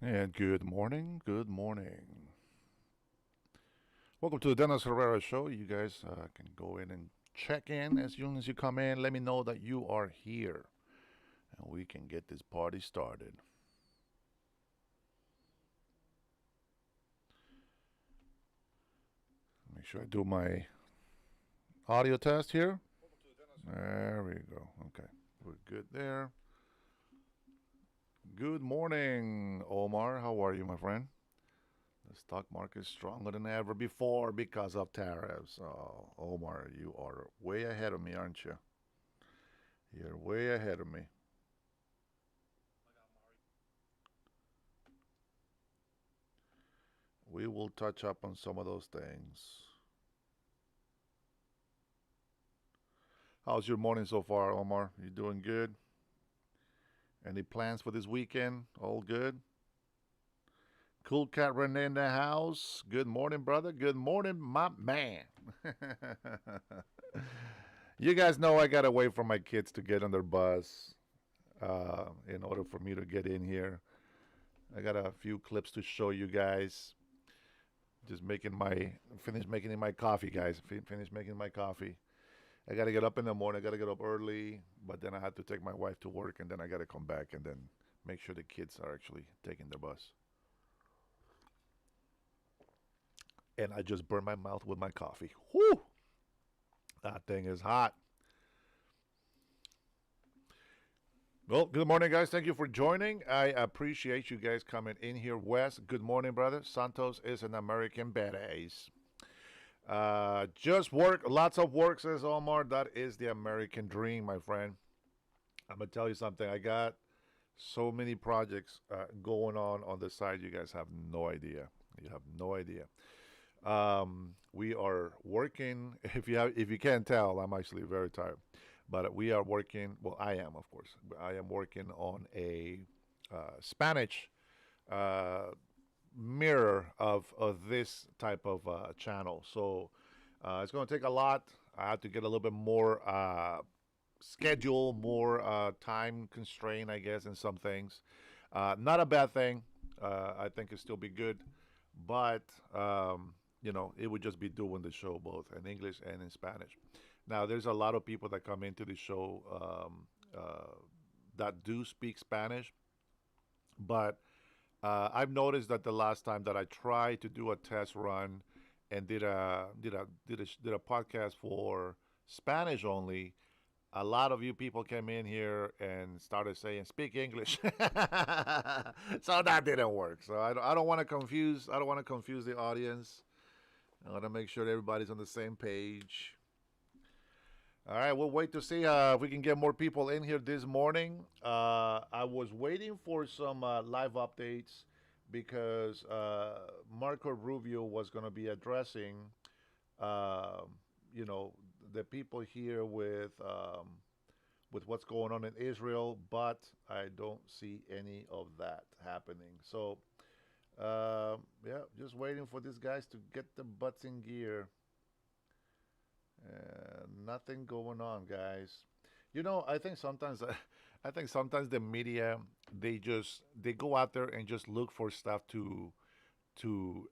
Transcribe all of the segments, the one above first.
And good morning, good morning. Welcome to the Dennis Herrera Show. You guys can go in and check in as soon as you come in. Let me know that you are here, and we can get this party started. Make sure I do my audio test here. There we go. Okay, we're good there. Good morning, Omar. How are you, my friend? The stock market is stronger than ever before because of tariffs. Oh, Omar, you are way ahead of me, aren't you? You're way ahead of me. We will touch up on some of those things. How's your morning so far, Omar? You doing good? Any plans for this weekend? All good? Cool Cat Renee in the house. Good morning, brother. Good morning, my man. You guys know I gotta wait for my kids to get on their bus in order for me to get in here. I got a few clips to show you guys. Just finish making my coffee, guys. Finish making my coffee. I got to get up in the morning. I got to get up early, but then I have to take my wife to work, and then I got to come back and then make sure the kids are actually taking the bus. And I just burned my mouth with my coffee. Whoo! That thing is hot. Well, good morning, guys. Thank you for joining. I appreciate you guys coming in here. Wes, good morning, brother. Santos is an American badass. Just work, lots of work, says Omar. That is the American dream, my friend. I'm gonna tell you something. I got so many projects going on the side. You guys have no idea. You have no idea. We are working. If you can't tell, I'm actually very tired. But we are working. Well, I am, of course. I am working on a Spanish uh, mirror of this type of channel. So it's going to take a lot. I have to get a little bit more schedule, more time constraint, I guess, in some things. Not a bad thing. I think it'll still be good, but it would just be doing the show both in English and in Spanish. Now, there's a lot of people that come into the show that do speak Spanish, but I've noticed that the last time that I tried to do a test run and did a podcast for Spanish only, a lot of you people came in here and started saying speak English, so that didn't work. So I don't want to confuse. I don't want to confuse the audience. I want to make sure everybody's on the same page. All right, we'll wait to see if we can get more people in here this morning. I was waiting for some live updates because Marco Rubio was going to be addressing, uh, you know, the people here with what's going on in Israel, but I don't see any of that happening. So, yeah, just waiting for these guys to get the butts in gear. Nothing going on, guys. I think sometimes, I think sometimes the media they go out there and just look for stuff to to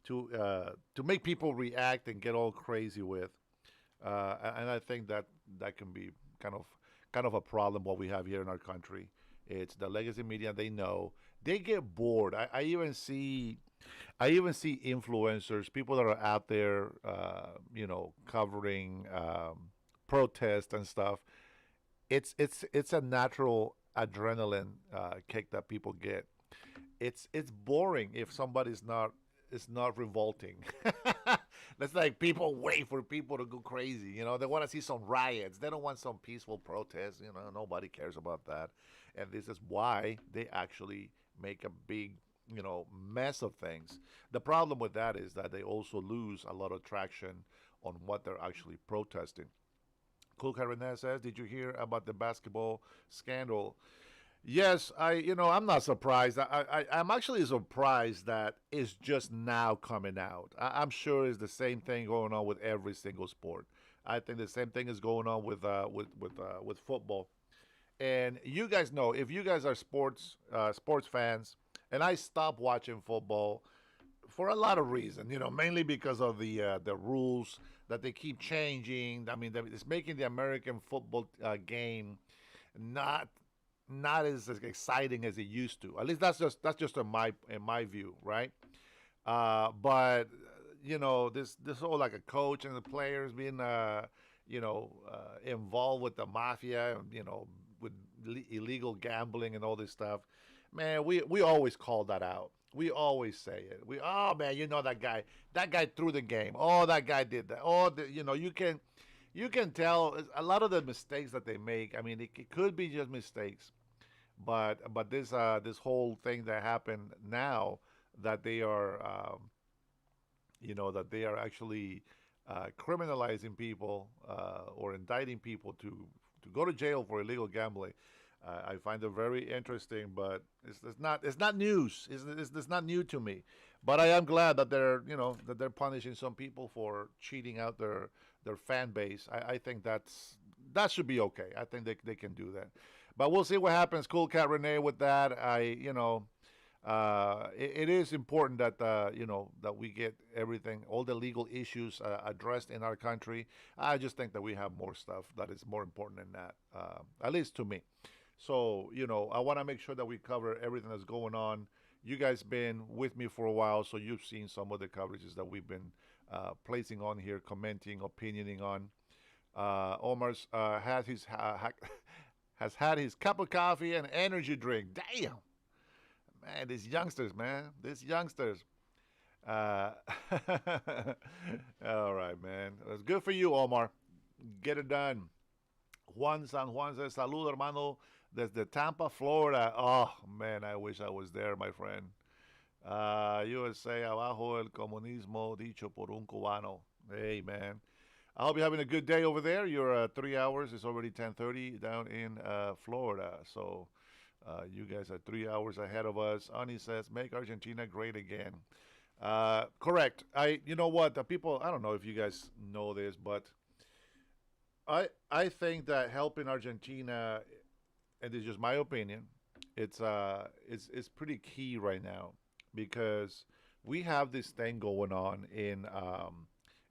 to make people react and get all crazy with, and I think that can be kind of kind of a problem what we have here in our country. It's the legacy media. They know they get bored. I even see influencers, people that are out there, covering protests and stuff. It's a natural adrenaline kick that people get. It's boring if somebody's not is not revolting. That's like people wait for people to go crazy. They want to see some riots. They don't want some peaceful protests. Nobody cares about that. And this is why they actually make a big, mess of things. The problem with that is that they also lose a lot of traction on what they're actually protesting. Cool Herrera says, "Did you hear about the basketball scandal?" Yes, I'm not surprised. I'm actually surprised that it's just now coming out. I'm sure it's the same thing going on with every single sport. I think the same thing is going on with football. And you guys know, if you guys are sports fans, And I stopped watching football for a lot of reasons. Mainly because of the rules that they keep changing. I mean, it's making the American football game not not as exciting as it used to. At least that's just in my view, right? But this whole like a coach and the players being involved with the mafia, with illegal gambling and all this stuff. Man, we always call that out. We always say it. Oh man, that guy. That guy threw the game. Oh, that guy did that. Oh, you can tell a lot of the mistakes that they make. I mean, it could be just mistakes, but this whole thing that happened now, that they are that they are actually criminalizing people, or indicting people to go to jail for illegal gambling. I find it very interesting, but it's not news. It's not new to me. But I am glad that they're punishing some people for cheating out their fan base. I think that should be okay. I think they can do that. But we'll see what happens. Cool Cat Renee with that. It is important that that we get everything, all the legal issues addressed in our country. I just think that we have more stuff that is more important than that, at least to me. So I want to make sure that we cover everything that's going on. You guys been with me for a while, so you've seen some of the coverages that we've been placing on here, commenting, opinioning on. Omar's has had his cup of coffee and energy drink. Damn. Man, these youngsters, man. These youngsters. Uh, all right, man. It's good for you, Omar. Get it done. Juan San Juan says, Salud, hermano, desde Tampa, Florida. Oh, man, I wish I was there, my friend. USA, abajo el comunismo, dicho por un cubano. Hey, man. I hope you're having a good day over there. You're 3 hours. It's already 10:30 down in Florida. So you guys are 3 hours ahead of us. Ani says, "Make Argentina great again." Correct. You know what? The people. I don't know if you guys know this, but I think that helping Argentina, and this is just my opinion, it's pretty key right now, because we have this thing going on in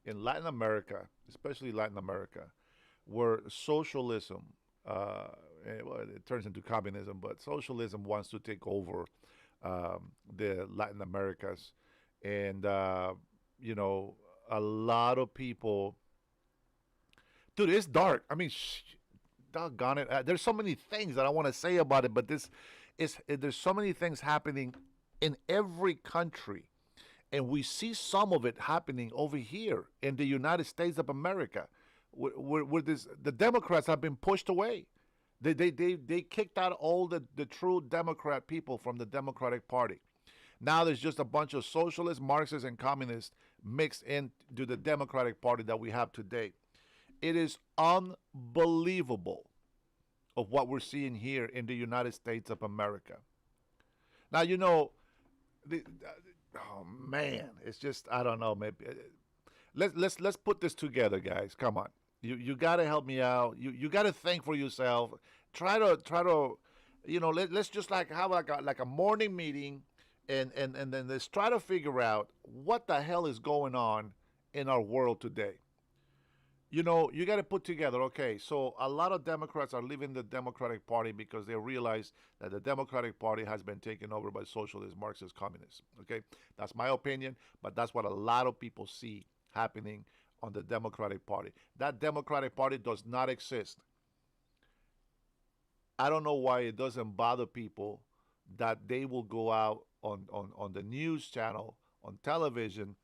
Latin America, especially Latin America, where socialism, well, it turns into communism, but socialism wants to take over the Latin Americas, and a lot of people. Dude, it's dark. I mean, doggone it. There's so many things that I want to say about it, but there's so many things happening in every country, and we see some of it happening over here in the United States of America, where the Democrats have been pushed away. They kicked out all the true Democrat people from the Democratic Party. Now there's just a bunch of socialists, Marxists, and communists mixed into the Democratic Party that we have today. It is unbelievable of what we're seeing here in the United States of America. Now, oh man, it's just, I don't know. Maybe let's put this together, guys. Come on, you got to help me out. You got to think for yourself. Try to, let's just like have like a morning meeting, and then let's try to figure out what the hell is going on in our world today. You got to put together, okay, so a lot of Democrats are leaving the Democratic Party because they realize that the Democratic Party has been taken over by socialists, Marxists, communists. Okay, that's my opinion, but that's what a lot of people see happening on the Democratic Party. That Democratic Party does not exist. I don't know why it doesn't bother people that they will go out on the news channel, on television,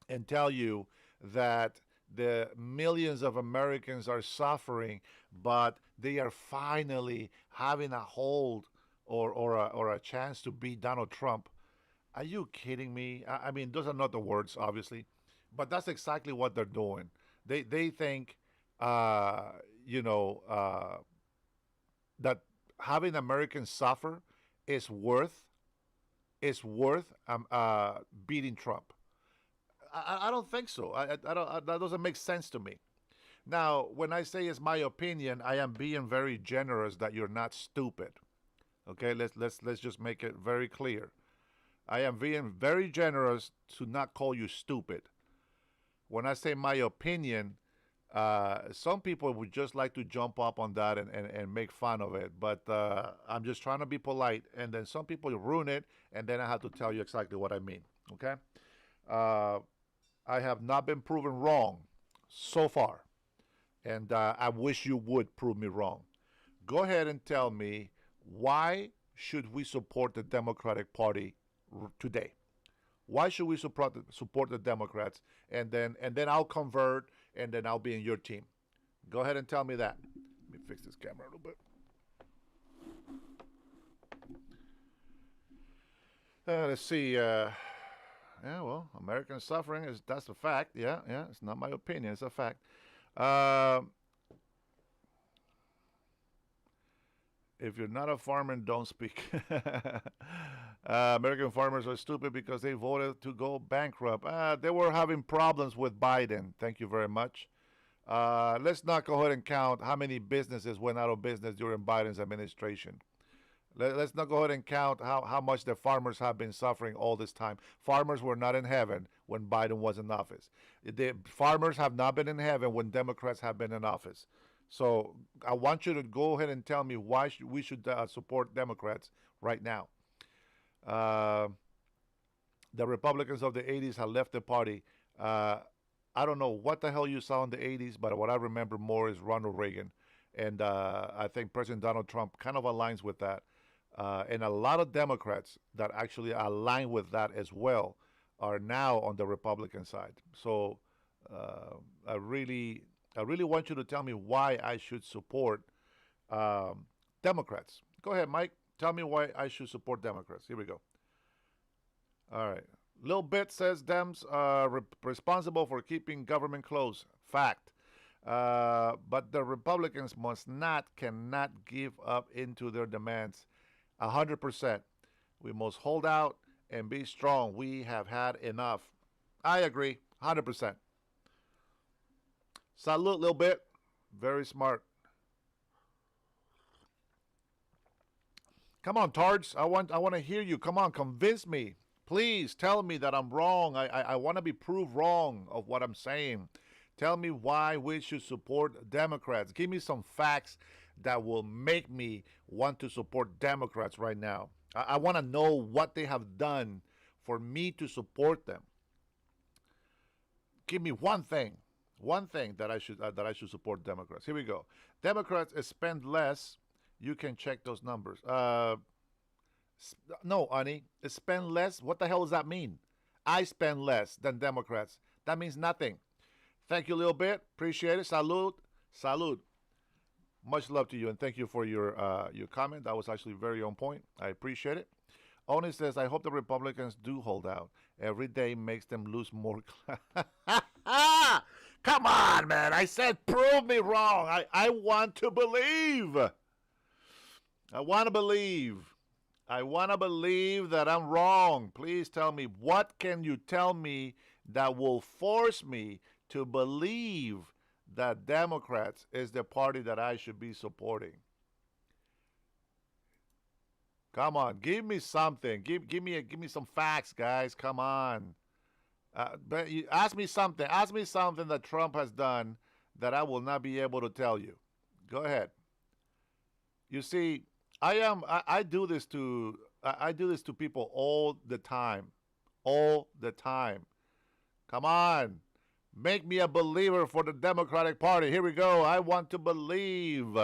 and tell you that the millions of Americans are suffering, but they are finally having a hold, or a chance to beat Donald Trump. Are you kidding me? I mean, those are not the words, obviously, but that's exactly what they're doing. They think, uh, you know, that having Americans suffer is worth beating Trump. I don't think so. I don't. That doesn't make sense to me. Now, when I say it's my opinion, I am being very generous that you're not stupid. Okay, let's just make it very clear. I am being very generous to not call you stupid. When I say my opinion, some people would just like to jump up on that and make fun of it. But I'm just trying to be polite. And then some people ruin it, and then I have to tell you exactly what I mean. Okay? Uh, I have not been proven wrong so far. And I wish you would prove me wrong. Go ahead and tell me, why should we support the Democratic Party today? Why should we support the Democrats? And then I'll convert, and then I'll be in your team. Go ahead and tell me that. Let me fix this camera a little bit. Let's see. Yeah, well, American suffering that's a fact. Yeah, yeah. It's not my opinion. It's a fact. Uh, if you're not a farmer, don't speak. American farmers are stupid because they voted to go bankrupt. They were having problems with Biden. Thank you very much. Let's not go ahead and count how many businesses went out of business during Biden's administration. Let's not go ahead and count how much the farmers have been suffering all this time. Farmers were not in heaven when Biden was in office. The farmers have not been in heaven when Democrats have been in office. So I want you to go ahead and tell me why we should support Democrats right now. Uh, the Republicans of the 80s have left the party. I don't know what the hell you saw in the 80s, but what I remember more is Ronald Reagan. And I think President Donald Trump kind of aligns with that. And a lot of Democrats that actually align with that as well are now on the Republican side. So I really want you to tell me why I should support Democrats. Go ahead, Mike. Tell me why I should support Democrats. Here we go. All right. Lil Bit says Dems are responsible for keeping government closed. Fact. But the Republicans cannot give up into their demands 100%. We must hold out and be strong. We have had enough. I agree, 100%. Salute, Lil Bit. Very smart. Come on, Tards. I want to hear you. Come on, convince me. Please tell me that I'm wrong. I want to be proved wrong of what I'm saying. Tell me why we should support Democrats. Give me some facts that will make me want to support Democrats right now. I want to know what they have done for me to support them. Give me one thing that I should support Democrats. Here we go. Democrats spend less. You can check those numbers. No, honey, spend less. What the hell does that mean? I spend less than Democrats. That means nothing. Thank you a little bit. Appreciate it. Salud. Salud. Much love to you, and thank you for your comment. That was actually very on point. I appreciate it. Oni says, I hope the Republicans do hold out. Every day makes them lose more. Come on, man. I said prove me wrong. I want to believe. I want to believe. I want to believe that I'm wrong. Please tell me, what can you tell me that will force me to believe that Democrats is the party that I should be supporting? Come on, give me something. Give me some facts, guys. Come on. But you, ask me something. Ask me something that Trump has done that I will not be able to tell you. Go ahead. You see, I do this to people all the time. All the time. Come on. Make me a believer for the Democratic Party. Here we go. I want to believe.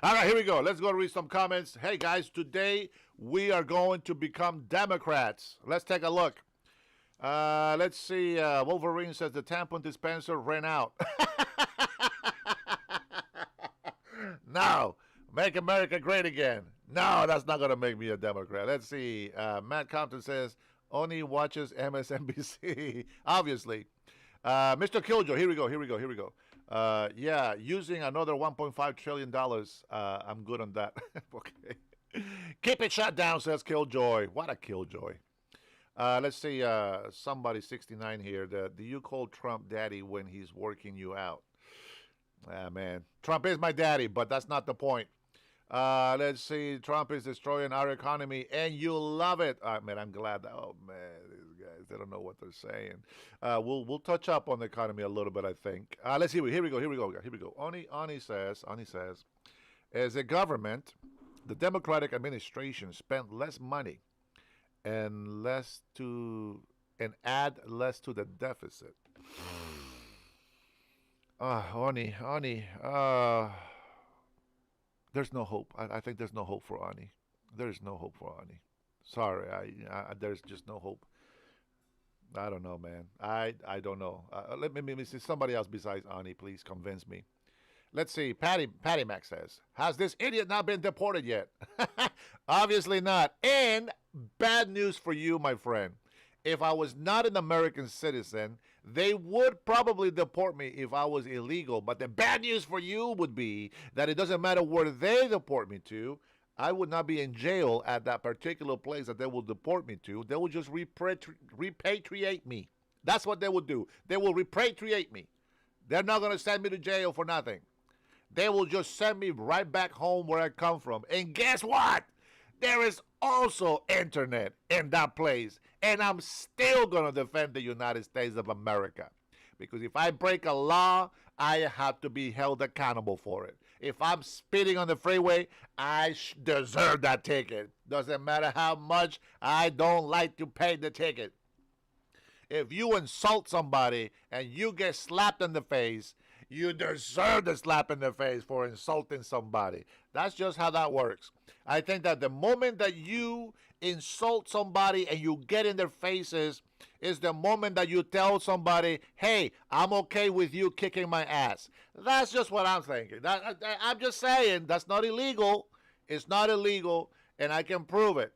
All right, here we go. Let's go read some comments. Hey, guys, today we are going to become Democrats. Let's take a look. Let's see. Wolverine says the tampon dispenser ran out. No. Make America great again. No, that's not going to make me a Democrat. Let's see. Matt Compton says only watches MSNBC. Obviously. Mr. Killjoy. Here we go. Yeah, using another $1.5 trillion. I'm good on that. Okay. Keep it shut down, says Killjoy. What a Killjoy. Let's see. Somebody 69 here. Do you call Trump daddy when he's working you out? Ah, man. Trump is my daddy, but that's not the point. Let's see. Trump is destroying our economy, and you love it. Man, I'm glad. Oh man, these guys, they don't know what they're saying. We'll touch up on the economy a little bit, I think. Let's see. Here we go. Here we go. Here we go. Ani says, as a government, the Democratic administration spent less money and less to and add less to the deficit. Ani. There's no hope. I think there's no hope for Ani. There's no hope for Ani. Sorry, there's just no hope. I don't know, man. I don't know. Let me see somebody else besides Ani. Please convince me. Let's see. Patty Mac says, "Has this idiot not been deported yet?" Obviously not. And bad news for you, my friend. If I was not an American citizen, they would probably deport me if I was illegal. But the bad news for you would be that it doesn't matter where they deport me to. I would not be in jail at that particular place that they will deport me to. They will just repatriate me. That's what they will do. They will repatriate me. They're not going to send me to jail for nothing. They will just send me right back home where I come from. And guess what? There is also internet in that place. And I'm still going to defend the United States of America. Because if I break a law, I have to be held accountable for it. If I'm speeding on the freeway, I deserve that ticket. Doesn't matter how much I don't like to pay the ticket. If you insult somebody and you get slapped in the face, you deserve the slap in the face for insulting somebody. That's just how that works. I think that the moment that you insult somebody and you get in their faces is the moment that you tell somebody, hey, I'm okay with you kicking my ass. That's just what I'm thinking. I'm just saying that's not illegal. It's not illegal, and I can prove it.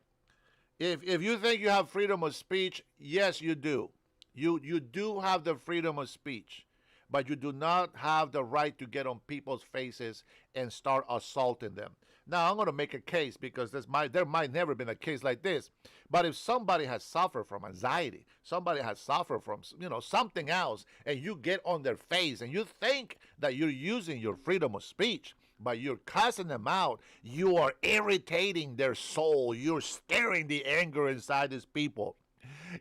If you think you have freedom of speech, yes, you do. You do have the freedom of speech, but you do not have the right to get on people's faces and start assaulting them. Now, I'm going to make a case because there might never been a case like this. But if somebody has suffered from anxiety, somebody has suffered from something else, and you get on their face and you think that you're using your freedom of speech, but you're cussing them out, you are irritating their soul, you're stirring the anger inside these people.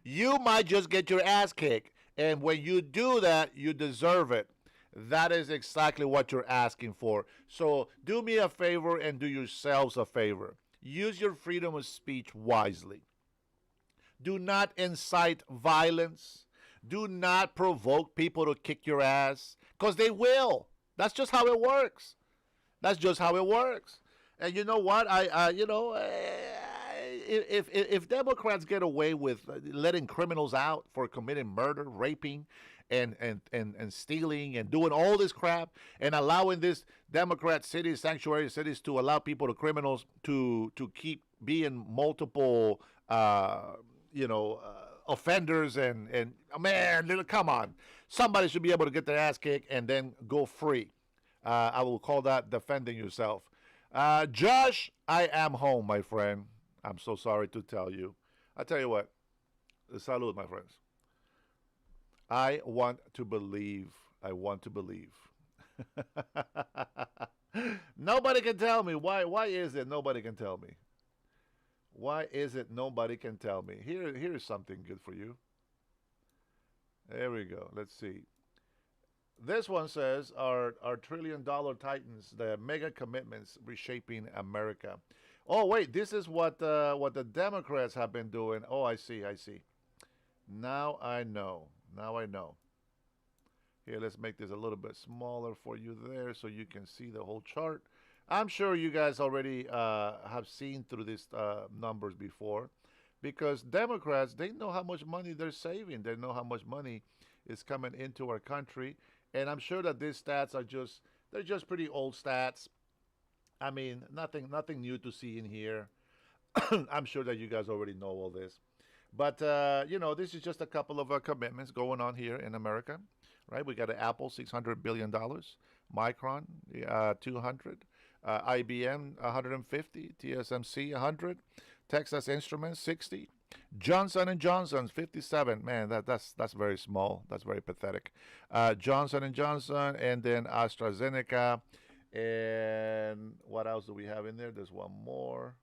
You might just get your ass kicked. And when you do that, you deserve it. That is exactly what you're asking for. So do me a favor and do yourselves a favor. Use your freedom of speech wisely. Do not incite violence. Do not provoke people to kick your ass, because they will. That's just how it works. That's just how it works. And you know what? If Democrats get away with letting criminals out for committing murder, raping, and stealing and doing all this crap, and allowing this Democrat cities, sanctuary cities, to allow people, to criminals, to keep being multiple, offenders, and man, come on, somebody should be able to get their ass kicked and then go free. I will call that defending yourself. Josh, I am home, my friend. I'm so sorry to tell you. I tell you what, salud, my friends. I want to believe. I want to believe. Nobody can tell me why. Why is it nobody can tell me? Why is it nobody can tell me? Here's something good for you. There we go. Let's see. This one says our trillion-dollar titans, the mega commitments reshaping America. Oh wait, this is what the Democrats have been doing. Oh, I see. Now I know. Now I know. Here, let's make this a little bit smaller for you there so you can see the whole chart. I'm sure you guys already have seen through these numbers before, because Democrats, they know how much money they're saving. They know how much money is coming into our country. And I'm sure that these stats they're just pretty old stats. I mean, nothing new to see in here. I'm sure that you guys already know all this. But, this is just a couple of commitments going on here in America. right? We got an Apple, $600 billion. Micron, 200. IBM, 150. TSMC, 100. Texas Instruments, 60. Johnson and Johnson, 57. Man, that's very small. That's very pathetic. Johnson and Johnson, and then AstraZeneca, and what else do we have in there? There's one more.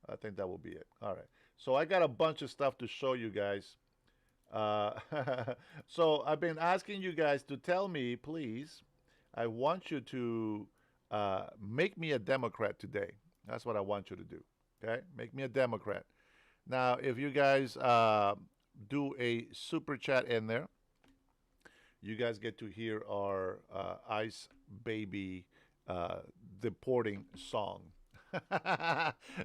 I think that will be it. All right. So I got a bunch of stuff to show you guys. Uh, so I've been asking you guys to tell me, please. I want you to make me a Democrat today. That's what I want you to do. Okay, make me a Democrat. Now, if you guys do a super chat in there, you guys get to hear our Ice Baby deporting song.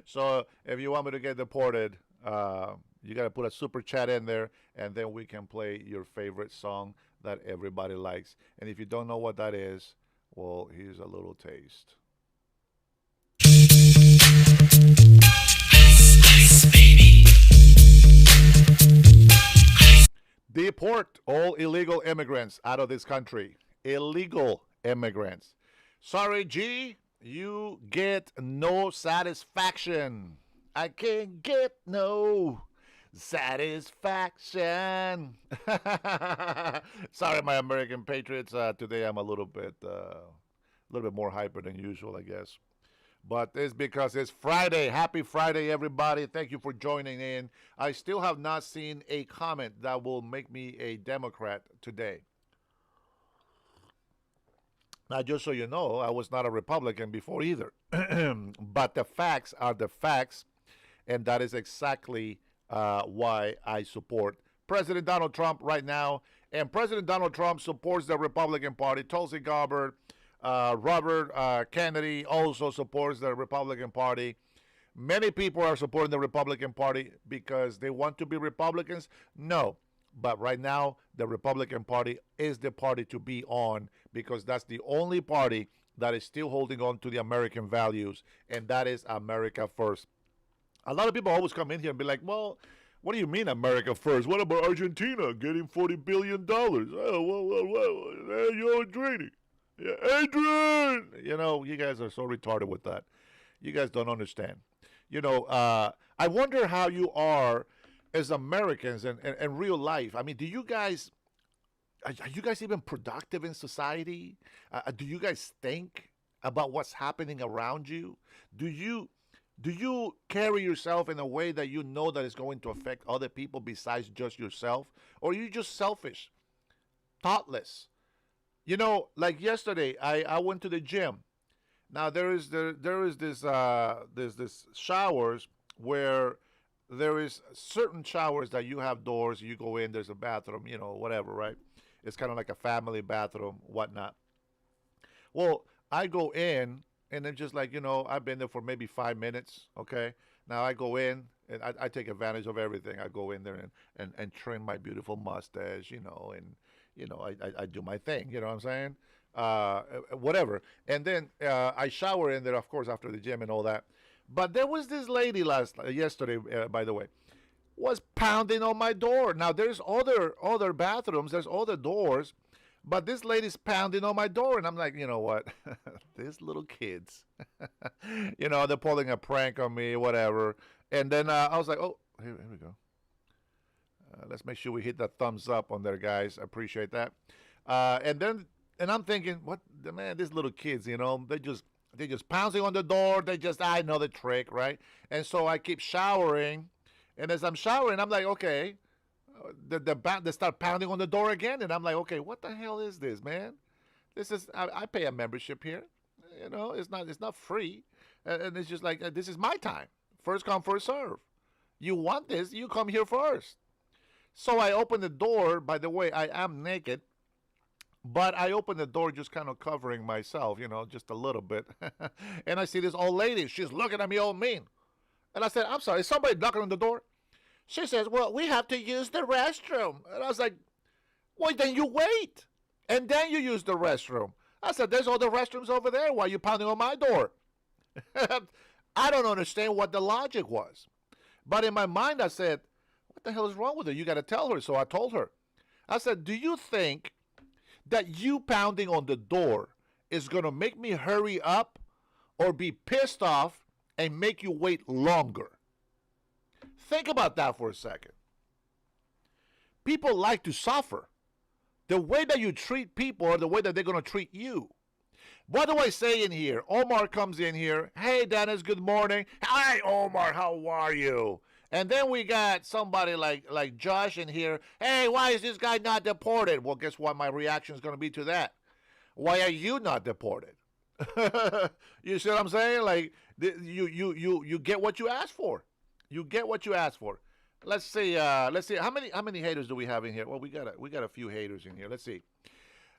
So if you want me to get deported, you got to put a super chat in there, and then we can play your favorite song that everybody likes. And if you don't know what that is, well, here's a little taste. Deport all illegal immigrants out of this country. Illegal immigrants. Sorry, G, you get no satisfaction. I can't get no satisfaction. Sorry, my American patriots. Today I'm a little bit more hyper than usual, I guess. But it's because it's Friday. Happy Friday, everybody. Thank you for joining in. I still have not seen a comment that will make me a Democrat today. Now, just so you know, I was not a Republican before either. But the facts are the facts, and that is exactly why I support President Donald Trump right now. And President Donald Trump supports the Republican Party. Tulsi Gabbard, Robert Kennedy also supports the Republican Party. Many people are supporting the Republican Party because they want to be Republicans. No, but right now the Republican Party is the party to be on because that's the only party that is still holding on to the American values, and that is America first. A lot of people always come in here and be like, well, what do you mean America first? What about Argentina getting $40 billion? Oh, well, you're dreaming. Yeah, Adrian! You know, you guys are so retarded with that. You guys don't understand. I wonder how you are as Americans and real life. I mean, are you guys even productive in society? Do you guys think about what's happening around you? Do you carry yourself in a way that you know that is going to affect other people besides just yourself? Or are you just selfish, thoughtless? Like yesterday, I went to the gym. Now there is this showers where there is certain showers that you have doors. You go in, there's a bathroom, whatever, right? It's kind of like a family bathroom, whatnot. Well, I go in, and then just like I've been there for maybe 5 minutes. Okay, now I go in and I take advantage of everything. I go in there and trim my beautiful mustache, and I do my thing. You know what I'm saying? Whatever. And then I shower in there, of course, after the gym and all that. But there was this lady yesterday, by the way, was pounding on my door. Now there's other bathrooms, there's other doors, but this lady's pounding on my door, and I'm like, you know what? These little kids, they're pulling a prank on me, whatever. And then I was like, oh, here we go. Let's make sure we hit that thumbs up on there, guys. I appreciate that. And I'm thinking, what, man? These little kids, they just pouncing on the door. I know the trick, right? And so I keep showering, and as I'm showering, I'm like, okay, they start pounding on the door again, and I'm like, okay, what the hell is this, man? I pay a membership here, it's not free, and it's just like this is my time, first come first serve. You want this, you come here first. So I open the door. By the way, I am naked, but I open the door just kind of covering myself, just a little bit. And I see this old lady. She's looking at me all mean. And I said, I'm sorry, is somebody knocking on the door? She says, well, we have to use the restroom. And I was like, well, then you wait. And then you use the restroom. I said, there's all the restrooms over there. Why are you pounding on my door? I don't understand what the logic was. But in my mind, I said, what the hell is wrong with her? You got to tell her. So I told her. I said, do you think that you pounding on the door is going to make me hurry up or be pissed off and make you wait longer? Think about that for a second. People like to suffer. The way that you treat people or the way that they're going to treat you. What do I say in here? Omar comes in here. Hey, Dennis, good morning. Hi, Omar, how are you? And then we got somebody like Josh in here. Hey, why is this guy not deported? Well, guess what my reaction is going to be to that? Why are you not deported? You see what I'm saying? Like, you get what you ask for. You get what you ask for. Let's see. How many haters do we have in here? Well, we got a few haters in here. Let's see.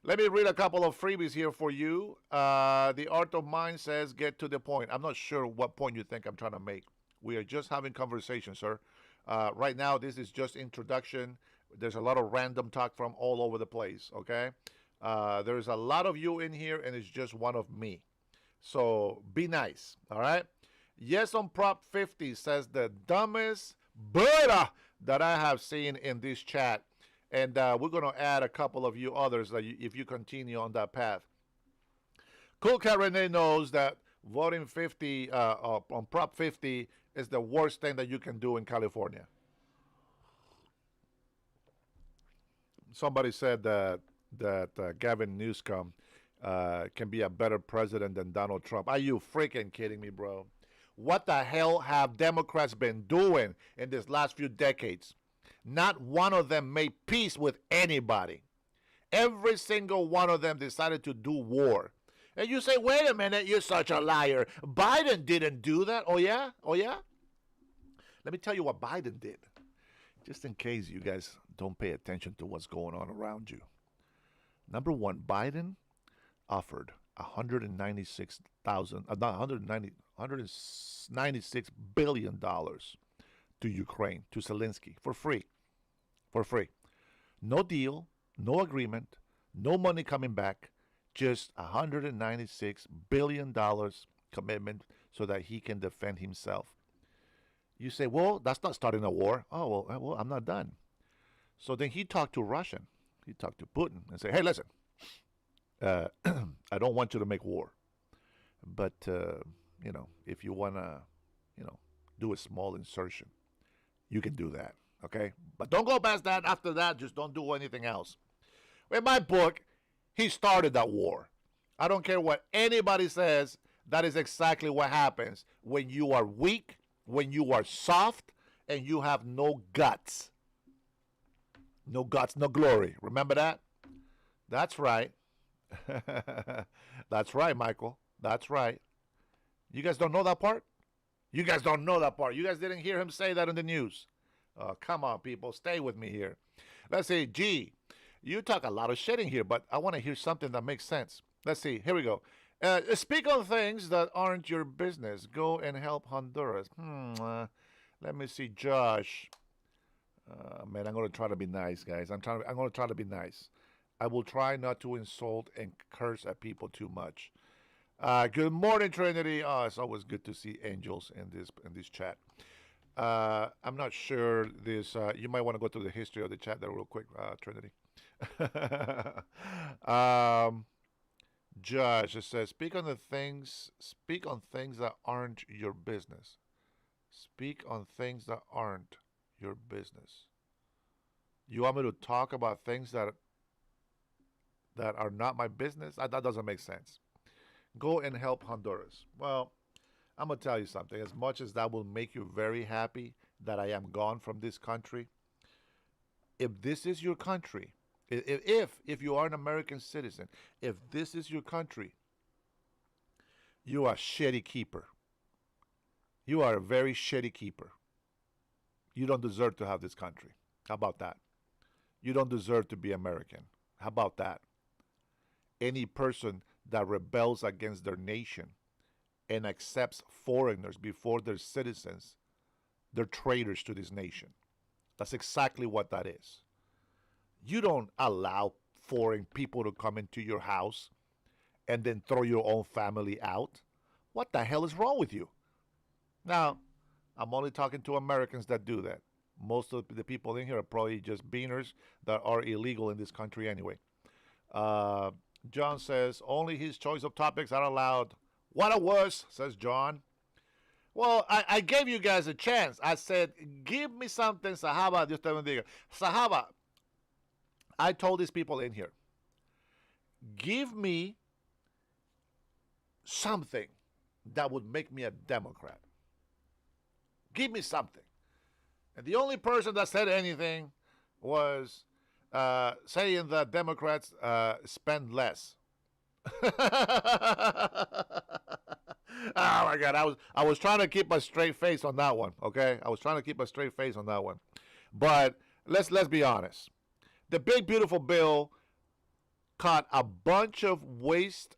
Let me read a couple of freebies here for you. The Art of Mind says, get to the point. I'm not sure what point you think I'm trying to make. We are just having conversation, sir. Right now, this is just introduction. There's a lot of random talk from all over the place, okay? There's a lot of you in here, and it's just one of me. So be nice, all right? Yes on Prop 50 says the dumbest Buddha that I have seen in this chat. And we're going to add a couple of you others if you continue on that path. Cool Cat Renee knows that voting 50 on Prop 50 is the worst thing that you can do in California. Somebody said that Gavin Newsom can be a better president than Donald Trump. Are you freaking kidding me, bro? What the hell have Democrats been doing in these last few decades? Not one of them made peace with anybody. Every single one of them decided to do war. And you say, wait a minute, you're such a liar. Biden didn't do that. Oh, yeah? Oh, yeah? Let me tell you what Biden did. Just in case you guys don't pay attention to what's going on around you. Number one, Biden offered $196 billion to Ukraine, to Zelensky, for free. For free. No deal, no agreement, no money coming back, just $196 billion commitment so that he can defend himself. You say, well, that's not starting a war. Oh, well, I'm not done. So then he talked to Russian. He talked to Putin and said, hey, listen, I don't want you to make war. But, if you want to, do a small insertion, you can do that. Okay? But don't go past that. After that, just don't do anything else. In my book, he started that war. I don't care what anybody says. That is exactly what happens when you are weak, when you are soft, and you have no guts. No guts, no glory. Remember that? That's right. That's right, Michael. That's right. You guys don't know that part? You guys don't know that part. You guys didn't hear him say that in the news. Come on, people. Stay with me here. Let's see. G, you talk a lot of shit in here, but I want to hear something that makes sense. Let's see. Here we go. Speak on things that aren't your business. Go and help Honduras. Let me see. Josh. Man, I'm going to try to be nice, guys. I'm going to try to be nice. I will try not to insult and curse at people too much. Good morning, Trinity. Oh, it's always good to see angels in this chat. I'm not sure this. You might want to go through the history of the chat there real quick, Trinity. Josh, it says, speak on things that aren't your business. Speak on things that aren't your business. You want me to talk about things that are not my business? That doesn't make sense. Go and help Honduras. Well, I'm going to tell you something. As much as that will make you very happy that I am gone from this country, if this is your country, if you are an American citizen, if this is your country, you are a shitty keeper. You are a very shitty keeper. You don't deserve to have this country. How about that? You don't deserve to be American. How about that? Any person that rebels against their nation and accepts foreigners before they're citizens, they're traitors to this nation. That's exactly what that is. You don't allow foreign people to come into your house and then throw your own family out. What the hell is wrong with you? Now, I'm only talking to Americans that do that. Most of the people in here are probably just beaners that are illegal in this country anyway. Uh, John says only his choice of topics are allowed. What a wuss, says John. Well, I gave you guys a chance. I said, give me something, Sahaba. Dios te bendiga. Sahaba, I told these people in here, give me something that would make me a Democrat. Give me something. And the only person that said anything was saying that Democrats spend less. Oh my God! I was trying to keep a straight face on that one. Okay, I was trying to keep a straight face on that one. But let's be honest. The big beautiful bill caught a bunch of waste,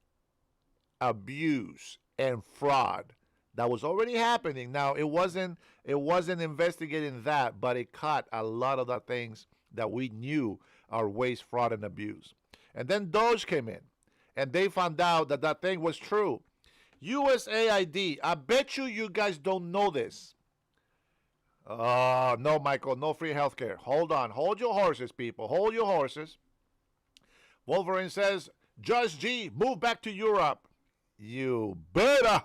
abuse, and fraud that was already happening. Now it wasn't investigating that, but it caught a lot of the things that we knew are waste, fraud, and abuse. And then Doge came in, and they found out that that thing was true. USAID, I bet you guys don't know this. No, Michael, no free healthcare. Hold on, hold your horses, people, hold your horses. Wolverine says, Judge G, move back to Europe. You better.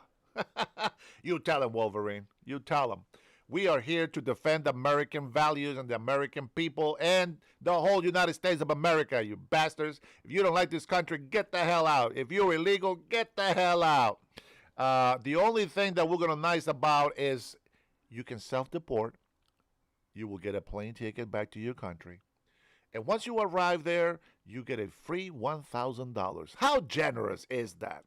You tell him, Wolverine. You tell him. We are here to defend American values and the American people and the whole United States of America, you bastards. If you don't like this country, get the hell out. If you're illegal, get the hell out. The only thing that we're going to nice about is you can self-deport. You will get a plane ticket back to your country. And once you arrive there, you get a free $1,000. How generous is that?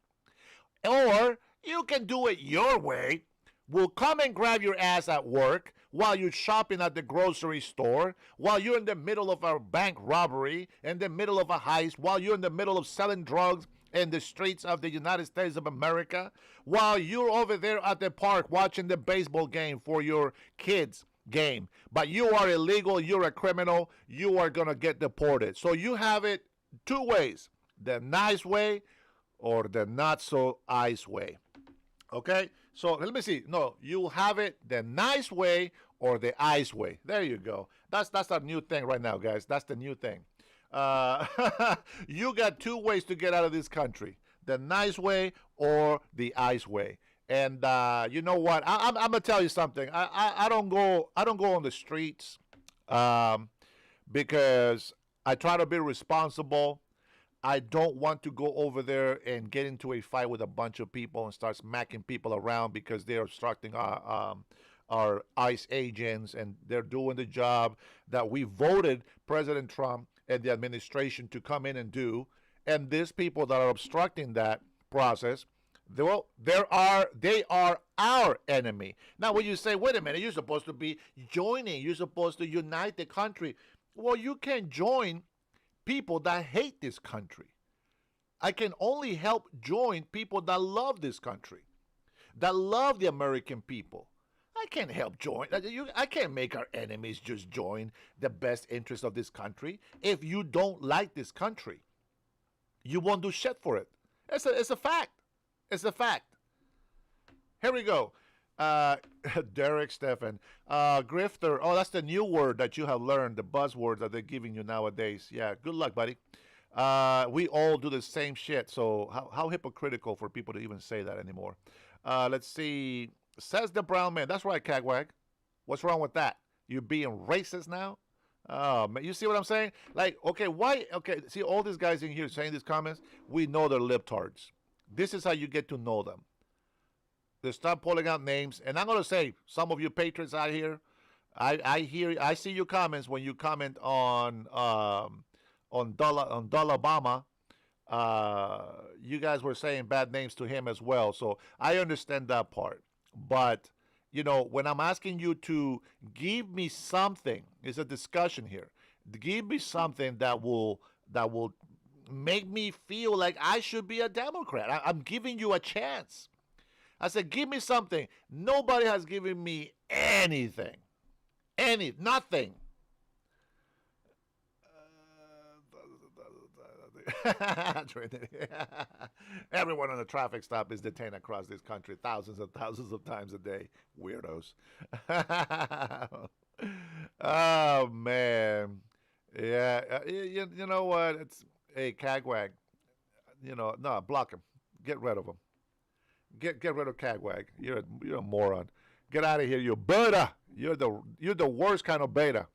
Or you can do it your way. We'll come and grab your ass at work while you're shopping at the grocery store, while you're in the middle of a bank robbery, in the middle of a heist, while you're in the middle of selling drugs in the streets of the United States of America, while you're over there at the park watching the baseball game for your kids' game. But you are illegal, you're a criminal, you are going to get deported. So you have it two ways, the nice way or the not so nice way. Okay? So let me see. No, you have it the nice way or the ice way. There you go. That's our new thing right now, guys. That's the new thing. You got two ways to get out of this country: the nice way or the ice way. And you know what? I'm gonna tell you something. I don't go on the streets because I try to be responsible. I don't want to go over there and get into a fight with a bunch of people and start smacking people around because they're obstructing our ICE agents and they're doing the job that we voted President Trump and the administration to come in and do. And these people that are obstructing that process, well, they are our enemy. Now, when you say, wait a minute, you're supposed to be joining, you're supposed to unite the country. Well, you can join people that hate this country. I can only help join people that love this country, that love the American people. I can't help join. I can't make our enemies just join the best interest of this country. If you don't like this country, you won't do shit for it. It's a fact. It's a fact. Here we go. Derek Stephan. Grifter. Oh, that's the new word that you have learned, the buzzword that they're giving you nowadays. Yeah, good luck, buddy. We all do the same shit, so how hypocritical for people to even say that anymore. Let's see. Says the brown man. That's right, Cagwag. What's wrong with that? You're being racist now? Oh, man. You see what I'm saying? Like, okay, why? Okay, see all these guys in here saying these comments? We know they're libtards. This is how you get to know them. They start pulling out names, and I'm gonna say, some of you patriots out here, I see your comments when you comment on Dollar Obama. You guys were saying bad names to him as well, so I understand that part. But you know, when I'm asking you to give me something, it's a discussion here. Give me something that will make me feel like I should be a Democrat. I'm giving you a chance. I said, give me something. Nobody has given me anything. Nothing. Everyone on the traffic stop is detained across this country thousands and thousands of times a day. Weirdos. Oh, man. Yeah. You know what? Hey, Cagwag, no, block him. Get rid of him. Get rid of Cagwag. You're a moron. Get out of here, you beta. You're the worst kind of beta.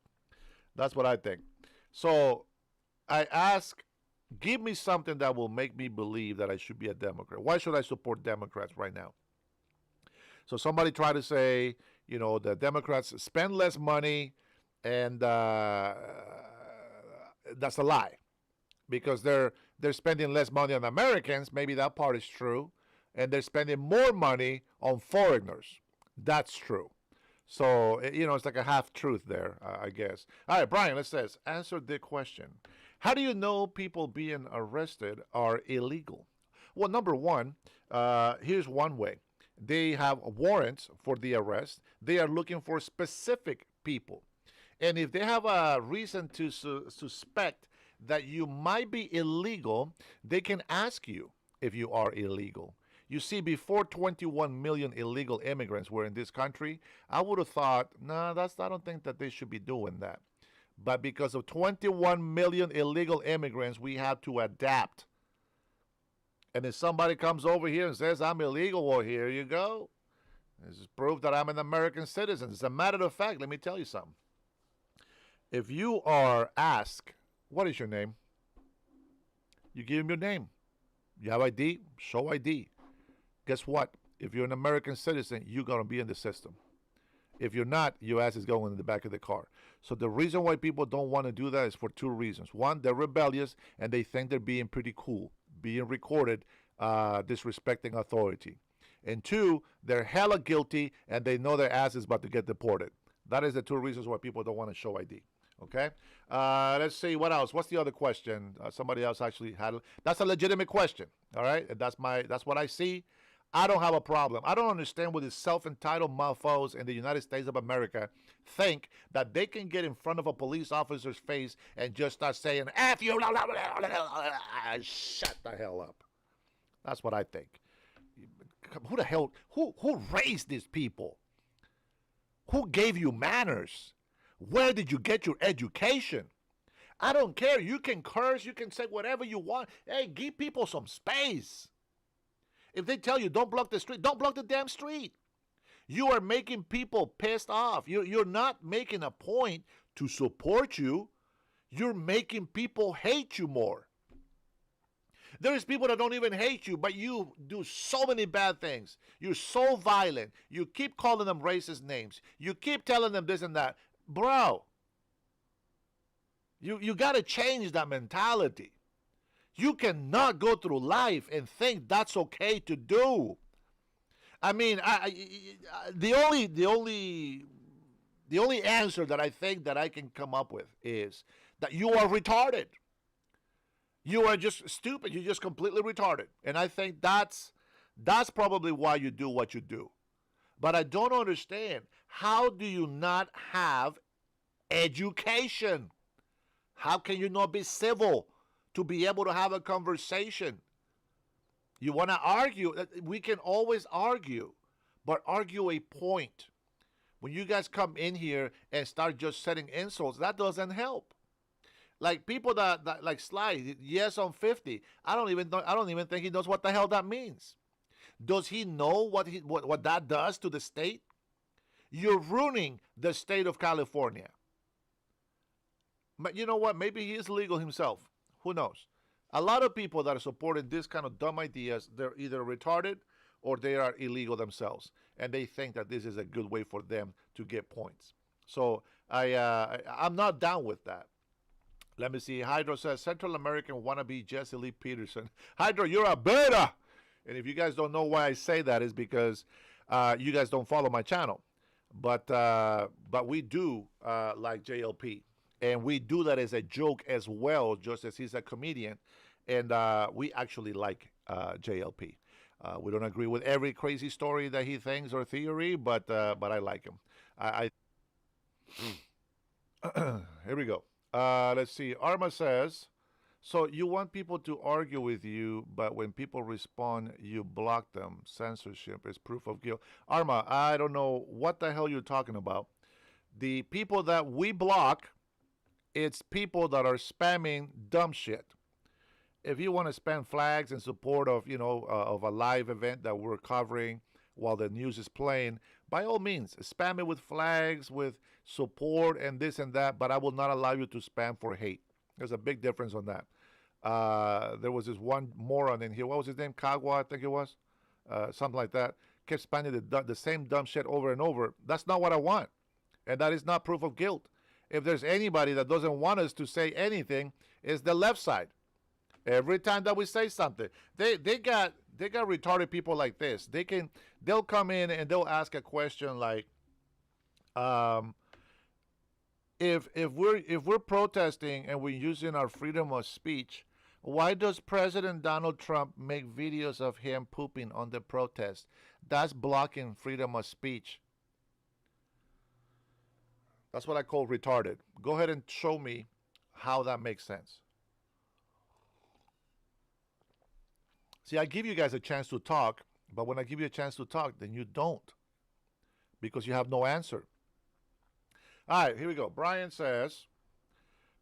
That's what I think. So I ask, give me something that will make me believe that I should be a Democrat. Why should I support Democrats right now? So somebody tried to say, the Democrats spend less money, and that's a lie because they're spending less money on Americans. Maybe that part is true, and they're spending more money on foreigners. That's true. So it's like a half truth there, I guess. All right, Brian. Let's says answer the question. How do you know people being arrested are illegal? Well, number one, here's one way. They have warrants for the arrest. They are looking for specific people. And if they have a reason to suspect that you might be illegal, they can ask you if you are illegal. You see, before 21 million illegal immigrants were in this country, I would have thought, no, I don't think that they should be doing that. But because of 21 million illegal immigrants, we have to adapt. And if somebody comes over here and says I'm illegal, well, here you go. This is proof that I'm an American citizen. As a matter of fact, let me tell you something. If you are asked, what is your name? You give them your name. You have ID? Show ID. Guess what? If you're an American citizen, you're going to be in the system. If you're not, your ass is going in the back of the car. So the reason why people don't want to do that is for two reasons. One, they're rebellious and they think they're being pretty cool, being recorded, disrespecting authority. And two, they're hella guilty and they know their ass is about to get deported. That is the two reasons why people don't want to show ID. Okay? Let's see, what else? What's the other question? Somebody else actually had it. That's a legitimate question. All right? That's what I see. I don't have a problem. I don't understand what these self-entitled mofos in the United States of America think that they can get in front of a police officer's face and just start saying, F you, blah, blah, blah, blah, blah. Shut the hell up. That's what I think. Who the hell, who raised these people? Who gave you manners? Where did you get your education? I don't care. You can curse. You can say whatever you want. Hey, give people some space. If they tell you don't block the street, don't block the damn street. You are making people pissed off. You're not making a point to support you. You're making people hate you more. There's people that don't even hate you, but you do so many bad things. You're so violent. You keep calling them racist names. You keep telling them this and that. Bro, you got to change that mentality. You cannot go through life and think that's okay to do. I mean, the only answer that I think that I can come up with is that you are retarded. You are just stupid. You're just completely retarded. And I think that's probably why you do what you do. But I don't understand. How do you not have education? How can you not be civil to be able to have a conversation? You want to argue? We can always argue, but argue a point. When you guys come in here and start just setting insults, that doesn't help. Like people that like Sly, yes on 50. I don't even think he knows what the hell that means. Does he know what that does to the state? You're ruining the state of California. But you know what? Maybe he is legal himself. Who knows? A lot of people that are supporting this kind of dumb ideas, they're either retarded or they are illegal themselves, and they think that this is a good way for them to get points. So I'm not down with that. Let me see. Hydro says Central American wannabe Jesse Lee Peterson. Hydro, you're a beta. And if you guys don't know why I say that, is because you guys don't follow my channel. But we do like JLP. And we do that as a joke as well, just as he's a comedian. And we actually like JLP. We don't agree with every crazy story that he thinks or theory, but I like him. Here we go. Let's see. Arma says, so you want people to argue with you, but when people respond, you block them. Censorship is proof of guilt. Arma, I don't know what the hell you're talking about. The people that we block, it's people that are spamming dumb shit. if you want to spam flags in support of of a live event that we're covering while the news is playing, by all means, spam it with flags, with support, and this and that. But I will not allow you to spam for hate. There's a big difference on that. There was this one moron in here. What was his name? Kagwa, I think it was. Something like that. Kept spamming the same dumb shit over and over. That's not what I want. And that is not proof of guilt. If there's anybody that doesn't want us to say anything, it's the left side. Every time that we say something, they got retarded people like this. They'll come in and they'll ask a question like, if we're protesting and we're using our freedom of speech, why does President Donald Trump make videos of him pooping on the protest? That's blocking freedom of speech. That's what I call retarded. Go ahead and show me how that makes sense. See, I give you guys a chance to talk, but when I give you a chance to talk, then you don't, because you have no answer. All right, here we go. Brian says,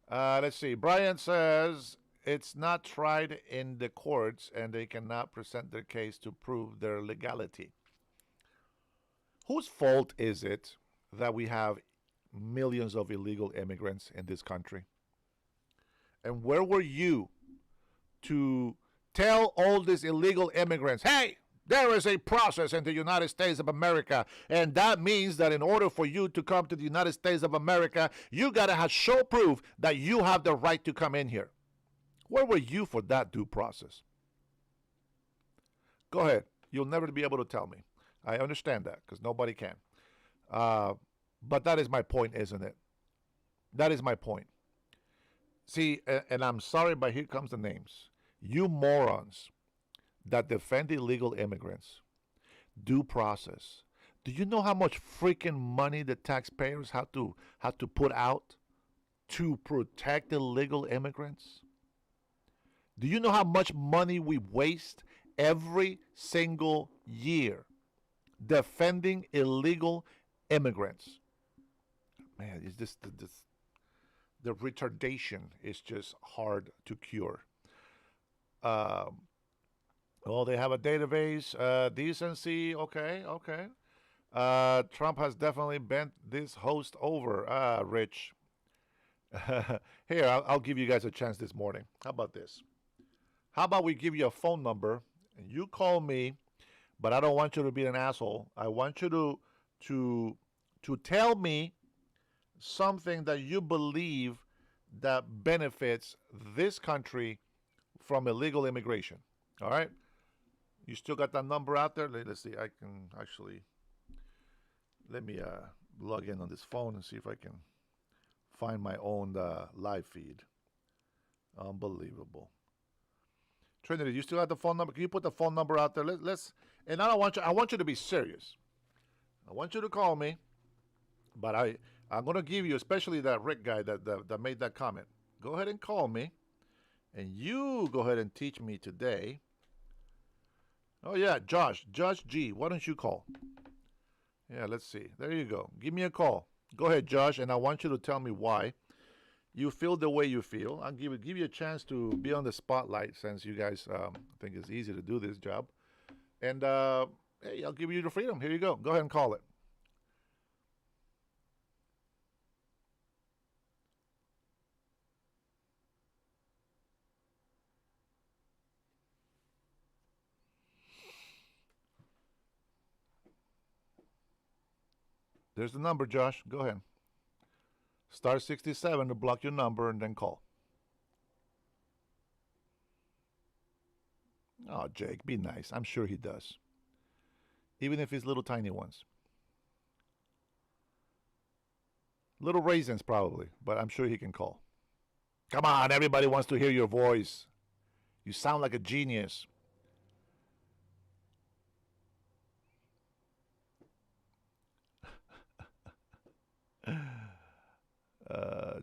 let's see. Brian says it's not tried in the courts and they cannot present their case to prove their legality. Whose fault is it that we have millions of illegal immigrants in this country? And where were you to tell all these illegal immigrants, hey, there is a process in the United States of America, and that means that in order for you to come to the United States of America, you got to show proof that you have the right to come in here. Where were you for that due process? Go ahead. You'll never be able to tell me. I understand that, because nobody can. But that is my point, isn't it? That is my point. See, and I'm sorry, but here comes the names. You morons that defend illegal immigrants, due process. Do you know how much freaking money the taxpayers have to put out to protect illegal immigrants? Do you know how much money we waste every single year defending illegal immigrants? Man, it's just the retardation is just hard to cure. Well, they have a database, decency. Okay. Trump has definitely bent this host over. Rich. Here, I'll give you guys a chance this morning. How about this? How about we give you a phone number and you call me, but I don't want you to be an asshole. I want you to tell me something that you believe that benefits this country from illegal immigration. All right? You still got that number out there? Let's see. I can actually, let me log in on this phone and see if I can find my own live feed. Unbelievable. Trinity, you still have the phone number? Can you put the phone number out there? Let's. And I want you to be serious. I want you to call me, but I'm going to give you, especially that Rick guy that made that comment. Go ahead and call me, and you go ahead and teach me today. Oh yeah, Josh G. Why don't you call? Yeah, let's see. There you go. Give me a call. Go ahead, Josh, and I want you to tell me why you feel the way you feel. I'll give you a chance to be on the spotlight, since you guys think it's easy to do this job. And hey, I'll give you the freedom. Here you go. Go ahead and call it. There's the number, Josh. Go ahead. Star 67 to block your number and then call. Oh, Jake, be nice. I'm sure he does. Even if it's little tiny ones. Little raisins, probably, but I'm sure he can call. Come on, everybody wants to hear your voice. You sound like a genius.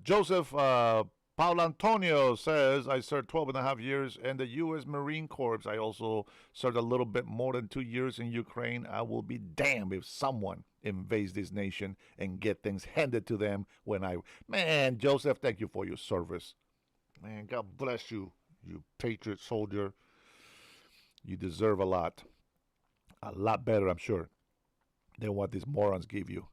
Joseph Paul Antonio says, I served 12 and a half years in the U.S. Marine Corps. I also served a little bit more than 2 years in Ukraine. I will be damned if someone invades this nation and get things handed to them when I... Man, Joseph, thank you for your service. Man, God bless you. You patriot soldier. You deserve a lot. A lot better, I'm sure, than what these morons give you.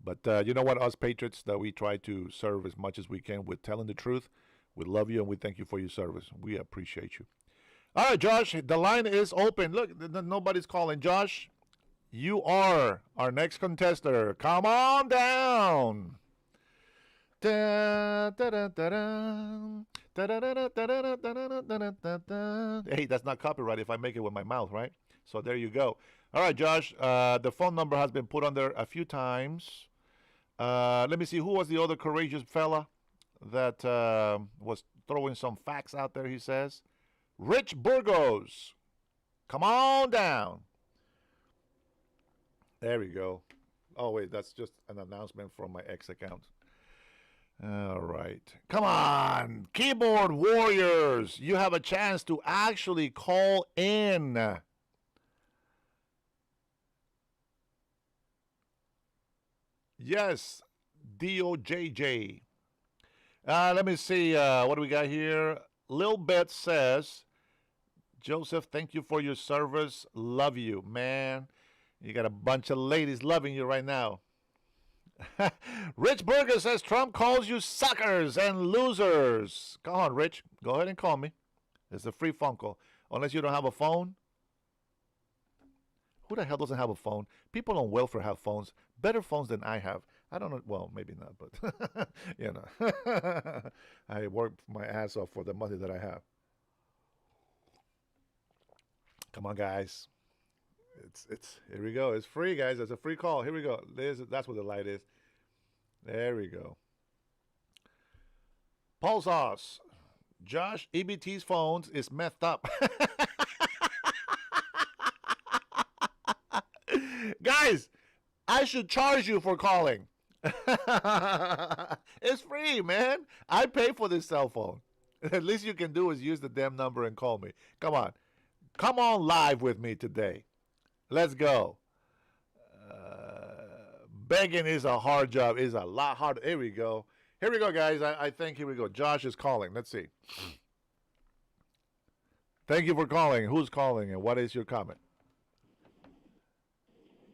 But you know what? Us patriots that we try to serve as much as we can with telling the truth. We love you and we thank you for your service. We appreciate you. All right, Josh, the line is open. Look, nobody's calling. Josh, you are our next contestant. Come on down. Hey, that's not copyright if I make it with my mouth, right? So there you go. All right, Josh, the phone number has been put on there a few times. Let me see, who was the other courageous fella that was throwing some facts out there, he says? Rich Burgos. Come on down. There we go. Oh, wait, that's just an announcement from my X account. All right. Come on, keyboard warriors. You have a chance to actually call in. Yes, DOJJ. Let me see. What do we got here? Lil Bet says, Joseph, thank you for your service. Love you, man. You got a bunch of ladies loving you right now. Rich Burger says Trump calls you suckers and losers. Go on, Rich. Go ahead and call me. It's a free phone call. Unless you don't have a phone. Who the hell doesn't have a phone? People on welfare have phones. Better phones than I have. I don't know. Well, maybe not, but you know. I work my ass off for the money that I have. Come on, guys. It's here we go. It's free, guys. It's a free call. Here we go. That's what the light is. There we go. Paul Sauce. Josh, EBT's phones is messed up. Guys, I should charge you for calling. It's free, man. I pay for this cell phone. At least you can do is use the damn number and call me. Come on. Come on live with me today. Let's go. Begging is a hard job. Is a lot harder. Here we go. Here we go, guys. I think here we go. Josh is calling. Let's see. Thank you for calling. Who's calling and what is your comment?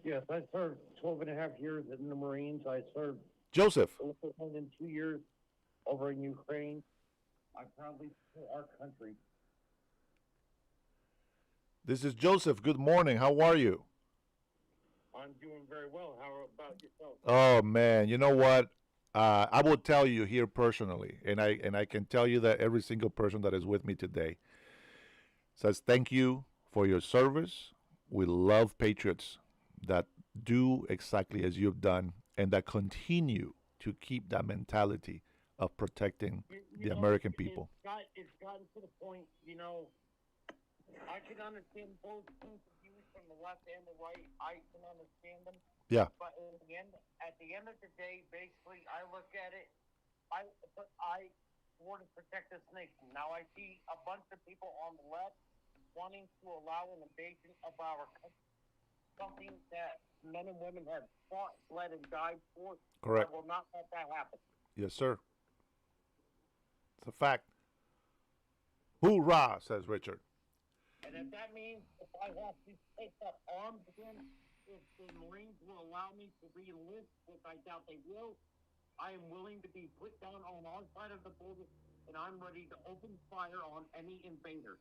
Yes, I served 12 and a half years in the Marines. I served Joseph. in 2 years over in Ukraine. I proudly serve our country. This is Joseph. Good morning. How are you? I'm doing very well. How about yourself? Oh man, you know what? I will tell you here personally, and I can tell you that every single person that is with me today says thank you for your service. We love patriots that do exactly as you've done and that continue to keep that mentality of protecting the American people. It's gotten to the point, I can understand both points of view from the left and the right. I can understand them. Yeah. But at the end of the day, basically, I look at it. I want to protect this nation. Now I see a bunch of people on the left wanting to allow an invasion of our country, something that men and women have fought, bled, and died for. Correct. I will not let that happen. Yes, sir. It's a fact. Hoorah, says Richard. And if that means if I have to take up arms again, if the Marines will allow me to re-enlist, which I doubt they will, I am willing to be put down on our side of the border, and I'm ready to open fire on any invader.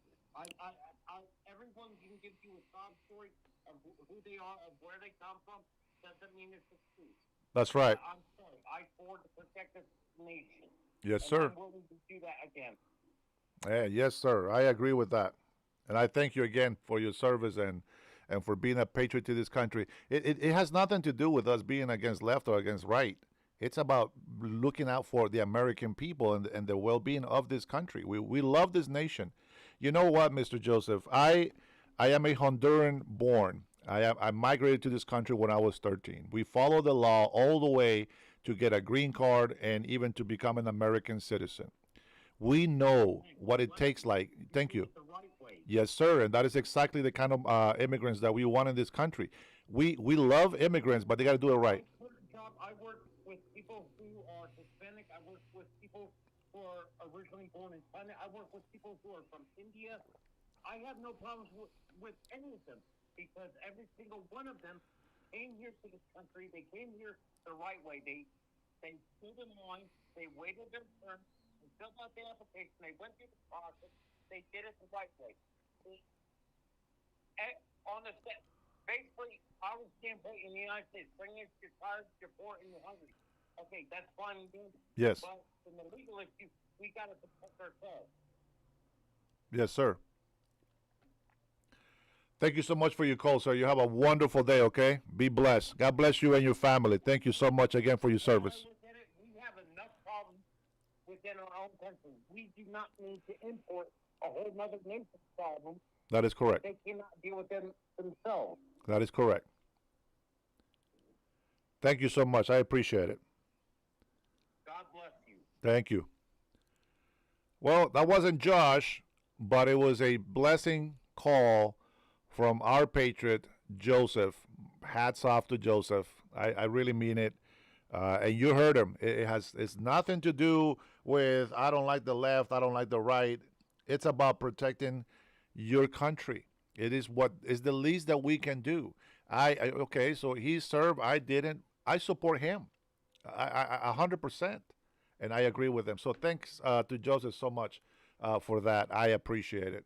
Everyone can give you a sob story of who they are, of where they come from. Doesn't mean it's the truth. That's right. I'm sorry. I fought to protect this nation. Yes, sir. I'm willing to do that again. Yeah, yes, sir. I agree with that. And I thank you again for your service and for being a patriot to this country. It has nothing to do with us being against left or against right. It's about looking out for the American people and the well-being of this country. We love this nation. You know what, Mr. Joseph? I am a Honduran born. I migrated to this country when I was 13. We follow the law all the way to get a green card and even to become an American citizen. We know what it takes. Thank you. Yes, sir. And that is exactly the kind of immigrants that we want in this country. We love immigrants, but they got to do it right. I work with people who are Hispanic. I work with people who are originally born in China. I work with people who are from India. I have no problems with any of them because every single one of them came here to this country. They came here the right way. They stood in line. They waited their turn. They filled out the application. They went through the process. They did it the right way. They, on the set, basically, our standpoint in the United States, bring us your tired, you're poor, and you're hungry. Okay, that's fine, dude. Yes. But in the legal issue, we got to protect ourselves. Yes, sir. Thank you so much for your call, sir. You have a wonderful day, okay? Be blessed. God bless you and your family. Thank you so much again for your service. We have enough problems within our own country. We do not need to import a whole other nation's problem. That is correct. They cannot deal with them themselves. That is correct. Thank you so much. I appreciate it. God bless you. Thank you. Well, that wasn't Josh, but it was a blessing call from our patriot, Joseph. Hats off to Joseph. I really mean it. And you heard him. It's nothing to do with I don't like the left, I don't like the right. It's about protecting your country. It is what is the least that we can do. Okay, so he served. I didn't. I support him, 100%, and I agree with him. So thanks to Joseph so much for that. I appreciate it.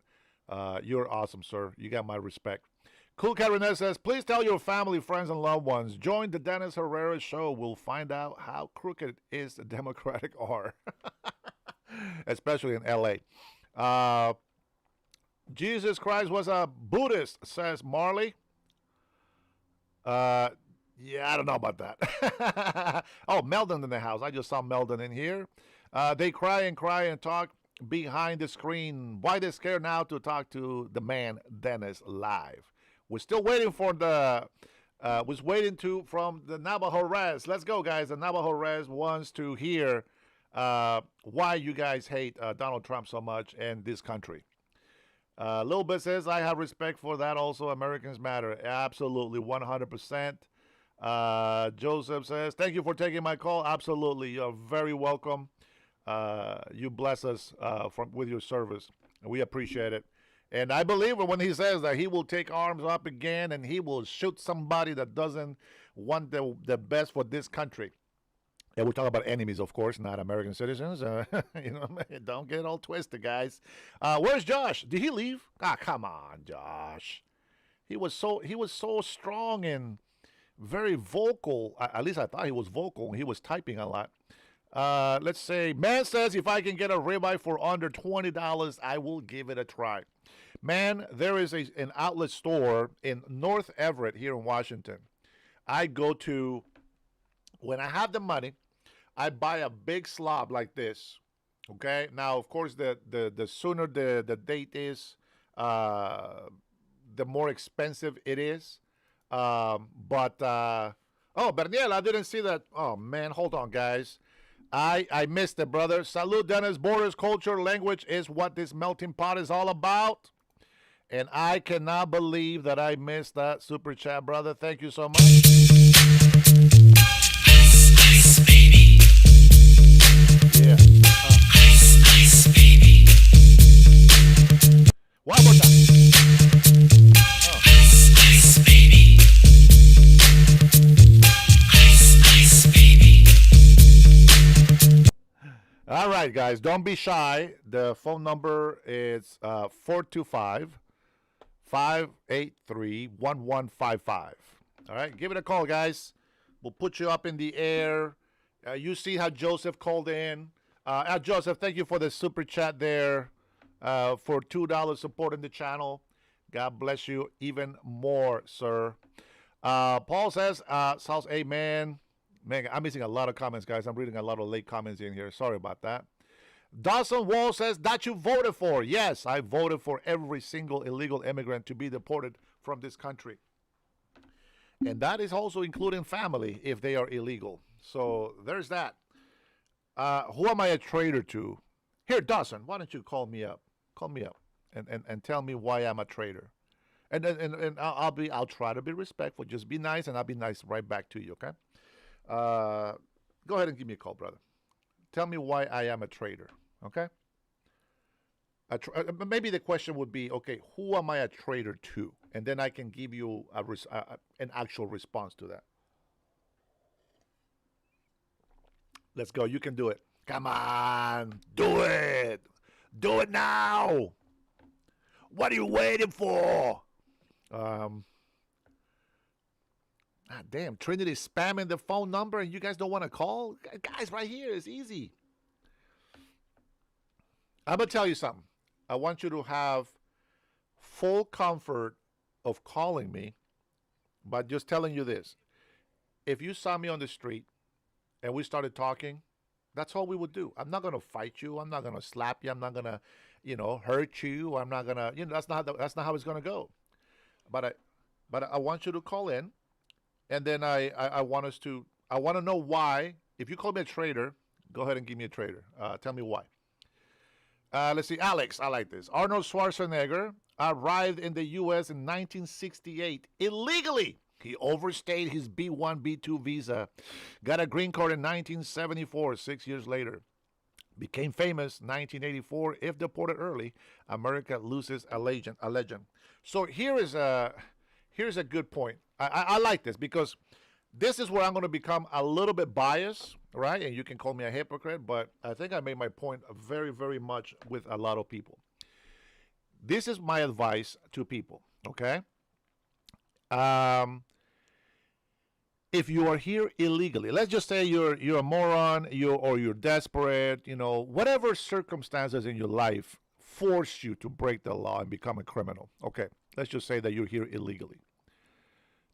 You're awesome, sir. You got my respect. Cool Caronet says, please tell your family, friends, and loved ones. Join the Dennis Herrera show. We'll find out how crooked is the Democratic are, especially in L.A. Jesus Christ was a Buddhist, says Marley. Yeah, I don't know about that. Oh, Meldon in the house. I just saw Meldon in here. They cry and talk behind the screen. Why they scared now to talk to the man Dennis live? We're still waiting for the. Was waiting to from the Navajo Res. Let's go, guys. The Navajo Res wants to hear why you guys hate Donald Trump so much and this country. Little bit says, I have respect for that also. Americans matter. Absolutely, 100%. Joseph says, thank you for taking my call. Absolutely. You're very welcome. You bless us with your service. We appreciate it. And I believe when he says that he will take arms up again and he will shoot somebody that doesn't want the best for this country. And we're talking about enemies, of course, not American citizens. Don't get all twisted, guys. Where's Josh? Did he leave? Ah, come on, Josh. He was so strong and very vocal. At least I thought he was vocal. He was typing a lot. Let's say, man says if I can get a ribeye for under $20, I will give it a try. Man, there is an outlet store in North Everett here in Washington. I go to when I have the money. I buy a big slob like this. Okay. Now, of course, the sooner the date is, the more expensive it is. Oh, Berniel, I didn't see that. Oh man, hold on, guys. I missed it, brother. Salud, Dennis. Borders, culture, language is what this melting pot is all about. And I cannot believe that I missed that super chat, brother. Thank you so much. Yeah. Ice, baby. One more time. Ice, baby. Ice, baby. All right, guys, don't be shy. The phone number is 425 583 1155. All right, give it a call, guys. We'll put you up in the air. You see how Joseph called in. Joseph, thank you for the super chat there for $2 supporting the channel. God bless you even more, sir. Paul says, South Amen. Man, I'm missing a lot of comments, guys. I'm reading a lot of late comments in here. Sorry about that. Dawson Wall says, that you voted for. Yes, I voted for every single illegal immigrant to be deported from this country. And that is also including family if they are illegal. So there's that. Who am I a traitor to? Here, Dawson, why don't you call me up? Call me up and tell me why I'm a traitor. And I'll try to be respectful. Just be nice, and I'll be nice right back to you, okay? Go ahead and give me a call, brother. tell me why I am a traitor. Okay. Maybe the question would be, okay, who am I a traitor to? And then I can give you an actual response to that. Let's go. You can do it. Come on. Do it. Do it now. What are you waiting for? Um, damn, Trinity's spamming the phone number and you guys don't want to call? Guys, right here. It's easy. I'm going to tell you something. I want you to have full comfort of calling me, but just telling you this. If you saw me on the street and we started talking, that's all we would do. I'm not going to fight you. I'm not going to slap you. I'm not going to, hurt you. I'm not going to, that's not how it's going to go. But I want you to call in, and then I want us to, I want to know why. If you call me a traitor, go ahead and give me a traitor. Tell me why. Let's see, Alex, I like this. Arnold Schwarzenegger arrived in the U.S. in 1968 illegally. He overstayed his B1, B2 visa, got a green card in 1974, 6 years later. Became famous 1984. If deported early, America loses a legend. A legend. So here's a good point. I like this because this is where I'm going to become a little bit biased, right? And you can call me a hypocrite, but I think I made my point very, very much with a lot of people. This is my advice to people, okay? If you are here illegally, let's just say you're a moron, you're desperate, whatever circumstances in your life force you to break the law and become a criminal. Okay, let's just say that you're here illegally.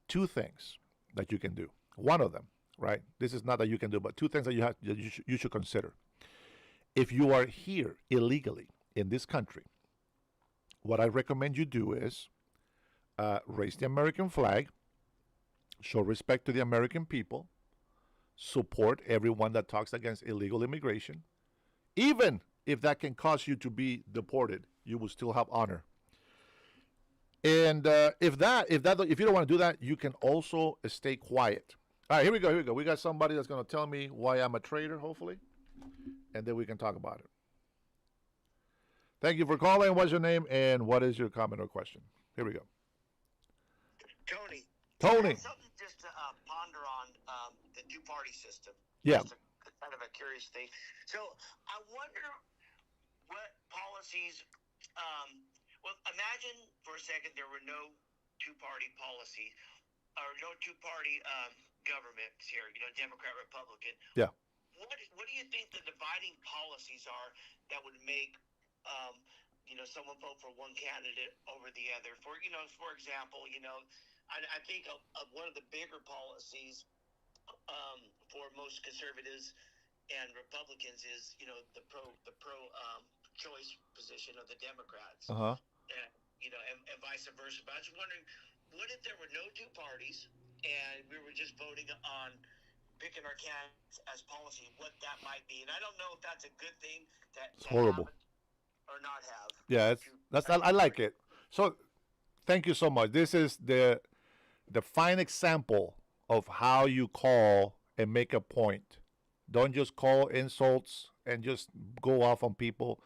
Two things that you can do. One of them, right? This is not that you can do, but two things that you should consider. If you are here illegally in this country, what I recommend you do is raise the American flag, show respect to the American people, support everyone that talks against illegal immigration. Even if that can cause you to be deported, you will still have honor. And if you don't want to do that, you can also stay quiet. All right, here we go. We got somebody that's going to tell me why I'm a traitor, hopefully, and then we can talk about it. Thank you for calling. What's your name and what is your comment or question? Here we go. Tony. Tony. Something just to ponder on the two-party system. Yeah. Just kind of a curious thing. So I wonder what policies. Well, imagine for a second there were no two-party policy or no two-party governments here. Democrat, Republican. Yeah. What do you think the dividing policies are that would make someone vote for one candidate over the other? For example, I think of one of the bigger policies for most conservatives and Republicans is the pro choice position of the Democrats, and vice versa. But I was wondering, what if there were no two parties and we were just voting on picking our candidates as policy? What that might be, and I don't know if that's a good thing it's horrible or not have. Yeah, I like it. So thank you so much. This is the fine example of how you call and make a point. Don't just call insults and just go off on people.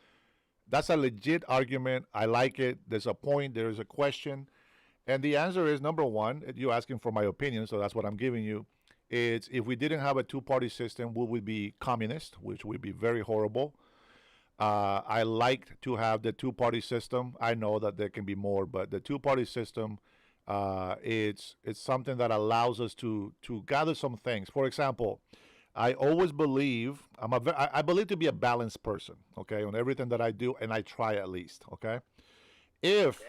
That's a legit argument. I like it. There's a point. There's a question. And the answer is, number one, you're asking for my opinion, so that's what I'm giving you. It's if we didn't have a two-party system, we would be communist, which would be very horrible. I like to have the two-party system. I know that there can be more, but the two-party system, it's something that allows us to gather some things. For example, I always believe I believe to be a balanced person. Okay, on everything that I do, and I try at least. Okay, if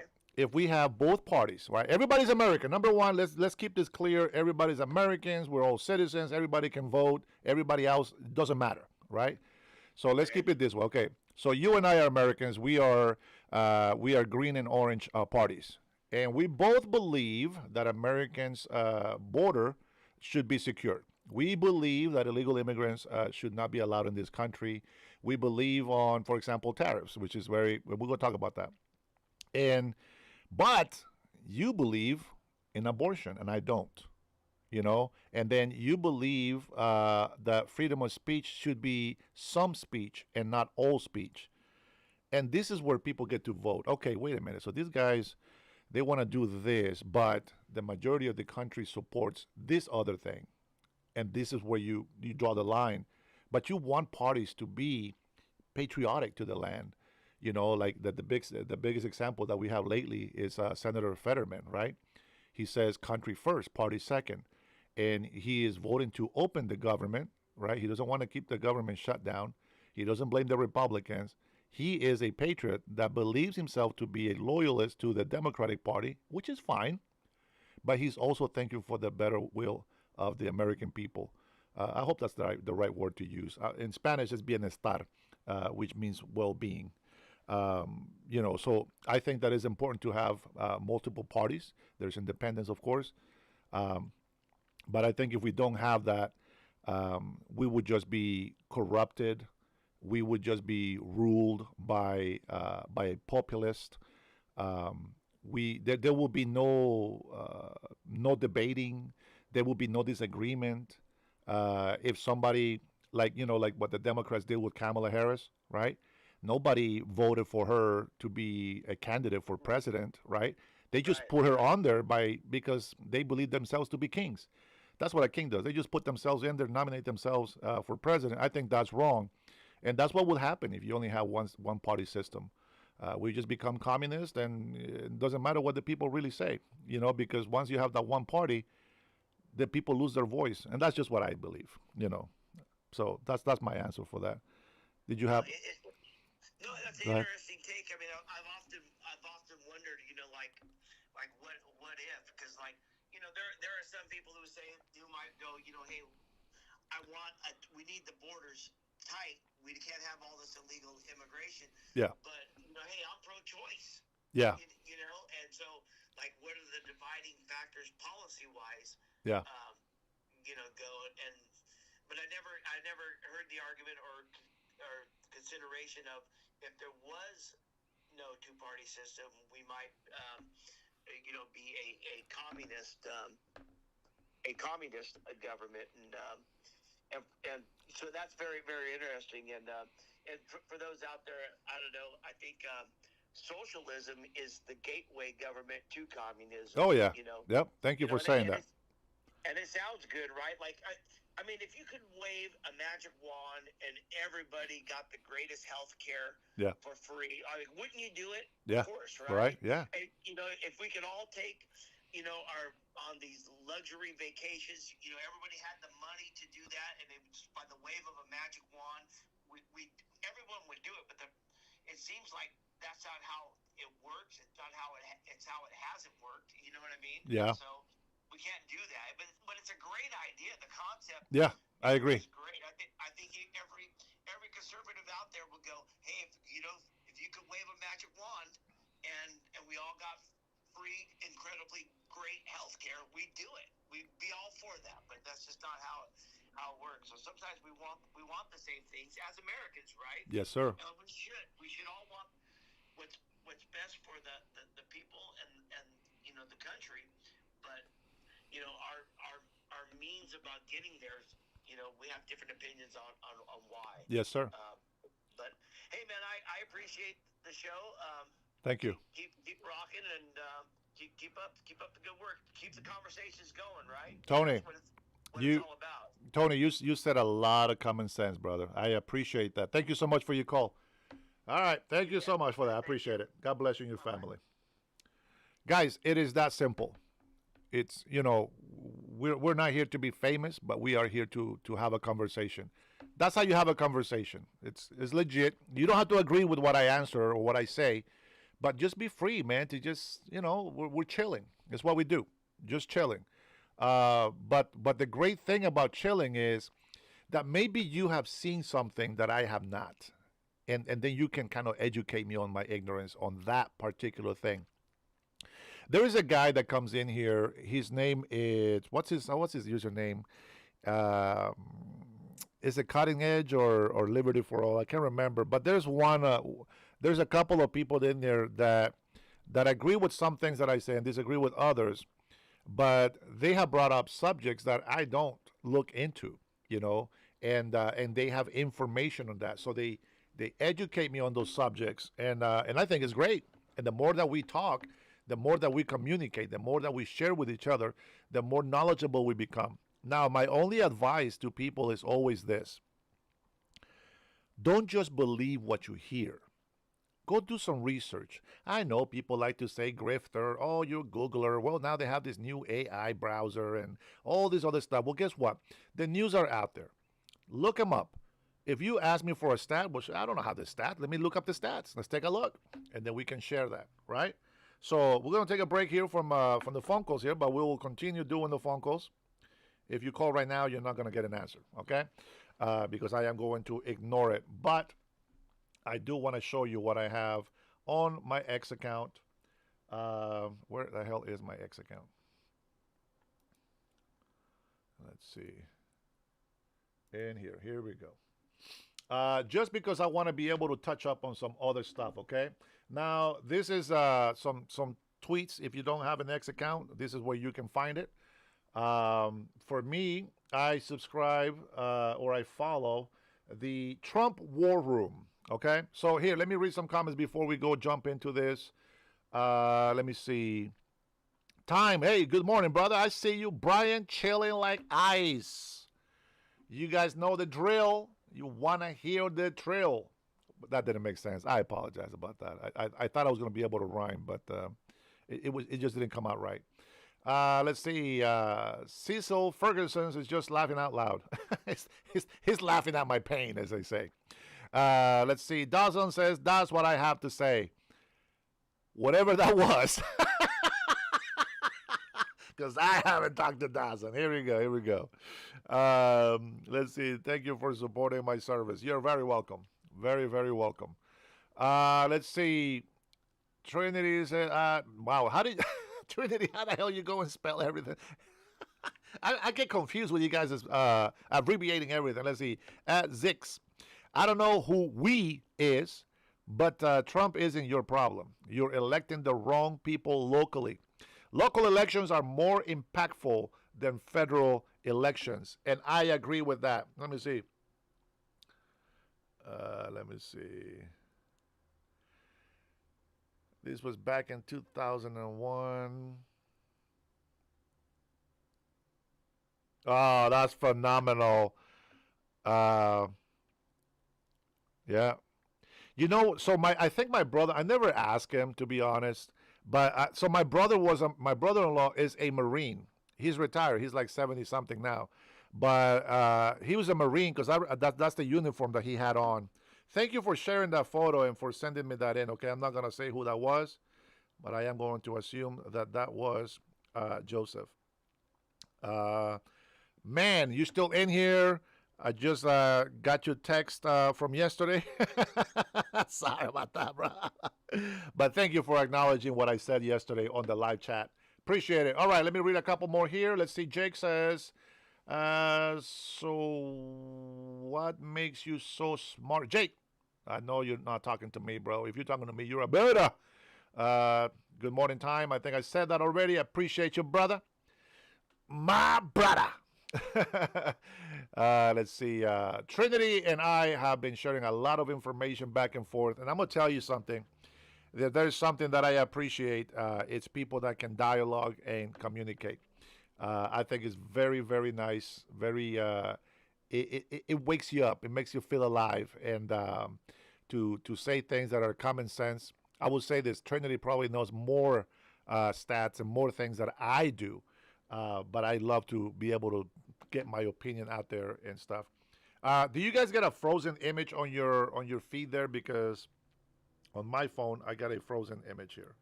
we have both parties, right? Everybody's American. Number one, let's keep this clear. Everybody's Americans. We're all citizens. Everybody can vote. Everybody else doesn't matter, right? So let's keep it this way. Okay. So you and I are Americans. We are green and orange parties, and we both believe that Americans' border should be secured. We believe that illegal immigrants should not be allowed in this country. We believe on, for example, tariffs, which is we're going to talk about that. But you believe in abortion, and I don't. and then you believe that freedom of speech should be some speech and not all speech. And this is where people get to vote. Okay, wait a minute. So these guys, they want to do this, but the majority of the country supports this other thing. And this is where you draw the line. But you want parties to be patriotic to the land. Like the biggest example that we have lately is Senator Fetterman, right? He says country first, party second, and he is voting to open the government, right? He doesn't want to keep the government shut down. He doesn't blame the Republicans. He is a patriot that believes himself to be a loyalist to the Democratic Party, which is fine, but he's also thinking for the better will of the American people. I hope that's the right word to use. In Spanish, it's bienestar, which means well-being. So I think that it's important to have multiple parties. There's independence, of course, um, but I think if we don't have that, we would just be corrupted. We would just be ruled by a populist. There will be no debating. There will be no disagreement. If somebody like what the Democrats did with Kamala Harris, right? Nobody voted for her to be a candidate for president, right? They just Right. put her on there because they believe themselves to be kings. That's what a king does. They just put themselves in there, nominate themselves for president. I think that's wrong, and that's what will happen if you only have one party system. We just become communist, and it doesn't matter what the people really say, because once you have that one party, the people lose their voice, and that's just what I believe. So that's my answer for that. Did you Well, have? no, that's Go an ahead. interesting take. I mean, I've often wondered, like what if? Because there are some people who might go, hey, we need the borders tight. We can't have all this illegal immigration. Yeah, But hey, I'm pro-choice. yeah, And so like, what are the dividing factors policy-wise? yeah. Um, go and but I never heard the argument or consideration of if there was no two-party system, we might be a communist government, and so that's very, very interesting. And for those out there, I don't know. I think socialism is the gateway government to communism. Oh yeah. Yep. Thank you for And saying that. it sounds good, right? Like I mean, if you could wave a magic wand and everybody got the greatest health care Yeah. for free, I mean, wouldn't you do it? Yeah. Of course, Right. right? Yeah. And, if we could all take, our on these luxury vacations, everybody had the money to do that, and it just by the wave of a magic wand, we everyone would do it. But it seems like that's not how it works. It's not how it's how it hasn't worked. You know what I mean? Yeah. So we can't do that. But it's a great idea. The concept Yeah. I agree. is great. I think every conservative out there will go, hey, if you could wave a magic wand and we all got free, incredibly great health care, we'd do it. We'd be all for that. But that's just not how it works. So sometimes we want the same things as Americans, right? Yes, sir. We should all want what's best for the people and the country. But our means about getting there, we have different opinions on why. Yes, sir. But hey, man, I appreciate the show. Thank you, Keep rocking and keep up the good work. Keep the conversations going, right? Tony. That's what You, it's all about. Tony, you said a lot of common sense, brother. I appreciate that. Thank you so much for your call. All right. Thank you so much for that. I appreciate it. God bless you and your family. Guys, it is that simple. It's, we're not here to be famous, but we are here to have a conversation. That's how you have a conversation. It's legit. You don't have to agree with what I answer or what I say, but just be free, man, to just, we're chilling. It's what we do. Just chilling. But the great thing about chilling is that maybe you have seen something that I have not. And then you can kind of educate me on my ignorance on that particular thing. There is a guy that comes in here. His name is what's his username? Um, is it Cutting Edge or Liberty for All? I can't remember. But there's one. There's a couple of people in there that agree with some things that I say and disagree with others. but they have brought up subjects that I don't look into, you know, and they have information on that, so they educate me on those subjects, and I think it's great. And the more that we talk, the more that we communicate, the more that we share with each other, the more knowledgeable we become. Now, my only advice to people is always this: don't just believe what you hear. Go do some research. I know people like to say grifter, oh, you're Googler. Well, now they have this new AI browser and all this other stuff. Well, guess what? The news are out there. Look them up. If you ask me for a stat, well, I don't know how to stat. Let me look up the stats. Let's take a look, and then we can share that, right? So we're gonna take a break here from the phone calls here, but we will continue doing the phone calls. If you call right now, you're not gonna get an answer, okay? Because I am going to ignore it. But I do want to show you what I have on my X account. Where the hell is my X account? Let's see. In here. Here we go. Just because I want to be able to touch up on some other stuff, okay? Now, this is some tweets. If you don't have an X account, this is where you can find it. For me, I subscribe or I follow the Trump War Room. Okay, so here, let me read some comments before we go jump into this. Let me see. Time, hey, good morning, brother. I see you, Brian, chilling like ice. You guys know the drill. You want to hear the drill. But that didn't make sense. I apologize about that. I thought I was going to be able to rhyme, but it just didn't come out right. Let's see. Cecil Ferguson is just laughing out loud. he's laughing at my pain, as they say. Let's see. Dawson says, that's what I have to say. Whatever that was. Because I haven't talked to Dawson. Here we go. Here we go. Let's see. Thank you for supporting my service. You're very welcome. Very, very welcome. Let's see. Trinity said, wow, how did Trinity, how the hell you go and spell everything? I get confused with you guys abbreviating everything. Let's see. Zix. I don't know who we is, but Trump isn't your problem. You're electing the wrong people locally. Local elections are more impactful than federal elections, and I agree with that. Let me see. Let me see. This was back in 2001. Oh, that's phenomenal. Uh, yeah. You know, so I think my brother, I never asked him to be honest, but so my brother-in-law is a Marine. He's retired. He's like 70 something now, but he was a Marine because that's the uniform that he had on. Thank you for sharing that photo and for sending me that in. Okay, I'm not gonna say who that was, but I am going to assume that that was Joseph. Uh, Man, you still in here? I just got your text from yesterday. Sorry about that, bro. But thank you for acknowledging what I said yesterday on the live chat. Appreciate it. All right, let me read a couple more here. Let's see. Jake says, so what makes you so smart? Jake, I know you're not talking to me, bro. If you're talking to me, you're a beta. Good morning, time. I think I said that already. I appreciate you, brother. My brother. Let's see. Trinity and I have been sharing a lot of information back and forth, and I'm gonna tell you something. There's something that I appreciate. It's people that can dialogue and communicate. I think it's very, very nice. Very. It wakes you up. It makes you feel alive, and to say things that are common sense. I would say this. Trinity probably knows more stats and more things that I do. But I love to be able to get my opinion out there and stuff. Do you guys get a frozen image on your feed there? Because on my phone I got a frozen image here,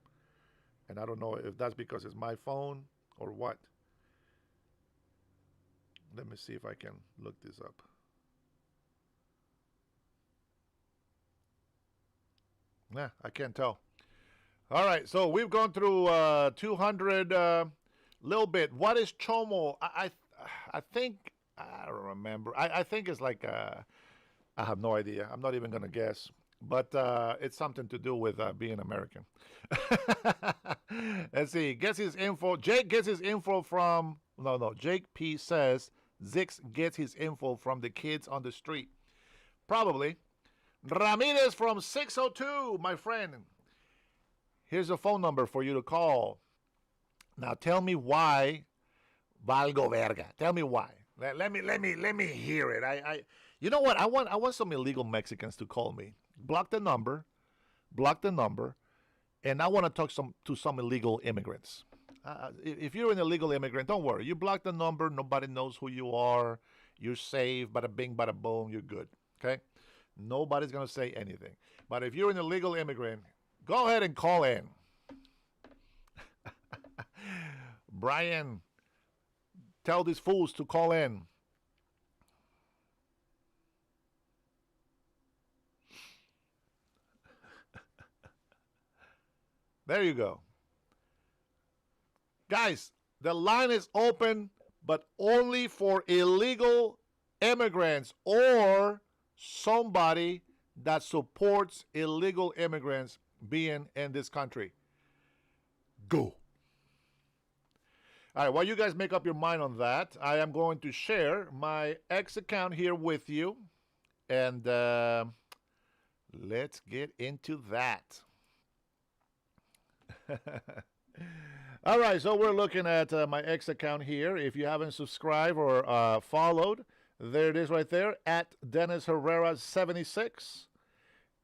and I don't know if that's because it's my phone or what. Let me see if I can look this up. Nah, I can't tell. All right, so we've gone through 200 little bit. What is chomo? I think I don't remember. I think it's like I have no idea. I'm not even gonna guess. But it's something to do with being American. Let's see. Gets his info. Jake gets his info from. No. Jake P says Zix gets his info from the kids on the street. Probably. Ramirez from 602, my friend. Here's a phone number for you to call. Now tell me why Valgo Verga. Tell me why. Let me hear it. You know what? I want some illegal Mexicans to call me. Block the number, and I want to talk to some illegal immigrants. If you're an illegal immigrant, don't worry. You block the number. Nobody knows who you are. You're safe. Bada bing, bada boom. You're good. Okay. Nobody's gonna say anything. But if you're an illegal immigrant, go ahead and call in. Brian, tell these fools to call in. There you go. Guys, the line is open, but only for illegal immigrants or somebody that supports illegal immigrants being in this country. Go. All right, while you guys make up your mind on that, I am going to share my X account here with you. And let's get into that. All right, so we're looking at my X account here. If you haven't subscribed or followed, there it is right there, at Dennis Herrera 76.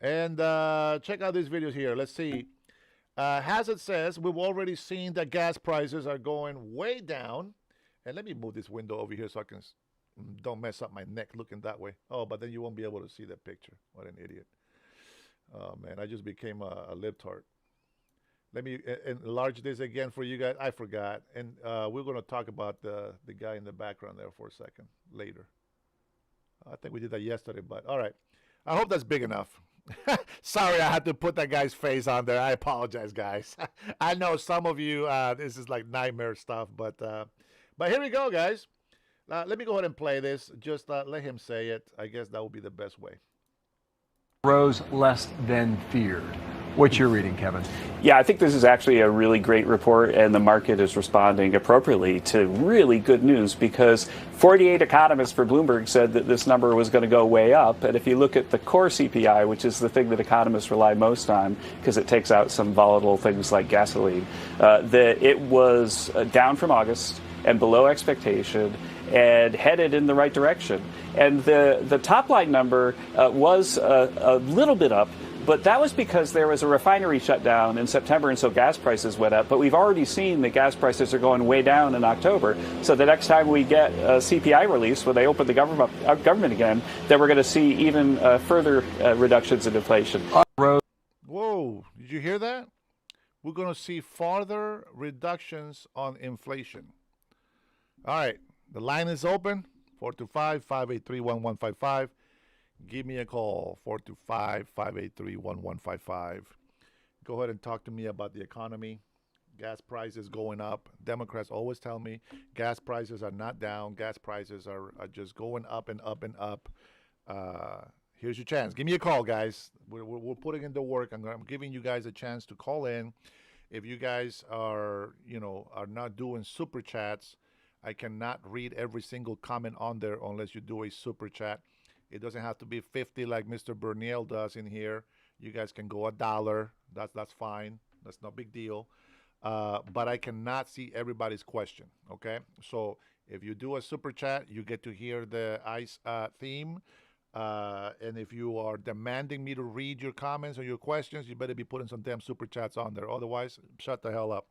And check out these videos here. Let's see. As it says, we've already seen that gas prices are going way down. And let me move this window over here so I can don't mess up my neck looking that way. Oh, but then you won't be able to see that picture. What an idiot. Oh, man, I just became a libtard. Let me enlarge this again for you guys. I forgot. And we're going to talk about the guy in the background there for a second later. I think we did that yesterday, but all right. I hope that's big enough. Sorry, I had to put that guy's face on there. I apologize, guys. I know some of you, this is like nightmare stuff, but here we go, guys. Let me go ahead and play this. Just let him say it. I guess that would be the best way. Rose less than feared. What's your reading, Kevin? Yeah, I think this is actually a really great report, and the market is responding appropriately to really good news because 48 economists for Bloomberg said that this number was going to go way up. And if you look at the core CPI, which is the thing that economists rely most on because it takes out some volatile things like gasoline, that it was down from August and below expectation and headed in the right direction. And the top line number was a little bit up, but that was because there was a refinery shutdown in September, and so gas prices went up. But we've already seen that gas prices are going way down in October. So the next time we get a CPI release, when they open the government again, then we're going to see even further reductions in inflation. Whoa, did you hear that? We're going to see further reductions on inflation. All right, the line is open, 425-583-1155. Give me a call, 425-583-1155. Go ahead and talk to me about the economy. Gas prices going up. Democrats always tell me gas prices are not down. Gas prices are just going up and up and up. Here's your chance. Give me a call, guys. We're putting in the work. I'm giving you guys a chance to call in. If you guys are not doing super chats, I cannot read every single comment on there unless you do a super chat. It doesn't have to be 50 like Mr. Berniel does in here. You guys can go $1. That's fine. That's no big deal. But I cannot see everybody's question. Okay, so if you do a super chat, you get to hear the ICE theme. And if you are demanding me to read your comments or your questions, you better be putting some damn super chats on there. Otherwise, shut the hell up.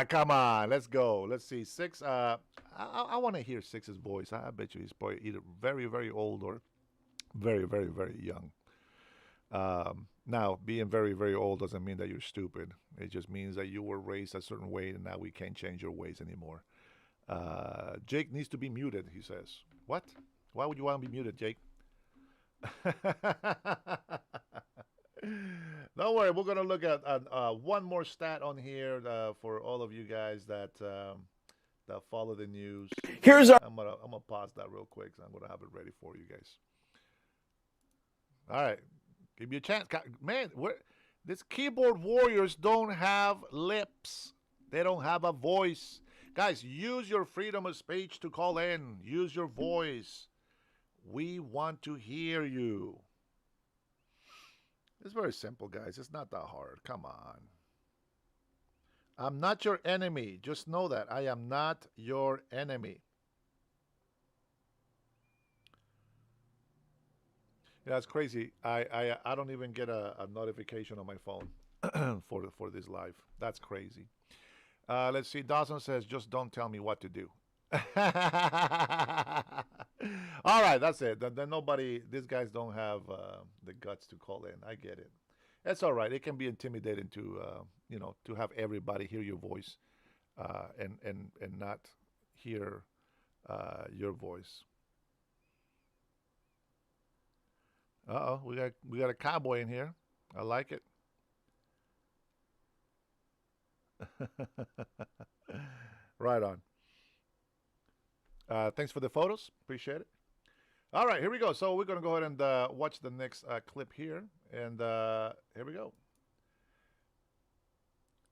Come on, let's go. Let's see. Six. I want to hear Six's voice. I bet you he's probably either very, very old or very, very, very young. Now, being very, very old doesn't mean that you're stupid. It just means that you were raised a certain way, and now we can't change your ways anymore. Jake needs to be muted, he says. What? Why would you want to be muted, Jake? Don't worry, we're going to look at one more stat on here for all of you guys that follow the news. I'm gonna pause that real quick. So I'm going to have it ready for you guys. All right. Give you a chance. Man, these keyboard warriors don't have lips. They don't have a voice. Guys, use your freedom of speech to call in. Use your voice. We want to hear you. It's very simple, guys. It's not that hard. Come on. I'm not your enemy. Just know that. I am not your enemy. Yeah, it's crazy. I don't even get a notification on my phone for this live. That's crazy. Let's see. Dawson says, just don't tell me what to do. All right, that's it. Then nobody, these guys don't have the guts to call in. I get it. That's all right. It can be intimidating to, to have everybody hear your voice and not hear your voice. Uh-oh, we got a cowboy in here. I like it. Right on. Thanks for the photos. Appreciate it. All right, here we go. So we're going to go ahead and watch the next clip here. And here we go.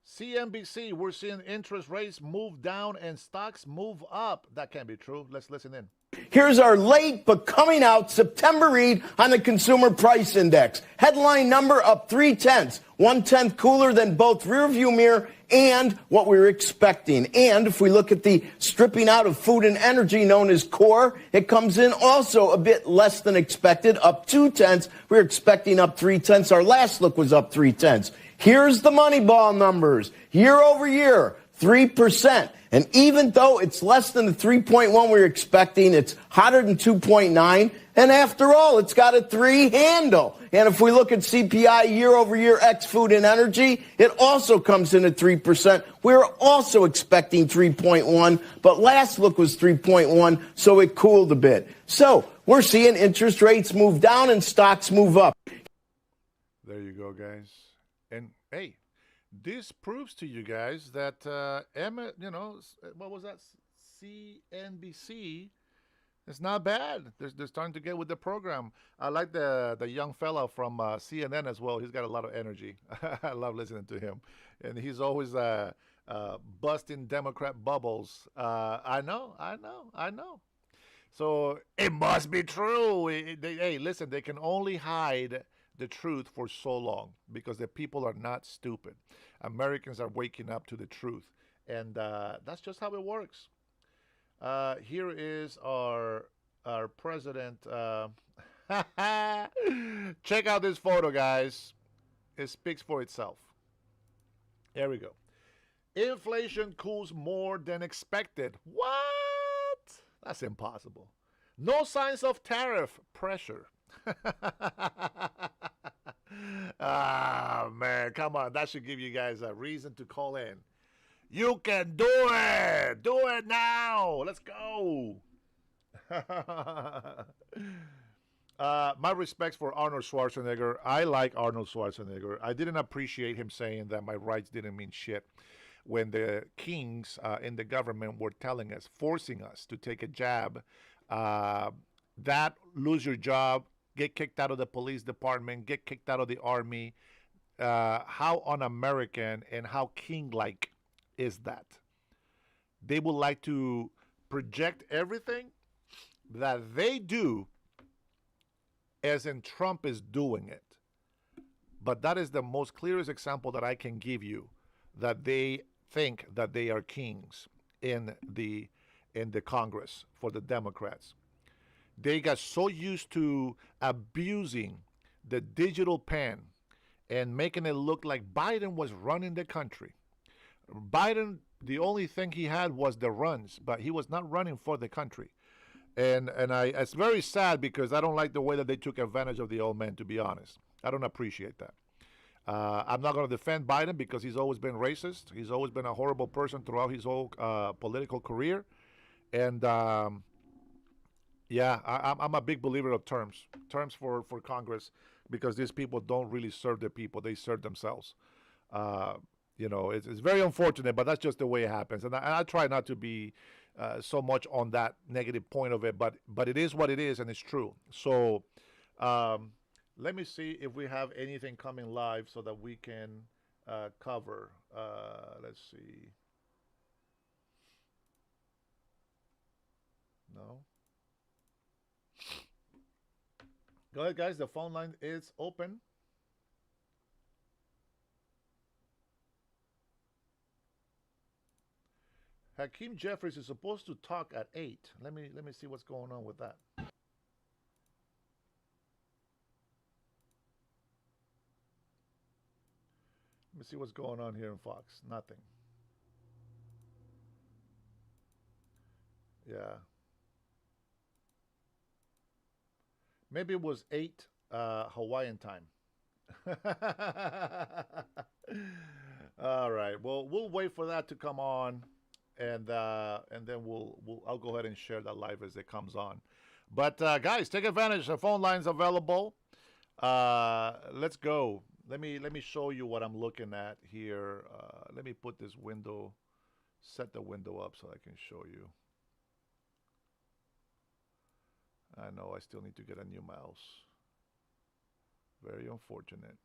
CNBC, we're seeing interest rates move down and stocks move up. That can't be true. Let's listen in. Here's our late but coming out September read on the Consumer Price Index. Headline number up 0.3, 1/10 cooler than both rearview mirror and what we were expecting. And if we look at the stripping out of food and energy known as core, it comes in also a bit less than expected, up 0.2. We were expecting up 0.3. Our last look was up 0.3. Here's the Moneyball numbers. Year over year, 3%. And even though it's less than the 3.1 we were expecting, it's hotter than 2.9. And after all, it's got a 3 handle. And if we look at CPI year over year ex food and energy, it also comes in at 3%. We were also expecting 3.1, but last look was 3.1, so it cooled a bit. So we're seeing interest rates move down and stocks move up. There you go, guys. And hey, this proves to you guys that what was that? CNBC is not bad. They're starting to get with the program. I like the young fellow from CNN as well. He's got a lot of energy. I love listening to him, and he's always busting Democrat bubbles. I know. So it must be true. Hey, listen, they can only hide the truth for so long because the people are not stupid. Americans are waking up to the truth, and that's just how it works. Here is our president. Check out this photo, guys. It speaks for itself. There we go. Inflation cools more than expected. What? That's impossible. No signs of tariff pressure. Ah, man, come on. That should give you guys a reason to call in. You can do it. Do it now. Let's go. My respects for Arnold Schwarzenegger. I like Arnold Schwarzenegger. I didn't appreciate him saying that my rights didn't mean shit when the kings in the government were telling us, forcing us to take a jab. That lose your job, get kicked out of the police department, get kicked out of the army. How un-American and how king-like is that? They would like to project everything that they do as in Trump is doing it. But that is the most clearest example that I can give you that they think that they are kings in the Congress for the Democrats. They got so used to abusing the digital pen and making it look like Biden was running the country. Biden, the only thing he had was the runs, but he was not running for the country. And it's very sad because I don't like the way that they took advantage of the old man, to be honest. I don't appreciate that. I'm not going to defend Biden because he's always been racist. He's always been a horrible person throughout his whole political career. And I'm a big believer of terms for Congress, because these people don't really serve the people. They serve themselves. It's very unfortunate, but that's just the way it happens. And I try not to be so much on that negative point of it, but it is what it is, and it's true. So Let me see if we have anything coming live so that we can cover. Let's see. No. Go ahead, guys. The phone line is open. Hakeem Jeffries is supposed to talk at 8. Let me see what's going on with that. Let me see what's going on here in Fox. Nothing. Yeah. Maybe it was 8 Hawaiian time. All right. Well, we'll wait for that to come on, and then I'll go ahead and share that live as it comes on. But guys, take advantage. The phone line's available. Let's go. Let me show you what I'm looking at here. Let me put this window, set the window up so I can show you. I know I still need to get a new mouse. Very unfortunate.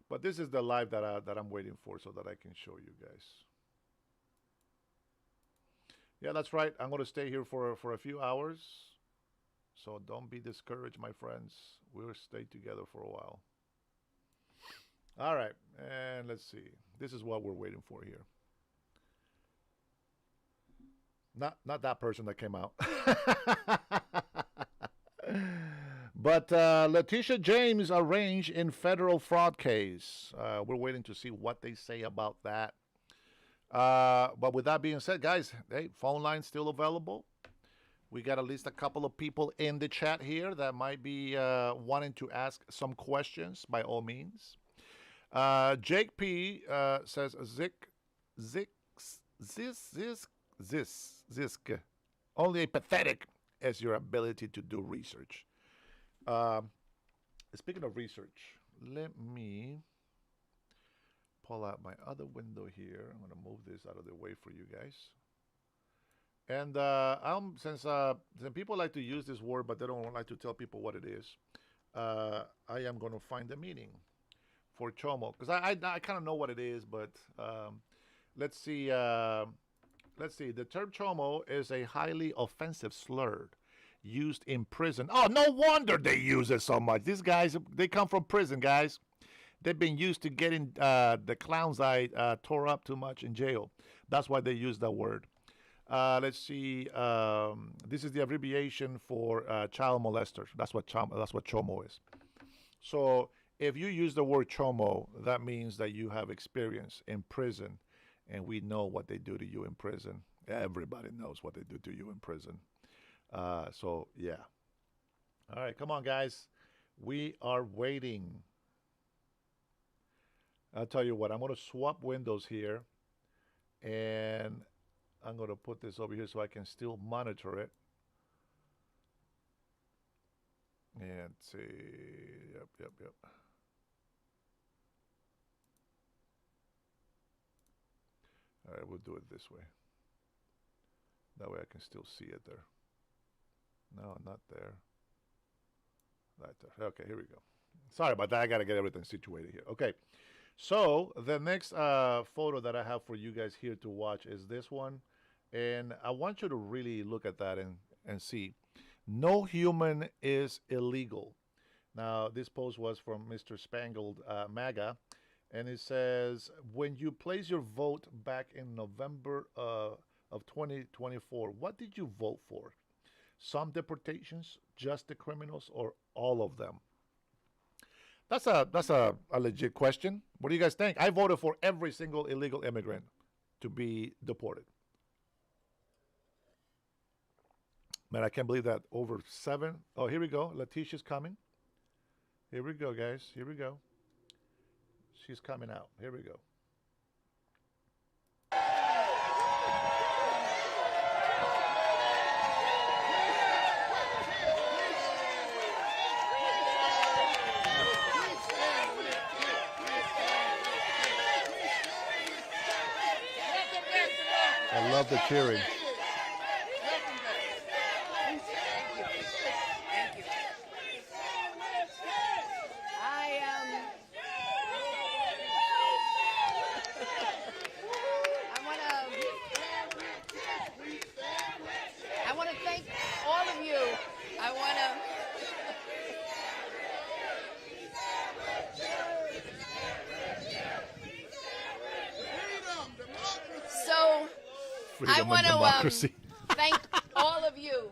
But this is the live that I'm waiting for so that I can show you guys. Yeah, that's right. I'm going to stay here for a few hours. So don't be discouraged, my friends. We'll stay together for a while. All right. And let's see. This is what we're waiting for here. Not that person that came out. But Letitia James arraigned in federal fraud case. We're waiting to see what they say about that. But with that being said, guys, hey, phone line's still available. We got at least a couple of people in the chat here that might be wanting to ask some questions, by all means. Jake P says, Zisk, only pathetic as your ability to do research. Speaking of research, let me pull out my other window here. I'm going to move this out of the way for you guys. And since people like to use this word, but they don't like to tell people what it is, I am going to find the meaning for chomo, because I kind of know what it is, but let's see. Let's see. The term chomo is a highly offensive slur used in prison. Oh, no wonder they use it so much. These guys, they come from prison, guys. They've been used to getting the clown's eye tore up too much in jail. That's why they use that word. Let's see. This is the abbreviation for child molester. That's what chomo is. So if you use the word chomo, that means that you have experience in prison, and we know what they do to you in prison. Everybody knows what they do to you in prison. So yeah. All right, come on, guys. We are waiting. I'll tell you what. I'm going to swap windows here, and I'm going to put this over here so I can still monitor it. And see. Yep. All right, we'll do it this way. That way I can still see it there. No, not there. Right there. Okay, here we go. Sorry about that. I got to get everything situated here. Okay. So the next photo that I have for you guys here to watch is this one. And I want you to really look at that and see. No human is illegal. Now, this post was from Mr. Spangled MAGA. And it says, when you place your vote back in November of 2024, what did you vote for? Some deportations, just the criminals, or all of them? That's a legit question. What do you guys think? I voted for every single illegal immigrant to be deported. Man, I can't believe that over 7. Oh, here we go. Letitia's coming. Here we go, guys. Here we go. She's coming out. Here we go. I love the cheering. Freedom want and to democracy. thank all of you.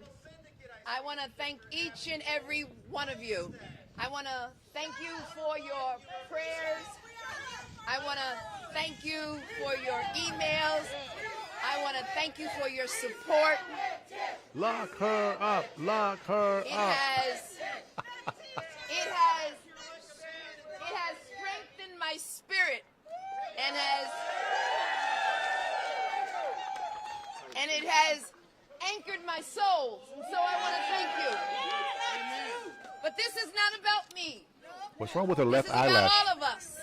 I want to thank each and every one of you. I want to thank you for your prayers. I want to thank you for your emails. I want to thank you for your support. Lock her up. Lock her It up. has strengthened my spirit and it has anchored my soul. And so I want to thank you. But this is not about me. What's wrong with her left This is about eyelash? all of us.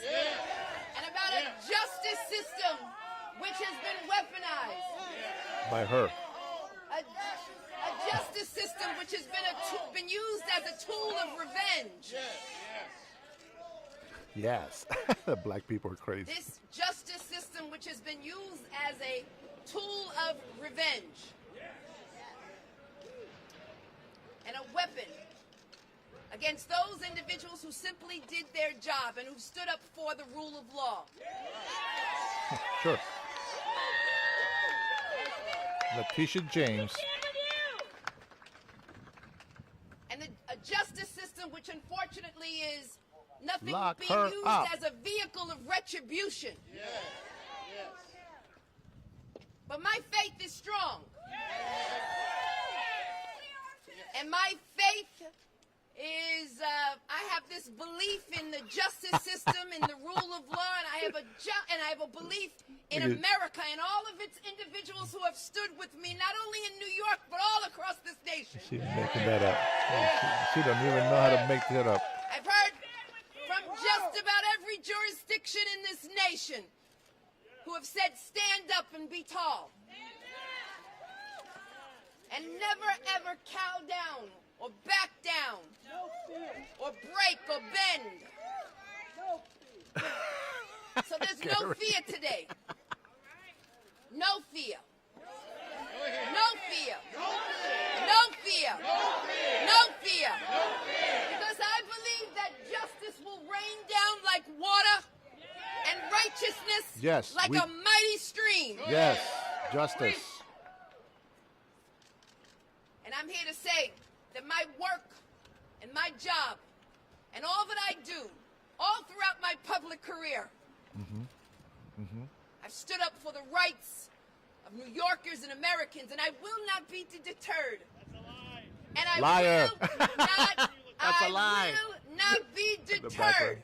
And about a justice system which has been weaponized. By her. A justice system which has been used as a tool of revenge. Yes. The black people are crazy. This justice system which has been used as a tool of revenge. And a weapon against those individuals who simply did their job and who stood up for the rule of law. Sure. Letitia James. And a justice system which unfortunately is nothing Lock being her used up. as a vehicle of retribution. But my faith is strong. And my faith is, I have this belief in the justice system, in the rule of law, and I have a belief in America and all of its individuals who have stood with me, not only in New York, but all across this nation. She's making that up. She don't even know how to make that up. I've heard from just about every jurisdiction in this nation who have said, stand up and be tall. And never ever cow down or back down or break or bend. So there's no fear today. No fear. No fear. No fear. No fear. Because I believe that justice will rain down like water and righteousness like a mighty stream. Yes, justice. And I'm here to say that my work and my job and all that I do, all throughout my public career, I've stood up for the rights of New Yorkers and Americans, and I will not be deterred. That's a lie. And I Liar. will not. That's a lie. I will not be deterred.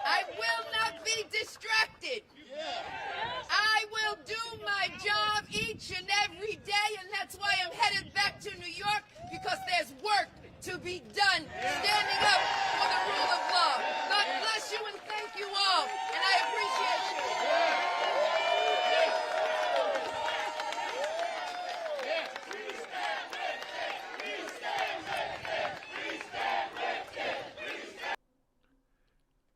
I will not be distracted. I will do my job each and every day, and that's why I'm headed back to New York, because there's work to be done standing up for the rule of law. God bless you and thank you all, and I appreciate you.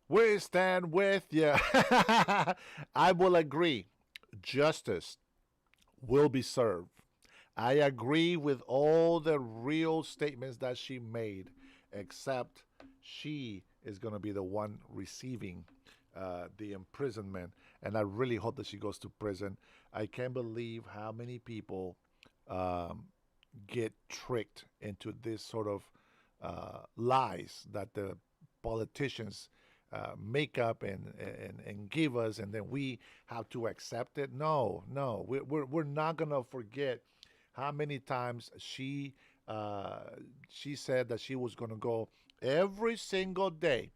We stand with you. I will agree. Justice will be served. I agree with all the real statements that she made, except she is going to be the one receiving the imprisonment. And I really hope that she goes to prison. I can't believe how many people get tricked into this sort of lies that the politicians make up and give us, and then we have to accept it. No, we're not gonna forget how many times she said that she was gonna go every single day.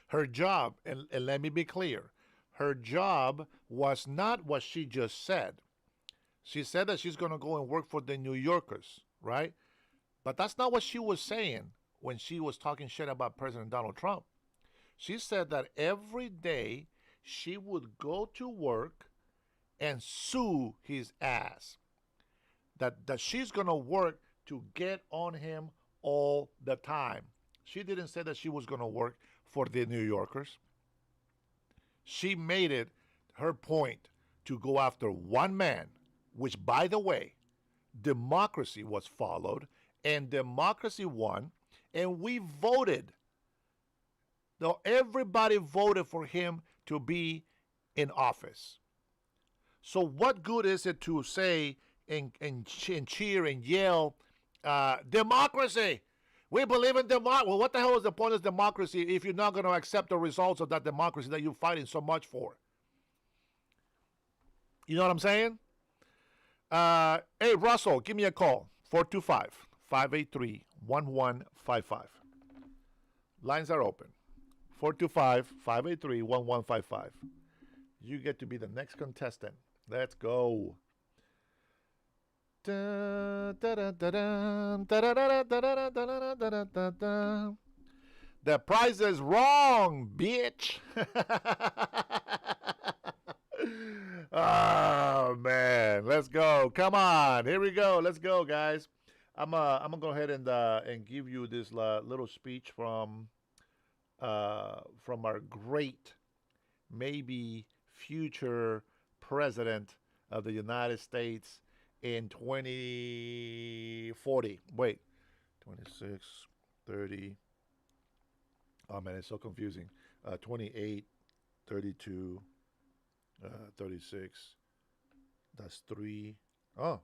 Her job, and let me be clear, her job was not what she just said. She said that she's gonna go and work for the New Yorkers, right? But that's not what she was saying when she was talking shit about President Donald Trump. She said that every day she would go to work and sue his ass. That she's going to work to get on him all the time. She didn't say that she was going to work for the New Yorkers. She made it her point to go after one man, which, by the way, democracy was followed and democracy won, and we voted. Everybody voted for him to be in office. So what good is it to say and cheer and yell, democracy? We believe in democracy. Well, what the hell is the point of democracy if you're not going to accept the results of that democracy that you're fighting so much for? You know what I'm saying? Hey, Russell, give me a call. 425-583-1155. Lines are open. 425-583-1155. You get to be the next contestant. Let's go. The price is wrong, bitch. Oh man, let's go. Come on, here we go. Let's go, guys. I'm gonna go ahead and give you this little speech from our great, maybe future president of the United States in 2040. Wait, 26, 30. Oh man, it's so confusing. 28, 32, 36. That's 3. Oh,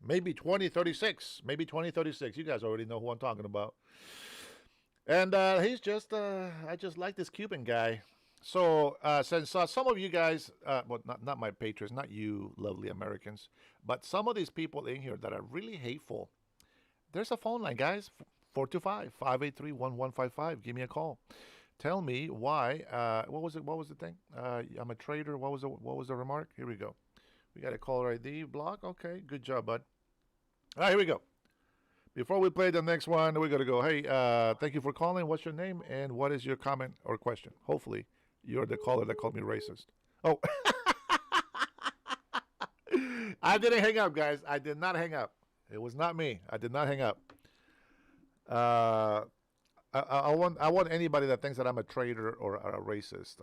maybe 2036. Maybe 2036. You guys already know who I'm talking about. And he's just, I just like this Cuban guy. So since some of you guys, well, not my patrons, not you lovely Americans, but some of these people in here that are really hateful, there's a phone line, guys. 425-583-1155. Give me a call. Tell me why. What was it? What was the thing? I'm a traitor. What was the remark? Here we go. We got a caller ID block. Okay, good job, bud. All right, here we go. Before we play the next one, we're gonna go. Hey, thank you for calling. What's your name and what is your comment or question? Hopefully, you're the caller that called me racist. Oh, I didn't hang up, guys. I did not hang up. It was not me. I did not hang up. I want anybody that thinks that I'm a traitor or a racist.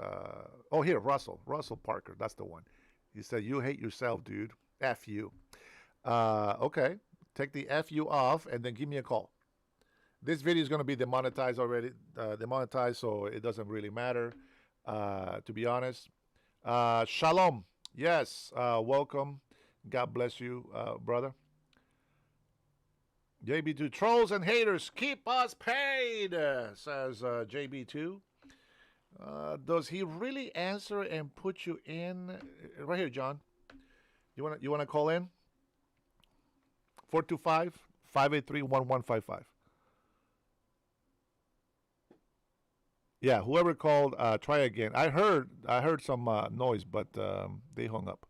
Oh, here, Russell Parker. That's the one. He said, "You hate yourself, dude. F you." Okay, take the F you off and then give me a call. This video is going to be demonetized already. Demonetized, so it doesn't really matter. To be honest. Shalom. Yes. Welcome. God bless you, brother. JB2, trolls and haters, keep us paid, says JB2. Does he really answer and put you in? Right here, John. You wanna call in? 425-583-1155. Yeah, whoever called, try again. I heard some noise, but they hung up.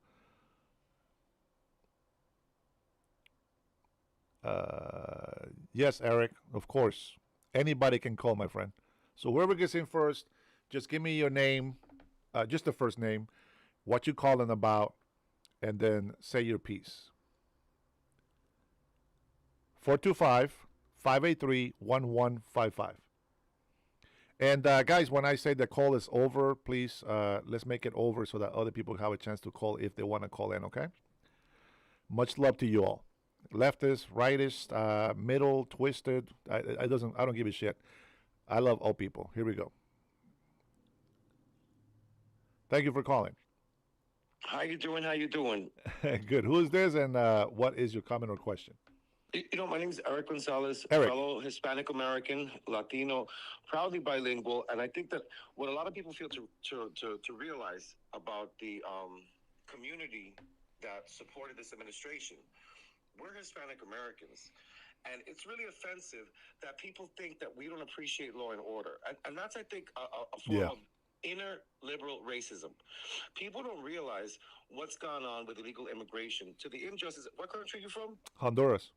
Yes, Eric, of course. Anybody can call, my friend. So whoever gets in first, just give me your name, just the first name, what you calling about, and then say your piece. 425-583-1155. And guys, when I say the call is over, please let's make it over so that other people have a chance to call if they want to call in, okay? Much love to you all. Leftist, rightist, middle, twisted. I don't give a shit. I love all people. Here we go. Thank you for calling. How you doing? How you doing? Good. Who is this, and what is your comment or question? You know, my name is Eric Gonzalez, Eric. fellow Hispanic American, Latino, proudly bilingual, and I think that what a lot of people feel to realize about the community that supported this administration. We're Hispanic Americans, and it's really offensive that people think that we don't appreciate law and order. And that's, I think, a form of inner liberal racism. People don't realize what's gone on with illegal immigration to the injustice. What country are you from? Honduras.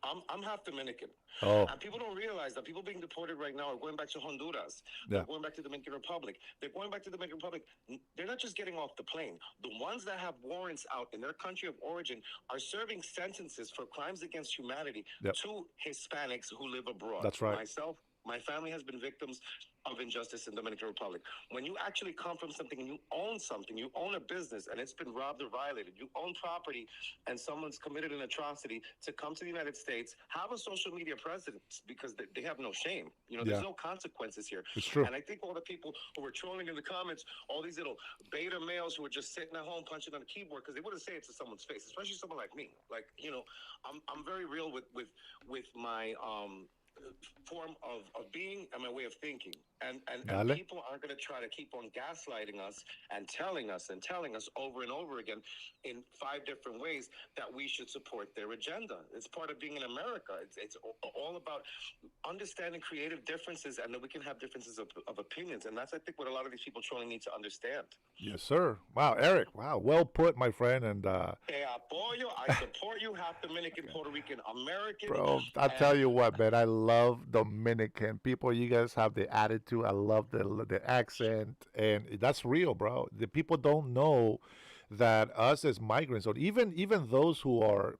I'm half Dominican. Oh. And people don't realize that people being deported right now are going back to Honduras. Yeah. They're going back to the Dominican Republic. They're going back to the Dominican Republic. They're not just getting off the plane. The ones that have warrants out in their country of origin are serving sentences for crimes against humanity to Hispanics who live abroad. That's right. Myself, My family has been victims of injustice in Dominican Republic. When you actually come from something and you own something, you own a business and it's been robbed or violated, you own property and someone's committed an atrocity, to come to the United States, have a social media presence because they have no shame. You know, Yeah. there's no consequences here. It's true. And I think all the people who were trolling in the comments, all these little beta males who were just sitting at home punching on a keyboard because they wouldn't say it to someone's face, especially someone like me. Like, you know, I'm very real with my form of being and my way of thinking. And Dale. people aren't going to try to keep on gaslighting us and telling us over and over again in 5 different ways that we should support their agenda. It's part of being in America. It's all about understanding creative differences and that we can have differences of opinions. And that's, I think, what a lot of these people trolling need to understand. Yes, sir. Wow, Eric. Wow, well put, my friend. And Te apoyo. I support you, half Dominican, Puerto Rican, American. bro, I tell you what, man, I love Dominican people. You guys have the attitude. I love the accent, and that's real, bro. The people don't know that us as migrants, or even those who are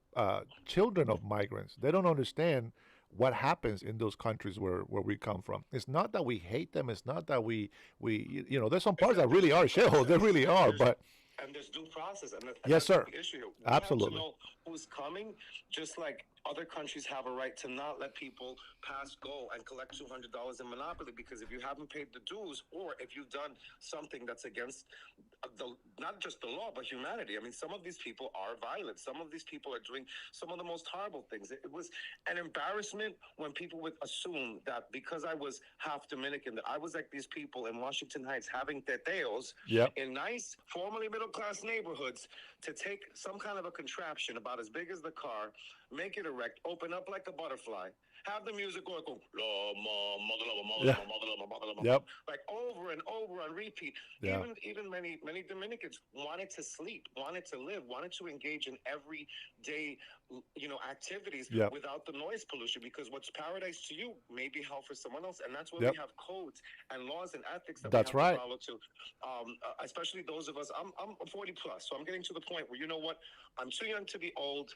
children of migrants, they don't understand what happens in those countries where we come from. It's not that we hate them. It's not that you know, there's some parts that really are shithole. They really are, but and there's due process, and yes, that's sir. the issue here. We Absolutely. have to know who's coming, just like other countries have a right to not let people pass go and collect $200 in monopoly, because if you haven't paid the dues, or if you've done something that's against not just the law but humanity. I mean, some of these people are violent. Some of these people are doing some of the most horrible things. It was an embarrassment when people would assume that because I was half Dominican, that I was like these people in Washington Heights having teteos Yep. in nice, formerly middle-class neighborhoods, to take some kind of a contraption about as big as the car, make it erect, open up like a butterfly, have the music going, Yeah. Yep. like over and over on repeat. Yeah. Even many Dominicans wanted to sleep, wanted to live, wanted to engage in everyday, activities Yep. without the noise pollution, because what's paradise to you may be hell for someone else. And that's where Yep. we have codes and laws and ethics that That's we have right. to follow too. Especially those of us, I'm 40 plus, so I'm getting to the point where, you know what, I'm too young to be old.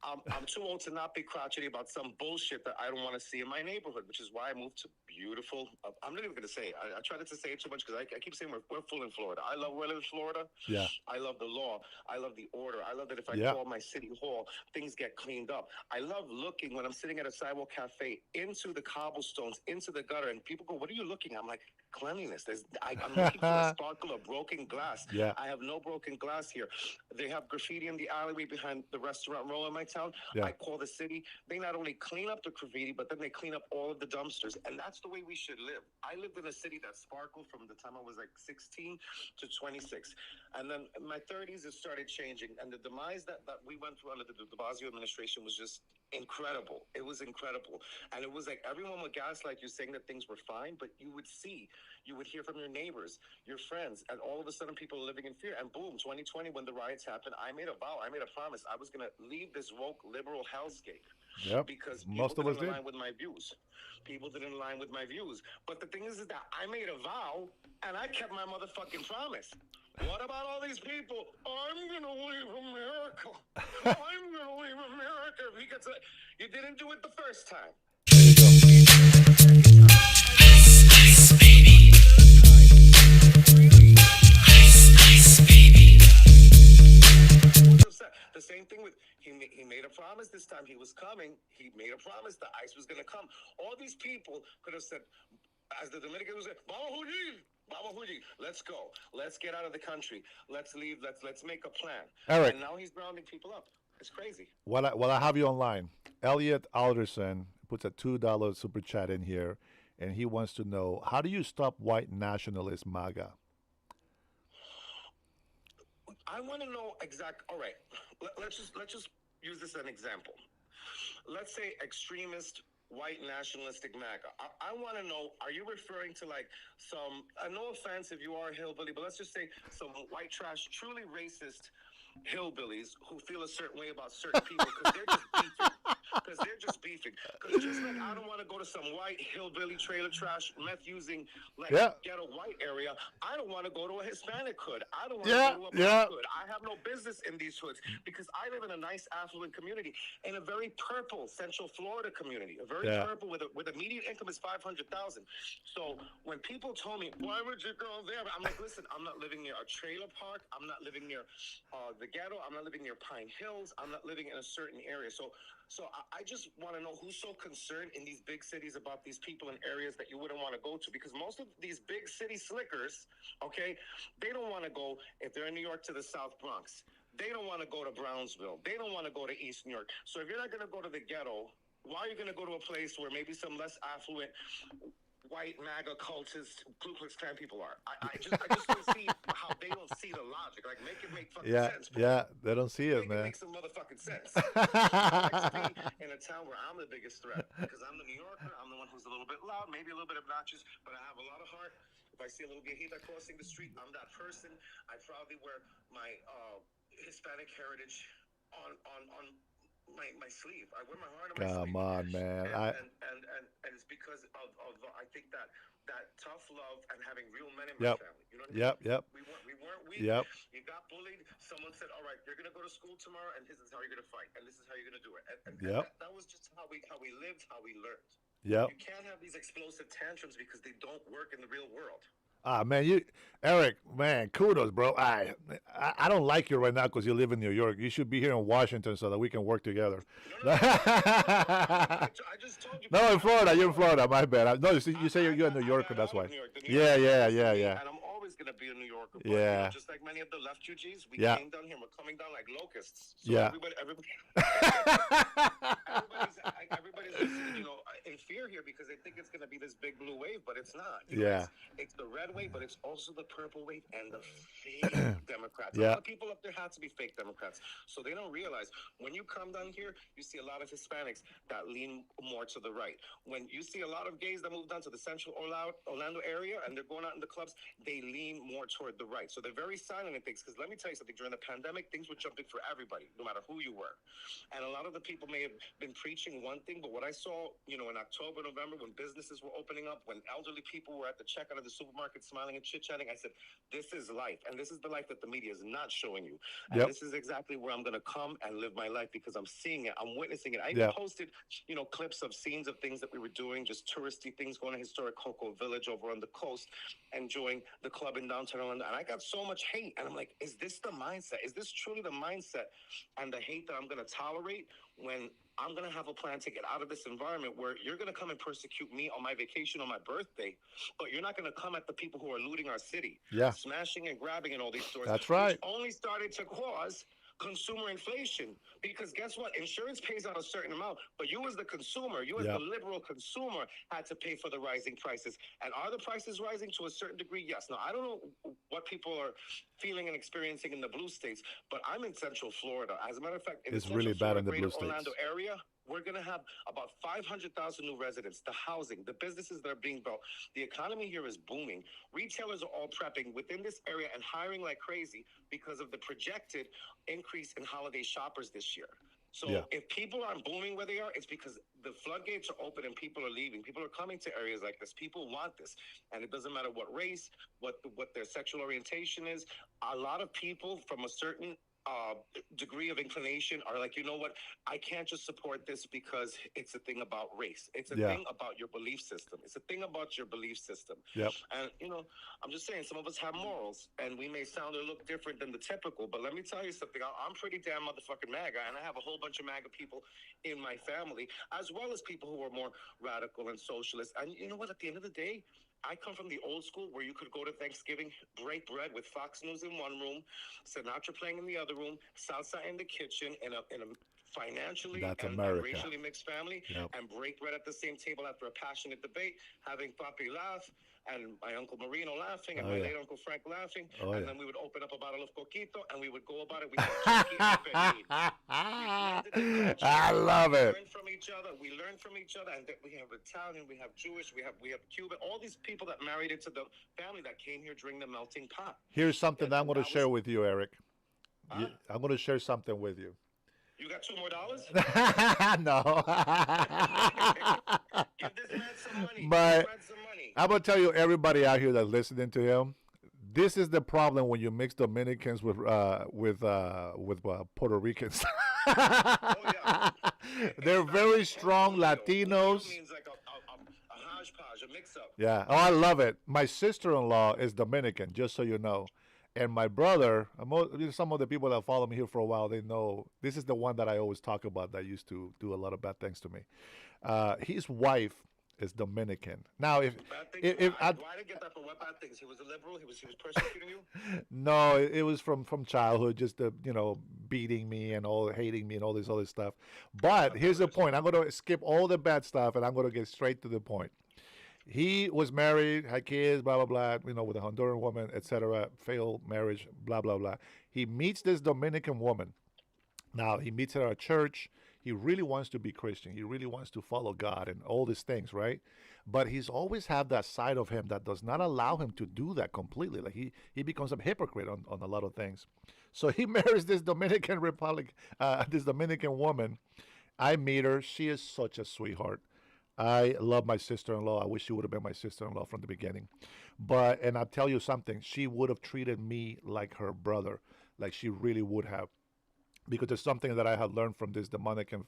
I'm too old to not be crotchety about some bullshit that I don't want to see in my neighborhood, which is why I moved to beautiful. I'm not even going to say it. I try not to say it too much because I keep saying we're full in Florida. I love where I live in Florida. Yeah. I love the law. I love the order. I love that if I Yeah. call my city hall, things get cleaned up. I love looking when I'm sitting at a sidewalk cafe into the cobblestones, into the gutter, and people go, "What are you looking at?" I'm like, cleanliness. I'm looking for a sparkle of broken glass. Yeah. I have no broken glass here. They have graffiti in the alleyway behind the restaurant row in my town. Yeah. I call the city. They not only clean up the graffiti, but then they clean up all of the dumpsters. And that's the way we should live. I lived in a city that sparkled from the time I was like 16 to 26. And then in my 30s, it started changing. And the demise that we went through under the de Blasio administration was just incredible. It was incredible. And it was like everyone would gaslight you, saying that things were fine, but you would hear from your neighbors, your friends, and all of a sudden people are living in fear. And boom, 2020, when the riots happened, I made a vow, I made a promise. I was going to leave this woke liberal hellscape. Yep. Because Most people of us didn't did. align with my views. People didn't align with my views. But the thing is that I made a vow and I kept my motherfucking promise. What about all these people? I'm going to leave America. I'm going to leave America. Because you didn't do it the first time. The same thing with he made a promise this time. He was coming. He made a promise the ICE was going to come. All these people could have said, as the Dominicans would say, Baba Huji, let's go. Let's get out of the country. Let's leave. Let's make a plan. Eric. And now he's rounding people up. It's crazy. While I have you online, Elliot Alderson puts a $2 super chat in here, and he wants to know, how do you stop white nationalist MAGA? I want to know All right, let's just use this as an example. Let's say extremist white nationalistic MAGA. I want to know, are you referring to like some, no offense if you are a hillbilly, but let's just say some white trash, truly racist hillbillies who feel a certain way about certain people because they're just beefing. Because just like I don't want to go to some white hillbilly trailer trash meth using ghetto white area, I don't want to go to a Hispanic hood. I don't want to go to a black hood. I have no business in these hoods because I live in a nice, affluent community in a very purple Central Florida community. A very purple with a median income is $500,000. So when people told me, why would you go there? I'm like, listen, I'm not living near a trailer park. I'm not living near the ghetto. I'm not living near Pine Hills. I'm not living in a certain area. So I just want to know who's so concerned in these big cities about these people in areas that you wouldn't want to go to, because most of these big city slickers, okay, they don't want to go, if they're in New York, to the South Bronx. They don't want to go to Brownsville. They don't want to go to East New York. So if you're not going to go to the ghetto, why are you going to go to a place where maybe some less affluent white MAGA cultist Ku Klux Klan people are? I just don't see how they don't see the logic. Like, make it make fucking sense. Bro. Yeah, they don't see it, Make man. it make some motherfucking sense. I like to be in a town where I'm the biggest threat because I'm the New Yorker. I'm the one who's a little bit loud, maybe a little bit obnoxious, but I have a lot of heart. If I see a little viejita crossing the street, I'm that person. I proudly wear my Hispanic heritage on my sleeve. I wear my heart on my sleeve. Come on, man. And it's because of I think that tough love and having real men in my family. You know what I mean? Yep. We weren't weak. Yep. You got bullied. Someone said, "All right, you're gonna go to school tomorrow, and this is how you're gonna fight, and this is how you're gonna do it." And that was just how we lived, how we learned. Yep. You can't have these explosive tantrums because they don't work in the real world. Ah, man, Eric, man, kudos, bro. I don't like you right now because you live in New York. You should be here in Washington so that we can work together. No. I just told you. No, in Florida. You're in Florida. My bad. No, you say you're in New Yorker. That's why. Yeah. And I'm always going to be a New Yorker. But, yeah. Just like many of the refugees, we yeah. came down here. We're coming down like locusts. So yeah. everybody's in fear here because they think it's going to be this big blue wave, but it's not. It's the red wave, but it's also the purple wave and the fake Democrats. A lot of people up there have to be fake Democrats. So they don't realize when you come down here, you see a lot of Hispanics that lean more to the right. When you see a lot of gays that move down to the central Orlando area and they're going out in the clubs, they lean more toward the right. So they're very silent in things. Because let me tell you something, during the pandemic, things were jumping for everybody, no matter who you were. And a lot of the people may have been preaching one thing, but what I saw, in October, November, when businesses were opening up, when elderly people were at the checkout of the supermarket smiling and chit-chatting, I said, this is life. And this is the life that the media is not showing you. And this is exactly where I'm going to come and live my life because I'm seeing it. I'm witnessing it. I even posted, clips of scenes of things that we were doing, just touristy things, going to historic Cocoa Village over on the coast, enjoying the club in downtown Orlando. And I got so much hate. And I'm like, is this the mindset? Is this truly the mindset and the hate that I'm going to tolerate when I'm going to have a plan to get out of this environment where you're going to come and persecute me on my vacation on my birthday, but you're not going to come at the people who are looting our city, smashing and grabbing in all these stores. That's right. Which only started to cause consumer inflation, because guess what? Insurance pays out a certain amount, but you as the consumer, you as the liberal consumer had to pay for the rising prices. And are the prices rising to a certain degree? Yes. Now, I don't know what people are feeling and experiencing in the blue states, but I'm in Central Florida. As a matter of fact, it's really bad in the blue states. Orlando area, we're going to have about 500,000 new residents. The housing, the businesses that are being built, the economy here is booming. Retailers are all prepping within this area and hiring like crazy because of the projected increase in holiday shoppers this year. So if people aren't booming where they are, it's because the floodgates are open and people are leaving. People are coming to areas like this. People want this. And it doesn't matter what race, what their sexual orientation is. A lot of people from a certain degree of inclination are like, you know what, I can't just support this because it's a thing about race. It's a thing about your belief system. It's a thing about your belief system. And I'm just saying, some of us have morals and we may sound or look different than the typical, but let me tell you something. I'm pretty damn motherfucking MAGA, and I have a whole bunch of MAGA people in my family, as well as people who are more radical and socialist. And you know what, at the end of the day, I come from the old school where you could go to Thanksgiving, break bread with Fox News in one room, Sinatra playing in the other room, salsa in the kitchen, in a financially and racially mixed family, and break bread at the same table after a passionate debate, having Papi laugh, and my Uncle Marino laughing, and my late Uncle Frank laughing, and then we would open up a bottle of coquito, and we would go about it. We had turkey and I love it. We learn from each other, and we have Italian, we have Jewish, we have Cuban, all these people that married into the family that came here during the melting pot. Here's something that I'm going to share with you, Eric. I'm going to share something with you. You got $2 more? No. Give this man some money. But I'm going to tell you, everybody out here that's listening to him, This is the problem when you mix Dominicans with Puerto Ricans. Oh yeah. They're very strong Pollo Latinos. means like a hodgepodge, a mix-up. Yeah. Oh, I love it. My sister-in-law is Dominican, just so you know. And my brother, some of the people that follow me here for a while, they know this is the one that I always talk about that used to do a lot of bad things to me. His wife is Dominican. Now, Bad things. if Why? Why did I get that for what bad things? He was a liberal. He was persecuting you. no, it was from childhood, just the beating me and all hating me and all this other stuff. But here's the point: I'm going to skip all the bad stuff and I'm going to get straight to the point. He was married, had kids, blah blah blah, with a Honduran woman, etc. Failed marriage, blah blah blah. He meets this Dominican woman. Now he meets her at church. He really wants to be Christian. He really wants to follow God and all these things, right? But he's always had that side of him that does not allow him to do that completely. Like he becomes a hypocrite on a lot of things. So he marries this this Dominican woman. I meet her. She is such a sweetheart. I love my sister-in-law. I wish she would have been my sister-in-law from the beginning. And I'll tell you something. She would have treated me like her brother, like she really would have. Because there's something that I had learned from this Dominican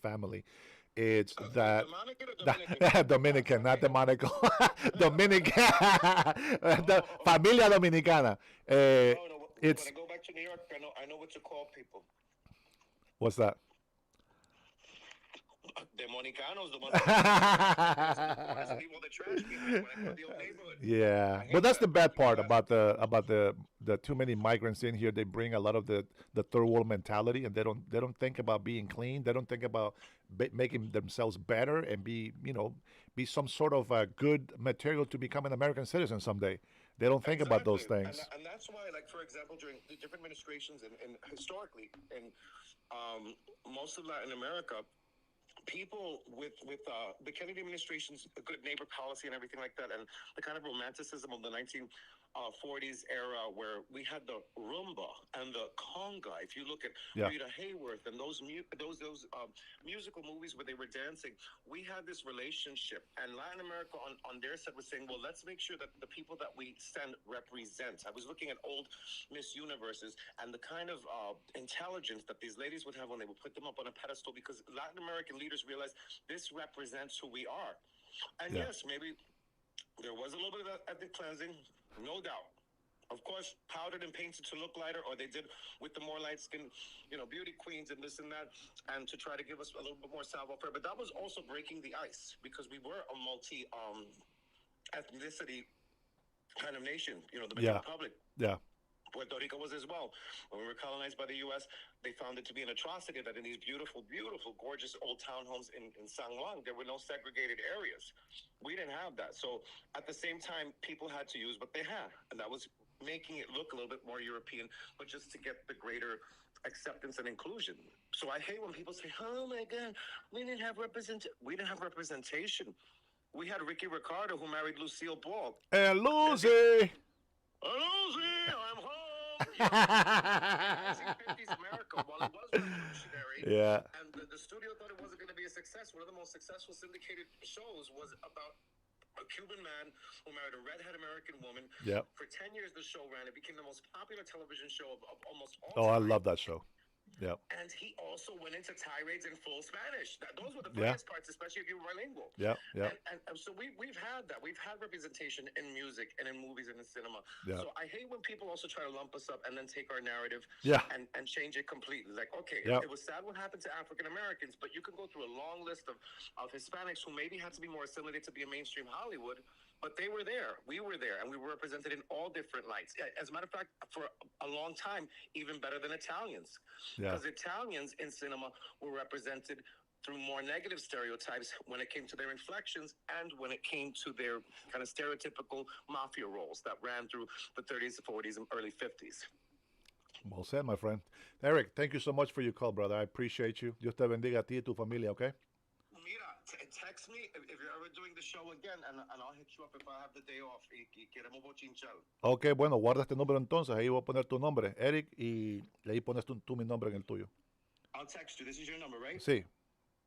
family. It's that Dominican, not demonical, Dominican, the familia dominicana. No, no. When It's I go back to New York, I know what to call people. what's that? Demonicanos, the ones that leave all the trash behind when I go to the old neighborhood. Yeah, but that's the bad part about the too many migrants in here. They bring a lot of the third world mentality, and they don't think about being clean. They don't think about making themselves better and be some sort of a good material to become an American citizen someday. They don't think about those Exactly. things. And that's why, like, for example, during the different administrations and historically in most of Latin America, people with the Kennedy administration's good neighbor policy and everything like that, and the kind of romanticism of the 1940s era where we had the rumba and the conga. If you look at Rita Hayworth and those musical movies where they were dancing, we had this relationship. And Latin America on their side was saying, well, let's make sure that the people that we send represent. I was looking at old Miss Universes and the kind of intelligence that these ladies would have when they would put them up on a pedestal, because Latin American leaders realized this represents who we are. And yes, maybe there was a little bit of ethnic cleansing, no doubt. Of course, powdered and painted to look lighter, or they did with the more light-skinned, beauty queens and this and that, and to try to give us a little bit more savoir-faire. But that was also breaking the ice, because we were a multi-ethnicity kind of nation, the Dominican Republic. Yeah. Puerto Rico was as well. When we were colonized by the U.S., they found it to be an atrocity that in these beautiful, beautiful, gorgeous old townhomes in San Juan, there were no segregated areas. We didn't have that. So at the same time, people had to use what they had. And that was making it look a little bit more European, but just to get the greater acceptance and inclusion. So I hate when people say, oh my God, we didn't have representation. We had Ricky Ricardo, who married Lucille Ball. And Lucy! Lucy, I'm home. 1950s America, while it was revolutionary, and the studio thought it wasn't going to be a success. One of the most successful syndicated shows was about a Cuban man who married a redhead American woman. Yep. For 10 years, the show ran. It became the most popular television show of almost all Oh, I time. love that show. Yeah. And he also went into tirades in full Spanish. Those were the funniest parts, especially if you were bilingual. Yeah, yeah. And so we've had that. We've had representation in music and in movies and in cinema. Yeah. So I hate when people also try to lump us up and then take our narrative and change it completely. Like, okay, it was sad what happened to African Americans, but you can go through a long list of Hispanics who maybe had to be more assimilated to be a mainstream Hollywood, but they were there. We were there, and we were represented in all different lights. As a matter of fact, for a long time, even better than Italians. Because Italians in cinema were represented through more negative stereotypes when it came to their inflections and when it came to their kind of stereotypical mafia roles that ran through the 30s, 40s, and early 50s. Well said, my friend. Eric, thank you so much for your call, brother. I appreciate you. Dios te bendiga a ti y tu familia, okay? Mira, text me if you're ever doing the show again, and I'll hit you up if I have the day off y queremos bochinchar. Ok, bueno, guarda este número entonces. Ahí voy a poner tu nombre, Eric, y ahí pones tú mi nombre en el tuyo. I'll text you. This is your number, right? Sí.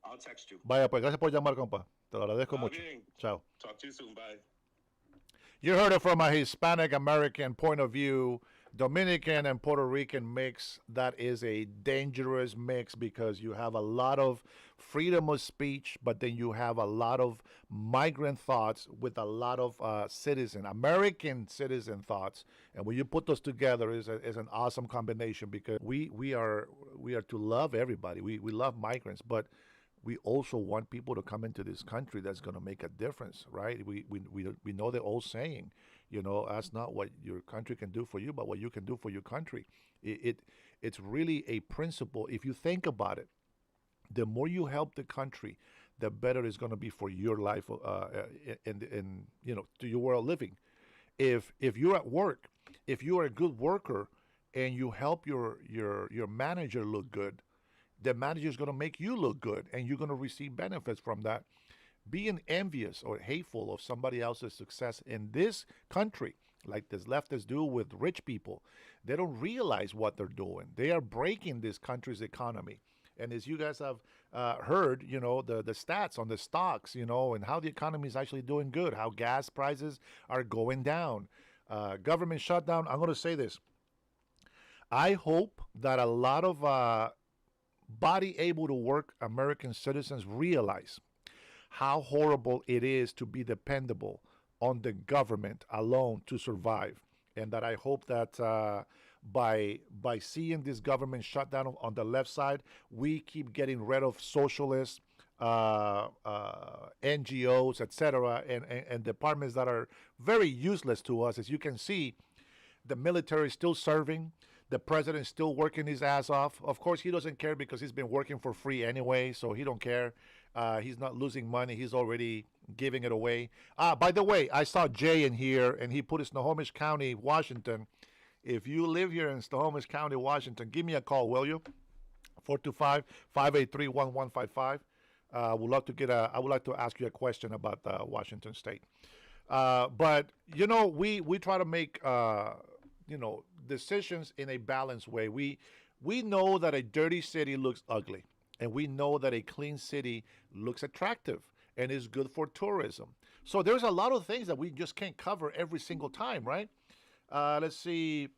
I'll text you. Vaya, pues gracias por llamar, compa. Te lo agradezco Está mucho. bien. Chao. Talk to you soon. Bye. You heard it from a Hispanic American point of view. Dominican and Puerto Rican mix, that is a dangerous mix because you have a lot of freedom of speech, but then you have a lot of migrant thoughts with a lot of American citizen thoughts. And when you put those together is an awesome combination because we are to love everybody. We love migrants, but we also want people to come into this country that's going to make a difference, right? We know the old saying, that's not what your country can do for you, but what you can do for your country. It's really a principle. If you think about it, the more you help the country, the better it's going to be for your life, in to your world living. If you're at work, if you are a good worker, and you help your manager look good, the manager is going to make you look good, and you're going to receive benefits from that. Being envious or hateful of somebody else's success in this country, like this leftists do with rich people, they don't realize what they're doing. They are breaking this country's economy. And as you guys have heard, the stats on the stocks, and how the economy is actually doing good, how gas prices are going down. Government shutdown. I'm going to say this. I hope that a lot of body able to work American citizens realize how horrible it is to be dependable on the government alone to survive. And that I hope that by seeing this government shutdown on the left side, we keep getting rid of socialists, NGOs, etc., and departments that are very useless to us. As you can see, the military is still serving. The president is still working his ass off. Of course, he doesn't care because he's been working for free anyway, so he don't care. He's not losing money. He's already giving it away. By the way, I saw Jay in here, and he put it Snohomish County, Washington. If you live here in Snohomish County, Washington, give me a call, will you? 425-583-1155. I would like to ask you a question about Washington State. But we try to make decisions in a balanced way. We know that a dirty city looks ugly, and we know that a clean city looks attractive and is good for tourism. So there's a lot of things that we just can't cover every single time, right? Let's see.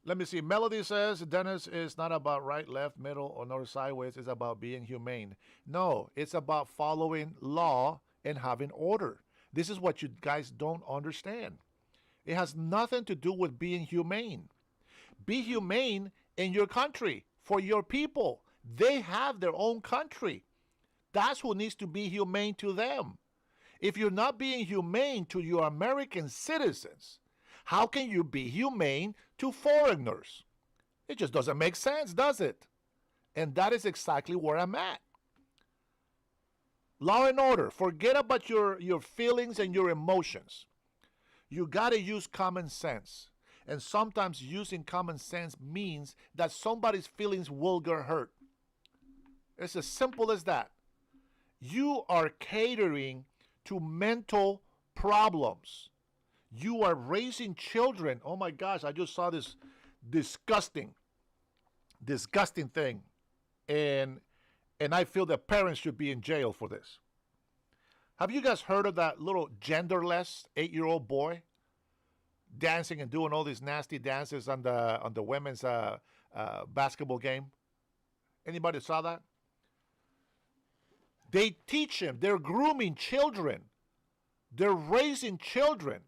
Let me see. Melody says, Dennis, is not about right, left, middle, or north, sideways. It's about being humane. No, it's about following law and having order. This is what you guys don't understand. It has nothing to do with being humane. Be humane in your country, for your people. They have their own country. That's who needs to be humane to them. If you're not being humane to your American citizens, how can you be humane to foreigners? It just doesn't make sense, does it? And that is exactly where I'm at. Law and order. Forget about your feelings and your emotions. You got to use common sense. And sometimes using common sense means that somebody's feelings will get hurt. It's as simple as that. You are catering to mental problems. You are raising children. Oh my gosh, I just saw this disgusting thing. And I feel that parents should be in jail for this. Have you guys heard of that little genderless 8-year-old boy dancing and doing all these nasty dances on the women's basketball game? Anybody saw that? They teach him. They're grooming children. They're raising children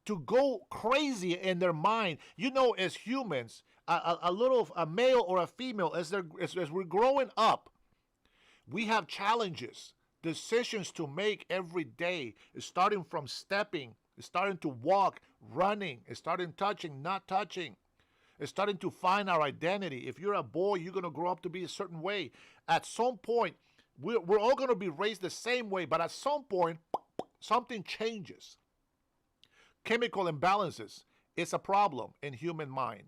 to go crazy in their mind. As humans, a male or a female, as we're growing up, we have challenges, decisions to make every day, starting from stepping, starting to walk, running, starting touching, not touching, starting to find our identity. If you're a boy, you're going to grow up to be a certain way. At some point, we're all going to be raised the same way, but at some point, something changes. Chemical imbalances is a problem in human mind.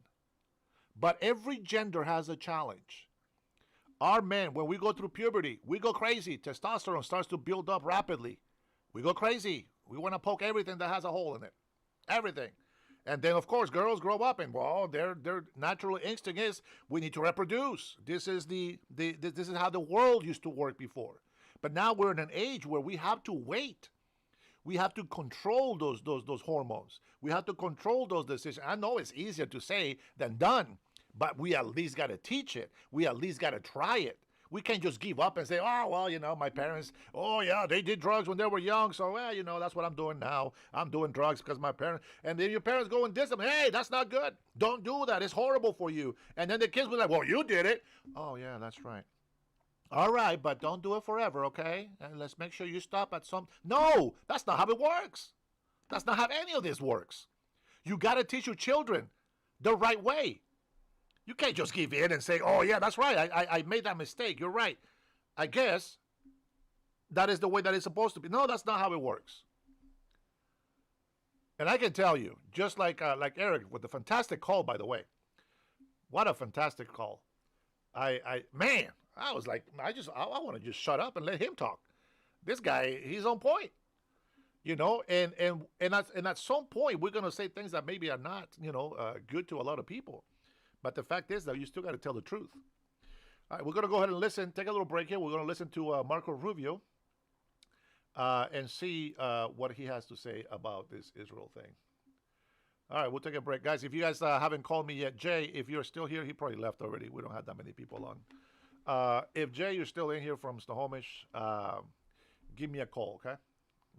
But every gender has a challenge. Our men, when we go through puberty, we go crazy. Testosterone starts to build up rapidly. We go crazy. We want to poke everything that has a hole in it. Everything. And then, of course, girls grow up and, their natural instinct is we need to reproduce. This is this is how the world used to work before. But now we're in an age where we have to wait. We have to control those hormones. We have to control those decisions. I know it's easier to say than done, but we at least got to teach it. We at least got to try it. We can't just give up and say, oh, well, you know, my parents, oh, yeah, they did drugs when they were young. So, well, you know, that's what I'm doing now. I'm doing drugs because my parents, and then your parents go and diss them. Hey, that's not good. Don't do that. It's horrible for you. And then the kids will be like, well, you did it. Oh, yeah, that's right. All right, but don't do it forever, okay? And let's make sure you stop at some. No, that's not how it works. That's not how any of this works. You got to teach your children the right way. You can't just give in and say, oh, yeah, that's right. I made that mistake. You're right. I guess that is the way that it's supposed to be. No, that's not how it works. And I can tell you, just like Eric with the fantastic call, by the way. What a fantastic call. Man, I was like, I want to just shut up and let him talk. This guy, he's on point. You know, and at some point, we're going to say things that maybe are not, good to a lot of people. But the fact is that you still got to tell the truth. All right, we're going to go ahead and listen. Take a little break here. We're going to listen to Marco Rubio and see what he has to say about this Israel thing. All right, we'll take a break. Guys, if you guys haven't called me yet, Jay, if you're still here, he probably left already. We don't have that many people on. If, Jay, you're still in here from Snohomish, give me a call, okay?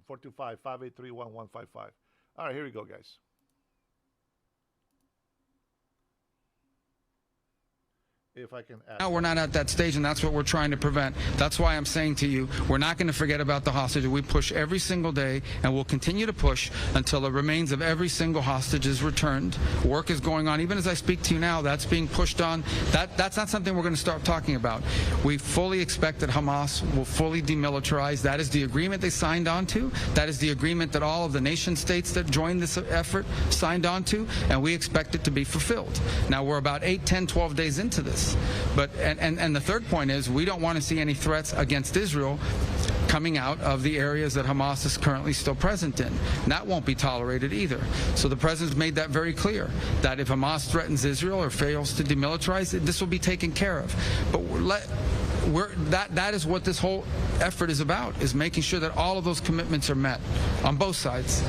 425-583-1155. All right, here we go, guys. If I can add. Now we're not at that stage, and that's what we're trying to prevent. That's why I'm saying to you, we're not going to forget about the hostages. We push every single day, and we'll continue to push until the remains of every single hostage is returned. Work is going on. Even as I speak to you now, that's being pushed on. That's not something we're going to start talking about. We fully expect that Hamas will fully demilitarize. That is the agreement they signed on to. That is the agreement that all of the nation states that joined this effort signed on to, and we expect it to be fulfilled. Now, we're about 8, 10, 12 days into this. But and the third point is we don't want to see any threats against Israel coming out of the areas that Hamas is currently still present in. And that won't be tolerated either. So the president's made that very clear, that if Hamas threatens Israel or fails to demilitarize, this will be taken care of. But that is what this whole effort is about, is making sure that all of those commitments are met on both sides.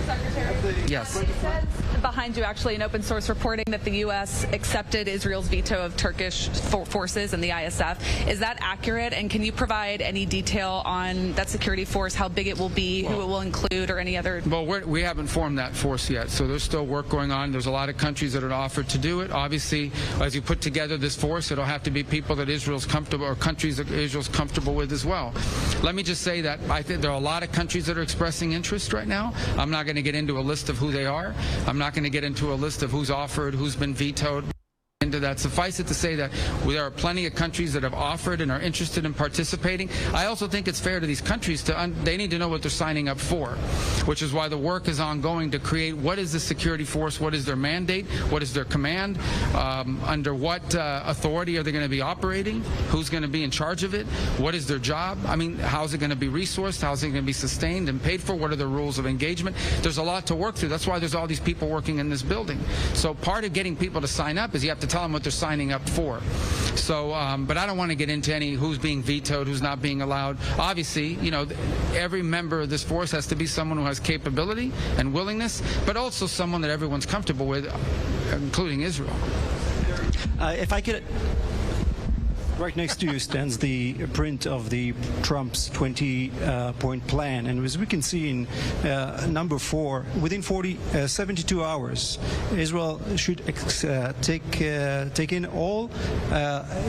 Secretary? Yes. It says behind you actually an open source reporting that the U.S. accepted Israel's veto of Turkish forces and the ISF. Is that accurate? And can you provide any detail on that security force, how big it will be, who it will include, or any other? Well, we haven't formed that force yet, so there's still work going on. There's a lot of countries that have offered to do it. Obviously, as you put together this force, it'll have to be people that Israel's comfortable, or countries that Israel's comfortable with as well. Let me just say that I think there are a lot of countries that are expressing interest right now. I'm not going to get into a list of who they are. I'm not going to get into a list of who's offered, who's been vetoed. Into that. Suffice it to say that there are plenty of countries that have offered and are interested in participating. I also think it's fair to these countries they need to know what they're signing up for, which is why the work is ongoing to create what is the security force, what is their mandate, what is their command, under what authority are they going to be operating, who's going to be in charge of it, what is their job, I mean, how's it going to be resourced, how's it going to be sustained and paid for, what are the rules of engagement. There's a lot to work through. That's why there's all these people working in this building. So part of getting people to sign up is you have to tell them what they're signing up for. So, but I don't want to get into any who's being vetoed, who's not being allowed. Obviously, every member of this force has to be someone who has capability and willingness, but also someone that everyone's comfortable with, including Israel. If I could... Right next to you stands the print of the Trump's 20-point plan, and as we can see in number 4, within 72 hours, Israel should take in all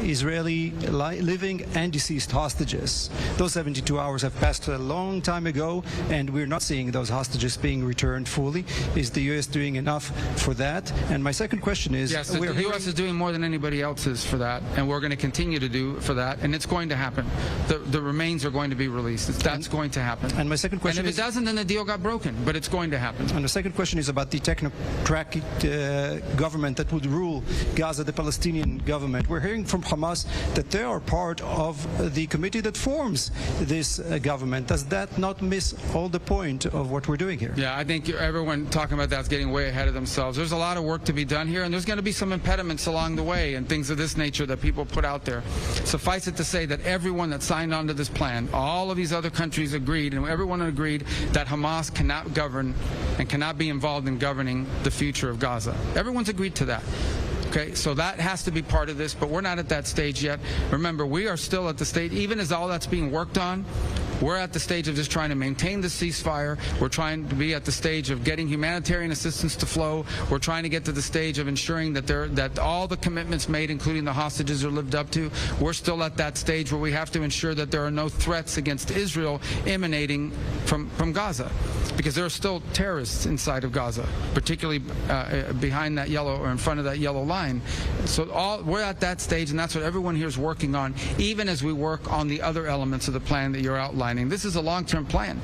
Israeli living and deceased hostages. Those 72 hours have passed a long time ago, and we're not seeing those hostages being returned fully. Is the U.S. doing enough for that? And my second question is... Yes, the U.S. is doing more than anybody else is for that, and we're going to continue to do for that, and it's going to happen. The remains are going to be released. That's going to happen. And my second question is... And if it doesn't, then the deal got broken, but it's going to happen. And the second question is about the technocratic government that would rule Gaza, the Palestinian government. We're hearing from Hamas that they are part of the committee that forms this government. Does that not miss all the point of what we're doing here? Yeah, I think everyone talking about that's getting way ahead of themselves. There's a lot of work to be done here, and there's going to be some impediments along the way and things of this nature that people put out there. Suffice it to say that everyone that signed on to this plan, all of these other countries agreed, and everyone agreed that Hamas cannot govern and cannot be involved in governing the future of Gaza. Everyone's agreed to that. Okay, so that has to be part of this, but we're not at that stage yet. Remember, we are still at the stage, even as all that's being worked on, we're at the stage of just trying to maintain the ceasefire. We're trying to be at the stage of getting humanitarian assistance to flow. We're trying to get to the stage of ensuring that all the commitments made, including the hostages, are lived up to. We're still at that stage where we have to ensure that there are no threats against Israel emanating from Gaza, because there are still terrorists inside of Gaza, particularly behind that yellow or in front of that yellow line. So we're at that stage, and that's what everyone here is working on, even as we work on the other elements of the plan that you're outlining. This is a long-term plan.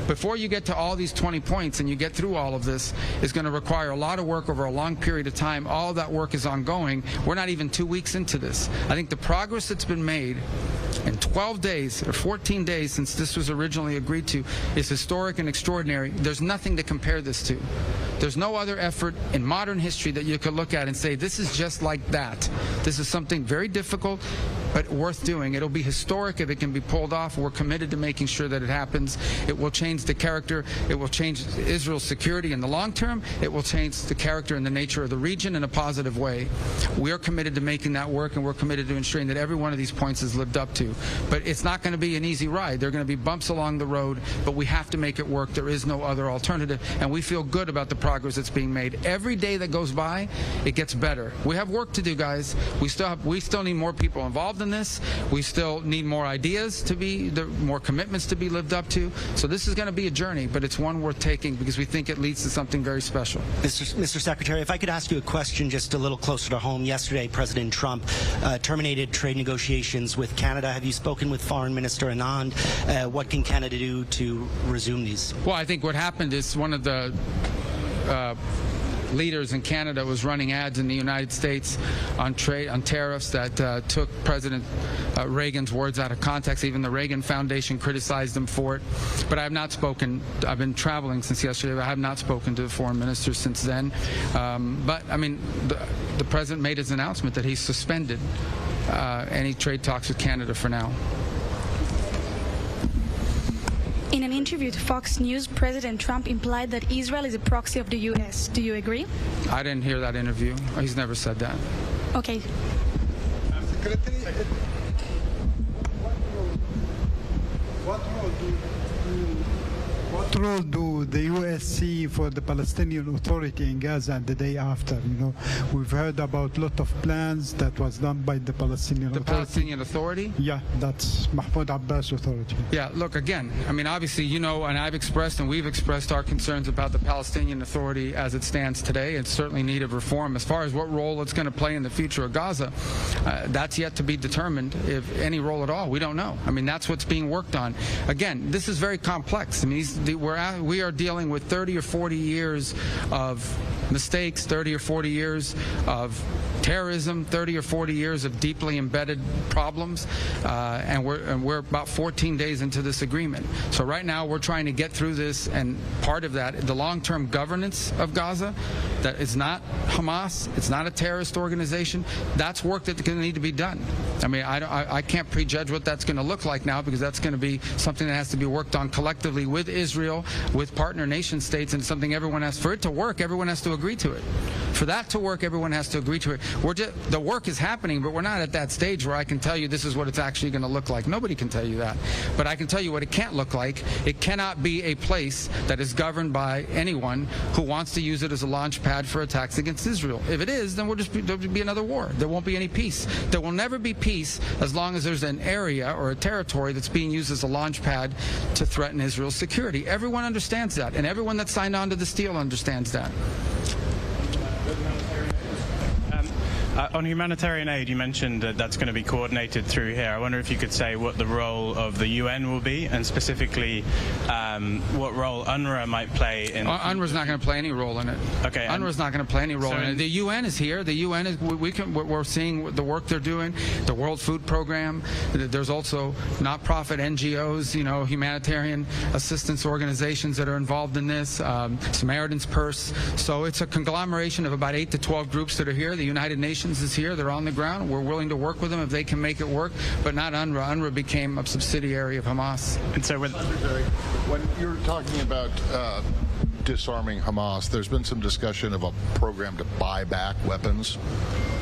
Before you get to all these 20 points and you get through all of this, is going to require a lot of work over a long period of time. All of that work is ongoing. We're not even 2 weeks into this. I think the progress that's been made in 12 days or 14 days since this was originally agreed to is historic and extraordinary. There's nothing to compare this to. There's no other effort in modern history that you could look at and say, this is just like that. This is something very difficult, but worth doing. It'll be historic if it can be pulled off. We're committed to making sure that it happens. It will change the character. It will change Israel's security in the long term. It will change the character and the nature of the region in a positive way. We are committed to making that work, and we're committed to ensuring that every one of these points is lived up to. But it's not going to be an easy ride. There are going to be bumps along the road, but we have to make it work. There is no other alternative, and we feel good about the progress that's being made. Every day that goes by, it gets better. We have work to do, guys. We still need more people involved in this. We still need more ideas to be, more commitments to be lived up to. So this is going to be a journey, but it's one worth taking because we think it leads to something very special. Mr. Secretary, if I could ask you a question just a little closer to home. Yesterday, President Trump terminated trade negotiations with Canada. Have you spoken with Foreign Minister Anand? What can Canada do to resume these? Well, I think what happened is one of the leaders in Canada was running ads in the United States on tariffs that took President Reagan's words out of context. Even the Reagan Foundation criticized him for it. But I have not spoken. I've been traveling since yesterday, but I have not spoken to the foreign minister since then. But I mean, the president made his announcement that he suspended any trade talks with Canada for now. In an interview to Fox News, President Trump implied that Israel is a proxy of the U.S. Do you agree? I didn't hear that interview. He's never said that. Okay. What role do the U.S. see for the Palestinian Authority in Gaza the day after? You know, we've heard about a lot of plans that was done by the Palestinian Authority. The Palestinian Authority? Yeah, that's Mahmoud Abbas Authority. Yeah, look, again, I mean, obviously, you know, and I've expressed and we've expressed our concerns about the Palestinian Authority as it stands today. It's certainly in need of reform. As far as what role it's going to play in the future of Gaza, that's yet to be determined, if any role at all. We don't know. I mean, that's what's being worked on. Again, this is very complex. I mean, we are dealing with 30 or 40 years of mistakes, 30 or 40 years of terrorism, 30 or 40 years of deeply embedded problems, and we're about 14 days into this agreement. So right now we're trying to get through this, and part of that, the long-term governance of Gaza, that is not Hamas, it's not a terrorist organization. That's work that's going to need to be done. I mean, I can't prejudge what that's going to look like now, because that's going to be something that has to be worked on collectively with Israel, with partner nation states, and something everyone has, for it to work, everyone has to agree to it. For that to work, everyone has to agree to it. The work is happening, but we're not at that stage where I can tell you this is what it's actually going to look like. Nobody can tell you that. But I can tell you what it can't look like. It cannot be a place that is governed by anyone who wants to use it as a launch pad for attacks against Israel. If it is, then there'll be another war. There won't be any peace. There will never be peace as long as there's an area or a territory that's being used as a launch pad to threaten Israel's security. Everyone understands that, and everyone that signed on to this deal understands that. On humanitarian aid, you mentioned that that's going to be coordinated through here. I wonder if you could say what the role of the UN will be, and specifically what role UNRWA might play in. UNRWA's not going to play any role in it. Okay. UNRWA's not going to play any role in it. The UN is here. The UN is. We're seeing the work they're doing. The World Food Program. There's also not-profit NGOs, you know, humanitarian assistance organizations that are involved in this. Samaritan's Purse. So it's a conglomeration of about 8 to 12 groups that are here. The United Nations Nations is here. They're on the ground. We're willing to work with them if they can make it work, but not UNRWA. UNRWA became a subsidiary of Hamas. And so when you're talking about disarming Hamas, there's been some discussion of a program to buy back weapons.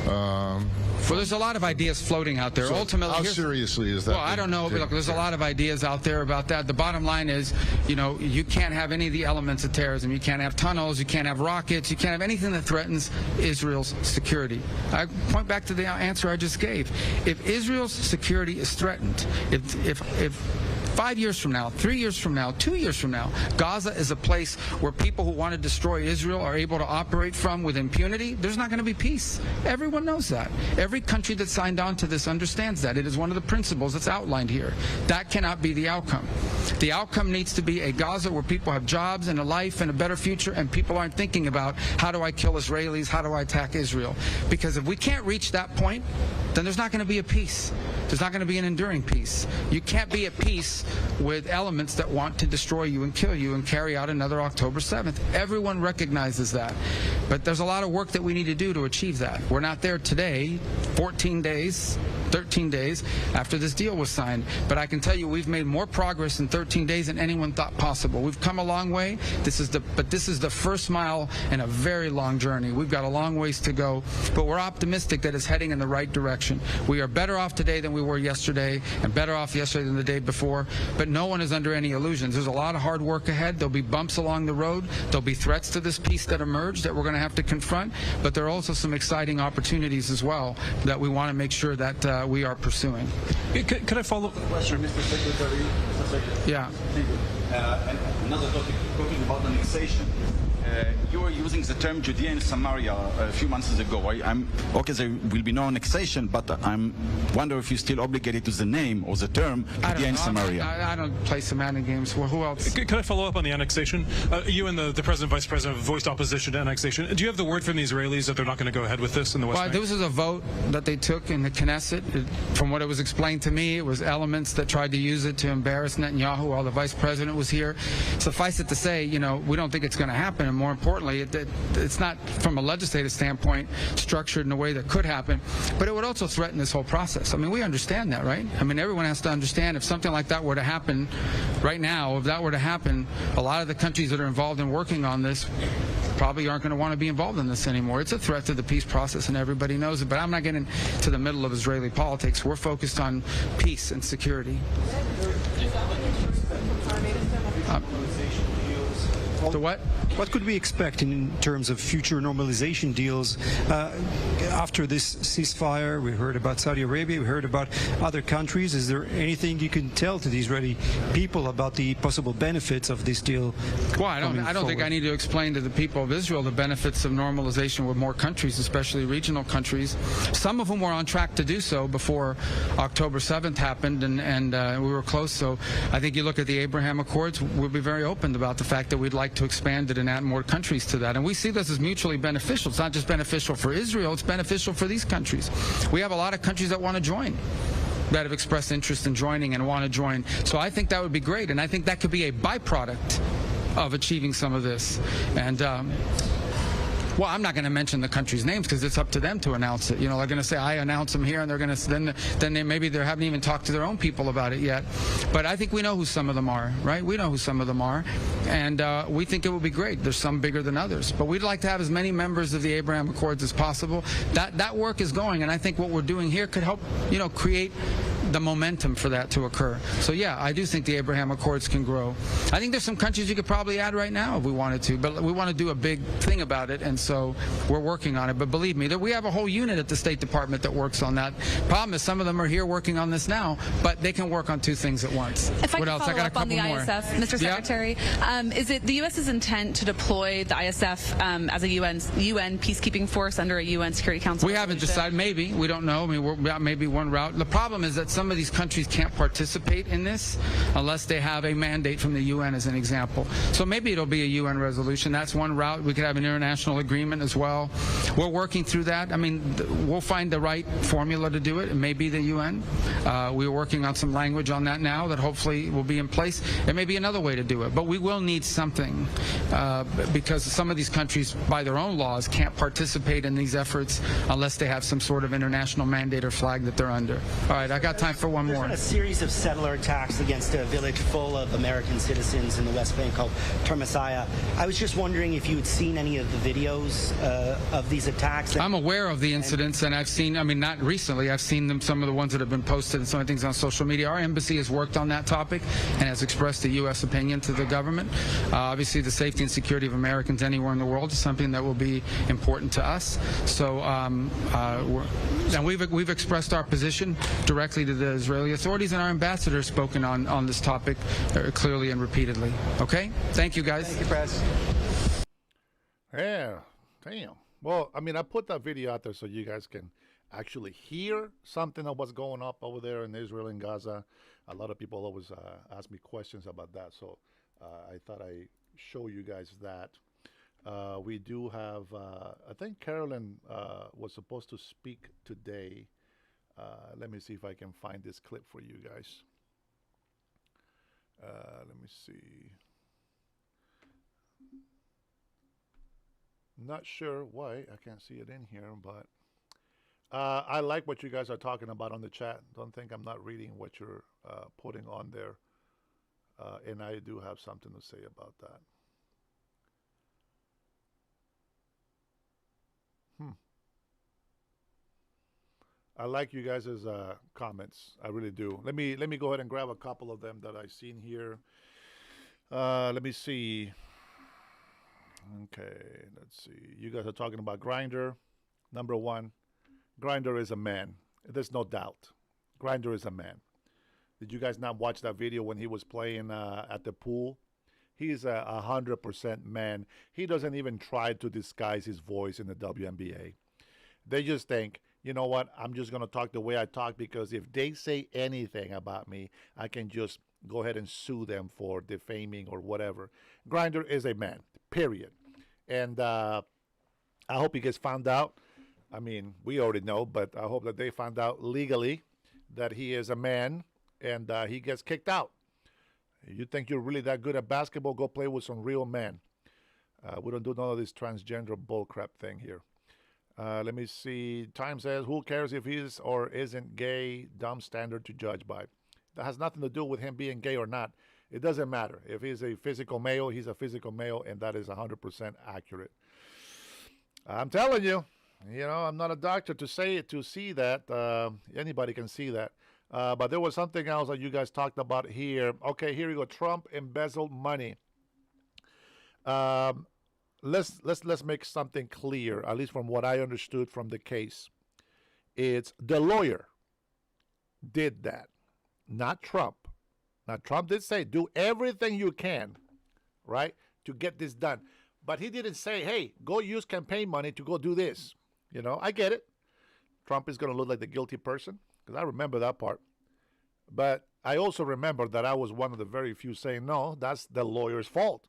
Well, there's a lot of ideas floating out there. So ultimately, how seriously is that? Well, I don't know. But look, there's a lot of ideas out there about that. The bottom line is, you can't have any of the elements of terrorism. You can't have tunnels. You can't have rockets. You can't have anything that threatens Israel's security. I point back to the answer I just gave. If Israel's security is threatened, if 5 years from now, 3 years from now, 2 years from now, Gaza is a place where people who want to destroy Israel are able to operate from with impunity, there's not going to be peace. Everyone knows that. Every country that signed on to this understands that. It is one of the principles that's outlined here. That cannot be the outcome. The outcome needs to be a Gaza where people have jobs and a life and a better future, and people aren't thinking about, how do I kill Israelis? How do I attack Israel? Because if we can't reach that point, then there's not going to be a peace. There's not going to be an enduring peace. You can't be at peace with elements that want to destroy you and kill you and carry out another October 7th. Everyone recognizes that. But there's a lot of work that we need to do to achieve that. We're not there today, 13 days after this deal was signed. But I can tell you we've made more progress in 13 days than anyone thought possible. We've come a long way. This is the first mile in a very long journey. We've got a long ways to go, but we're optimistic that it's heading in the right direction. We are better off today than we were yesterday, and better off yesterday than the day before, but no one is under any illusions. There's a lot of hard work ahead. There'll be bumps along the road. There'll be threats to this peace that emerge that we're going to have to confront, but there are also some exciting opportunities as well that we want to make sure that we are pursuing. Could I follow up the question, Mr. Secretary? Yeah. And another topic, talking about annexation. You were using the term Judea and Samaria a few months ago. I'm okay, there will be no annexation, but I'm wonder if you're still obligated to the name or the term Judea and Samaria. I don't play semantic games. Well, who else? Could I follow up on the annexation? You and the President, Vice President voiced opposition to annexation. Do you have the word from the Israelis that they're not going to go ahead with this in the West Bank? This was a vote that they took in the Knesset. From what it was explained to me, it was elements that tried to use it to embarrass Netanyahu while the Vice President was here. Suffice it to say, we don't think it's going to happen, and more importantly, it's not, from a legislative standpoint, structured in a way that could happen, but it would also threaten this whole process. I mean, we understand that, right? I mean, everyone has to understand if something like that were to happen right now, if that were to happen, a lot of the countries that are involved in working on this probably aren't going to want to be involved in this anymore. It's a threat to the peace process, and everybody knows it, but I'm not getting to the middle of Israeli politics. We're focused on peace and security. The what? What could we expect in terms of future normalization deals after this ceasefire? We heard about Saudi Arabia, we heard about other countries. Is there anything you can tell to the Israeli people about the possible benefits of this deal? Well, I don't think I need to explain to the people of Israel the benefits of normalization with more countries, especially regional countries, some of whom were on track to do so before October 7th happened, and we were close. So I think you look at the Abraham Accords, we'll be very open about the fact that we'd like to expand it and add more countries to that. And we see this as mutually beneficial. It's not just beneficial for Israel, it's beneficial for these countries. We have a lot of countries that want to join, that have expressed interest in joining and want to join. So I think that would be great, and I think that could be a byproduct of achieving some of this. And well, I'm not going to mention the countries' names because it's up to them to announce it. They're going to say, I announce them here, and they're going to then maybe they haven't even talked to their own people about it yet. But I think we know who some of them are, right? We know who some of them are, and we think it would be great. There's some bigger than others, but we'd like to have as many members of the Abraham Accords as possible. That work is going, and I think what we're doing here could help, create the momentum for that to occur. So yeah, I do think the Abraham Accords can grow. I think there's some countries you could probably add right now if we wanted to, but we want to do a big thing about it, and so we're working on it. But believe me, we have a whole unit at the State Department that works on that. Problem is some of them are here working on this now, but they can work on two things at once. If I what could else? follow I got up a couple on the more. ISF, Mr. Secretary, is it the U.S.'s intent to deploy the ISF as a UN peacekeeping force under a UN Security Council? We haven't decided. Maybe. We don't know. I mean, maybe one route. The problem is that some of these countries can't participate in this unless they have a mandate from the UN, as an example. So maybe it'll be a UN resolution. That's one route. We could have an international agreement as well. We're working through that. I mean, we'll find the right formula to do it. It may be the UN. We're working on some language on that now that hopefully will be in place. There may be another way to do it, but we will need something because some of these countries, by their own laws, can't participate in these efforts unless they have some sort of international mandate or flag that they're under. All right, I got time for one more. There's been a series of settler attacks against a village full of American citizens in the West Bank called Termasaya. I was just wondering if you had seen any of the videos of these attacks. I'm aware of the incidents, and I've seen, I mean, not recently, I've seen them, some of the ones that have been posted and some of the things on social media. Our embassy has worked on that topic and has expressed a U.S. opinion to the government. Obviously, the safety and security of Americans anywhere in the world is something that will be important to us. So, and we've expressed our position directly to the Israeli authorities, and our ambassador has spoken on this topic clearly and repeatedly. Okay? Thank you, guys. Thank you, Press. Yeah, damn. Well, I mean, I put that video out there so you guys can actually hear something of what's going up over there in Israel and Gaza. A lot of people always ask me questions about that, so I thought I'd show you guys that. We do have, I think Carolyn was supposed to speak today. Let me see if I can find this clip for you guys. Let me see. Not sure why I can't see it in here, but I like what you guys are talking about on the chat. Don't think I'm not reading what you're putting on there. And I do have something to say about that. I like you guys' comments. I really do. Let me go ahead and grab a couple of them that I've seen here. Let me see. Okay, let's see. You guys are talking about Grindr. Number one, Grindr is a man. There's no doubt. Grindr is a man. Did you guys not watch that video when he was playing at the pool? He's 100% man. He doesn't even try to disguise his voice in the WNBA. They just think, you know what, I'm just going to talk the way I talk because if they say anything about me, I can just go ahead and sue them for defaming or whatever. Grindr is a man, period. And I hope he gets found out. I mean, we already know, but I hope that they find out legally that he is a man and he gets kicked out. You think you're really that good at basketball? Go play with some real men. We don't do none of this transgender bullcrap thing here. Let me see. Time says, who cares if he is or isn't gay? Dumb standard to judge by. That has nothing to do with him being gay or not. It doesn't matter. If he's a physical male, he's a physical male, and that is 100% accurate. I'm telling you, you know, I'm not a doctor to say it, to see that. Anybody can see that. But there was something else that you guys talked about here. Okay, here we go. Trump embezzled money. Let's make something clear, at least from what I understood from the case. It's the lawyer did that, not Trump. Now, Trump did say, do everything you can, right, to get this done. But he didn't say, hey, go use campaign money to go do this. You know, I get it. Trump is going to look like the guilty person, because I remember that part. But I also remember that I was one of the very few saying, no, that's the lawyer's fault.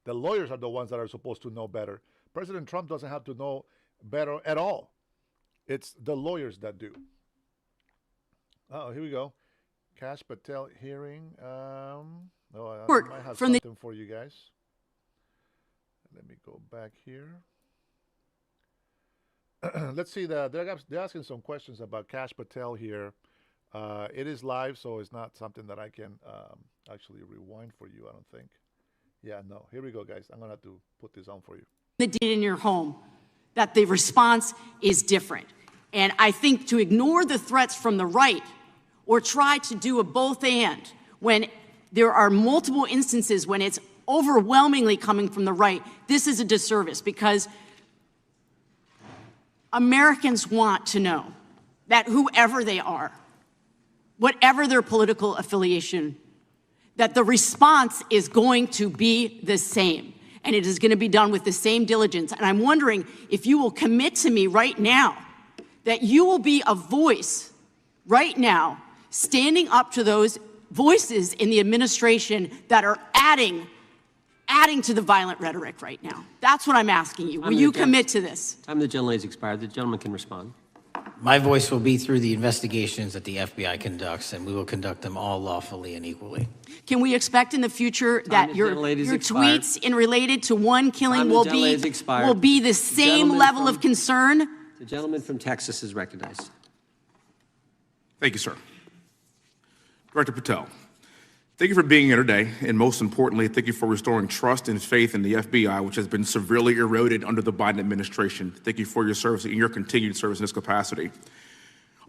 The lawyers are the ones that are supposed to know better. President Trump doesn't have to know better at all. It's the lawyers that do. Oh, here we go. Kash Patel hearing. I might have something for you guys. Let me go back here. Let's see. They're asking some questions about Kash Patel here. It is live, so it's not something that I can actually rewind for you, I don't think. Yeah, no. Here we go, guys. I'm going to have to put this on for you. That did in your home, that the response is different. And I think to ignore the threats from the right or try to do a both and when there are multiple instances when it's overwhelmingly coming from the right, this is a disservice because Americans want to know that whoever they are, whatever their political affiliation, that the response is going to be the same. And it is going to be done with the same diligence. And I'm wondering if you will commit to me right now that you will be a voice right now standing up to those voices in the administration that are adding to the violent rhetoric right now. That's what I'm asking you. Will you commit to this? Time the gentlelady's expired. The gentleman can respond. My voice will be through the investigations that the FBI conducts, and we will conduct them all lawfully and equally. Can we expect in the future that your tweets in related to one killing will be the same level of concern? The gentleman from Texas is recognized. Thank you, sir. Director Patel, thank you for being here today, and most importantly, thank you for restoring trust and faith in the FBI, which has been severely eroded under the Biden administration. Thank you for your service and your continued service in this capacity.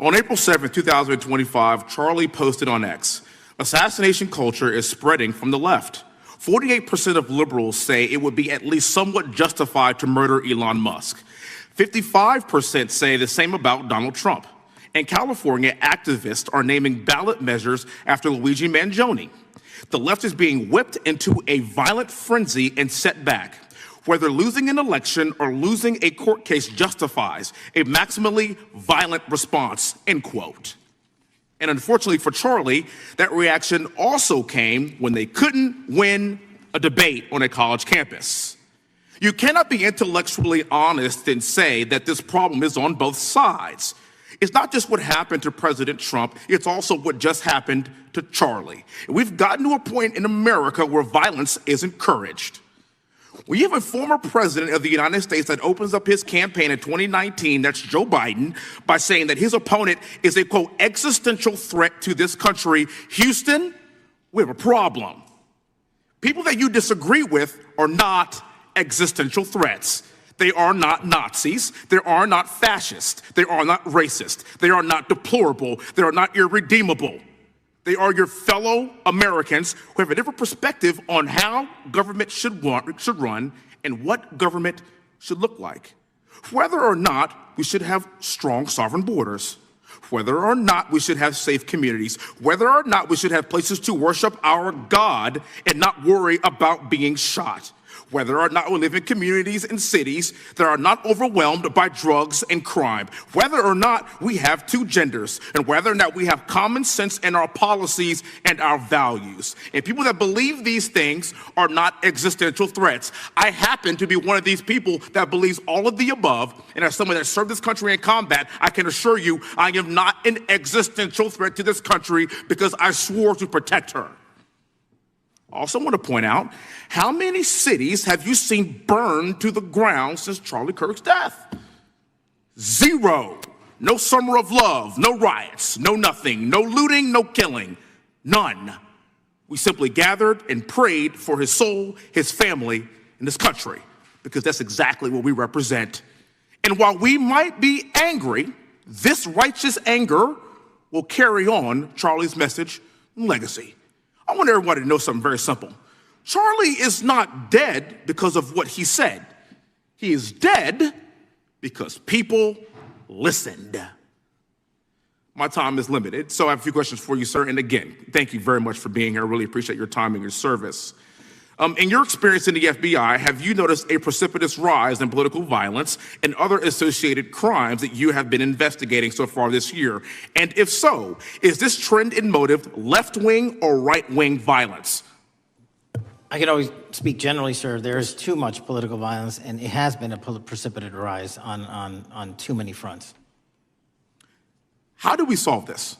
On April 7th, 2025, Charlie posted on X, "Assassination culture is spreading from the left. 48% of liberals say it would be at least somewhat justified to murder Elon Musk. 55% say the same about Donald Trump. In California, activists are naming ballot measures after Luigi Mangione. The left is being whipped into a violent frenzy and set back. Whether losing an election or losing a court case justifies a maximally violent response," end quote. And unfortunately for Charlie, that reaction also came when they couldn't win a debate on a college campus. You cannot be intellectually honest and say that this problem is on both sides. It's not just what happened to President Trump, it's also what just happened to Charlie. And we've gotten to a point in America where violence is encouraged. When you have a former president of the United States that opens up his campaign in 2019, that's Joe Biden, by saying that his opponent is a, quote, existential threat to this country, Houston, we have a problem. People that you disagree with are not existential threats. They are not Nazis. They are not fascist. They are not racist. They are not deplorable. They are not irredeemable. They are your fellow Americans who have a different perspective on how government should run and what government should look like. Whether or not we should have strong sovereign borders, whether or not we should have safe communities, whether or not we should have places to worship our God and not worry about being shot, whether or not we live in communities and cities that are not overwhelmed by drugs and crime, whether or not we have two genders, and whether or not we have common sense in our policies and our values. And people that believe these things are not existential threats. I happen to be one of these people that believes all of the above, and as someone that served this country in combat, I can assure you I am not an existential threat to this country because I swore to protect her. I also want to point out, how many cities have you seen burned to the ground since Charlie Kirk's death? 0. No summer of love, no riots, no nothing, no looting, no killing, none. We simply gathered and prayed for his soul, his family, and this country, because that's exactly what we represent. And while we might be angry, this righteous anger will carry on Charlie's message and legacy. I want everybody to know something very simple. Charlie is not dead because of what he said. He is dead because people listened. My time is limited, so I have a few questions for you, sir. And again, thank you very much for being here. I really appreciate your time and your service. In your experience in the FBI, have you noticed a precipitous rise in political violence and other associated crimes that you have been investigating so far this year? And if so, is this trend in motive left-wing or right-wing violence? I can always speak generally, sir. There is too much political violence, and it has been a precipitous rise on too many fronts. How do we solve this?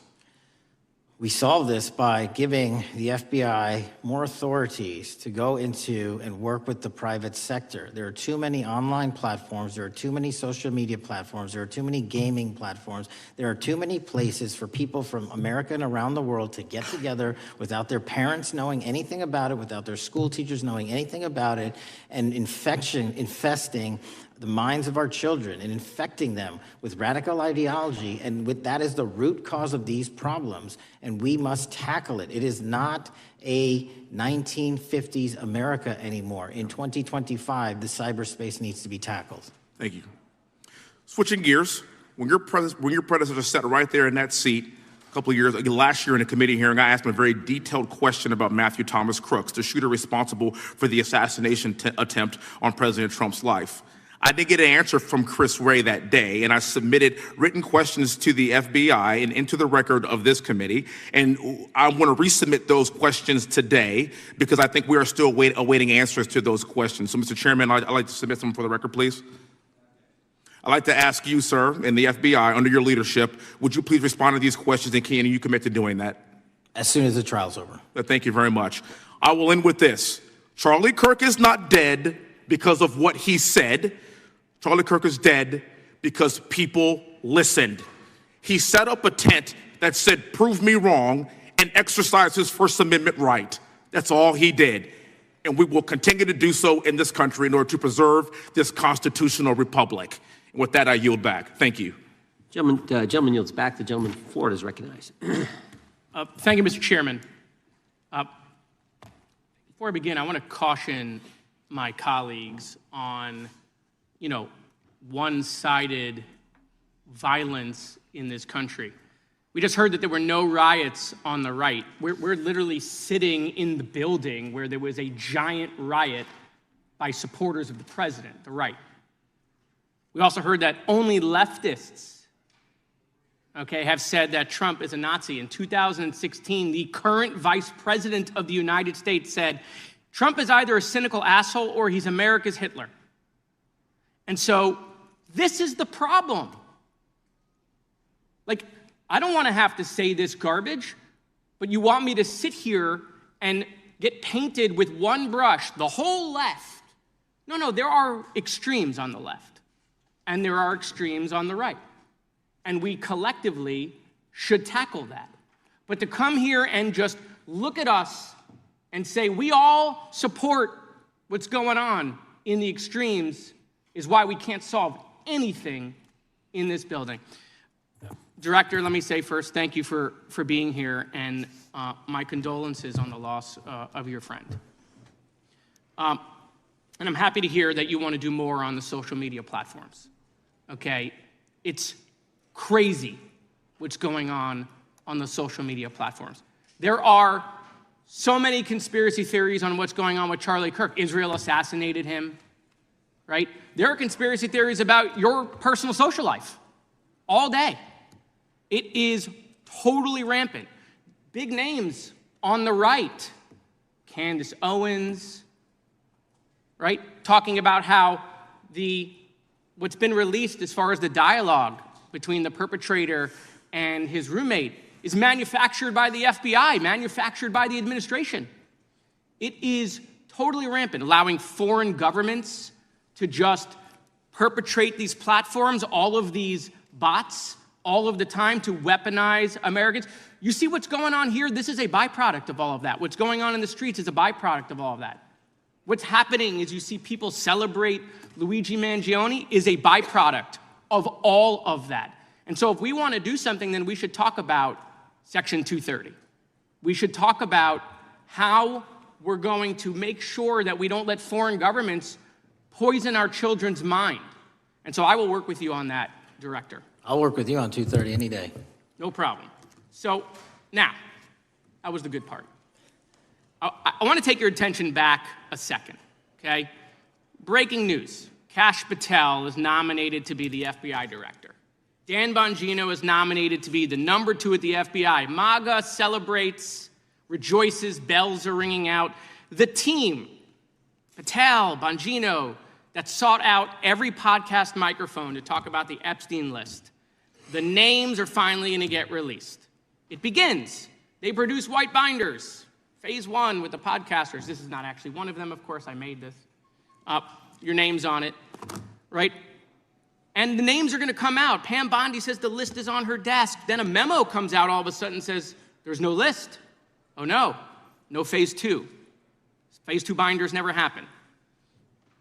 We solve this by giving the FBI more authorities to go into and work with the private sector. There are too many online platforms. There are too many social media platforms. There are too many gaming platforms. There are too many places for people from America and around the world to get together without their parents knowing anything about it, without their school teachers knowing anything about it, and infesting the minds of our children and infecting them with radical ideology, and that is the root cause of these problems, and we must tackle it. It is not a 1950s America anymore. In 2025, the cyberspace needs to be tackled. Thank you. Switching gears, when your predecessor sat right there in that seat a couple of years, last year in a committee hearing, I asked him a very detailed question about Matthew Thomas Crooks, the shooter responsible for the assassination attempt on President Trump's life. I did get an answer from Chris Wray that day, and I submitted written questions to the FBI and into the record of this committee. And I want to resubmit those questions today because I think we are still awaiting answers to those questions. So, Mr. Chairman, I'd like to submit them for the record, please. I'd like to ask you, sir, and the FBI, under your leadership, would you please respond to these questions, and can you commit to doing that? As soon as the trial's over. Thank you very much. I will end with this. Charlie Kirk is not dead because of what he said. Charlie Kirk is dead because people listened. He set up a tent that said, "Prove me wrong," and exercised his First Amendment right. That's all he did. And we will continue to do so in this country in order to preserve this constitutional republic. And with that, I yield back. Thank you. Gentleman yields back. The gentleman from Florida is recognized. Thank you, Mr. Chairman. Before I begin, I want to caution my colleagues on one-sided violence in this country. We just heard that there were no riots on the right. We're literally sitting in the building where there was a giant riot by supporters of the president, the right. We also heard that only leftists, have said that Trump is a Nazi. In 2016, the current vice president of the United States said, Trump is either a cynical asshole or he's America's Hitler. And so this is the problem. I don't want to have to say this garbage, but you want me to sit here and get painted with one brush, the whole left. No, there are extremes on the left, and there are extremes on the right. And we collectively should tackle that. But to come here and just look at us and say we all support what's going on in the extremes is why we can't solve anything in this building. Director, let me say first, thank you for being here, and my condolences on the loss of your friend. And I'm happy to hear that you want to do more on the social media platforms. It's crazy what's going on the social media platforms. There are so many conspiracy theories on what's going on with Charlie Kirk. Israel assassinated him, right? There are conspiracy theories about your personal social life all day. It is totally rampant. Big names on the right, Candace Owens, right? Talking about how what's been released as far as the dialogue between the perpetrator and his roommate is manufactured by the FBI, manufactured by the administration. It is totally rampant, allowing foreign governments to just perpetrate these platforms, all of these bots, all of the time to weaponize Americans. You see what's going on here? This is a byproduct of all of that. What's going on in the streets is a byproduct of all of that. What's happening is you see people celebrate Luigi Mangione is a byproduct of all of that. And so if we want to do something, then we should talk about Section 230. We should talk about how we're going to make sure that we don't let foreign governments poison our children's mind. And so I will work with you on that, Director. I'll work with you on 230 any day. No problem. So now, that was the good part. I want to take your attention back a second, okay? Breaking news. Kash Patel is nominated to be the FBI director. Dan Bongino is nominated to be the number 2 at the FBI. MAGA celebrates, rejoices, bells are ringing out. The team, Patel, Bongino, that sought out every podcast microphone to talk about the Epstein list. The names are finally going to get released. It begins. They produce white binders. Phase 1 with the podcasters. This is not actually one of them, of course. I made this. Your name's on it, right? And the names are going to come out. Pam Bondi says the list is on her desk. Then a memo comes out all of a sudden and says, there's no list. Oh, no phase 2. Phase 2 binders never happen.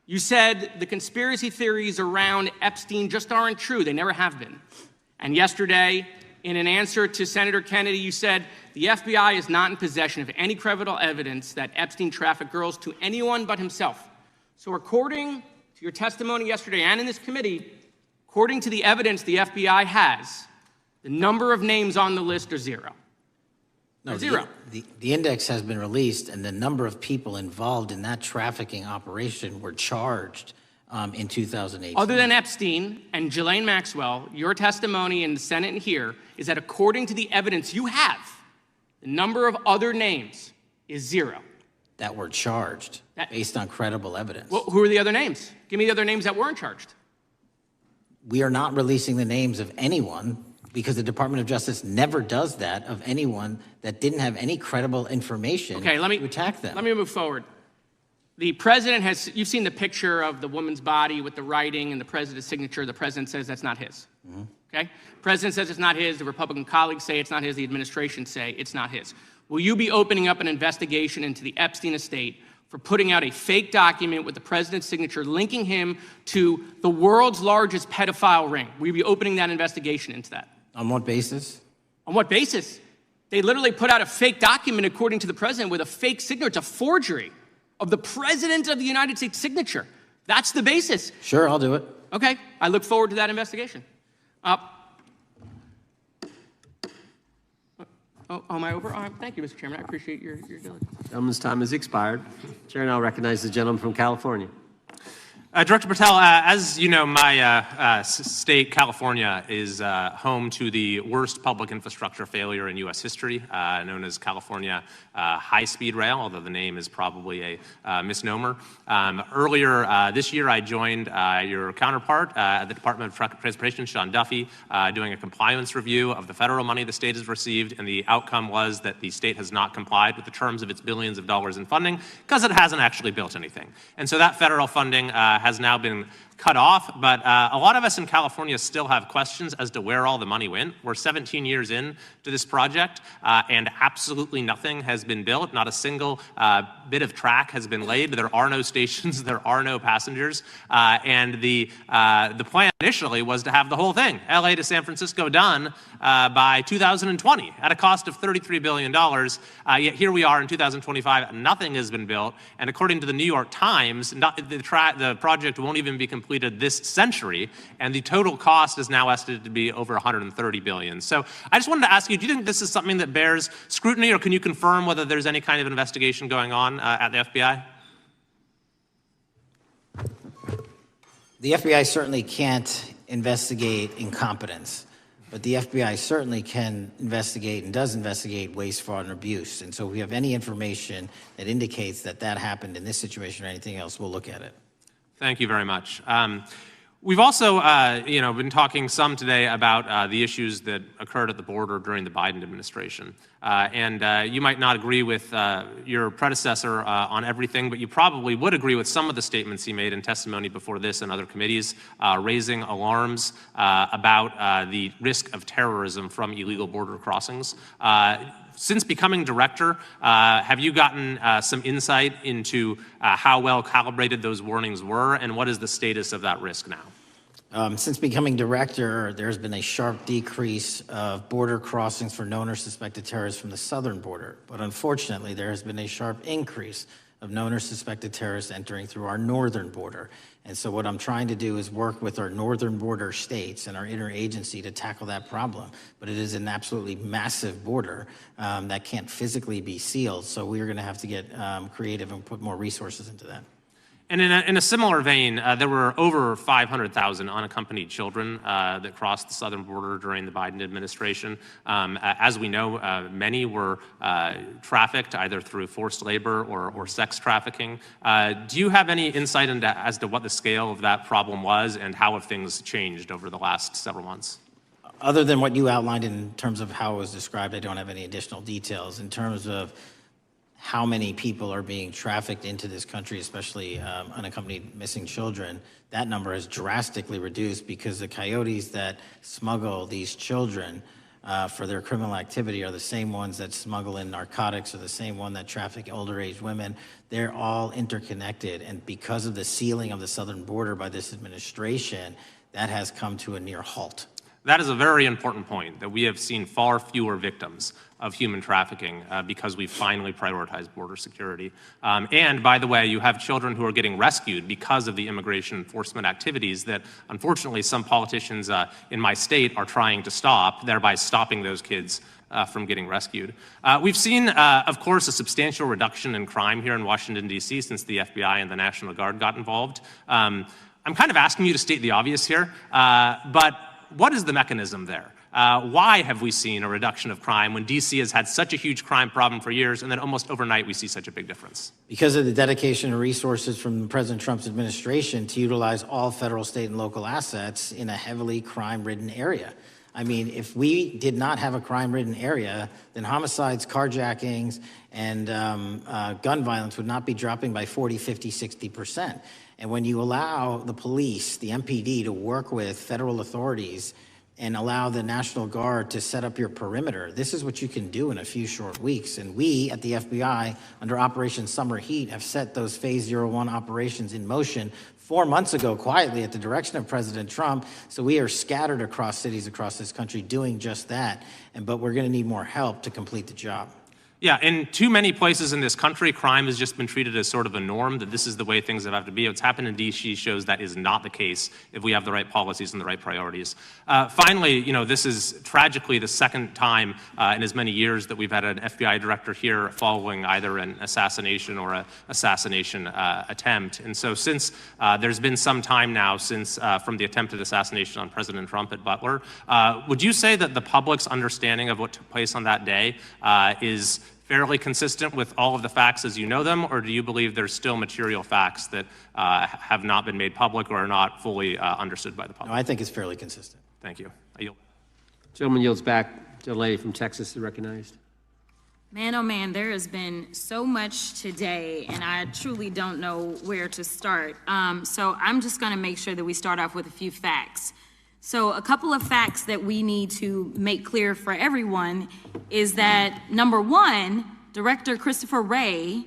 You said the conspiracy theories around Epstein just aren't true. They never have been. And yesterday, in an answer to Senator Kennedy, you said the FBI is not in possession of any credible evidence that Epstein trafficked girls to anyone but himself. So according to your testimony yesterday and in this committee, according to the evidence the FBI has, the number of names on the list are 0. No, zero. The index has been released, and the number of people involved in that trafficking operation were charged. in 2018. Other than Epstein and Ghislaine Maxwell, your testimony in the Senate and here is that according to the evidence you have, the number of other names is 0. That were charged based on credible evidence. Well, who are the other names? Give me the other names that weren't charged. We are not releasing the names of anyone because the Department of Justice never does that of anyone that didn't have any credible information to attack them. Let me move forward. The president has, you've seen the picture of the woman's body with the writing and the president's signature. The president says that's not his. Okay? The president says it's not his. The Republican colleagues say it's not his. The administration say it's not his. Will you be opening up an investigation into the Epstein estate for putting out a fake document with the president's signature linking him to the world's largest pedophile ring? Will you be opening that investigation into that? On what basis? On what basis? They literally put out a fake document, according to the president, with a fake signature. It's a forgery of the president of the United States signature. That's the basis. Sure, I'll do it. Okay, I look forward to that investigation. Am I over? Thank you, Mr. Chairman. I appreciate your diligence. Gentleman's time has expired. Chair now recognizes the gentleman from California. Director Patel, as you know, my state, California, is home to the worst public infrastructure failure in U.S. history, known as California High-Speed Rail, although the name is probably a misnomer. Earlier this year, I joined your counterpart at the Department of Transportation, Sean Duffy, doing a compliance review of the federal money the state has received, and the outcome was that the state has not complied with the terms of its billions of dollars in funding because it hasn't actually built anything. And so that federal funding has now been cut off, but a lot of us in California still have questions as to where all the money went. We're 17 years in to this project, and absolutely nothing has been built. Not a single bit of track has been laid. There are no stations. There are no passengers. And the plan initially was to have the whole thing, LA to San Francisco, done by 2020 at a cost of $33 billion. Yet here we are in 2025. Nothing has been built. And according to the New York Times, the project won't even be completed this century, and the total cost is now estimated to be over $130 billion. So I just wanted to ask you, do you think this is something that bears scrutiny, or can you confirm whether there's any kind of investigation going on at the FBI? The FBI certainly can't investigate incompetence, but the FBI certainly can investigate and does investigate waste, fraud, and abuse. And so if we have any information that indicates that that happened in this situation or anything else, we'll look at it. Thank you very much. We've also, been talking some today about the issues that occurred at the border during the Biden administration. And you might not agree with your predecessor on everything, but you probably would agree with some of the statements he made in testimony before this and other committees, raising alarms about the risk of terrorism from illegal border crossings. Since becoming director, have you gotten some insight into how well calibrated those warnings were, and what is the status of that risk now? Since becoming director, there's been a sharp decrease of border crossings for known or suspected terrorists from the southern border. But unfortunately, there has been a sharp increase of known or suspected terrorists entering through our northern border. And so what I'm trying to do is work with our northern border states and our interagency to tackle that problem. But it is an absolutely massive border that can't physically be sealed. So we're going to have to get creative and put more resources into that. And in a similar vein, there were over 500,000 unaccompanied children that crossed the southern border during the Biden administration. As we know, many were trafficked either through forced labor or sex trafficking. Do you have any insight as to what the scale of that problem was and how have things changed over the last several months? Other than what you outlined in terms of how it was described, I don't have any additional details. In terms of how many people are being trafficked into this country, especially unaccompanied missing children, that number has drastically reduced because the coyotes that smuggle these children for their criminal activity are the same ones that smuggle in narcotics, or the same one that traffic older age women. They're all interconnected, and because of the sealing of the southern border by this administration, that has come to a near halt. That is a very important point, that we have seen far fewer victims of human trafficking because we've finally prioritized border security. And by the way, you have children who are getting rescued because of the immigration enforcement activities that unfortunately some politicians in my state are trying to stop, thereby stopping those kids from getting rescued. We've seen, of course, a substantial reduction in crime here in Washington, D.C. since the FBI and the National Guard got involved. I'm kind of asking you to state the obvious here, but what is the mechanism there? Why have we seen a reduction of crime when D.C. has had such a huge crime problem for years, and then almost overnight we see such a big difference? Because of the dedication and resources from President Trump's administration to utilize all federal, state, and local assets in a heavily crime-ridden area. I mean, if we did not have a crime-ridden area, then homicides, carjackings, and gun violence would not be dropping by 40, 50, 60%. And when you allow the police, the MPD, to work with federal authorities and allow the National Guard to set up your perimeter, this is what you can do in a few short weeks. And we at the FBI, under Operation Summer Heat, have set those Phase 01 operations in motion 4 months ago, quietly at the direction of President Trump. So we are scattered across cities across this country doing just that. But we're going to need more help to complete the job. Yeah, in too many places in this country, crime has just been treated as sort of a norm, that this is the way things have to be. What's happened in D.C. shows that is not the case if we have the right policies and the right priorities. Finally, you know, this is tragically the second time in as many years that we've had an FBI director here following either an assassination or an assassination attempt. And so since there's been some time now since from the attempted assassination on President Trump at Butler, would you say that the public's understanding of what took place on that day is fairly consistent with all of the facts as you know them, or do you believe there's still material facts that have not been made public or are not fully understood by the public? No, I think it's fairly consistent. Thank you. I yield. Gentleman yields back. The lady from Texas is recognized. Man, oh man, there has been so much today, and I truly don't know where to start. So I'm just going to make sure that we start off with a few facts. So a couple of facts that we need to make clear for everyone is that, number one, Director Christopher Wray,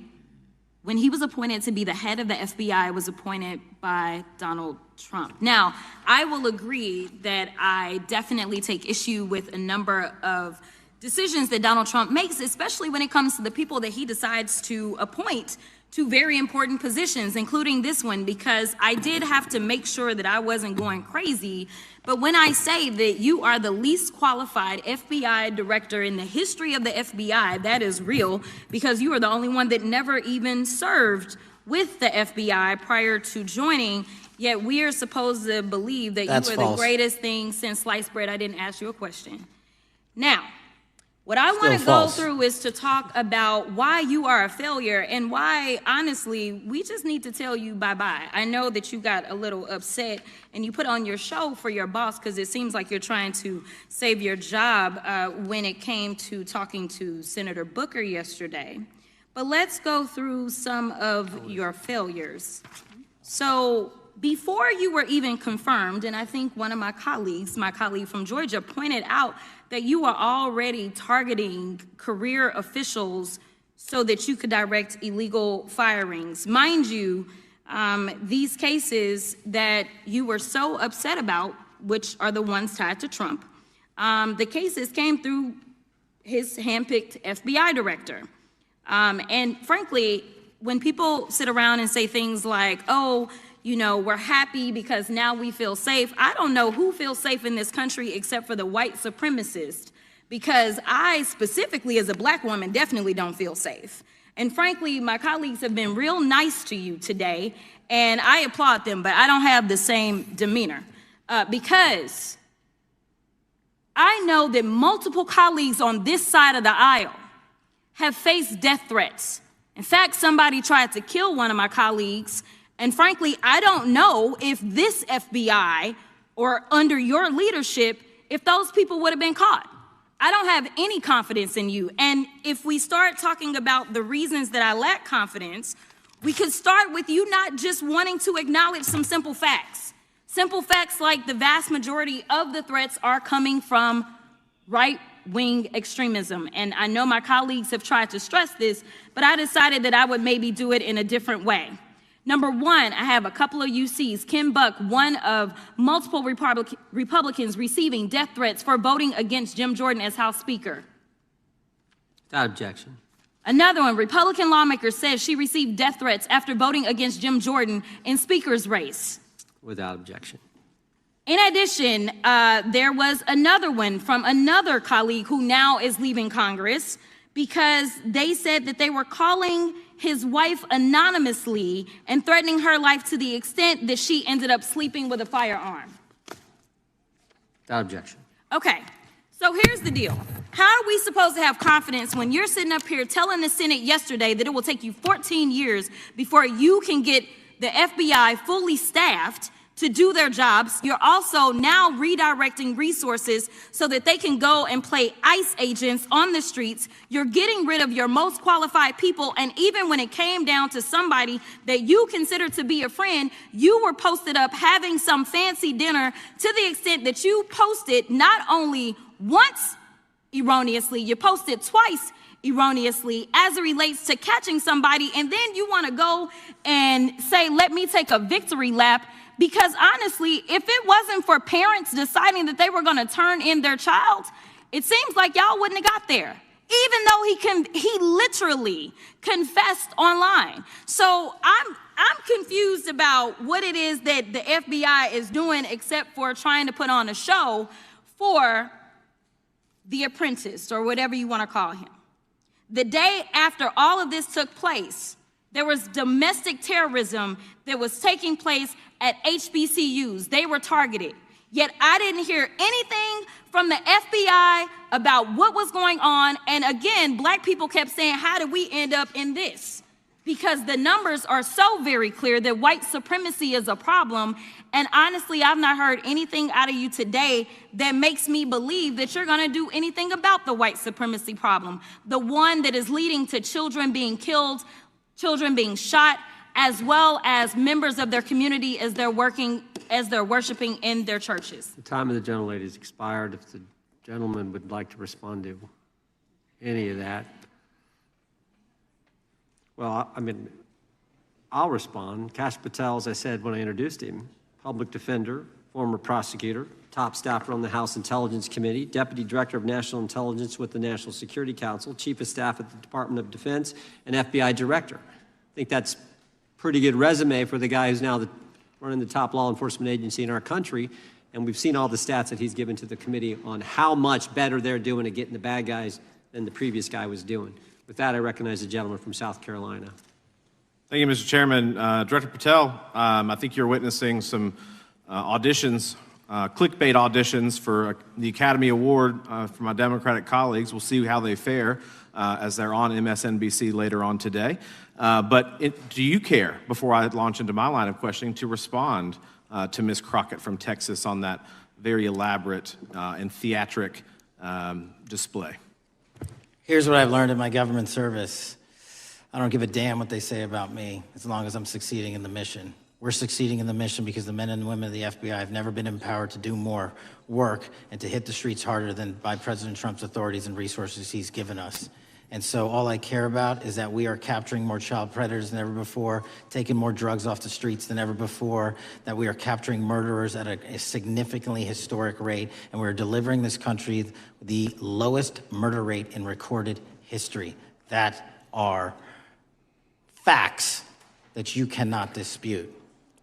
when he was appointed to be the head of the FBI, was appointed by Donald Trump. Now, I will agree that I definitely take issue with a number of decisions that Donald Trump makes, especially when it comes to the people that he decides to appoint to very important positions, including this one, because I did have to make sure that I wasn't going crazy. But when I say that you are the least qualified FBI director in the history of the FBI, that is real, because you are the only one that never even served with the FBI prior to joining, yet we are supposed to believe that That's you are false. the greatest thing since sliced bread. I didn't ask you a question. Now, what I want to go false. through is to talk about why you are a failure and why, honestly, we just need to tell you bye-bye. I know that you got a little upset and you put on your show for your boss because it seems like you're trying to save your job when it came to talking to Senator Booker yesterday. But let's go through some of your failures. So before you were even confirmed, and I think one of my colleague from Georgia, pointed out that you are already targeting career officials so that you could direct illegal firings. Mind you, these cases that you were so upset about, which are the ones tied to Trump, the cases came through his handpicked FBI director. And frankly, when people sit around and say things like, oh, you know, we're happy because now we feel safe. I don't know who feels safe in this country except for the white supremacists, because I specifically as a black woman definitely don't feel safe. And frankly, my colleagues have been real nice to you today, and I applaud them, but I don't have the same demeanor because I know that multiple colleagues on this side of the aisle have faced death threats. In fact, somebody tried to kill one of my colleagues. And frankly, I don't know if this FBI or under your leadership, if those people would have been caught. I don't have any confidence in you. And if we start talking about the reasons that I lack confidence, we could start with you not just wanting to acknowledge some simple facts. Simple facts like the vast majority of the threats are coming from right-wing extremism. And I know my colleagues have tried to stress this, but I decided that I would maybe do it in a different way. Number one, I have a couple of UCs. Ken Buck, one of multiple Republicans receiving death threats for voting against Jim Jordan as House Speaker. Without objection. Another one, Republican lawmaker says she received death threats after voting against Jim Jordan in Speaker's race. Without objection. In addition, there was another one from another colleague who now is leaving Congress, because they said that they were calling his wife anonymously and threatening her life to the extent that she ended up sleeping with a firearm. Without objection. Okay, so here's the deal. How are we supposed to have confidence when you're sitting up here telling the Senate yesterday that it will take you 14 years before you can get the FBI fully staffed to do their jobs? You're also now redirecting resources so that they can go and play ICE agents on the streets. You're getting rid of your most qualified people, and even when it came down to somebody that you consider to be a friend, you were posted up having some fancy dinner to the extent that you posted not only once erroneously, you posted twice erroneously as it relates to catching somebody, and then you want to go and say, let me take a victory lap. Because honestly, if it wasn't for parents deciding that they were going to turn in their child, it seems like y'all wouldn't have got there, even though he literally confessed online. So I'm confused about what it is that the FBI is doing except for trying to put on a show for the apprentice, or whatever you want to call him. The day after all of this took place, there was domestic terrorism that was taking place at HBCUs. They were targeted. Yet I didn't hear anything from the FBI about what was going on. And again, black people kept saying, how did we end up in this? Because the numbers are so very clear that white supremacy is a problem. And honestly, I've not heard anything out of you today that makes me believe that you're going to do anything about the white supremacy problem, the one that is leading to children being killed, children being shot, as well as members of their community as they're worshiping in their churches. The time of the gentlelady has expired. If the gentleman would like to respond to any of that. Well, I mean, I'll respond. Kash Patel, as I said when I introduced him, public defender, former prosecutor, top staffer on the House Intelligence Committee, Deputy Director of National Intelligence with the National Security Council, Chief of Staff at the Department of Defense, and FBI Director. I think that's pretty good resume for the guy who's now running the top law enforcement agency in our country. And we've seen all the stats that he's given to the committee on how much better they're doing at getting the bad guys than the previous guy was doing. With that, I recognize the gentleman from South Carolina. Thank you, Mr. Chairman. Director Patel, I think you're witnessing some auditions, clickbait auditions for the Academy Award for my Democratic colleagues. We'll see how they fare as they're on MSNBC later on today. But do you care, before I launch into my line of questioning, to respond to Ms. Crockett from Texas on that very elaborate and theatric display? Here's what I've learned in my government service. I don't give a damn what they say about me as long as I'm succeeding in the mission. We're succeeding in the mission because the men and women of the FBI have never been empowered to do more work and to hit the streets harder than by President Trump's authorities and resources he's given us. And so all I care about is that we are capturing more child predators than ever before, taking more drugs off the streets than ever before, that we are capturing murderers at a significantly historic rate, and we're delivering this country the lowest murder rate in recorded history. That are facts that you cannot dispute.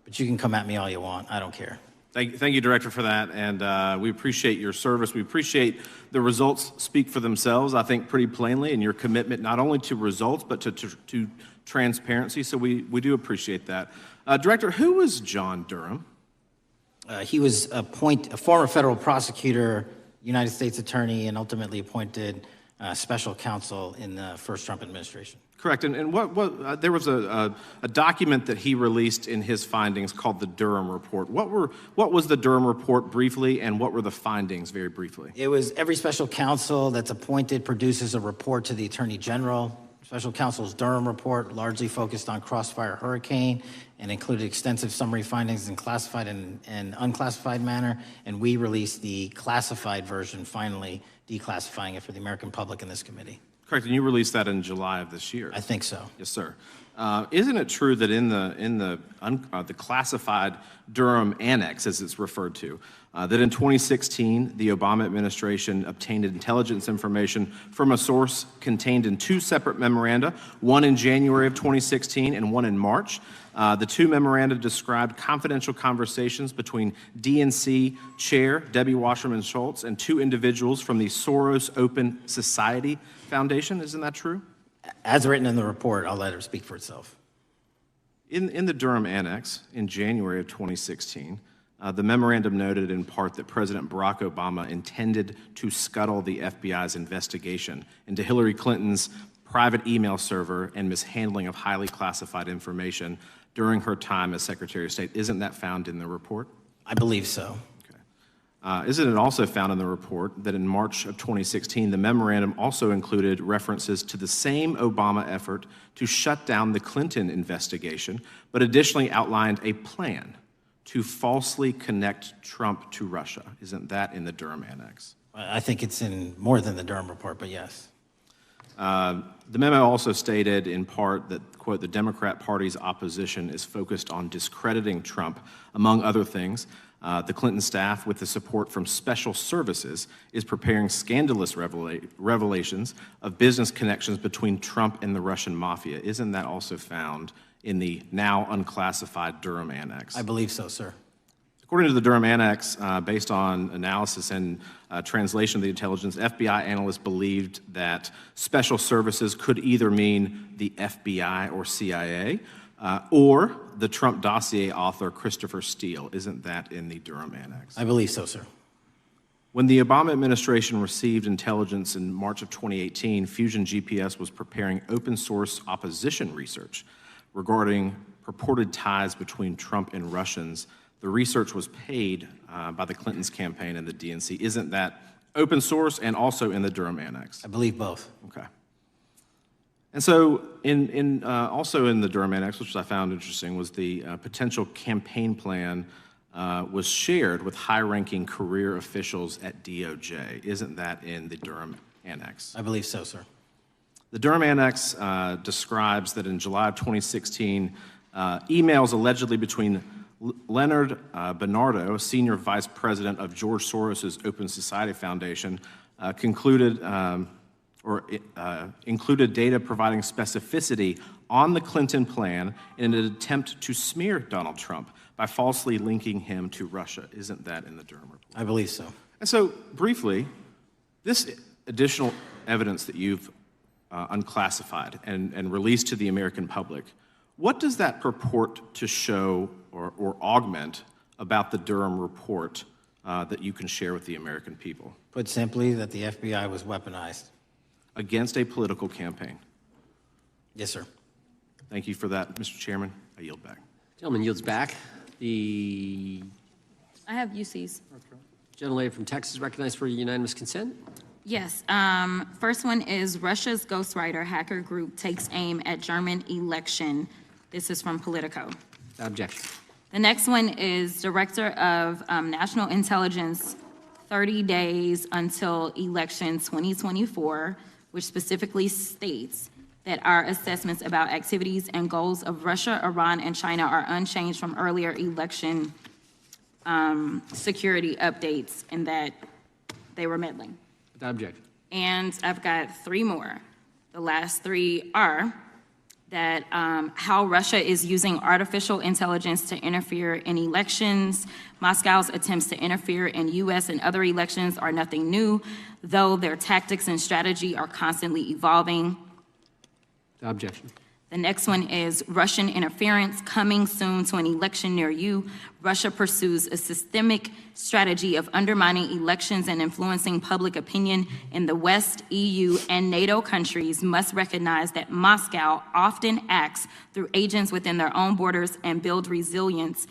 But you can come at me all you want. I don't care. Thank you, Director, for that, and we appreciate your service. We appreciate the results speak for themselves, I think, pretty plainly, and your commitment not only to results, but to transparency, so we do appreciate that. Director, who was John Durham? He was a former federal prosecutor, United States attorney, and ultimately appointed special counsel in the first Trump administration. Correct, and there was a document that he released in his findings called the Durham Report. What was the Durham Report briefly, and what were the findings very briefly? It was every special counsel that's appointed produces a report to the Attorney General. Special counsel's Durham Report largely focused on Crossfire Hurricane and included extensive summary findings in classified and unclassified manner, and we released the classified version, finally declassifying it for the American public in this committee. Correct, and you released that in July of this year. I think so. Yes, sir. Isn't it true that in the classified Durham Annex, as it's referred to, that in 2016 the Obama administration obtained intelligence information from a source contained in two separate memoranda, one in January of 2016 and one in March? The two memoranda described confidential conversations between DNC Chair Debbie Wasserman Schultz and two individuals from the Soros Open Society Foundation. Isn't that true? As written in the report, I'll let her speak for itself. In the Durham Annex in January of 2016, the memorandum noted in part that President Barack Obama intended to scuttle the FBI's investigation into Hillary Clinton's private email server and mishandling of highly classified information during her time as Secretary of State. Isn't that found in the report? I believe so. Isn't it also found in the report that in March of 2016, the memorandum also included references to the same Obama effort to shut down the Clinton investigation, but additionally outlined a plan to falsely connect Trump to Russia? Isn't that in the Durham Annex? I think it's in more than the Durham report, but yes. The memo also stated in part that, quote, the Democrat Party's opposition is focused on discrediting Trump, among other things. The Clinton staff, with the support from special services, is preparing scandalous revelations of business connections between Trump and the Russian mafia. Isn't that also found in the now unclassified Durham Annex? I believe so, sir. According to the Durham Annex, based on analysis and translation of the intelligence, FBI analysts believed that special services could either mean the FBI or CIA, or the Trump dossier author Christopher Steele. Isn't that in the Durham Annex? I believe so, sir. When the Obama administration received intelligence in March of 2018, Fusion GPS was preparing open source opposition research regarding purported ties between Trump and Russians. The research was paid by the Clintons campaign and the DNC. Isn't that open source and also in the Durham Annex? I believe both. Okay. And so also in the Durham Annex, which I found interesting, was the potential campaign plan was shared with high-ranking career officials at DOJ. Isn't that in the Durham Annex? I believe so, sir. The Durham Annex describes that in July of 2016, emails allegedly between Leonard Bernardo, senior vice president of George Soros' Open Society Foundation, included data providing specificity on the Clinton plan in an attempt to smear Donald Trump by falsely linking him to Russia. Isn't that in the Durham report? I believe so. And so, briefly, this additional evidence that you've unclassified and released to the American public, what does that purport to show or augment about the Durham report that you can share with the American people? Put simply, that the FBI was weaponized. Against a political campaign? Yes, sir. Thank you for that, Mr. Chairman. I yield back. Gentleman yields back. The I have UCs. gentlelady from Texas recognized for unanimous consent. Yes. First one is Russia's ghostwriter hacker group takes aim at German election. This is from Politico. Objection. The next one is Director of National Intelligence, 30 days until election 2024, which specifically states that our assessments about activities and goals of Russia, Iran, and China are unchanged from earlier election security updates, and that they were meddling. Without objection. And I've got three more. The last three are that how Russia is using artificial intelligence to interfere in elections. Moscow's attempts to interfere in U.S. and other elections are nothing new, though their tactics and strategy are constantly evolving. Without objection. The next one is Russian interference coming soon to an election near you. Russia pursues a systemic strategy of undermining elections and influencing public opinion in the West. EU and NATO countries must recognize that Moscow often acts through agents within their own borders and build resilience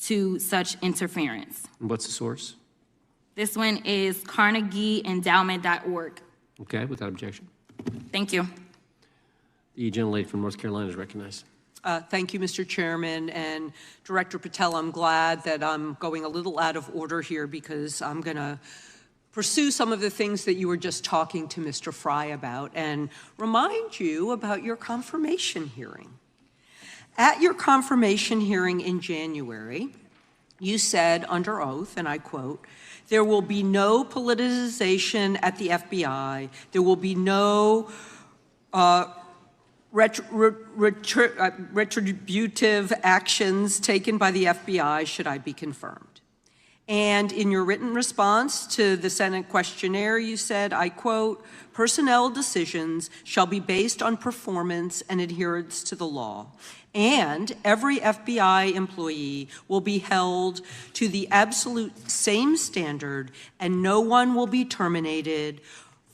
to such interference. And what's the source? This one is CarnegieEndowment.org. Okay, without objection. Thank you. The gentlelady from North Carolina is recognized. Thank you, Mr. Chairman. And Director Patel, I'm glad that I'm going a little out of order here because I'm going to pursue some of the things that you were just talking to Mr. Fry about and remind you about your confirmation hearing. At your confirmation hearing in January, you said under oath, and I quote, "There will be no politicization at the FBI. There will be no retributive actions taken by the FBI should I be confirmed." And in your written response to the Senate questionnaire, you said, I quote, "Personnel decisions shall be based on performance and adherence to the law. And every FBI employee will be held to the absolute same standard, and no one will be terminated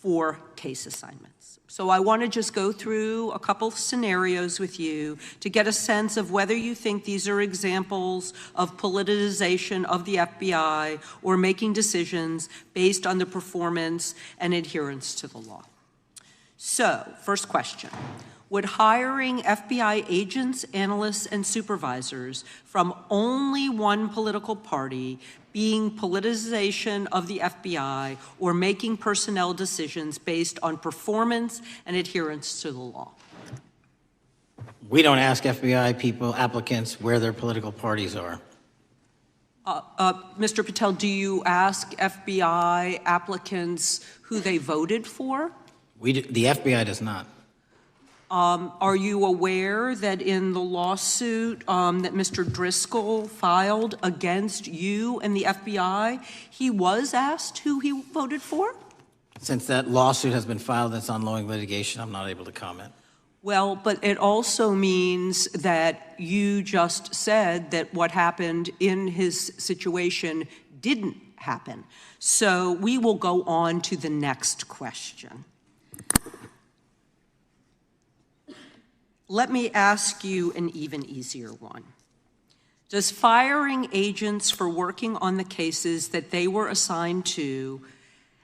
for case assignments." So I want to just go through a couple scenarios with you to get a sense of whether you think these are examples of politicization of the FBI or making decisions based on the performance and adherence to the law. So, first question. Would hiring FBI agents, analysts, and supervisors from only one political party being politicization of the FBI or making personnel decisions based on performance and adherence to the law? We don't ask FBI people, applicants, where their political parties are. Mr. Patel, do you ask FBI applicants who they voted for? The FBI does not. Are you aware that in the lawsuit that Mr. Driscoll filed against you and the FBI, he was asked who he voted for? Since that lawsuit has been filed, that's ongoing litigation, I'm not able to comment. Well, but it also means that you just said that what happened in his situation didn't happen. So we will go on to the next question. Let me ask you an even easier one. Does firing agents for working on the cases that they were assigned to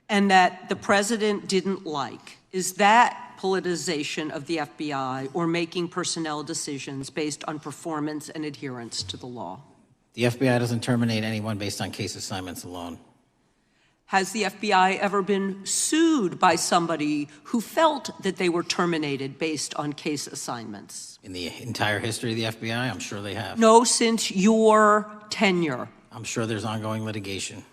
and that the president didn't like, is that politicization of the FBI or making personnel decisions based on performance and adherence to the law? The FBI doesn't terminate anyone based on case assignments alone. Has the FBI ever been sued by somebody who felt that they were terminated based on case assignments? In the entire history of the FBI, I'm sure they have. No, since your tenure. I'm sure there's ongoing litigation.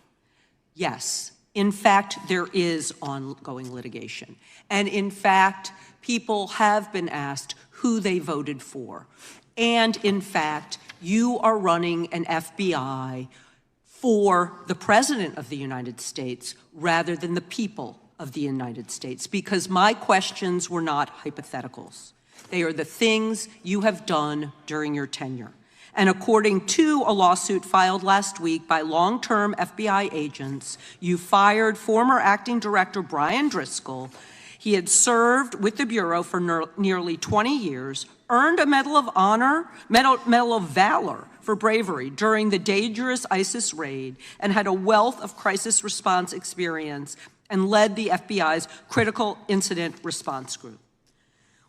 Yes. In fact, there is ongoing litigation. And in fact, people have been asked who they voted for. And in fact, you are running an FBI for the President of the United States rather than the people of the United States, because my questions were not hypotheticals. They are the things you have done during your tenure. And according to a lawsuit filed last week by long-term FBI agents, you fired former acting director Brian Driscoll. He had served with the Bureau for nearly 20 years, earned a Medal of Honor, Medal of Valor for bravery during the dangerous ISIS raid, and had a wealth of crisis response experience and led the FBI's critical incident response group.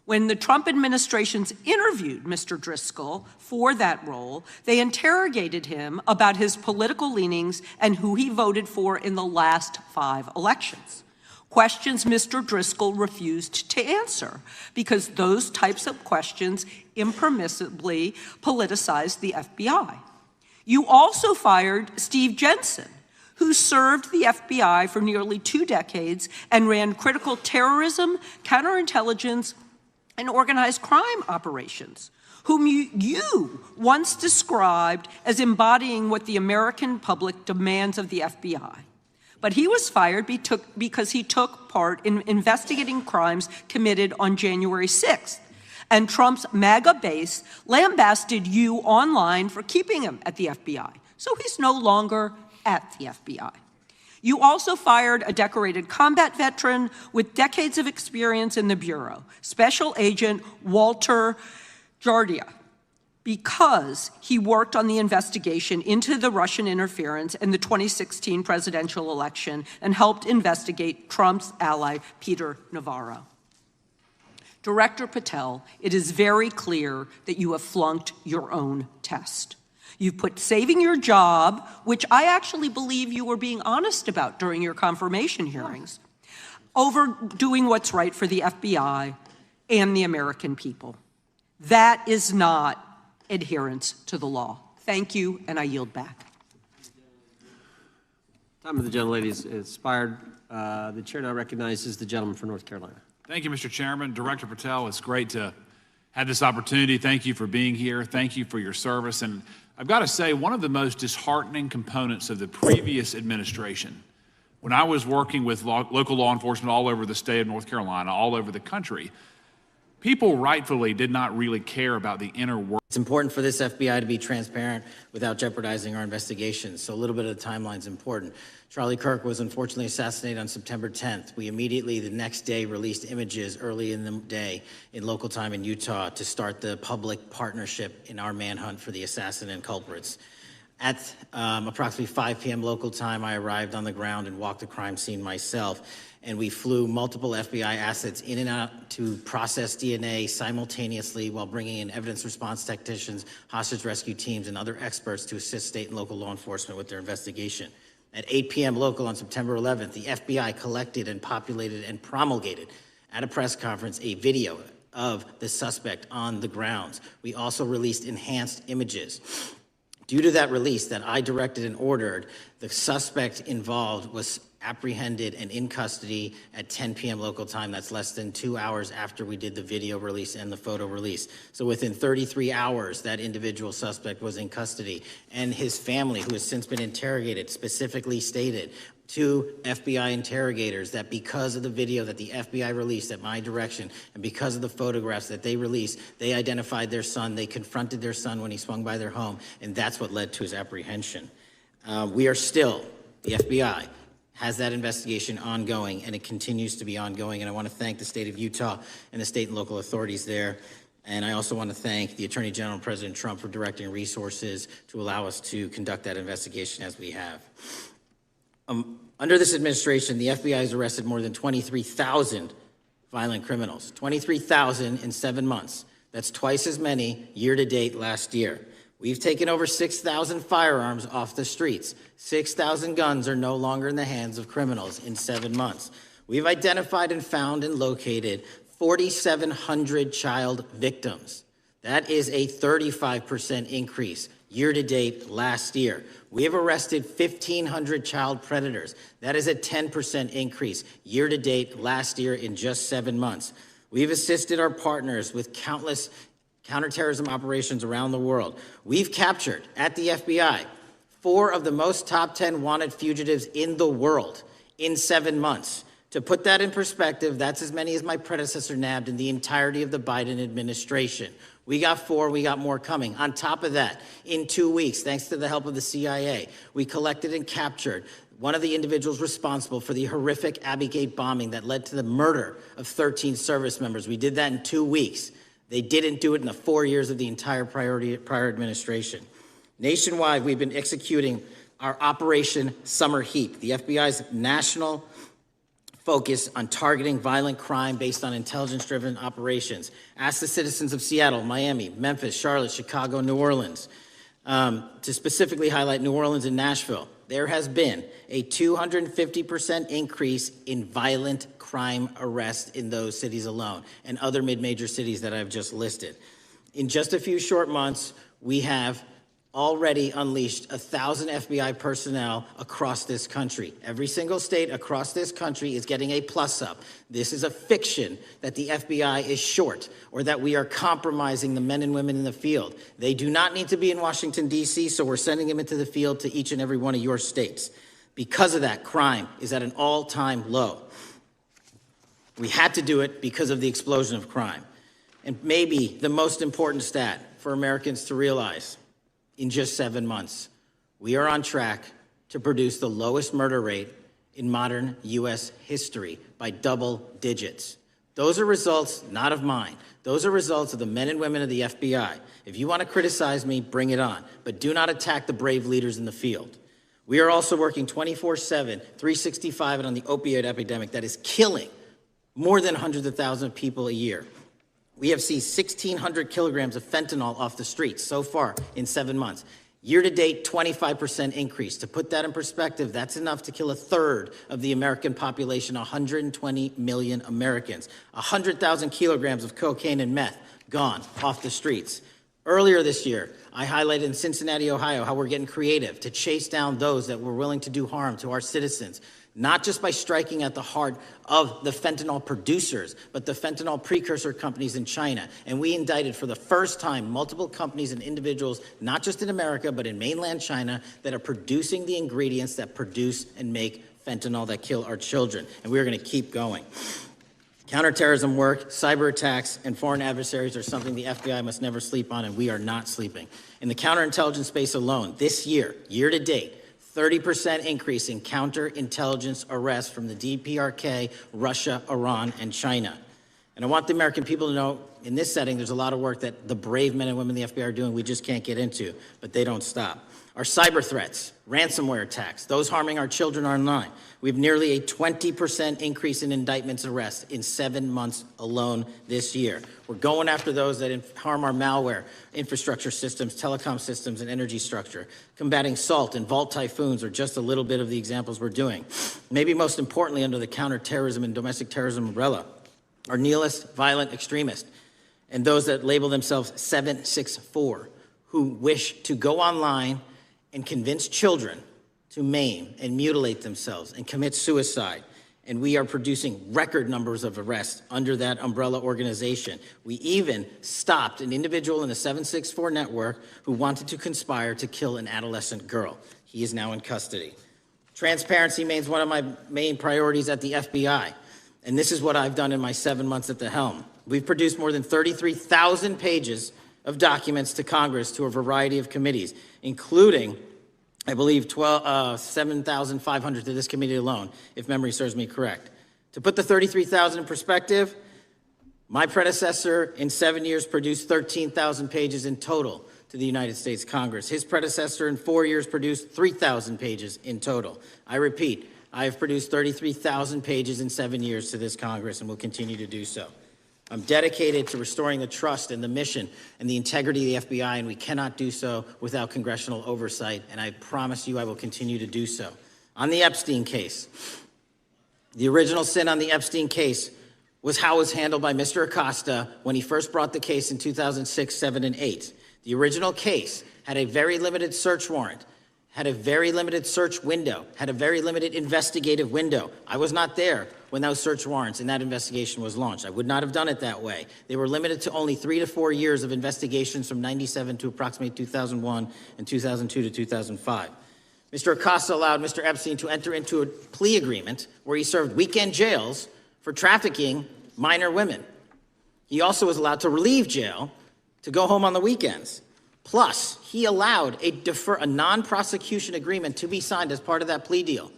When the Trump administrations interviewed Mr. Driscoll for that role, they interrogated him about his political leanings and who he voted for in the last 5 elections. Questions Mr. Driscoll refused to answer because those types of questions impermissibly politicized the FBI. You also fired Steve Jensen, who served the FBI for nearly 2 decades and ran critical terrorism, counterintelligence, and organized crime operations, whom you once described as embodying what the American public demands of the FBI. But he was fired because he took part in investigating crimes committed on January 6th. And Trump's MAGA base lambasted you online for keeping him at the FBI. So he's no longer at the FBI. You also fired a decorated combat veteran with decades of experience in the Bureau, Special Agent Walter Jardia, because he worked on the investigation into the Russian interference in the 2016 presidential election and helped investigate Trump's ally, Peter Navarro. Director Patel, it is very clear that you have flunked your own test. You've put saving your job, which I actually believe you were being honest about during your confirmation hearings, over doing what's right for the FBI and the American people. That is not adherence to the law. Thank you, and I yield back. Time of the gentlelady is expired. The chair now recognizes the gentleman from North Carolina. Thank you, Mr. Chairman. Director Patel, it's great to have this opportunity. Thank you for being here. Thank you for your service. And I've got to say, one of the most disheartening components of the previous administration, when I was working with local law enforcement all over the state of North Carolina, all over the country, people rightfully did not really care about the inner work. It's important for this FBI to be transparent without jeopardizing our investigations. So a little bit of the timeline is important. Charlie Kirk was unfortunately assassinated on September 10th. We immediately, the next day, released images early in the day in local time in Utah to start the public partnership in our manhunt for the assassin and culprits. At approximately 5 p.m. local time, I arrived on the ground and walked the crime scene myself. And we flew multiple FBI assets in and out to process DNA simultaneously while bringing in evidence response technicians, hostage rescue teams, and other experts to assist state and local law enforcement with their investigation. At 8 p.m. local on September 11th, the FBI collected and populated and promulgated at a press conference a video of the suspect on the grounds. We also released enhanced images. Due to that release that I directed and ordered, the suspect involved was apprehended and in custody at 10 p.m. local time. That's less than 2 hours after we did the video release and the photo release. So within 33 hours, that individual suspect was in custody. And his family, who has since been interrogated, specifically stated to FBI interrogators that because of the video that the FBI released at my direction and because of the photographs that they released, they identified their son, they confronted their son when he swung by their home, and that's what led to his apprehension. We are still, the FBI has that investigation ongoing, and it continues to be ongoing, and I want to thank the state of Utah and the state and local authorities there. And I also want to thank the Attorney General and President Trump for directing resources to allow us to conduct that investigation as we have. Under this administration, the FBI has arrested more than 23,000 violent criminals. 23,000 in 7 months. That's twice as many year to date last year. We've taken over 6,000 firearms off the streets. 6,000 guns are no longer in the hands of criminals in 7 months. We've identified and found and located 4,700 child victims. That is a 35% increase year to date last year. We have arrested 1,500 child predators. That is a 10% increase year to date last year in just 7 months. We've assisted our partners with countless counterterrorism operations around the world. We've captured, at the FBI, 4 of the most top 10 wanted fugitives in the world in 7 months. To put that in perspective, that's as many as my predecessor nabbed in the entirety of the Biden administration. We got 4, we got more coming. On top of that, in 2 weeks, thanks to the help of the CIA, we collected and captured one of the individuals responsible for the horrific Abbey Gate bombing that led to the murder of 13 service members. We did that in 2 weeks. They didn't do it in the 4 years of the entire prior administration. Nationwide, we've been executing our Operation Summer Heat, the FBI's national focus on targeting violent crime based on intelligence-driven operations. Ask the citizens of Seattle, Miami, Memphis, Charlotte, Chicago, New Orleans, to specifically highlight New Orleans and Nashville. There has been a 250% increase in violent crime arrests in those cities alone and other mid-major cities that I've just listed. In just a few short months, we have already unleashed 1,000 FBI personnel across this country. Every single state across this country is getting a plus up. This is a fiction that the FBI is short or that we are compromising the men and women in the field. They do not need to be in Washington, D.C., so we're sending them into the field to each and every one of your states. Because of that, crime is at an all-time low. We had to do it because of the explosion of crime. And maybe the most important stat for Americans to realize, in just 7 months, we are on track to produce the lowest murder rate in modern U.S. history by double digits. Those are results not of mine. Those are results of the men and women of the FBI. If you want to criticize me, bring it on, but do not attack the brave leaders in the field. We are also working 24/7, 365 on the opioid epidemic that is killing more than hundreds of thousands of people a year. We have seized 1,600 kilograms of fentanyl off the streets so far in 7 months. Year to date, 25% increase. To put that in perspective, that's enough to kill a third of the American population, 120 million Americans. 100,000 kilograms of cocaine and meth gone off the streets. Earlier this year, I highlighted in Cincinnati, Ohio, how we're getting creative to chase down those that were willing to do harm to our citizens, not just by striking at the heart of the fentanyl producers, but the fentanyl precursor companies in China. And we indicted for the first time multiple companies and individuals, not just in America, but in mainland China, that are producing the ingredients that produce and make fentanyl that kill our children. And we're going to keep going. Counterterrorism work, cyber attacks, and foreign adversaries are something the FBI must never sleep on, and we are not sleeping. In the counterintelligence space alone, this year, year to date, 30% increase in counterintelligence arrests from the DPRK, Russia, Iran, and China. And I want the American people to know, in this setting, there's a lot of work that the brave men and women in the FBI are doing we just can't get into, but they don't stop. Our cyber threats, ransomware attacks, those harming our children online. We have nearly a 20% increase in indictments and arrests in 7 months alone this year. We're going after those that harm our malware, infrastructure systems, telecom systems, and energy structure. Combating SALT and Vault typhoons are just a little bit of the examples we're doing. Maybe most importantly, under the counterterrorism and domestic terrorism umbrella, are nihilist, violent extremists, and those that label themselves 764, who wish to go online and convince children to maim and mutilate themselves and commit suicide. And we are producing record numbers of arrests under that umbrella organization. We even stopped an individual in the 764 network who wanted to conspire to kill an adolescent girl. He is now in custody. Transparency remains one of my main priorities at the FBI. And this is what I've done in my 7 months at the helm. We've produced more than 33,000 pages of documents to Congress to a variety of committees, including, I believe, 7,500 to this committee alone, if memory serves me correct. To put the 33,000 in perspective, my predecessor in 7 years produced 13,000 pages in total to the United States Congress. His predecessor in 4 years produced 3,000 pages in total. I repeat, I have produced 33,000 pages in 7 years to this Congress and will continue to do so. I'm dedicated to restoring the trust and the mission and the integrity of the FBI, and we cannot do so without congressional oversight, and I promise you I will continue to do so. On the Epstein case, the original sin on the Epstein case was how it was handled by Mr. Acosta when he first brought the case in 2006, 7, and 8. The original case had a very limited search warrant, had a very limited search window, had a very limited investigative window. I was not there when those search warrants and that investigation was launched. I would not have done it that way. They were limited to only 3 to 4 years of investigations from 97 to approximately 2001 and 2002 to 2005. Mr. Acosta allowed Mr. Epstein to enter into a plea agreement where he served weekend jails for trafficking minor women. He also was allowed to leave jail to go home on the weekends. Plus, he allowed a non-prosecution agreement to be signed as part of that plea deal,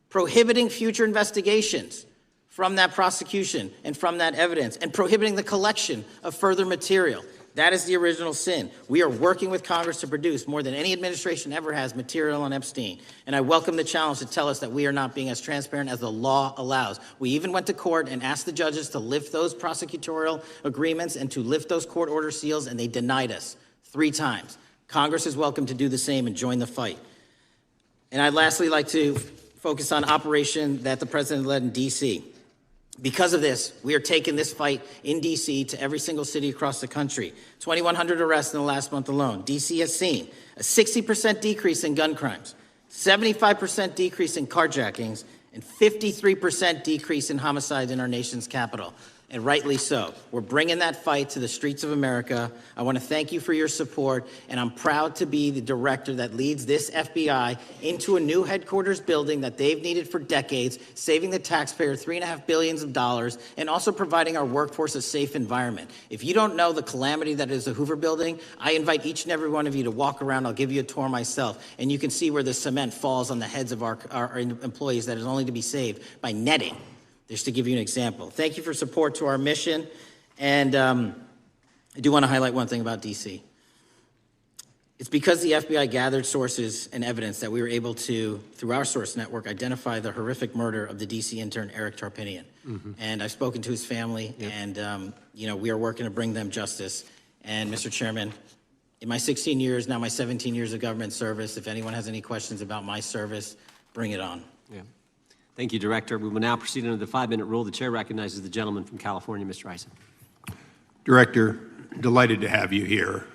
prohibiting future investigations from that prosecution and from that evidence, and prohibiting the collection of further material. That is the original sin. We are working with Congress to produce more than any administration ever has material on Epstein. And I welcome the challenge to tell us that we are not being as transparent as the law allows. We even went to court and asked the judges to lift those prosecutorial agreements and to lift those court order seals, and they denied us 3 times. Congress is welcome to do the same and join the fight. And I'd lastly like to focus on operation that the president led in D.C. Because of this, we are taking this fight in D.C. to every single city across the country. 2,100 arrests in the last month alone. D.C. has seen a 60% decrease in gun crimes, 75% decrease in carjackings, and 53% decrease in homicides in our nation's capital. And rightly so. We're bringing that fight to the streets of America. I want to thank you for your support, and I'm proud to be the director that leads this FBI into a new headquarters building that they've needed for decades, saving the taxpayer $3.5 billion, and also providing our workforce a safe environment. If you don't know the calamity that is the Hoover Building, I invite each and every one of you to walk around. I'll give you a tour myself, and you can see where the cement falls on the heads of our employees that is only to be saved by netting. Just to give you an example. Thank you for support to our mission. And I do want to highlight one thing about D.C. It's because the FBI gathered sources and evidence that we were able to, through our source network, identify the horrific murder of the D.C. intern, Eric Tarpinian. Mm-hmm. And I've spoken to his family, and we are working to bring them justice. And Mr. Chairman, in my 16 years, now my 17 years of government service, if anyone has any questions about my service, bring it on. Yeah. Thank you, Director. We will now proceed under the 5-minute rule. The chair recognizes the gentleman from California, Mr. Ison. Director, delighted to have you here.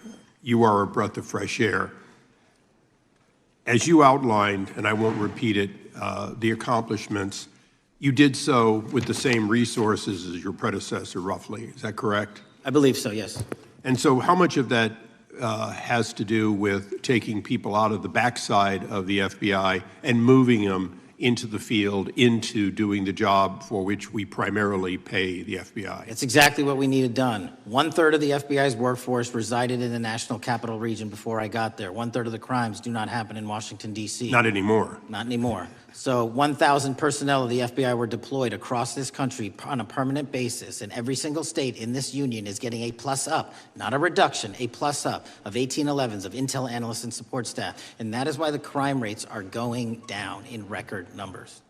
you are a breath of fresh air. As you outlined, and I won't repeat it, the accomplishments, you did so with the same resources as your predecessor, roughly. Is that correct? I believe so, yes. And so how much of that has to do with taking people out of the backside of the FBI and moving them into the field, into doing the job for which we primarily pay the FBI? It's exactly what we needed done. 1/3 of the FBI's workforce resided in the National Capital Region before I got there. 1/3 of the crimes do not happen in Washington, D.C. Not anymore. Not anymore. So 1,000 personnel of the FBI were deployed across this country on a permanent basis, and every single state in this union is getting a plus up, not a reduction, a plus up of 1811s of intel analysts and support staff. And that is why the crime rates are going down in record numbers.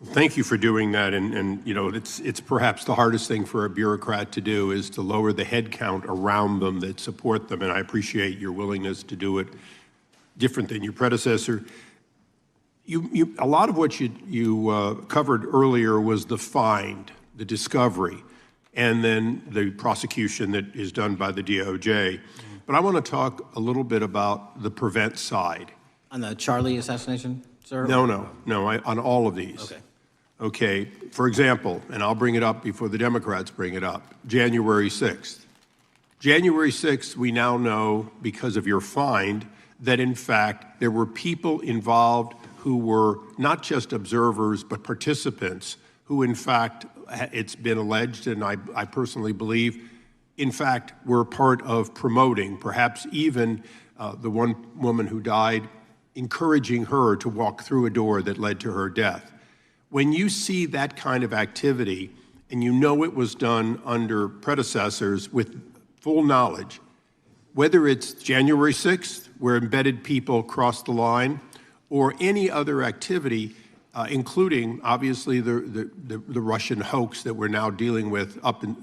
Thank you for doing that, and you know, it's perhaps the hardest thing for a bureaucrat to do is to lower the head count around them that support them, and I appreciate your willingness to do it different than your predecessor. A lot of what you covered earlier was the find, the discovery, and then the prosecution that is done by the DOJ. But I want to talk a little bit about the prevent side. On the Charlie assassination, sir? No, on all of these. Okay. Okay, for example, and I'll bring it up before the Democrats bring it up, January 6th. January 6th, we now know, because of your find, that in fact there were people involved who were not just observers but participants who in fact, it's been alleged, and I personally believe, in fact, were part of promoting, perhaps even the one woman who died, encouraging her to walk through a door that led to her death. When you see that kind of activity, and you know it was done under predecessors with full knowledge, whether it's January 6th, where embedded people crossed the line, or any other activity, including obviously the Russian hoax that we're now dealing with up in,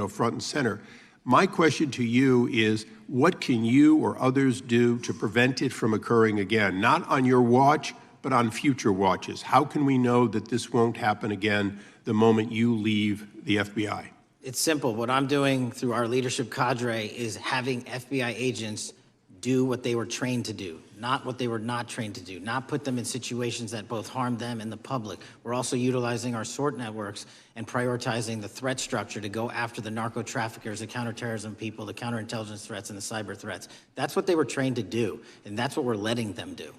front and center. My question to you is, what can you or others do to prevent it from occurring again? Not on your watch, but on future watches. How can we know that this won't happen again the moment you leave the FBI? It's simple. What I'm doing through our leadership cadre is having FBI agents do what they were trained to do, not what they were not trained to do, not put them in situations that both harm them and the public. We're also utilizing our SORT networks and prioritizing the threat structure to go after the narco traffickers, the counterterrorism people, the counterintelligence threats, and the cyber threats. That's what they were trained to do, and that's what we're letting them do.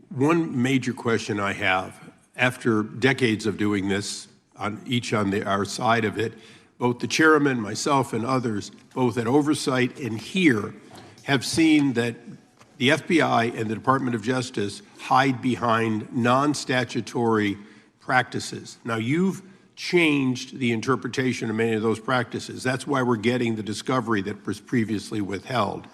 One major question I have, after decades of doing this, on our side of it, both the chairman, myself, and others, both at oversight and here, have seen that the FBI and the Department of Justice hide behind non-statutory practices. Now, you've changed the interpretation of many of those practices. That's why we're getting the discovery that was previously withheld.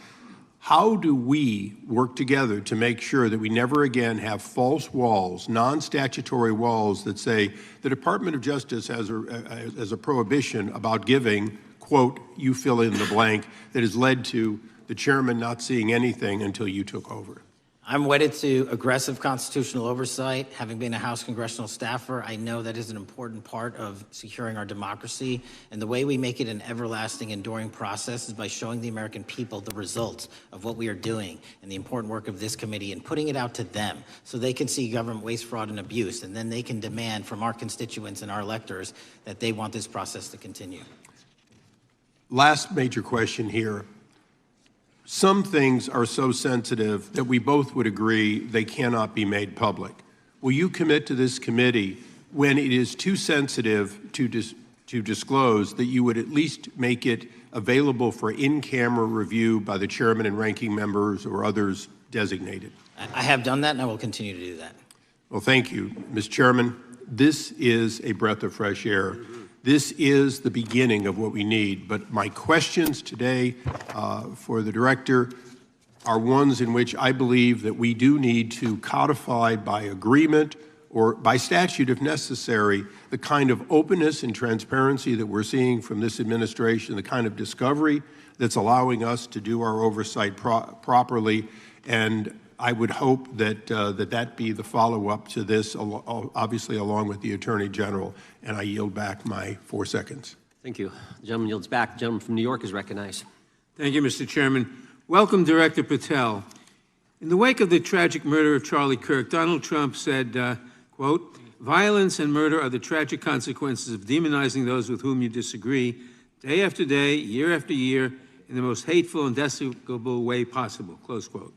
How do we work together to make sure that we never again have false walls, non-statutory walls that say the Department of Justice has a prohibition about giving, quote, you fill in the blank, that has led to the chairman not seeing anything until you took over? I'm wedded to aggressive constitutional oversight. Having been a House congressional staffer, I know that is an important part of securing our democracy. And the way we make it an everlasting, enduring process is by showing the American people the results of what we are doing and the important work of this committee and putting it out to them so they can see government waste, fraud, and abuse. And then they can demand from our constituents and our electors that they want this process to continue. Last major question here. Some things are so sensitive that we both would agree they cannot be made public. Will you commit to this committee, when it is too sensitive to disclose, that you would at least make it available for in-camera review by the chairman and ranking members or others designated? I have done that, and I will continue to do that. Well, thank you, Mr. Chairman. This is a breath of fresh air. This is the beginning of what we need. But my questions today for the director are ones in which I believe that we do need to codify by agreement or by statute if necessary the kind of openness and transparency that we're seeing from this administration, the kind of discovery that's allowing us to do our oversight properly. And I would hope that that be the follow-up to this, obviously along with the Attorney General. And I yield back my 4 seconds. Thank you. The gentleman yields back. The gentleman from New York is recognized. Thank you, Mr. Chairman. Welcome, Director Patel. In the wake of the tragic murder of Charlie Kirk, Donald Trump said, quote, "Violence and murder are the tragic consequences of demonizing those with whom you disagree, day after day, year after year, in the most hateful and despicable way possible," close quote.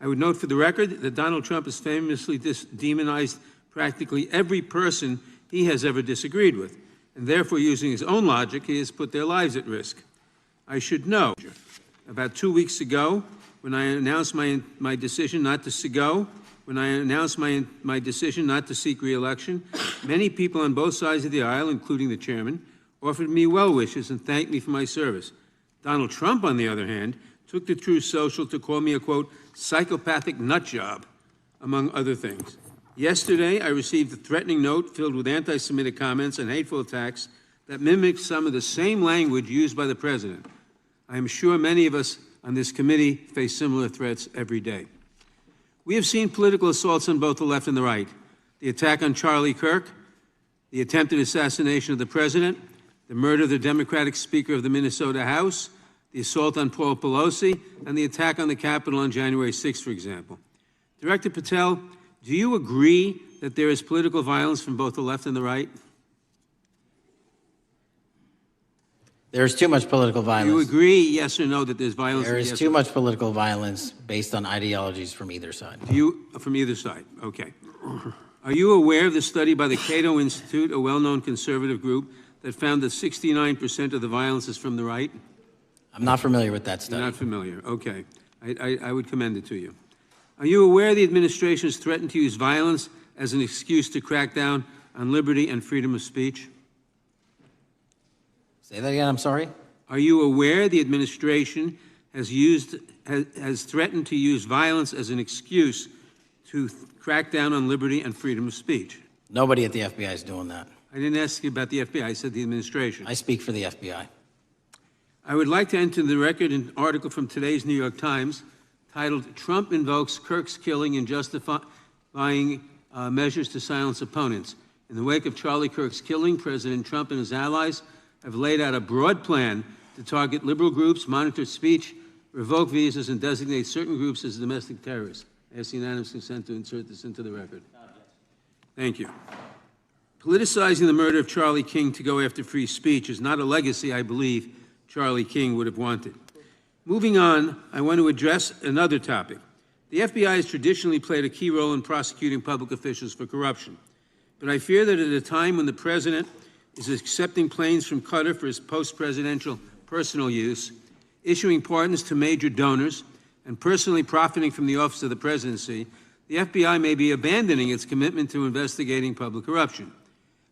I would note for the record that Donald Trump has famously demonized practically every person he has ever disagreed with, and therefore, using his own logic, he has put their lives at risk. I should know, about 2 weeks ago, when I announced my decision not to decision not to seek re-election, many people on both sides of the aisle, including the chairman, offered me well wishes and thanked me for my service. Donald Trump, on the other hand, took to Truth Social to call me a, quote, "psychopathic nutjob," among other things. Yesterday, I received a threatening note filled with anti-Semitic comments and hateful attacks that mimicked some of the same language used by the president. I am sure many of us on this committee face similar threats every day. We have seen political assaults on both the left and the right. The attack on Charlie Kirk, the attempted assassination of the president, the murder of the Democratic Speaker of the Minnesota House, the assault on Paul Pelosi, and the attack on the Capitol on January 6th, for example. Director Patel, do you agree that there is political violence from both the left and the right? There's too much political violence. Do you agree, yes or no, that there's violence? There is too much political violence based on ideologies from either side. From either side, okay. Are you aware of the study by the Cato Institute, a well-known conservative group, that found that 69% of the violence is from the right? I'm not familiar with that study. You're not familiar, okay. I would commend it to you. Are you aware the administration has threatened to use violence as an excuse to crack down on liberty and freedom of speech? Say that again, I'm sorry? Are you aware the administration has threatened to use violence as an excuse to crack down on liberty and freedom of speech? Nobody at the FBI is doing that. I didn't ask you about the FBI, I said the administration. I speak for the FBI. I would like to enter the record an article from today's New York Times titled, "Trump Invokes Kirk's Killing in Justifying Measures to Silence Opponents." In the wake of Charlie Kirk's killing, President Trump and his allies have laid out a broad plan to target liberal groups, monitor speech, revoke visas, and designate certain groups as domestic terrorists. I ask unanimous consent to insert this into the record. Thank you. Politicizing the murder of Charlie King to go after free speech is not a legacy I believe Charlie King would have wanted. Moving on, I want to address another topic. The FBI has traditionally played a key role in prosecuting public officials for corruption. But I fear that at a time when the president is accepting planes from Qatar for his post-presidential personal use, issuing pardons to major donors, and personally profiting from the office of the presidency, the FBI may be abandoning its commitment to investigating public corruption.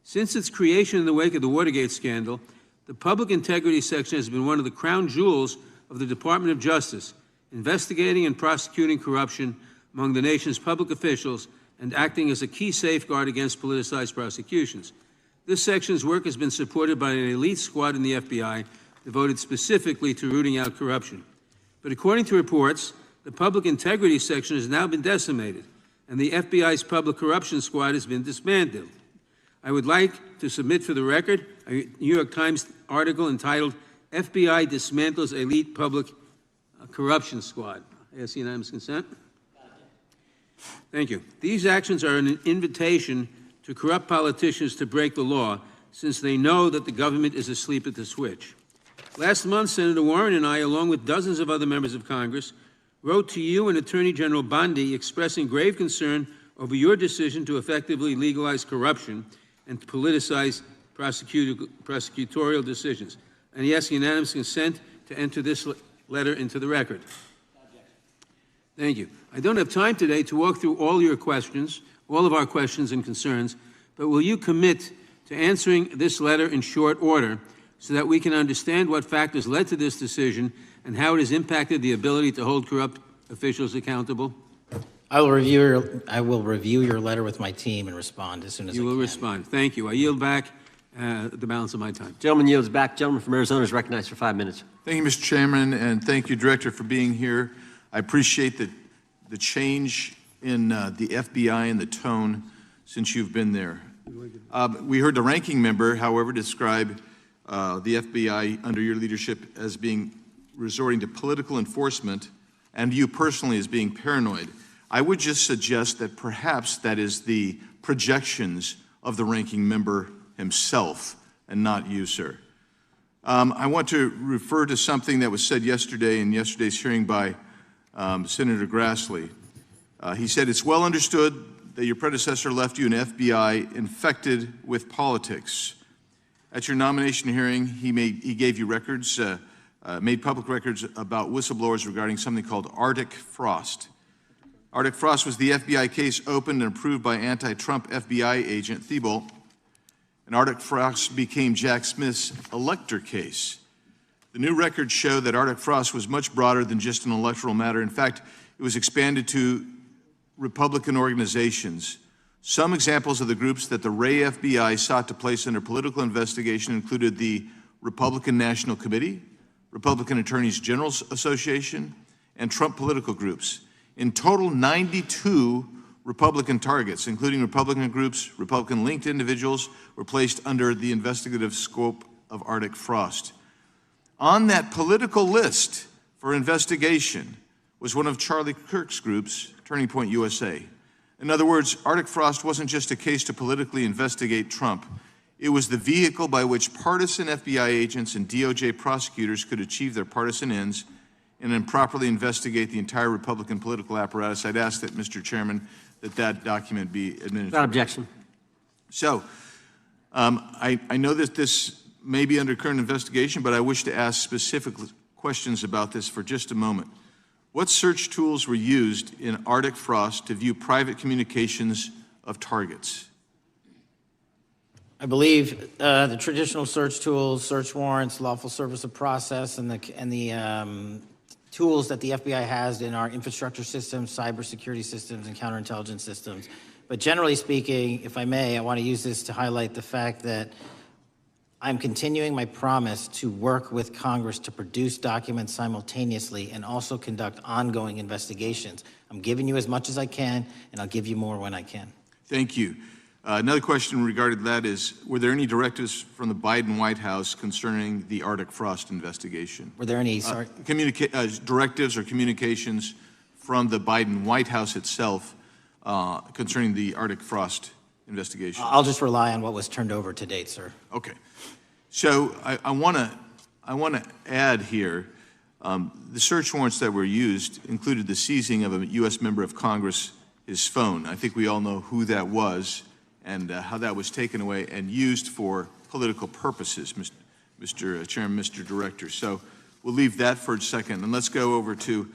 Since its creation in the wake of the Watergate scandal, the Public Integrity Section has been one of the crown jewels of the Department of Justice, investigating and prosecuting corruption among the nation's public officials and acting as a key safeguard against politicized prosecutions. This section's work has been supported by an elite squad in the FBI devoted specifically to rooting out corruption. But according to reports, the Public Integrity Section has now been decimated, and the FBI's Public Corruption Squad has been dismantled. I would like to submit for the record a New York Times article entitled, "FBI Dismantles Elite Public Corruption Squad." I ask unanimous consent. Thank you. These actions are an invitation to corrupt politicians to break the law, since they know that the government is asleep at the switch. Last month, Senator Warren and I, along with dozens of other members of Congress, wrote to you and Attorney General Bondi expressing grave concern over your decision to effectively legalize corruption and to politicize prosecutorial decisions. And he asks unanimous consent to enter this letter into the record. Thank you. I don't have time today to walk through all your questions, all of our questions and concerns, but will you commit to answering this letter in short order so that we can understand what factors led to this decision and how it has impacted the ability to hold corrupt officials accountable? I will review your letter with my team and respond as soon as I can. You will respond. Thank you. I yield back the balance of my time. Gentleman yields back. Gentleman from Arizona is recognized for 5 minutes. Thank you, Mr. Chairman, and thank you, Director, for being here. I appreciate the change in the FBI and the tone since you've been there. We heard the ranking member, however, describe the FBI under your leadership as being resorting to political enforcement and you personally as being paranoid. I would just suggest that perhaps that is the projections of the ranking member himself and not you, sir. I want to refer to something that was said yesterday in yesterday's hearing by Senator Grassley. He said, it's well understood that your predecessor left you an FBI infected with politics. At your nomination hearing, he gave you records, made public records about whistleblowers regarding something called Arctic Frost. Arctic Frost was the FBI case opened and approved by anti-Trump FBI agent Thibault, and Arctic Frost became Jack Smith's elector case. The new records show that Arctic Frost was much broader than just an electoral matter. In fact, it was expanded to Republican organizations. Some examples of the groups that the Ray FBI sought to place under political investigation included the Republican National Committee, Republican Attorneys General's Association, and Trump political groups. In total, 92 Republican targets, including Republican groups, Republican-linked individuals, were placed under the investigative scope of Arctic Frost. On that political list for investigation was one of Charlie Kirk's groups, Turning Point USA. In other words, Arctic Frost wasn't just a case to politically investigate Trump. It was the vehicle by which partisan FBI agents and DOJ prosecutors could achieve their partisan ends and improperly investigate the entire Republican political apparatus. I'd ask that, Mr. Chairman, that document be administered. Without objection. So, I know that this may be under current investigation, but I wish to ask specific questions about this for just a moment. What search tools were used in Arctic Frost to view private communications of targets? I believe the traditional search tools, search warrants, lawful service of process, and the tools that the FBI has in our infrastructure systems, cybersecurity systems, and counterintelligence systems. But generally speaking, if I may, I want to use this to highlight the fact that I'm continuing my promise to work with Congress to produce documents simultaneously and also conduct ongoing investigations. I'm giving you as much as I can, and I'll give you more when I can. Thank you. Another question regarding that is, were there any directives from the Biden White House concerning the Arctic Frost investigation? Were there any directives or communications from the Biden White House itself concerning the Arctic Frost investigation? I'll just rely on what was turned over to date, sir. Okay. So I want to add here, the search warrants that were used included the seizing of a U.S. member of Congress, his phone. I think we all know who that was and how that was taken away and used for political purposes, Mr. Chairman, Mr. Director. So we'll leave that for a second, and let's go over to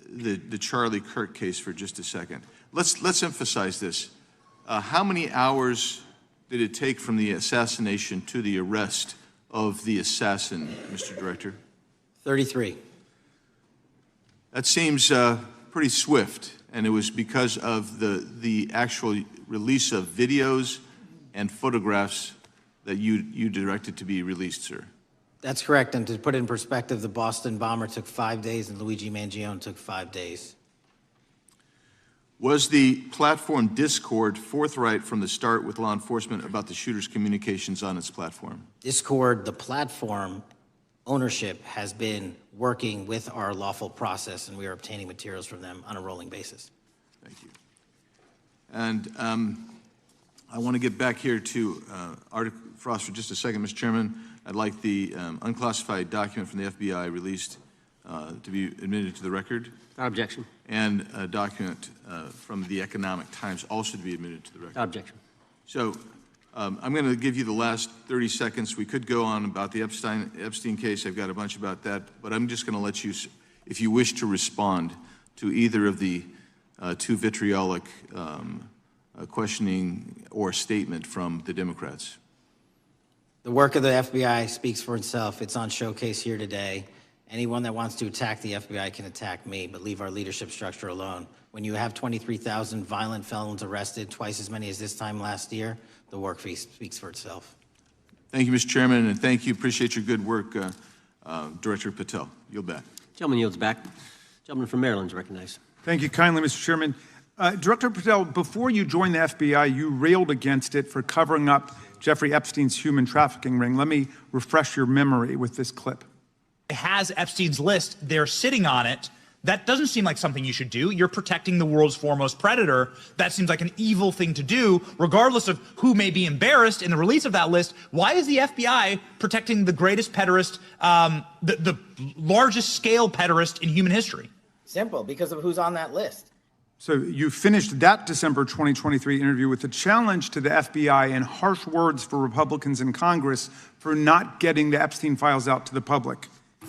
the Charlie Kirk case for just a second. Let's emphasize this. How many hours did it take from the assassination to the arrest of the assassin, Mr. Director? 33. That seems pretty swift, and it was because of the actual release of videos and photographs that you directed to be released, sir. That's correct, and to put it in perspective, the Boston bomber took 5 days and Luigi Mangione took 5 days. Was the platform Discord forthright from the start with law enforcement about the shooter's communications on its platform? Discord, the platform ownership, has been working with our lawful process, and we are obtaining materials from them on a rolling basis. Thank you. And I want to get back here to Arctic Frost for just a second, Mr. Chairman. I'd like the unclassified document from the FBI released to be admitted to the record. Without objection. And a document from the Economic Times also to be admitted to the record. Without objection. So I'm going to give you the last 30 seconds. We could go on about the Epstein case. I've got a bunch about that, but I'm just going to let you, if you wish to respond to either of the too vitriolic questioning or statement from the Democrats. The work of the FBI speaks for itself. It's on showcase here today. Anyone that wants to attack the FBI can attack me, but leave our leadership structure alone. When you have 23,000 violent felons arrested, twice as many as this time last year, the work speaks for itself. Thank you, Mr. Chairman, and thank you. Appreciate your good work, Director Patel. Yield back. Gentleman yields back. Gentleman from Maryland is recognized. Thank you kindly, Mr. Chairman. Director Patel, before you joined the FBI, you railed against it for covering up Jeffrey Epstein's human trafficking ring. Let me refresh your memory with this clip. It has Epstein's list. They're sitting on it. That doesn't seem like something you should do. You're protecting the world's foremost predator. That seems like an evil thing to do, regardless of who may be embarrassed in the release of that list. Why is the FBI protecting the greatest pederast, the largest scale pederast in human history? Simple, because of who's on that list. So you finished that December 2023 interview with a challenge to the FBI and harsh words for Republicans in Congress for not getting the Epstein files out to the public. You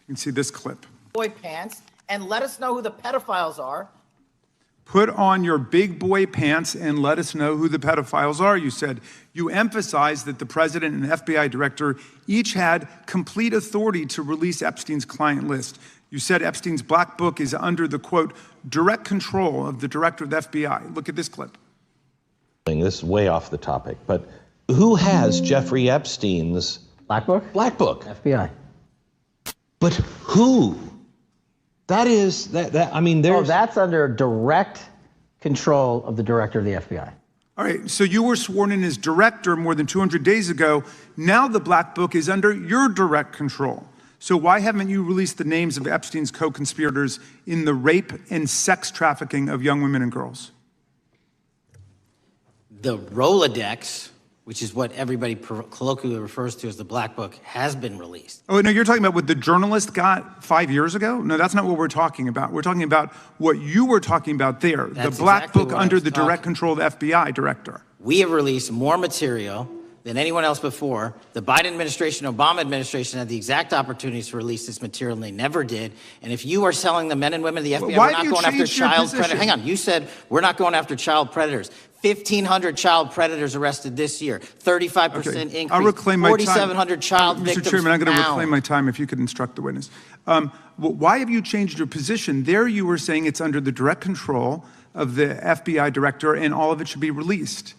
can see this clip. Boy pants, and let us know who the pedophiles are. Put on your big boy pants and let us know who the pedophiles are, you said. You emphasized that the president and FBI director each had complete authority to release Epstein's client list. You said Epstein's black book is under the, quote, direct control of the director of the FBI. Look at this clip. This is way off the topic, but who has Jeffrey Epstein's black book? Black book. FBI. But who? That is, I mean, there's... Oh, that's under direct control of the director of the FBI. All right, so you were sworn in as director more than 200 days ago. Now the black book is under your direct control. So why haven't you released the names of Epstein's co-conspirators in the rape and sex trafficking of young women and girls? The Rolodex, which is what everybody colloquially refers to as the Black Book, has been released. Oh, no, you're talking about what the journalist got 5 years ago? No, that's not what we're talking about. We're talking about what you were talking about there, That's the Black exactly Book what I under was the direct control of the FBI director. We have released more material than anyone else before. The Biden administration, Obama administration had the exact opportunities to release this material, and they never did. And if you are selling the men and women of the FBI, Why we're not have you going after changed your child position? predators. Hang on, you said we're not going after child predators. 1,500 child predators arrested this year, 35% increase, I'll reclaim my time. 4,700 child victims Mr. Chairman, I'm going to found. reclaim my time if you could instruct the witness. Why have you changed your position? There you were saying it's under the direct control of the FBI director and all of it should be released.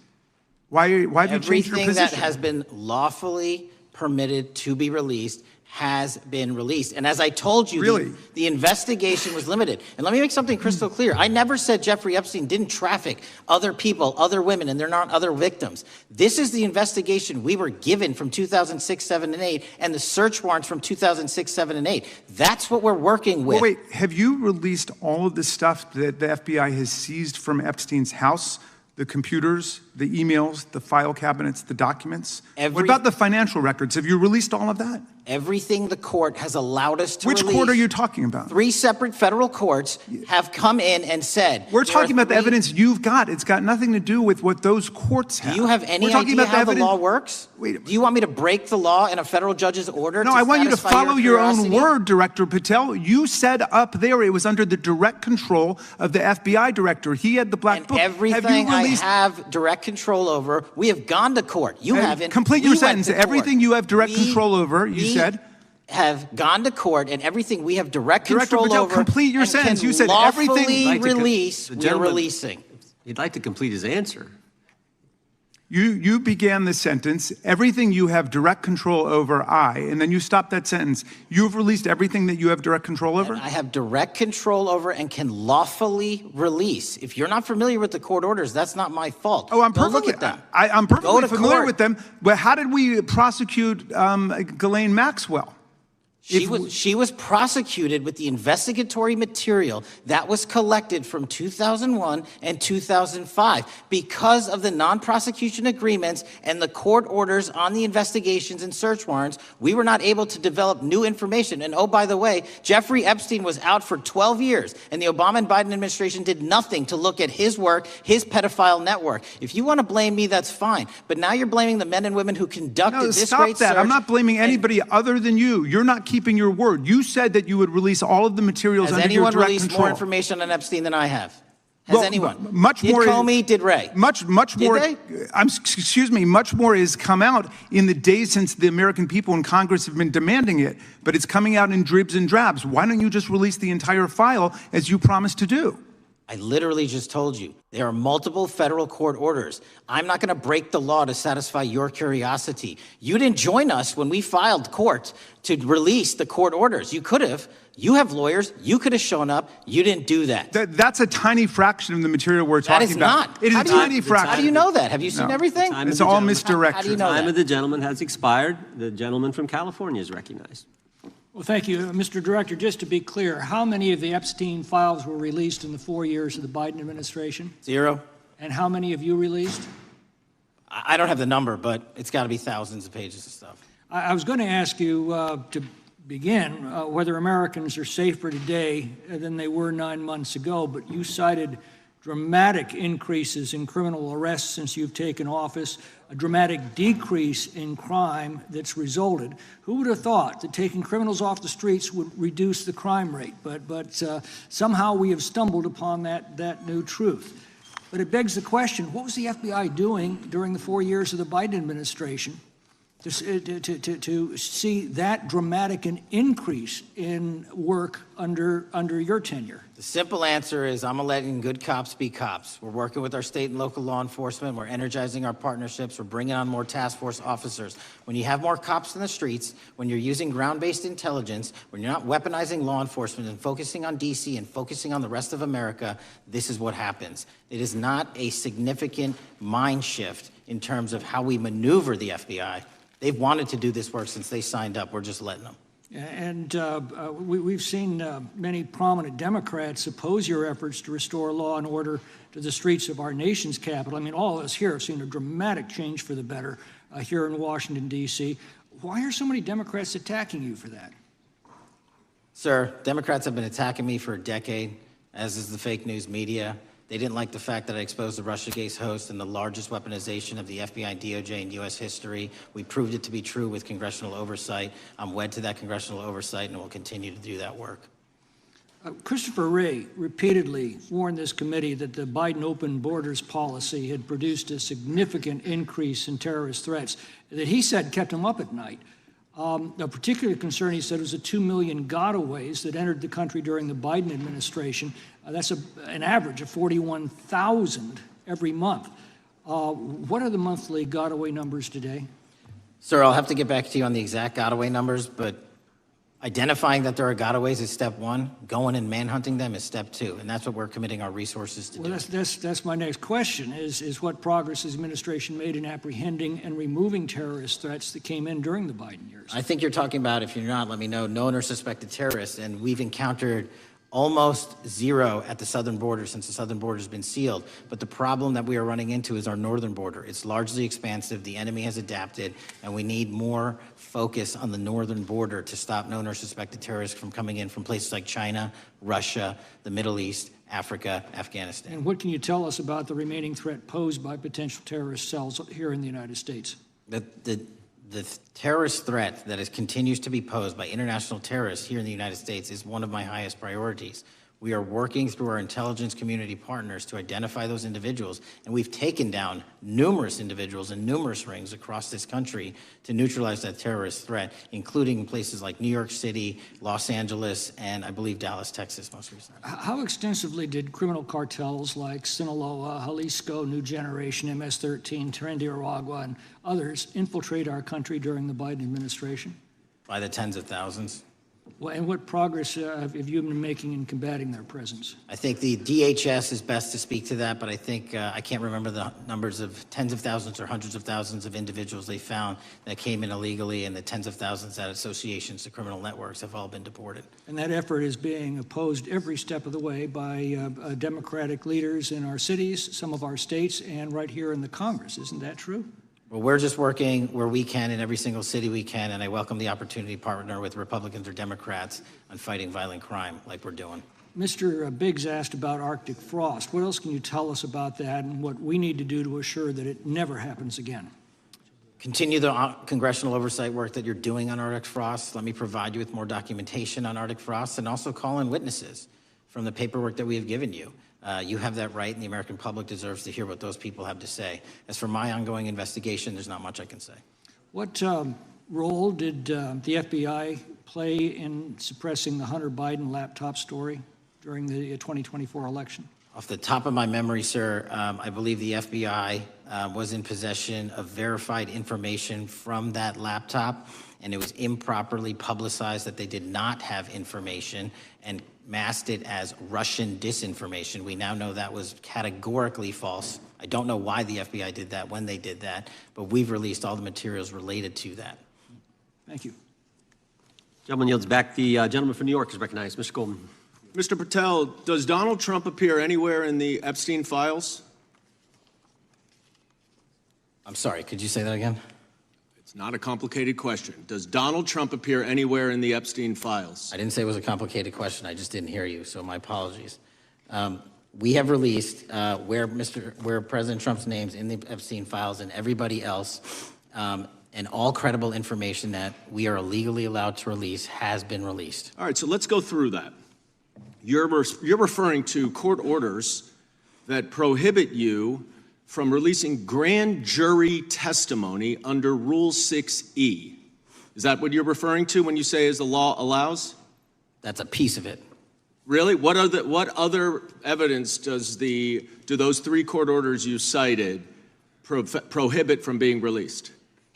Why have you changed your Everything position? that has been lawfully permitted to be released has been released. And as I told you, the investigation was limited. And let me make something crystal clear. I never said Jeffrey Epstein didn't traffic other people, other women, and they're not other victims. This is the investigation we were given from 2006, 7, and 8, and the search warrants from 2006, 7, and 8. That's what we're working with. Well, wait, have you released all of the stuff that the FBI has seized from Epstein's house? The computers, the emails, the file cabinets, the documents? What about the financial records? Have you released all of that? Everything the court has allowed us to Which release. court are you talking about? 3 separate federal courts have come in and said. We're talking about the evidence you've got. It's got nothing to do with what those courts have. Do you have any idea how the law works? Do you want me to break the law in a federal judge's order? No, I want you to follow your own word, Director Patel. You said up there it was under the direct control of the FBI director. He had the black book. Everything I have direct control over, we have gone to court. You haven't. Complete your sentence. Everything you have direct control over, you said. Have gone to court, and everything we have direct Director control Patel, over. complete your and sentence. can You said lawfully everything. Release. The We're gentleman- releasing. He'd like to complete his answer. You began the sentence, everything you have direct control over, and then you stopped that sentence. You've released everything that you have direct control over? And I have direct control over and can lawfully release. If you're not familiar with the court orders, that's not my fault. Oh, I'm Go perfectly, look at them. I'm Go perfectly to familiar court. with them. But how did we prosecute Ghislaine Maxwell? She was prosecuted with the investigatory material that was collected from 2001 and 2005 because of the non-prosecution agreements and the court orders on the investigations and search warrants. We were not able to develop new information. And oh, by the way, Jeffrey Epstein was out for 12 years, and the Obama and Biden administration did nothing to look at his work, his pedophile network. If you want to blame me, that's fine. But now you're blaming the men and women who conducted this stop great that. search. I'm not blaming anybody other than you. You're not keeping your word. You said that you would release all of the materials Has under your anyone direct released control. more information on Epstein than I have? Has Well, anyone? Much Did more. Comey? Did Ray? Much more. they? Excuse me. Much more has come out in the days since the American people in Congress have been demanding it. But it's coming out in dribs and drabs. Why don't you just release the entire file as you promised to do? I literally just told you, there are multiple federal court orders. I'm not going to break the law to satisfy your curiosity. You didn't join us when we filed court to release the court orders. You could have. You have lawyers. You could have shown up. You didn't do that. That's a tiny fraction of the material we're talking about. That is not. It is a tiny fraction. How do you know that? Have you seen everything? It's all misdirection. How do you know The time that? of the gentleman has expired. The gentleman from California is recognized. Well, thank you. Mr. Director, just to be clear, how many of the Epstein files were released in the 4 years of the Biden administration? 0. And how many have you released? I don't have the number, but it's got to be thousands of pages of stuff. I was going to ask you to begin whether Americans are safer today than they were 9 months ago, but you cited dramatic increases in criminal arrests since you've taken office, a dramatic decrease in crime that's resulted. Who would have thought that taking criminals off the streets would reduce the crime rate? But somehow we have stumbled upon that new truth. But it begs the question, what was the FBI doing during the 4 years of the Biden administration to see that dramatic an increase in work under your tenure? The simple answer is I'm letting good cops be cops. We're working with our state and local law enforcement. We're energizing our partnerships. We're bringing on more task force officers. When you have more cops in the streets, when you're using ground-based intelligence, when you're not weaponizing law enforcement and focusing on D.C. and focusing on the rest of America, this is what happens. It is not a significant mind shift in terms of how we maneuver the FBI. They've wanted to do this work since they signed up. We're just letting them. And we've seen many prominent Democrats oppose your efforts to restore law and order to the streets of our nation's capital. I mean, all of us here have seen a dramatic change for the better here in Washington, D.C. Why are so many Democrats attacking you for that? Sir, Democrats have been attacking me for a decade, as is the fake news media. They didn't like the fact that I exposed the Russiagate host and the largest weaponization of the FBI, DOJ, in U.S. history. We proved it to be true with congressional oversight. I'm wed to that congressional oversight and will continue to do that work. Christopher Wray repeatedly warned this committee that the Biden open borders policy had produced a significant increase in terrorist threats that he said kept him up at night. A particular concern, he said, was the 2 million gotaways that entered the country during the Biden administration. That's an average of 41,000 every month. What are the monthly gotaway numbers today? Sir, I'll have to get back to you on the exact gotaway numbers, but identifying that there are gotaways is step one. Going and manhunting them is step two, and that's what we're committing our resources to do. Well, that's my next question, is what progress has the administration made in apprehending and removing terrorist threats that came in during the Biden years? I think you're talking about, if you're not, let me know, known or suspected terrorists, and we've encountered almost zero at the southern border since the southern border has been sealed. But the problem that we are running into is our northern border. It's largely expansive. The enemy has adapted, and we need more focus on the northern border to stop known or suspected terrorists from coming in from places like China, Russia, the Middle East, Africa, Afghanistan. And what can you tell us about the remaining threat posed by potential terrorist cells here in the United States? The terrorist threat that continues to be posed by international terrorists here in the United States is one of my highest priorities. We are working through our intelligence community partners to identify those individuals, and we've taken down numerous individuals in numerous rings across this country to neutralize that terrorist threat, including in places like New York City, Los Angeles, and I believe Dallas, Texas most recently. How extensively did criminal cartels like Sinaloa, Jalisco, New Generation, MS-13, Trinidad and others infiltrate our country during the Biden administration? By the tens of thousands. Well, and what progress have you been making in combating their presence? I think the DHS is best to speak to that, but I think I can't remember the numbers of tens of thousands or hundreds of thousands of individuals they found that came in illegally, and the tens of thousands that associations to criminal networks have all been deported. And that effort is being opposed every step of the way by Democratic leaders in our cities, some of our states, and right here in the Congress. Isn't that true? Well, we're just working where we can in every single city we can, and I welcome the opportunity to partner with Republicans or Democrats on fighting violent crime like we're doing. Mr. Biggs asked about Arctic frost. What else can you tell us about that and what we need to do to assure that it never happens again? Continue the congressional oversight work that you're doing on Arctic frost. Let me provide you with more documentation on Arctic frost, and also call in witnesses from the paperwork that we have given you. You have that right, and the American public deserves to hear what those people have to say. As for my ongoing investigation, there's not much I can say. What role did the FBI play in suppressing the Hunter Biden laptop story during the 2024 election? Off the top of my memory, sir, I believe the FBI was in possession of verified information from that laptop, and it was improperly publicized that they did not have information and masked it as Russian disinformation. We now know that was categorically false. I don't know why the FBI did that, when they did that, but we've released all the materials related to that. Thank you. Gentleman yields back. The gentleman from New York is recognized. Mr. Golden. Mr. Patel, does Donald Trump appear anywhere in the Epstein files? I'm sorry, could you say that again? It's not a complicated question. Does Donald Trump appear anywhere in the Epstein files? I didn't say it was a complicated question. I just didn't hear you, so my apologies. We have released where President Trump's name's in the Epstein files and everybody else, and all credible information that we are legally allowed to release has been released. All right, so let's go through that. You're referring to court orders that prohibit you from releasing grand jury testimony under Rule 6E. Is that what you're referring to when you say as the law allows? That's a piece of it. Really? What other evidence do those 3 court orders you cited prohibit from being released?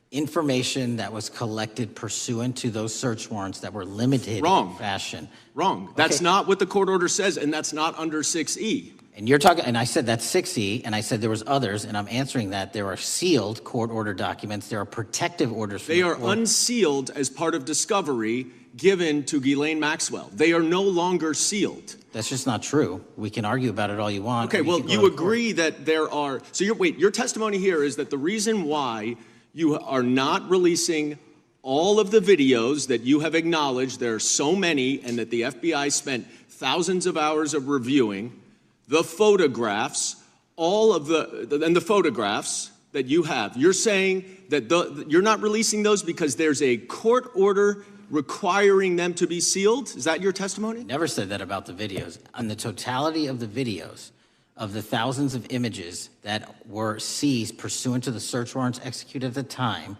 Information that was collected pursuant to those search warrants that were limited in fashion. Wrong. That's not what the court order says, and that's not under 6E. And you're talking, and I said that's 6E, and I said there was others, and I'm answering that. There are sealed court order documents. There are protective orders. They are unsealed as part of discovery given to Ghislaine Maxwell. They are no longer sealed. That's just not true. We can argue about it all you want. Okay, well, you agree that there are, so your testimony here is that the reason why you are not releasing all of the videos that you have acknowledged, there are so many, and that the FBI spent thousands of hours of reviewing, the photographs, the photographs that you have. You're saying that you're not releasing those because there's a court order requiring them to be sealed? Is that your testimony? Never said that about the videos. On the totality of the videos, of the thousands of images that were seized pursuant to the search warrants executed at the time,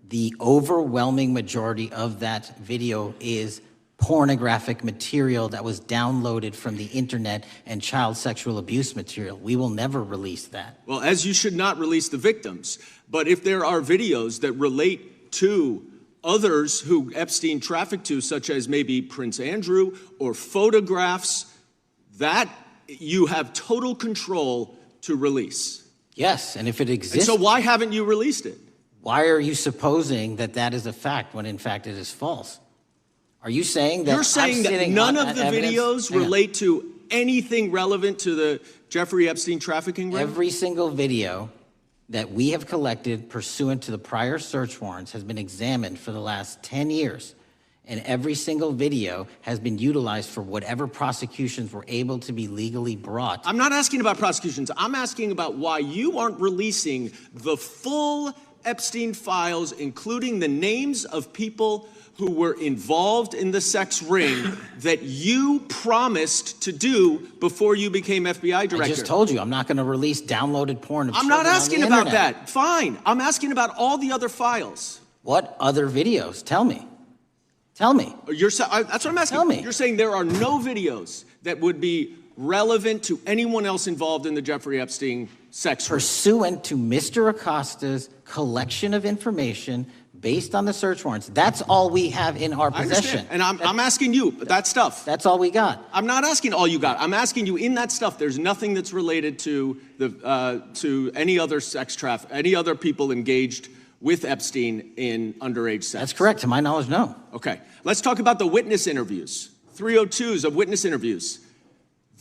the overwhelming majority of that video is pornographic material that was downloaded from the internet and child sexual abuse material. We will never release that. Well, as you should not release the victims. But if there are videos that relate to others who Epstein trafficked to, such as maybe Prince Andrew, or photographs, that you have total control to release. Yes, and if it exists... And so why haven't you released it? Why are you supposing that that is a fact when in fact it is false? Are you saying that You're saying that none of the videos relate to anything relevant to the Jeffrey Epstein trafficking ring? Every single video that we have collected pursuant to the prior search warrants has been examined for the last 10 years. And every single video has been utilized for whatever prosecutions were able to be legally brought. I'm not asking about prosecutions. I'm asking about why you aren't releasing the full Epstein files, including the names of people who were involved in the sex ring that you promised to do before you became FBI director. I just told you, I'm not going to release downloaded porn of I'm children not asking on the about internet. that. Fine. I'm asking about all the other files. What other videos? Tell me. Tell me. That's what I'm asking. Tell me. You're saying there are no videos that would be relevant to anyone else involved in the Jeffrey Epstein sex ring. Pursuant to Mr. Acosta's collection of information based on the search warrants. That's all we have in our possession. And I'm asking you, that stuff. That's all we got. I'm not asking all you got. I'm asking you, in that stuff, there's nothing that's related to any other sex traffic, any other people engaged with Epstein in underage sex. That's correct. To my knowledge, no. Okay. Let's talk about the witness interviews. 302s of witness interviews.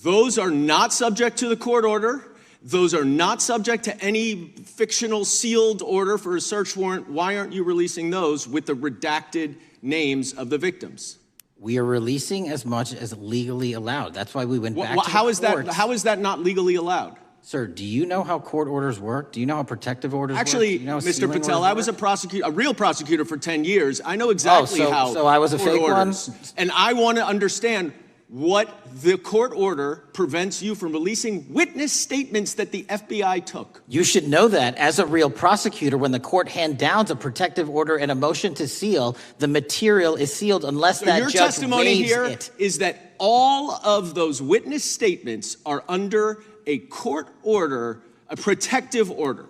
Those are not subject to the court order. Those are not subject to any fictional sealed order for a search warrant. Why aren't you releasing those with the redacted names of the victims? We are releasing as much as legally allowed. That's why we went back to the courts. How is that not legally allowed? Sir, do you know how court orders work? Do you know how protective orders Actually, work? Do you know how Mr. sealing Patel, orders I was work? a real prosecutor for 10 years. I know exactly how so I was a court fake one? orders. And I want to understand what the court order prevents you from releasing witness statements that the FBI took. You should know that as a real prosecutor, when the court hand downs a protective order and a motion to seal, the material is sealed unless So that your judge testimony waives here it. is that all of those witness statements are under a court order, a protective order.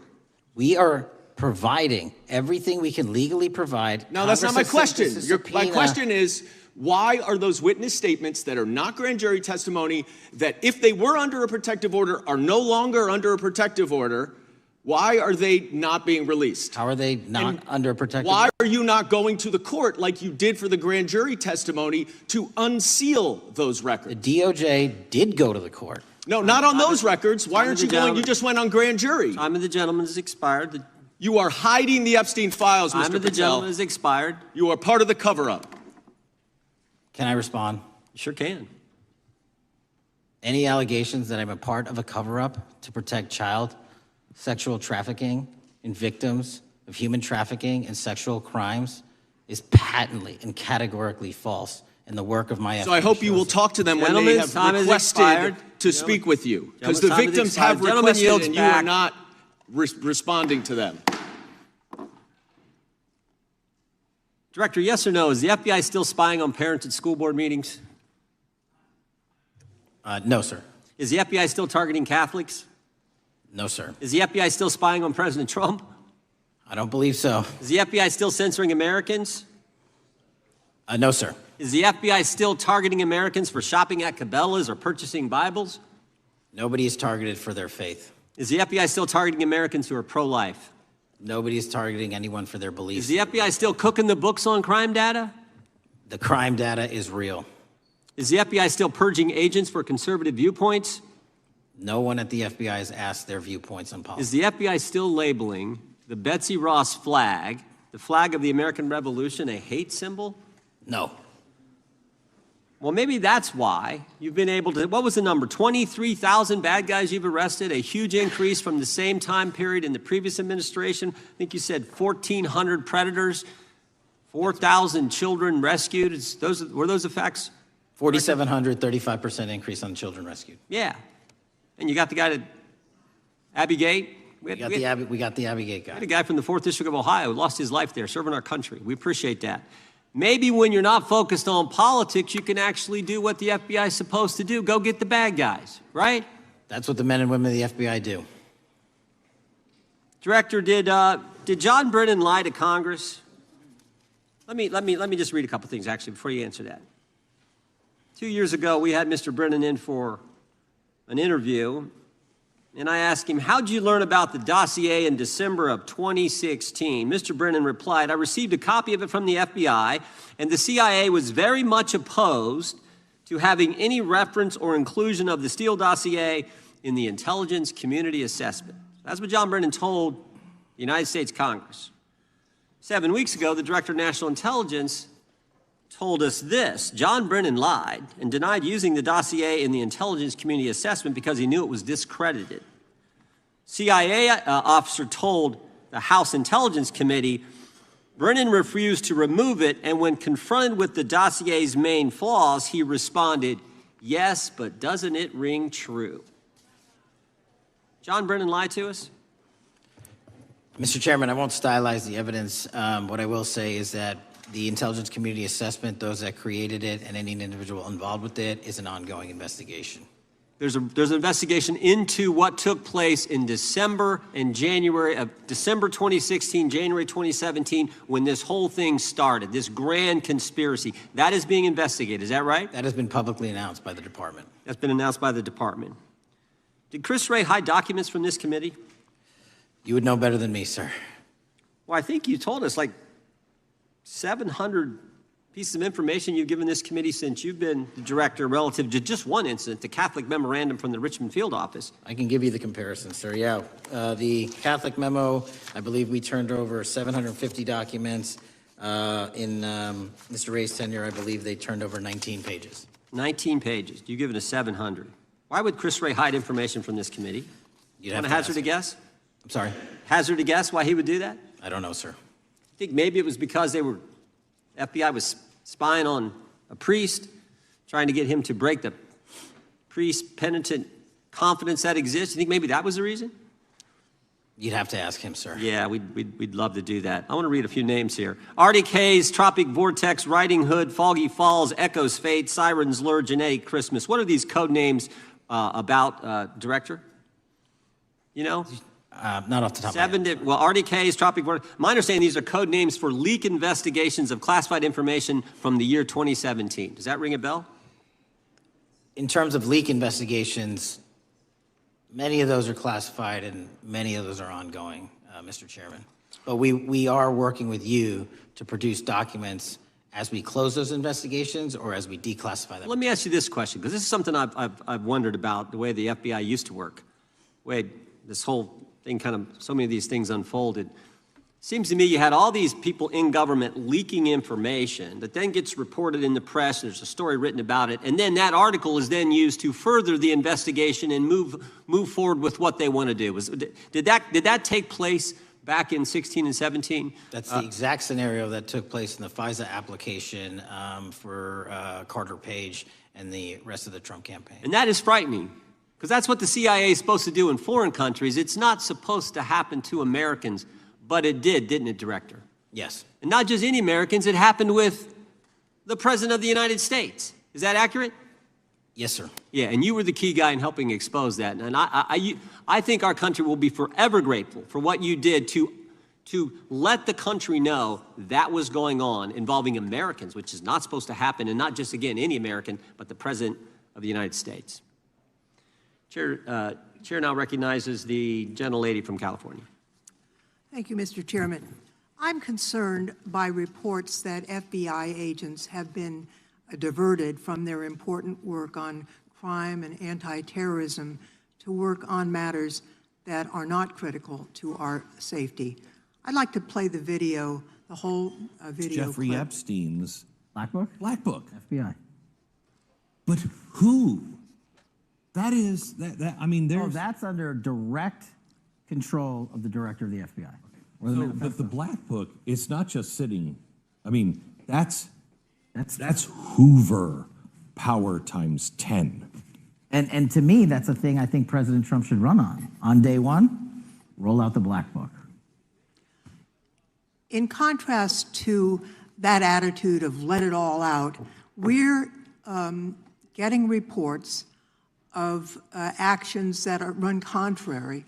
We are providing everything we can legally provide. No, that's not my question. Congress has sent us a My subpoena. question is, why are those witness statements that are not grand jury testimony, that if they were under a protective order are no longer under a protective order, why are they not being released? How are they not under a protective Why order? are you not going to the court like you did for the grand jury testimony to unseal those records? The DOJ did go to the court. No, not on those records. Why Time aren't of you the going? You gentleman. just went on grand jury. Time of the gentleman has expired. You are hiding the Epstein files, Time Mr. of the Patel. gentleman has expired. You are part of the cover-up. Can I respond? You sure can. Any allegations that I'm a part of a cover-up to protect child sexual trafficking and victims of human trafficking and sexual crimes is patently and categorically false in the work of my So I hope you will talk to them when they have requested to speak with you. Because the victims have requested and you are not responding to them. Director, yes or no, is the FBI still spying on parents at school board meetings? No, sir. Is the FBI still targeting Catholics? No, sir. Is the FBI still spying on President Trump? I don't believe so. Is the FBI still censoring Americans? No, sir. Is the FBI still targeting Americans for shopping at Cabela's or purchasing Bibles? Nobody is targeted for their faith. Is the FBI still targeting Americans who are pro-life? Nobody is targeting anyone for their beliefs. Is the FBI still cooking the books on crime data? The crime data is real. Is the FBI still purging agents for conservative viewpoints? No one at the FBI has asked their viewpoints on politics. Is the FBI still labeling the Betsy Ross flag, the flag of the American Revolution, a hate symbol? No. Well, maybe that's why you've been able to, what was the number? 23,000 bad guys you've arrested, a huge increase from the same time period in the previous administration. I think you said 1,400 predators, 4,000 children rescued. Were those the facts? 4,700, 35% increase on children rescued. Yeah. And you got the guy to Abbey Gate? We got the Abbey Gate guy. We had a guy from the 4th District of Ohio who lost his life there serving our country. We appreciate that. Maybe when you're not focused on politics, you can actually do what the FBI is supposed to do. Go get the bad guys, right? That's what the men and women of the FBI do. Director, did John Brennan lie to Congress? Let me just read a couple things, actually, before you answer that. 2 years ago, we had Mr. Brennan in for an interview, and I asked him, how'd you learn about the dossier in December of 2016? Mr. Brennan replied, I received a copy of it from the FBI, and the CIA was very much opposed to having any reference or inclusion of the Steele dossier in the intelligence community assessment. That's what John Brennan told the United States Congress. 7 weeks ago, the Director of National Intelligence told us this: John Brennan lied and denied using the dossier in the intelligence community assessment because he knew it was discredited. CIA officer told the House Intelligence Committee Brennan refused to remove it, and when confronted with the dossier's main flaws, he responded, yes, but doesn't it ring true? John Brennan lied to us? Mr. Chairman, I won't stylize the evidence. What I will say is that the intelligence community assessment, those that created it, and any individual involved with it, is an ongoing investigation. There's an investigation into what took place in December and January of December 2016, January 2017, when this whole thing started, this grand conspiracy. That is being investigated. Is that right? That has been publicly announced by the department. That's been announced by the department. Did Chris Wray hide documents from this committee? You would know better than me, sir. Well, I think you told us like 700 pieces of information you've given this committee since you've been the director relative to just one incident, the Catholic memorandum from the Richmond field office. I can give you the comparison, sir. Yeah, the Catholic memo, I believe we turned over 750 documents. In Mr. Ray's tenure, I believe they turned over 19 pages. 19 pages. You've given us 700. Why would Chris Wray hide information from this committee? You'd Want to hazard a guess? I'm sorry? Hazard a guess why he would do that? I don't know, sir. I think maybe it was because FBI was spying on a priest, trying to get him to break the priest-penitent confidence that exists? You think maybe that was the reason? You'd have to ask him, sir. Yeah, we'd love to do that. I want to read a few names here. Arctic Haze, Tropic Vortex, Riding Hood, Foggy Falls, Echoes Fate, Sirens Lure, Janae Christmas. What are these code names about, Director? You know? Not off the top of my head. Well, Arctic Haze, Tropic Vortex. My understanding, these are code names for leak investigations of classified information from the year 2017. Does that ring a bell? In terms of leak investigations, many of those are classified and many of those are ongoing, Mr. Chairman. But we are working with you to produce documents as we close those investigations or as we declassify them. Let me ask you this question, because this is something I've wondered about, the way the FBI used to work. The way this whole thing so many of these things unfolded. Seems to me you had all these people in government leaking information that then gets reported in the press, and there's a story written about it, and then that article is then used to further the investigation and move forward with what they want to do. Did that take place back in 16 and 17? That's the exact scenario that took place in the FISA application for Carter Page and the rest of the Trump campaign. And that is frightening, because that's what the CIA is supposed to do in foreign countries. It's not supposed to happen to Americans. But it did, didn't it, Director? Yes. And not just any Americans, it happened with the President of the United States. Is that accurate? Yes, sir. Yeah, and you were the key guy in helping expose that. And I think our country will be forever grateful for what you did to let the country know that was going on involving Americans, which is not supposed to happen, and not just, again, any American, but the President of the United States. Chair now recognizes the gentlelady from California. Thank you, Mr. Chairman. I'm concerned by reports that FBI agents have been diverted from their important work on crime and anti-terrorism to work on matters that are not critical to our safety. I'd like to play the video, the whole video. Jeffrey clip. Epstein's Black Book? Black Book. FBI. But who? That is, I mean, there's... Oh, that's under direct control of the director of the FBI. But the Black Book, it's not just sitting, I mean, that's Hoover power times 10. And to me, that's a thing I think President Trump should run on. On day one, roll out the Black Book. In contrast to that attitude of let it all out, we're getting reports of actions that run contrary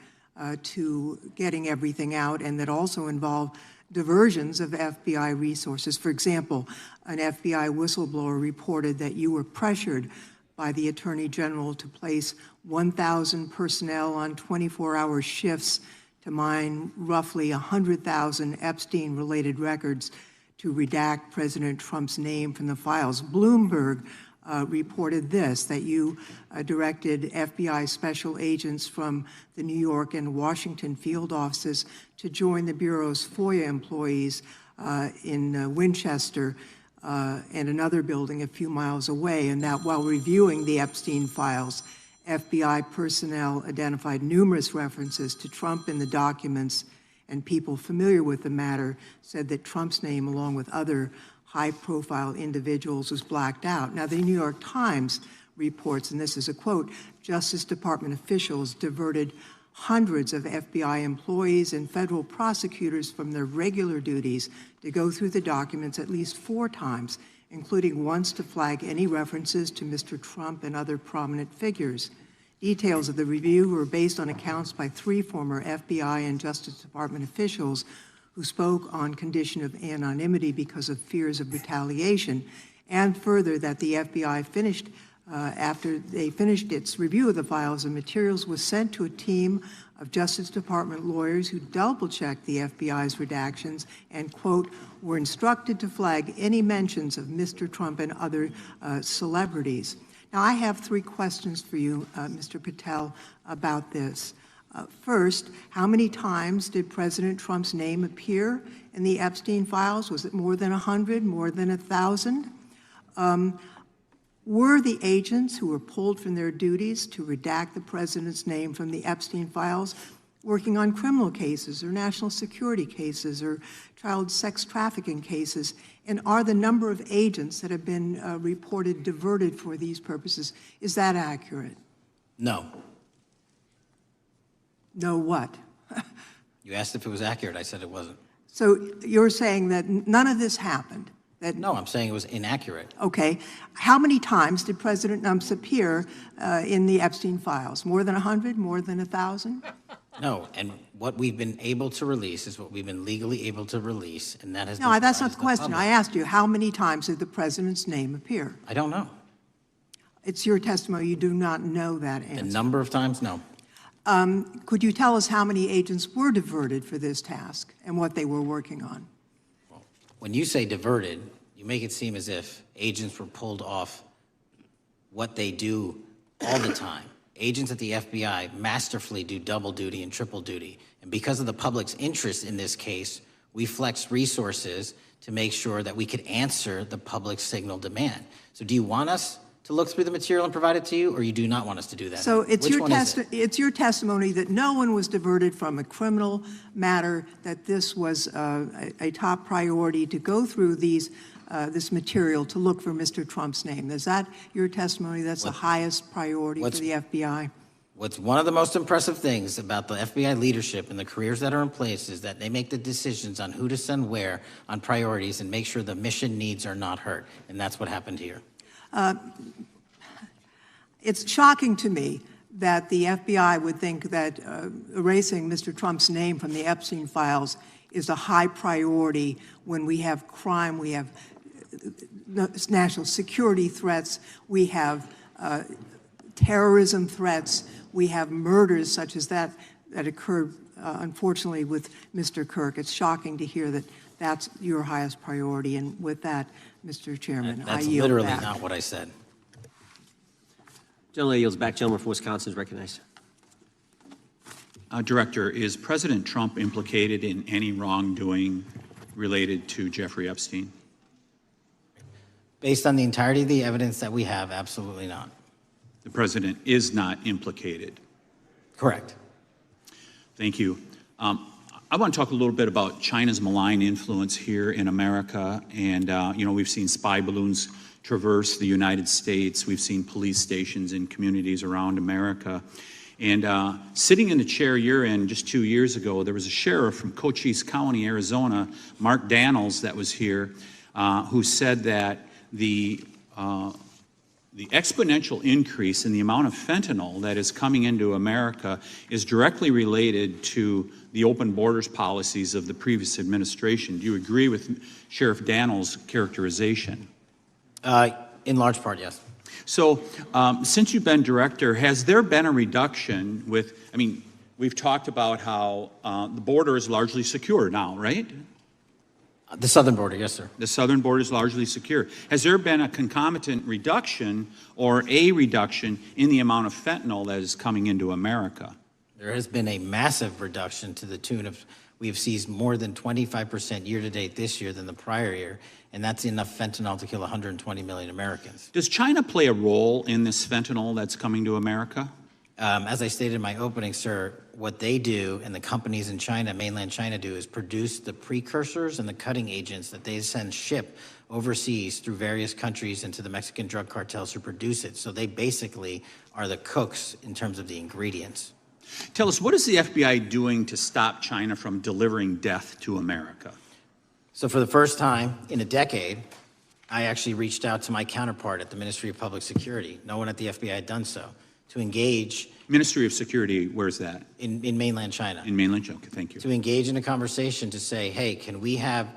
to getting everything out, and that also involve diversions of FBI resources. For example, an FBI whistleblower reported that you were pressured by the Attorney General to place 1,000 personnel on 24-hour shifts to mine roughly 100,000 Epstein-related records to redact President Trump's name from the files. Bloomberg reported this, that you directed FBI special agents from the New York and Washington field offices to join the Bureau's FOIA employees in Winchester and another building a few miles away, and that while reviewing the Epstein files, FBI personnel identified numerous references to Trump in the documents, and people familiar with the matter said that Trump's name, along with other high-profile individuals, was blacked out. Now, the New York Times reports, and this is a quote, Justice Department officials diverted hundreds of FBI employees and federal prosecutors from their regular duties to go through the documents at least 4 times, including once to flag any references to Mr. Trump and other prominent figures. Details of the review were based on accounts by 3 former FBI and Justice Department officials who spoke on condition of anonymity because of fears of retaliation, and further that the FBI finished, after they finished its review of the files and materials, was sent to a team of Justice Department lawyers who double-checked the FBI's redactions and, quote, were instructed to flag any mentions of Mr. Trump and other celebrities. Now, I have 3 questions for you, Mr. Patel, about this. First, how many times did President Trump's name appear in the Epstein files? Was it more than 100, more than 1,000? Were the agents who were pulled from their duties to redact the president's name from the Epstein files, working on criminal cases or national security cases or child sex trafficking cases? And are the number of agents that have been reported diverted for these purposes, is that accurate? No. No what? You asked if it was accurate. I said it wasn't. So you're saying that none of this happened? No, I'm saying it was inaccurate. Okay. How many times did President Numps appear in the Epstein files? More than 100? More than 1,000? No, and what we've been able to release is what we've been legally able to release, and that has No, been that's not the provided to question. public. I asked you, how many times did the president's name appear? I don't know. It's your testimony. You do not know that answer. The number of times, no. Could you tell us how many agents were diverted for this task and what they were working on? When you say diverted, you make it seem as if agents were pulled off what they do all the time. Agents at the FBI masterfully do double duty and triple duty. And because of the public's interest in this case, we flexed resources to make sure that we could answer the public's signal demand. So do you want us to look through the material and provide it to you, or you do not want us to do that? So it's Which your, one is it? it's your testimony that no one was diverted from a criminal matter, that this was a top priority to go through these this material to look for Mr. Trump's name. Is that your testimony? That's the highest priority for the FBI? What's one of the most impressive things about the FBI leadership and the careers that are in place is that they make the decisions on who to send where on priorities and make sure the mission needs are not hurt. And that's what happened here. It's shocking to me that the FBI would think that erasing Mr. Trump's name from the Epstein files is a high priority when we have crime, we have national security threats, we have terrorism threats, we have murders such as that occurred, unfortunately, with Mr. Kirk. It's shocking to hear that that's your highest priority. And with that, Mr. Chairman, I That's yield literally back. not what I said. Gentleman yields back. Gentleman from Wisconsin is recognized. Director, is President Trump implicated in any wrongdoing related to Jeffrey Epstein? Based on the entirety of the evidence that we have, absolutely not. The president is not implicated. Correct. Thank you. I want to talk a little bit about China's malign influence here in America. And, we've seen spy balloons traverse the United States. We've seen police stations in communities around America. And sitting in the chair you're in just 2 years ago, there was a sheriff from Cochise County, Arizona, Mark Daniels, that was here, who said that the exponential increase in the amount of fentanyl that is coming into America is directly related to the open borders policies of the previous administration. Do you agree with Sheriff Daniels' characterization? In large part, yes. So since you've been director, has there been a reduction we've talked about how the border is largely secure now, right? The southern border, yes, sir. The southern border is largely secure. Has there been a concomitant reduction or a reduction in the amount of fentanyl that is coming into America? There has been a massive reduction to the tune of, we have seized more than 25% year-to-date this year than the prior year, and that's enough fentanyl to kill 120 million Americans. Does China play a role in this fentanyl that's coming to America? As I stated in my opening, sir, what they do and the companies in China, mainland China, do is produce the precursors and the cutting agents that they ship overseas through various countries into the Mexican drug cartels who produce it. So they basically are the cooks in terms of the ingredients. Tell us, what is the FBI doing to stop China from delivering death to America? So for the first time in a decade, I actually reached out to my counterpart at the Ministry of Public Security. No one at the FBI had done so. To engage. Ministry of Security, where's that? In mainland China. In mainland China, okay, thank you. To engage in a conversation to say, hey, can we have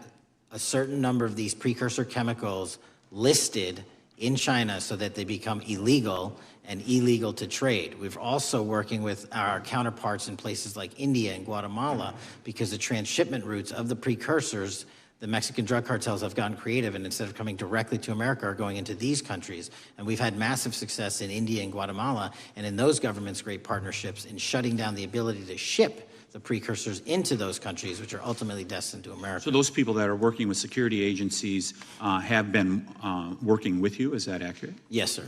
a certain number of these precursor chemicals listed in China so that they become illegal and illegal to trade. We're also working with our counterparts in places like India and Guatemala because the transshipment routes of the precursors, the Mexican drug cartels have gotten creative, and instead of coming directly to America, are going into these countries. And we've had massive success in India and Guatemala, and in those governments' great partnerships in shutting down the ability to ship the precursors into those countries, which are ultimately destined to America. So those people that are working with security agencies have been working with you, is that accurate? Yes, sir.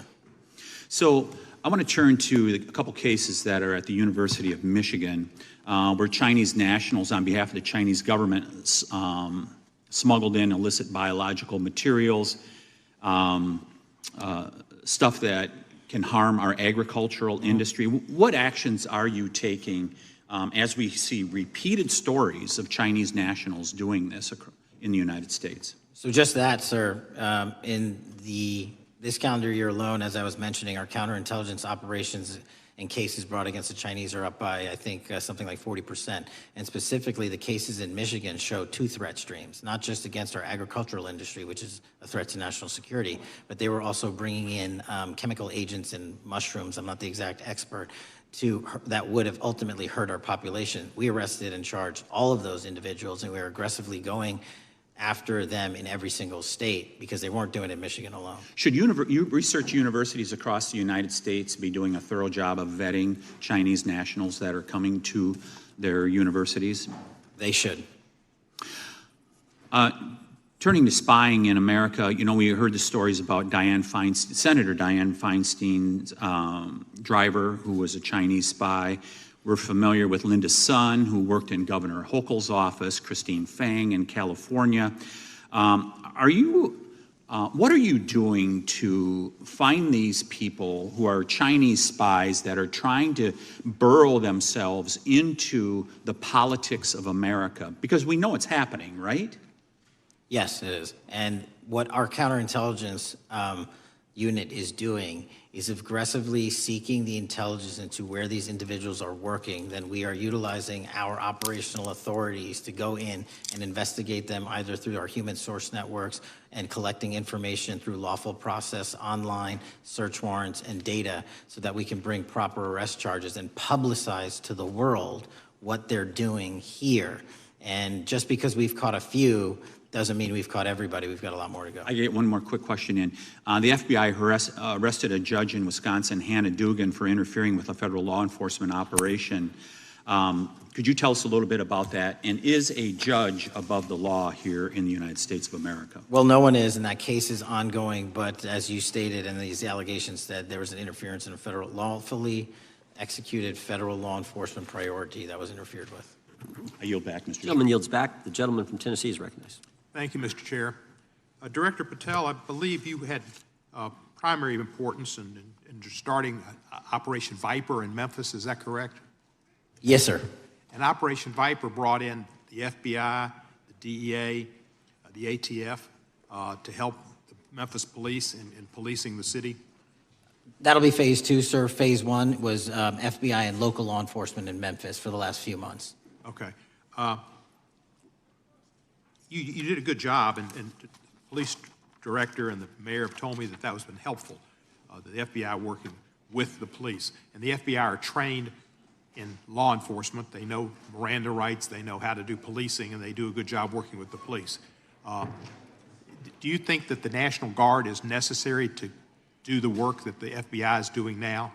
So I want to turn to a couple cases that are at the University of Michigan, where Chinese nationals, on behalf of the Chinese government, smuggled in illicit biological materials, stuff that can harm our agricultural industry. What actions are you taking as we see repeated stories of Chinese nationals doing this in the United States? So just that, sir. This calendar year alone, as I was mentioning, our counterintelligence operations and cases brought against the Chinese are up by, I think, something like 40%. And specifically, the cases in Michigan show two threat streams, not just against our agricultural industry, which is a threat to national security, but they were also bringing in chemical agents and mushrooms, I'm not the exact expert, that would have ultimately hurt our population. We arrested and charged all of those individuals, and we were aggressively going after them in every single state because they weren't doing it in Michigan alone. Should research universities across the United States be doing a thorough job of vetting Chinese nationals that are coming to their universities? They should. Turning to spying in America, we heard the stories about Senator Dianne Feinstein's driver, who was a Chinese spy. We're familiar with Linda Sun, who worked in Governor Hochul's office, Christine Fang in California. What are you doing to find these people who are Chinese spies that are trying to burrow themselves into the politics of America? Because we know it's happening, right? Yes, it is. And what our counterintelligence unit is doing is aggressively seeking the intelligence into where these individuals are working. Then we are utilizing our operational authorities to go in and investigate them either through our human source networks and collecting information through lawful process, online, search warrants, and data so that we can bring proper arrest charges and publicize to the world what they're doing here. And just because we've caught a few doesn't mean we've caught everybody. We've got a lot more to go. I get one more quick question in. The FBI arrested a judge in Wisconsin, Hannah Dugan, for interfering with a federal law enforcement operation. Could you tell us a little bit about that? And is a judge above the law here in the United States of America? Well, no one is, and that case is ongoing. But as you stated, and these allegations said, there was an interference in a federal lawfully executed federal law enforcement priority that was interfered with. I yield back, Mr. Gentleman yields back. The gentleman from Tennessee is recognized. Thank you, Mr. Chair. Director Patel, I believe you had primary importance in starting Operation Viper in Memphis. Is that correct? Yes, sir. And Operation Viper brought in the FBI, the DEA, the ATF to help the Memphis police in policing the city? That'll be phase two, sir. Phase one was FBI and local law enforcement in Memphis for the last few months. Okay. You did a good job, and the police director and the mayor have told me that has been helpful, the FBI working with the police. And the FBI are trained in law enforcement. They know Miranda rights, they know how to do policing, and they do a good job working with the police. Do you think that the National Guard is necessary to do the work that the FBI is doing now?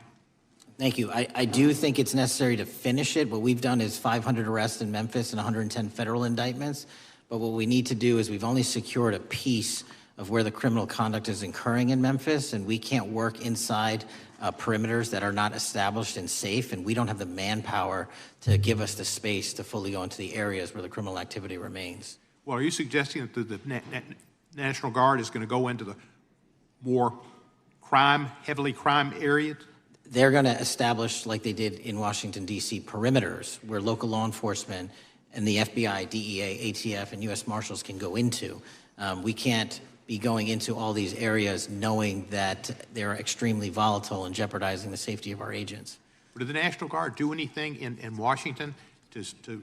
Thank you. I do think it's necessary to finish it. What we've done is 500 arrests in Memphis and 110 federal indictments. But what we need to do is we've only secured a piece of where the criminal conduct is occurring in Memphis, and we can't work inside perimeters that are not established and safe, and we don't have the manpower to give us the space to fully go into the areas where the criminal activity remains. Well, are you suggesting that the National Guard is going to go into the more heavily crime areas? They're going to establish, like they did in Washington, D.C., perimeters where local law enforcement and the FBI, DEA, ATF, and U.S. Marshals can go into. We can't be going into all these areas knowing that they're extremely volatile and jeopardizing the safety of our agents. Did the National Guard do anything in Washington to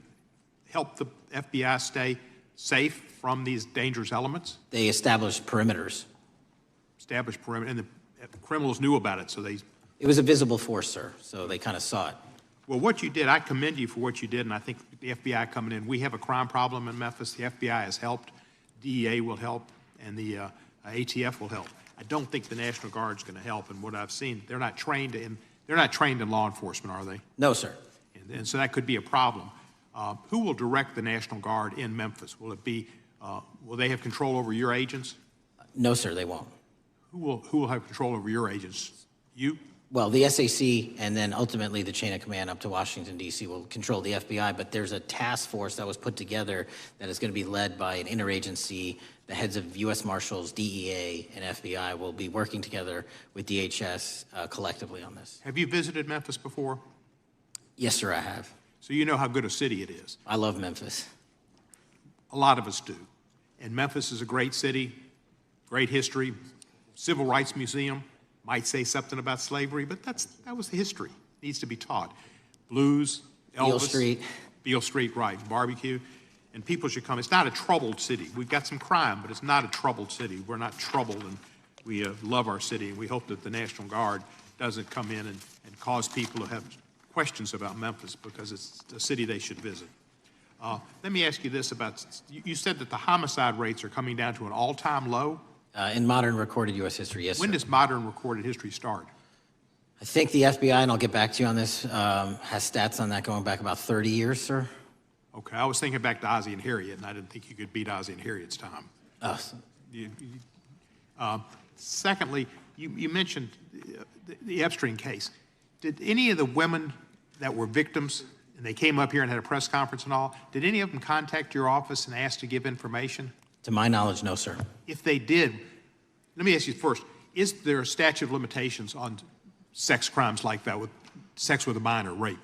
help the FBI stay safe from these dangerous elements? They established perimeters. Established perimeter, and the criminals knew about it, so they... It was a visible force, sir, so they kind of saw it. Well, what you did, I commend you for what you did, and I think the FBI coming in, we have a crime problem in Memphis. The FBI has helped, DEA will help, and the ATF will help. I don't think the National Guard's going to help, and what I've seen, they're not trained in law enforcement, are they? No, sir. And so that could be a problem. Who will direct the National Guard in Memphis? Will it be? Will they have control over your agents? No, sir, they won't. Who will have control over your agents? You? Well, the SAC and then ultimately the chain of command up to Washington, D.C. will control the FBI, but there's a task force that was put together that is going to be led by an interagency. The heads of U.S. Marshals, DEA, and FBI will be working together with DHS collectively on this. Have you visited Memphis before? Yes, sir, I have. So you know how good a city it is. I love Memphis. A lot of us do. And Memphis is a great city, great history, civil rights museum. Might say something about slavery, but that was the history. Needs to be taught. Blues, Elvis. Beale Street. Beale Street, right. Barbecue. And people should come. It's not a troubled city. We've got some crime, but it's not a troubled city. We're not troubled, and we love our city, and we hope that the National Guard doesn't come in and cause people to have questions about Memphis because it's a city they should visit. Let me ask you this about, you said that the homicide rates are coming down to an all-time low? In modern recorded U.S. history, yes, When sir. does modern recorded history start? I think the FBI, and I'll get back to you on this, has stats on that going back about 30 years, sir. Okay, I was thinking back to Ozzie and Harriet, and I didn't think you could beat Ozzie and Harriet's time. Secondly, you mentioned the Epstein case. Did any of the women that were victims, and they came up here and had a press conference and all, did any of them contact your office and ask to give information? To my knowledge, no, sir. If they did, let me ask you first, is there a statute of limitations on sex crimes like that, with sex with a minor, rape?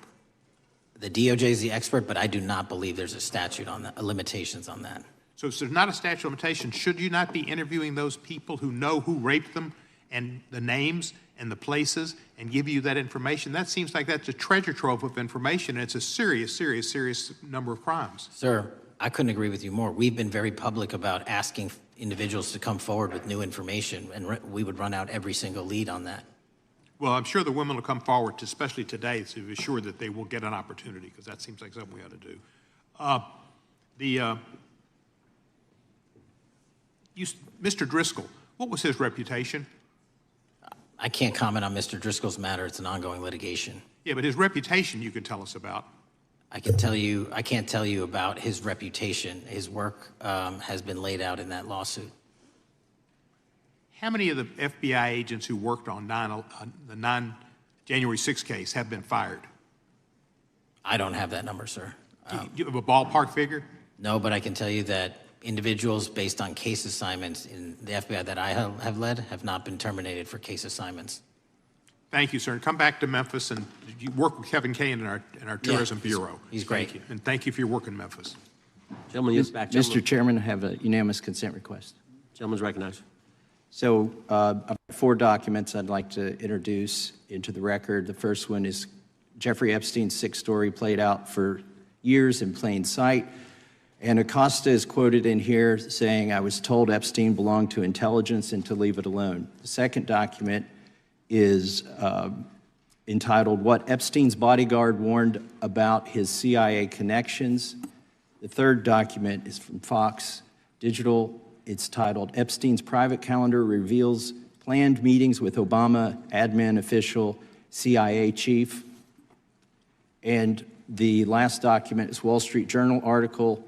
The DOJ is the expert, but I do not believe there's a statute on that, limitations on that. So if there's not a statute of limitations, should you not be interviewing those people who know who raped them and the names and the places and give you that information? That seems like that's a treasure trove of information, and it's a serious, serious, serious number of crimes. Sir, I couldn't agree with you more. We've been very public about asking individuals to come forward with new information, and we would run out every single lead on that. Well, I'm sure the women will come forward, especially today, to be sure that they will get an opportunity, because that seems like something we ought to do. Mr. Driscoll, what was his reputation? I can't comment on Mr. Driscoll's matter. It's an ongoing litigation. Yeah, but his reputation you can tell us about. I can't tell you about his reputation. His work has been laid out in that lawsuit. How many of the FBI agents who worked on the January 6th case have been fired? I don't have that number, sir. Do you have a ballpark figure? No, but I can tell you that individuals based on case assignments in the FBI that I have led have not been terminated for case assignments. Thank you, sir. And come back to Memphis, and you work with Kevin Kane in our Tourism Bureau. He's great. Thank you. And thank you for your work in Memphis. Gentleman, yes, back. Mr. Chairman, I have a unanimous consent request. Gentleman's recognized. So I've got 4 documents I'd like to introduce into the record. The first one is Jeffrey Epstein's 6th story played out for years in plain sight. And Acosta is quoted in here saying, "I was told Epstein belonged to intelligence and to leave it alone." The second document is entitled, "What Epstein's Bodyguard Warned About His CIA Connections." The third document is from Fox Digital. It's titled, "Epstein's Private Calendar Reveals Planned Meetings with Obama Admin Official CIA Chief." And the last document is Wall Street Journal article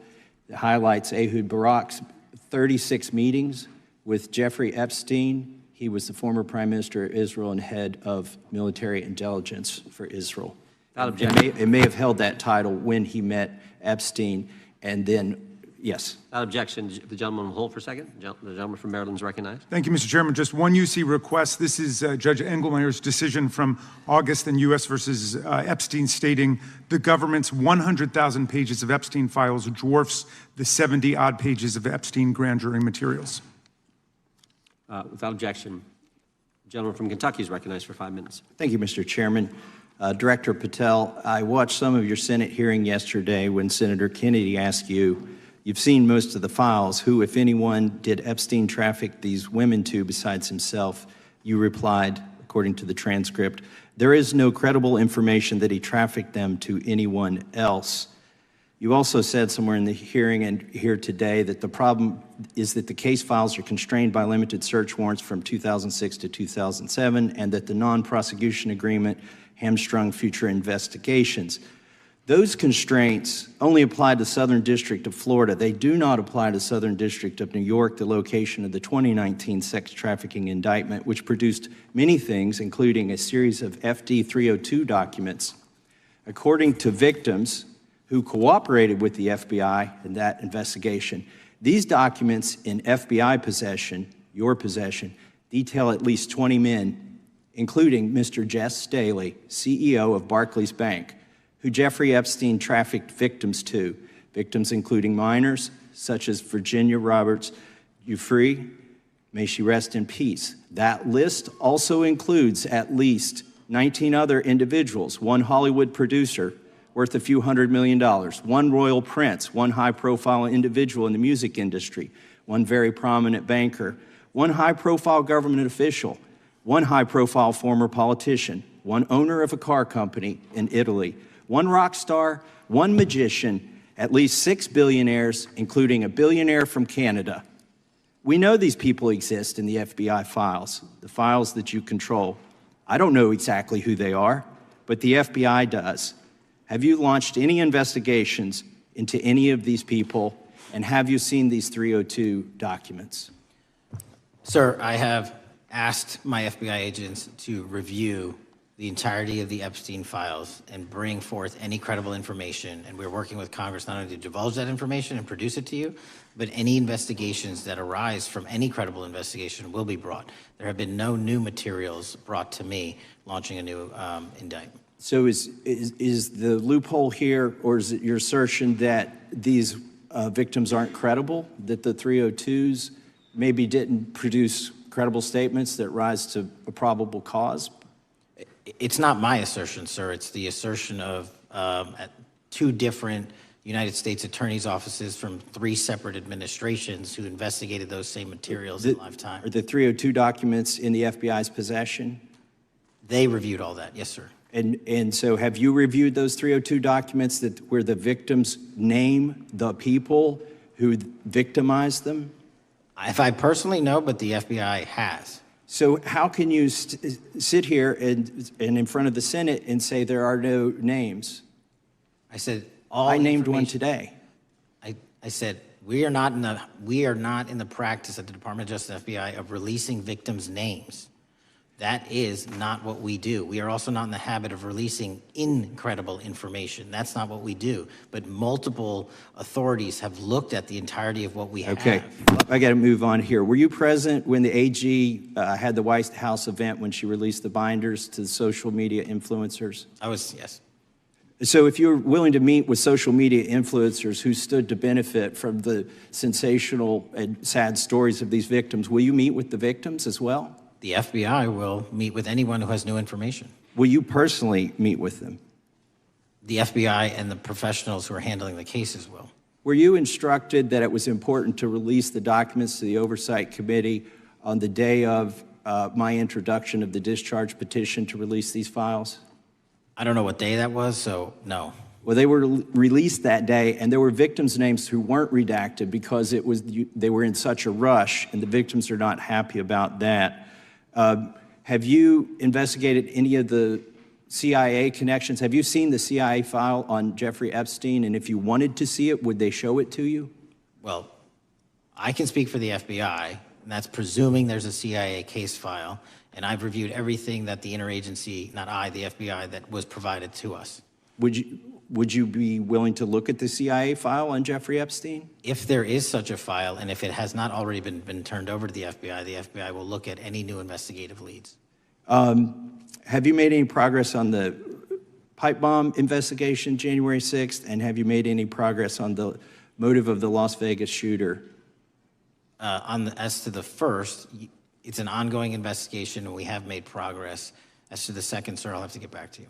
that highlights Ehud Barak's 36 meetings with Jeffrey Epstein. He was the former Prime Minister of Israel and head of military intelligence for Israel. It may have held that title when he met Epstein, and then, yes. Without objection, the gentleman will hold for a second. The gentleman from Maryland is recognized. Thank you, Mr. Chairman. Just one UC request. This is Judge Engelmeyer's decision from August in U.S. versus Epstein, stating the government's 100,000 pages of Epstein files dwarfs the 70-odd pages of Epstein grand jury materials. Without objection, the gentleman from Kentucky is recognized for 5 minutes. Thank you, Mr. Chairman. Director Patel, I watched some of your Senate hearing yesterday when Senator Kennedy asked you, "You've seen most of the files. Who, if anyone, did Epstein traffic these women to besides himself?" You replied, according to the transcript, "There is no credible information that he trafficked them to anyone else." You also said somewhere in the hearing and here today that the problem is that the case files are constrained by limited search warrants from 2006 to 2007, and that the non-prosecution agreement hamstrung future investigations. Those constraints only apply to Southern District of Florida. They do not apply to Southern District of New York, the location of the 2019 sex trafficking indictment, which produced many things, including a series of FD 302 documents. According to victims who cooperated with the FBI in that investigation, these documents in FBI possession, your possession, detail at least 20 men, including Mr. Jess Staley, CEO of Barclays Bank, who Jeffrey Epstein trafficked victims to, victims including minors, such as Virginia Roberts Giuffre, may she rest in peace. That list also includes at least 19 other individuals, one Hollywood producer worth a few $100 million, one royal prince, one high-profile individual in the music industry, one very prominent banker, one high-profile government official, one high-profile former politician, one owner of a car company in Italy, one rock star, one magician, at least 6 billionaires, including a billionaire from Canada. We know these people exist in the FBI files, the files that you control. I don't know exactly who they are, but the FBI does. Have you launched any investigations into any of these people, and have you seen these 302 documents? Sir, I have asked my FBI agents to review the entirety of the Epstein files and bring forth any credible information. And we're working with Congress not only to divulge that information and produce it to you, but any investigations that arise from any credible investigation will be brought. There have been no new materials brought to me launching a new indictment. So is the loophole here, or is it your assertion that these victims aren't credible, that the 302s maybe didn't produce credible statements that rise to a probable cause? It's not my assertion, sir. It's the assertion of two different United States attorneys' offices from 3 separate administrations who investigated those same materials in lifetime. Are the 302 documents in the FBI's possession? They reviewed all that, yes, sir. And so have you reviewed those 302 documents where the victims name the people who victimized them? If I personally know, but the FBI has. So how can you sit here and in front of the Senate and say there are no names? I said I named one today. I said we are not in the practice at the Department of Justice FBI of releasing victims' names. That is not what we do. We are also not in the habit of releasing incredible information. That's not what we do. But multiple authorities have looked at the entirety of what we have. Okay, I got to move on here. Were you present when the AG had the White House event when she released the binders to the social media influencers? I was, yes. So if you're willing to meet with social media influencers who stood to benefit from the sensational and sad stories of these victims, will you meet with the victims as well? The FBI will meet with anyone who has new information. Will you personally meet with them? The FBI and the professionals who are handling the cases will. Were you instructed that it was important to release the documents to the Oversight Committee on the day of my introduction of the discharge petition to release these files? I don't know what day that was, so no. Well, they were released that day, and there were victims' names who weren't redacted because they were in such a rush, and the victims are not happy about that. Have you investigated any of the CIA connections? Have you seen the CIA file on Jeffrey Epstein? And if you wanted to see it, would they show it to you? Well, I can speak for the FBI, and that's presuming there's a CIA case file. And I've reviewed everything that the interagency, not I, the FBI, that was provided to us. Would you be willing to look at the CIA file on Jeffrey Epstein? If there is such a file, and if it has not already been turned over to the FBI will look at any new investigative leads. Have you made any progress on the pipe bomb investigation January 6th? And have you made any progress on the motive of the Las Vegas shooter? As to the first, it's an ongoing investigation, and we have made progress. As to the second, sir, I'll have to get back to you.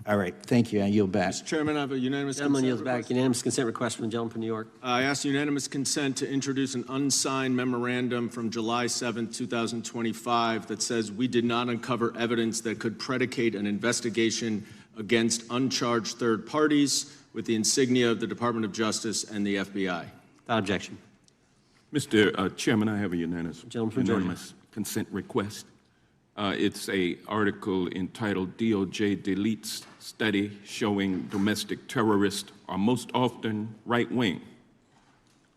All right, thank you. I yield back. Mr. Chairman, I have a unanimous Gentleman consent yields back. request. Unanimous consent request from the gentleman from New York. I ask unanimous consent to introduce an unsigned memorandum from July 7, 2025 that says we did not uncover evidence that could predicate an investigation against uncharged third parties with the insignia of the Department of Justice and the FBI. Without objection. Mr. Chairman, I have a unanimous Georgia. consent request. It's an article entitled DOJ deletes study showing domestic terrorists are most often right-wing.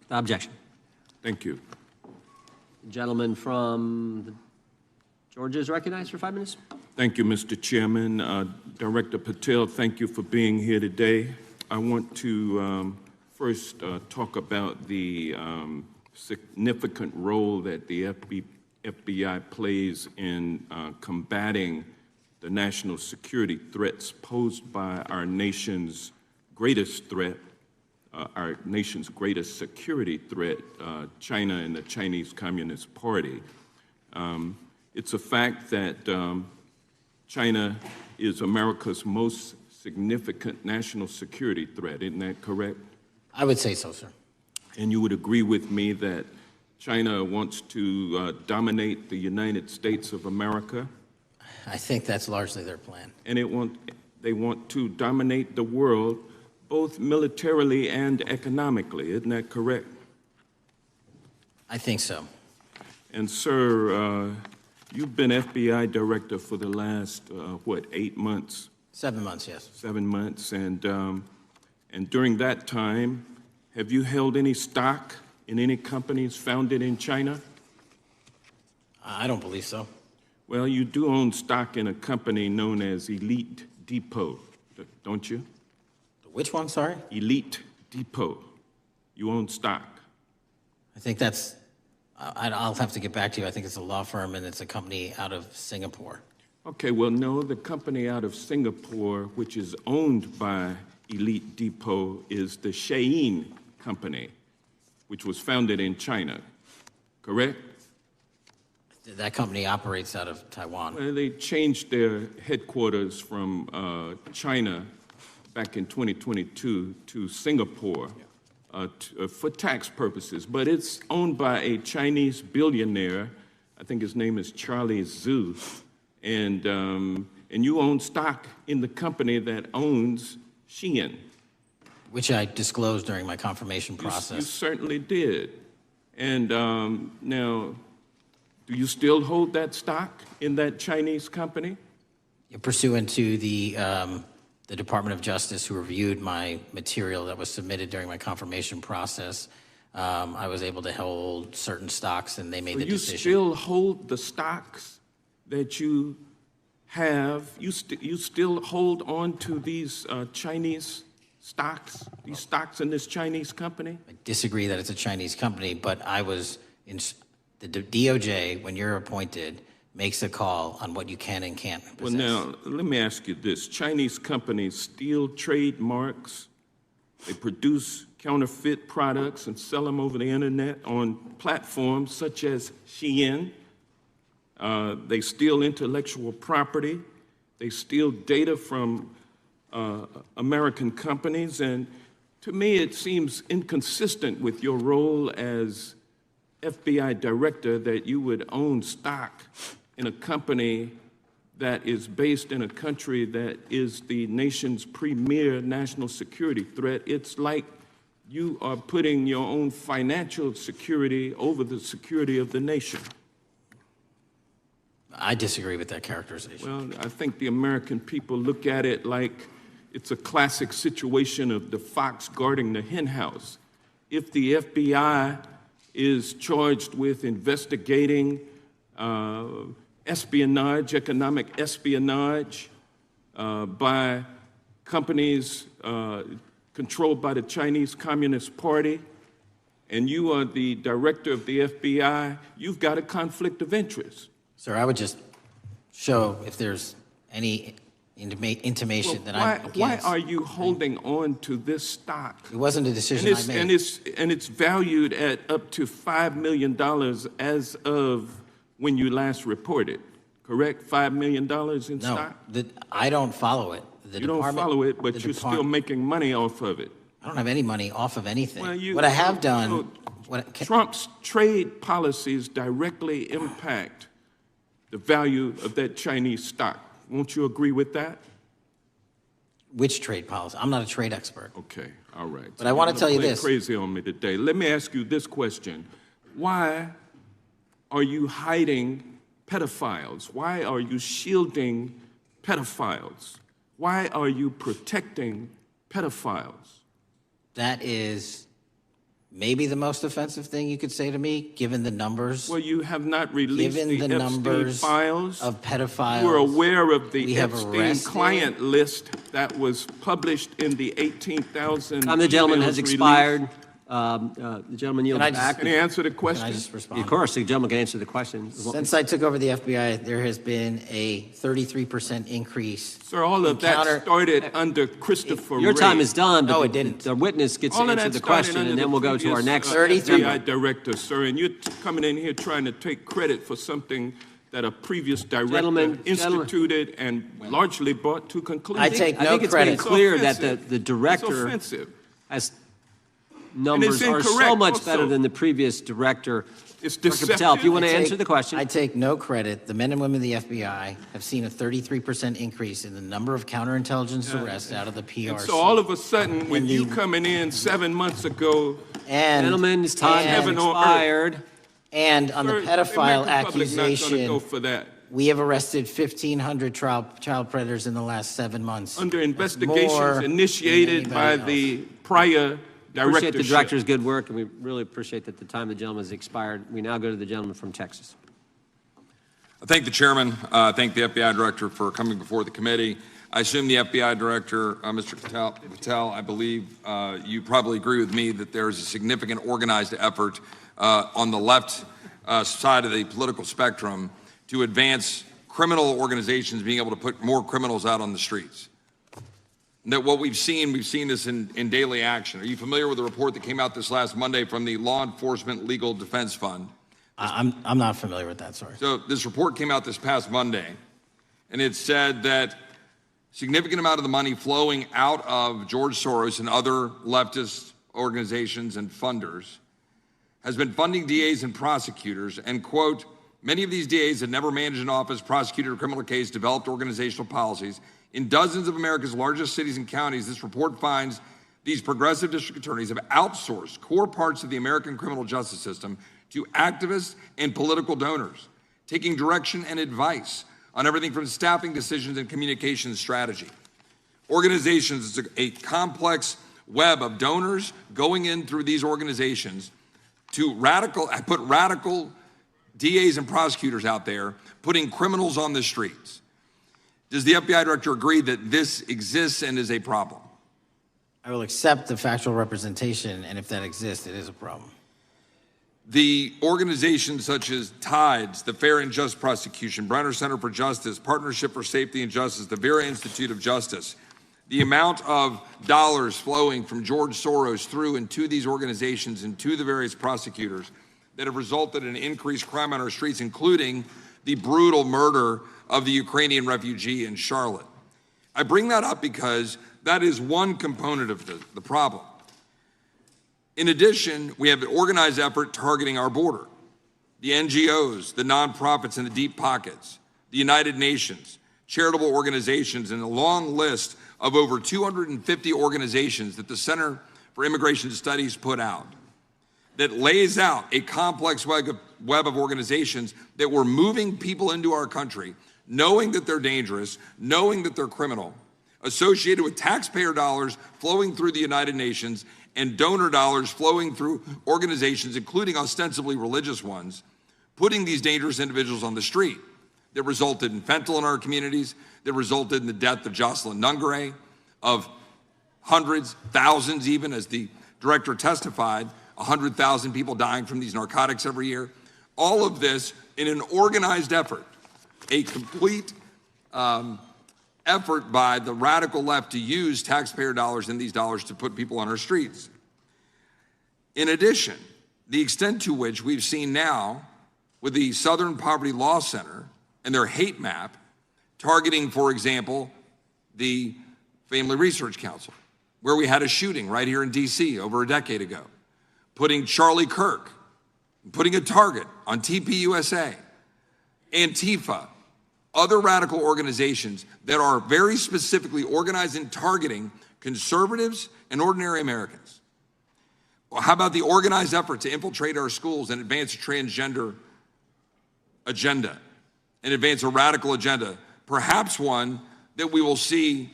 Objection. Thank you. Gentleman from Georgia is recognized for 5 minutes. Thank you, Mr. Chairman. Director Patel, thank you for being here today. I want to first talk about the significant role that the FBI plays in combating the national security threats posed by our nation's greatest threat, our nation's greatest security threat, China and the Chinese Communist Party. It's a fact that China is America's most significant national security threat, isn't that correct? I would say so, sir. And you would agree with me that China wants to dominate the United States of America? I think that's largely their plan. And they want to dominate the world, both militarily and economically, isn't that correct? I think so. And sir, you've been FBI director for the last, 8 months? 7 months, yes. 7 months, and during that time, have you held any stock in any companies founded in China? I don't believe so. Well, you do own stock in a company known as Elite Depot, don't you? Which one, sorry? Elite Depot. You own stock. I think that's, I'll have to get back to you. I think it's a law firm and it's a company out of Singapore. Okay, well, no, the company out of Singapore, which is owned by Elite Depot, is the Shein Company, which was founded in China, correct? That company operates out of Taiwan. Well, they changed their headquarters from China back in 2022 to Singapore for tax purposes, but it's owned by a Chinese billionaire. I think his name is Charlie Zhu, and you own stock in the company that owns Shein. Which I disclosed during my confirmation process. You certainly did. And now, do you still hold that stock in that Chinese company? Pursuant to the Department of Justice, who reviewed my material that was submitted during my confirmation process, I was able to hold certain stocks, and they made the decision. You still hold the stocks that you have? You still hold on to these Chinese stocks, these stocks in this Chinese company? I disagree that it's a Chinese company, but I was in the DOJ, when you're appointed, makes a call on what you can and can't possess. Well, now, let me ask you this. Chinese companies steal trademarks, they produce counterfeit products and sell them over the internet on platforms such as Shein. They steal intellectual property. They steal data from American companies, and to me it seems inconsistent with your role as FBI director that you would own stock in a company that is based in a country that is the nation's premier national security threat. It's like you are putting your own financial security over the security of the nation. I disagree with that characterization. Well, I think the American people look at it like it's a classic situation of the fox guarding the hen house. If the FBI is charged with investigating espionage, economic espionage by companies controlled by the Chinese Communist Party, and you are the director of the FBI, you've got a conflict of interest. Sir, I would just show if there's any intimation that I'm against. Why are you holding on to this stock? It wasn't a decision I made. And it's valued at up to $5 million as of when you last reported, correct? $5 million in stock? No, I don't follow it. You don't follow it, but you're still making money off of it. I don't have any money off of anything. Well, what I have done... Trump's trade policies directly impact the value of that Chinese stock. Won't you agree with that? Which trade policy? I'm not a trade expert. Okay, all right. But I want to tell you this. Crazy on me today. Let me ask you this question. Why are you hiding pedophiles? Why are you shielding pedophiles? Why are you protecting pedophiles? That is maybe the most offensive thing you could say to me, given the numbers. Well, you have not released Given the the Epstein numbers files. of pedophiles. You are aware of we the have Epstein arrested- client list that was published in the 18,000 The gentleman emails has released? expired. The gentleman yields back. Can he answer the question? Can I just respond? Of course, the gentleman can answer the question. Since I took over the FBI, there has been a 33% increase. Sir, all of that started under Christopher Your time Wray. is done, but No, it didn't. the witness gets to All of answer that the started question, under and then the we'll go to our previous, next FBI director, sir, and you're coming in here trying to take credit for something that a previous director Gentlemen, instituted and largely brought to conclusion. I take no I think it's credit. been clear that offensive. the director It's offensive. has numbers are so incorrect much also. better than the previous director. It's Dr. Patel, if you want to I take- answer the question. I take no credit. The men and women of the FBI have seen a 33% increase in the number of counterintelligence arrests out of the PRC. And so all of a sudden, with And you the- coming in 7 months ago, and Gentlemen's time has heaven on earth. expired. And on the Sir, pedophile American public not gonna accusation, go for that. we have arrested 1,500 child predators in the last 7 months. Under That's more investigations than initiated by anybody the prior Appreciate the directorship. director's good work, and we really appreciate that the time of the gentleman has expired. We now go to the gentleman from Texas. I thank the chairman. I thank the FBI director for coming before the committee. I assume the FBI director, Mr. Patel, I believe you probably agree with me that there is a significant organized effort on the left side of the political spectrum to advance criminal organizations being able to put more criminals out on the streets. That what we've seen this in daily action. Are you familiar with the report that came out this last Monday from the Law Enforcement Legal Defense Fund? I'm not familiar with that, sorry. So this report came out this past Monday, and it said that significant amount of the money flowing out of George Soros and other leftist organizations and funders has been funding DAs and prosecutors, and quote, many of these DAs had never managed an office, prosecuted a criminal case, developed organizational policies. In dozens of America's largest cities and counties, this report finds these progressive district attorneys have outsourced core parts of the American criminal justice system to activists and political donors, taking direction and advice on everything from staffing decisions and communication strategy. Organizations, it's a complex web of donors going in through these organizations to put radical DAs and prosecutors out there, putting criminals on the streets. Does the FBI director agree that this exists and is a problem? I will accept the factual representation, and if that exists, it is a problem. The organizations such as TIDES, the Fair and Just Prosecution, Brenner Center for Justice, Partnership for Safety and Justice, the Vera Institute of Justice, the amount of dollars flowing from George Soros through and to these organizations and to the various prosecutors that have resulted in increased crime on our streets, including the brutal murder of the Ukrainian refugee in Charlotte. I bring that up because that is one component of the problem. In addition, we have an organized effort targeting our border. The NGOs, the nonprofits and the deep pockets, the United Nations, charitable organizations, and a long list of over 250 organizations that the Center for Immigration Studies put out that lays out a complex web of organizations that were moving people into our country, knowing that they're dangerous, knowing that they're criminal, associated with taxpayer dollars flowing through the United Nations and donor dollars flowing through organizations, including ostensibly religious ones, putting these dangerous individuals on the street that resulted in fentanyl in our communities, that resulted in the death of Jocelyn Nungare, of hundreds, thousands even, as the director testified, 100,000 people dying from these narcotics every year. All of this in an organized effort, a complete effort by the radical left to use taxpayer dollars and these dollars to put people on our streets. In addition, the extent to which we've seen now with the Southern Poverty Law Center and their hate map targeting, for example, the Family Research Council, where we had a shooting right here in DC over a decade ago, putting Charlie Kirk, putting a target on TPUSA, Antifa, other radical organizations that are very specifically organized in targeting conservatives and ordinary Americans. Well, how about the organized effort to infiltrate our schools and advance a transgender agenda and advance a radical agenda, perhaps one that we will see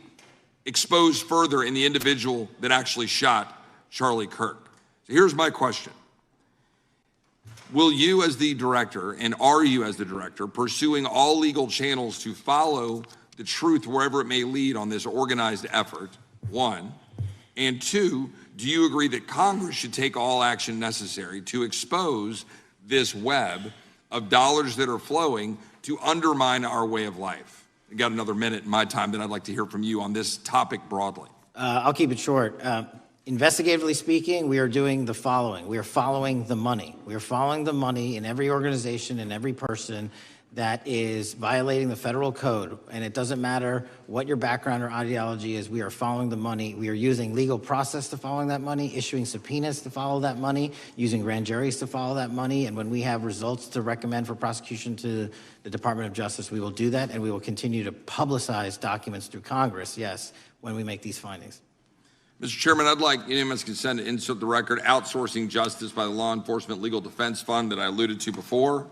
exposed further in the individual that actually shot Charlie Kirk. So here's my question. Will you as the director, and are you as the director, pursuing all legal channels to follow the truth wherever it may lead on this organized effort, one? And two, do you agree that Congress should take all action necessary to expose this web of dollars that are flowing to undermine our way of life? I got another minute in my time that I'd like to hear from you on this topic broadly. I'll keep it short. Investigatively speaking, we are doing the following. We are following the money. We are following the money in every organization and every person that is violating the federal code. And it doesn't matter what your background or ideology is, we are following the money. We are using legal process to following that money, issuing subpoenas to follow that money, using grand juries to follow that money. And when we have results to recommend for prosecution to the Department of Justice, we will do that. And we will continue to publicize documents through Congress, yes, when we make these findings. Mr. Chairman, I'd like unanimous consent to insert the record outsourcing justice by the Law Enforcement Legal Defense Fund that I alluded to before.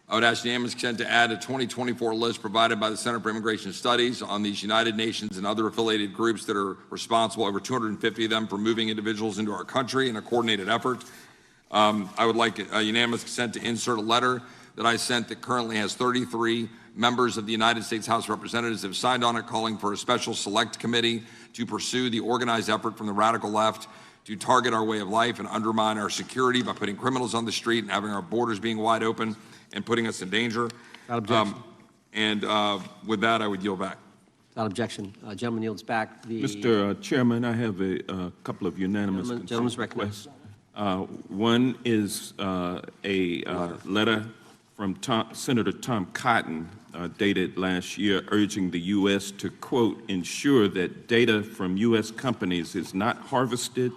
I would ask unanimous consent to add a 2024 list provided by the Center for Immigration Studies on these United Nations and other affiliated groups that are responsible, over 250 of them, for moving individuals into our country in a coordinated effort. I would like a unanimous consent to insert a letter that I sent that currently has 33 members of the United States House of Representatives have signed on it, calling for a special select committee to pursue the organized effort from the radical left to target our way of life and undermine our security by putting criminals on the street and having our borders being wide open and putting us in danger. Without objection. With that, I would yield back. Without objection. Gentleman yields back. Mr. Chairman, I have a couple of unanimous Gentleman's recognized. One is a letter from Senator Tom Cotton, dated last year, urging the U.S. to, quote, ensure that data from U.S. companies is not harvested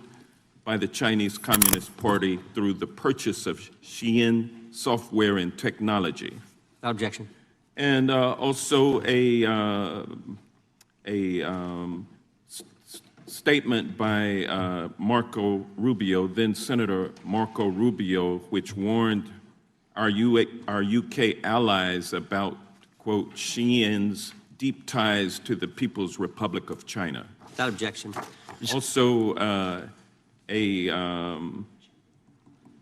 by the Chinese Communist Party through the purchase of Xi'an software and technology. Without objection. And also a statement by Marco Rubio, then Senator Marco Rubio, which warned our UK allies about, quote, Xi'an's deep ties to the People's Republic of China. Without objection. Also,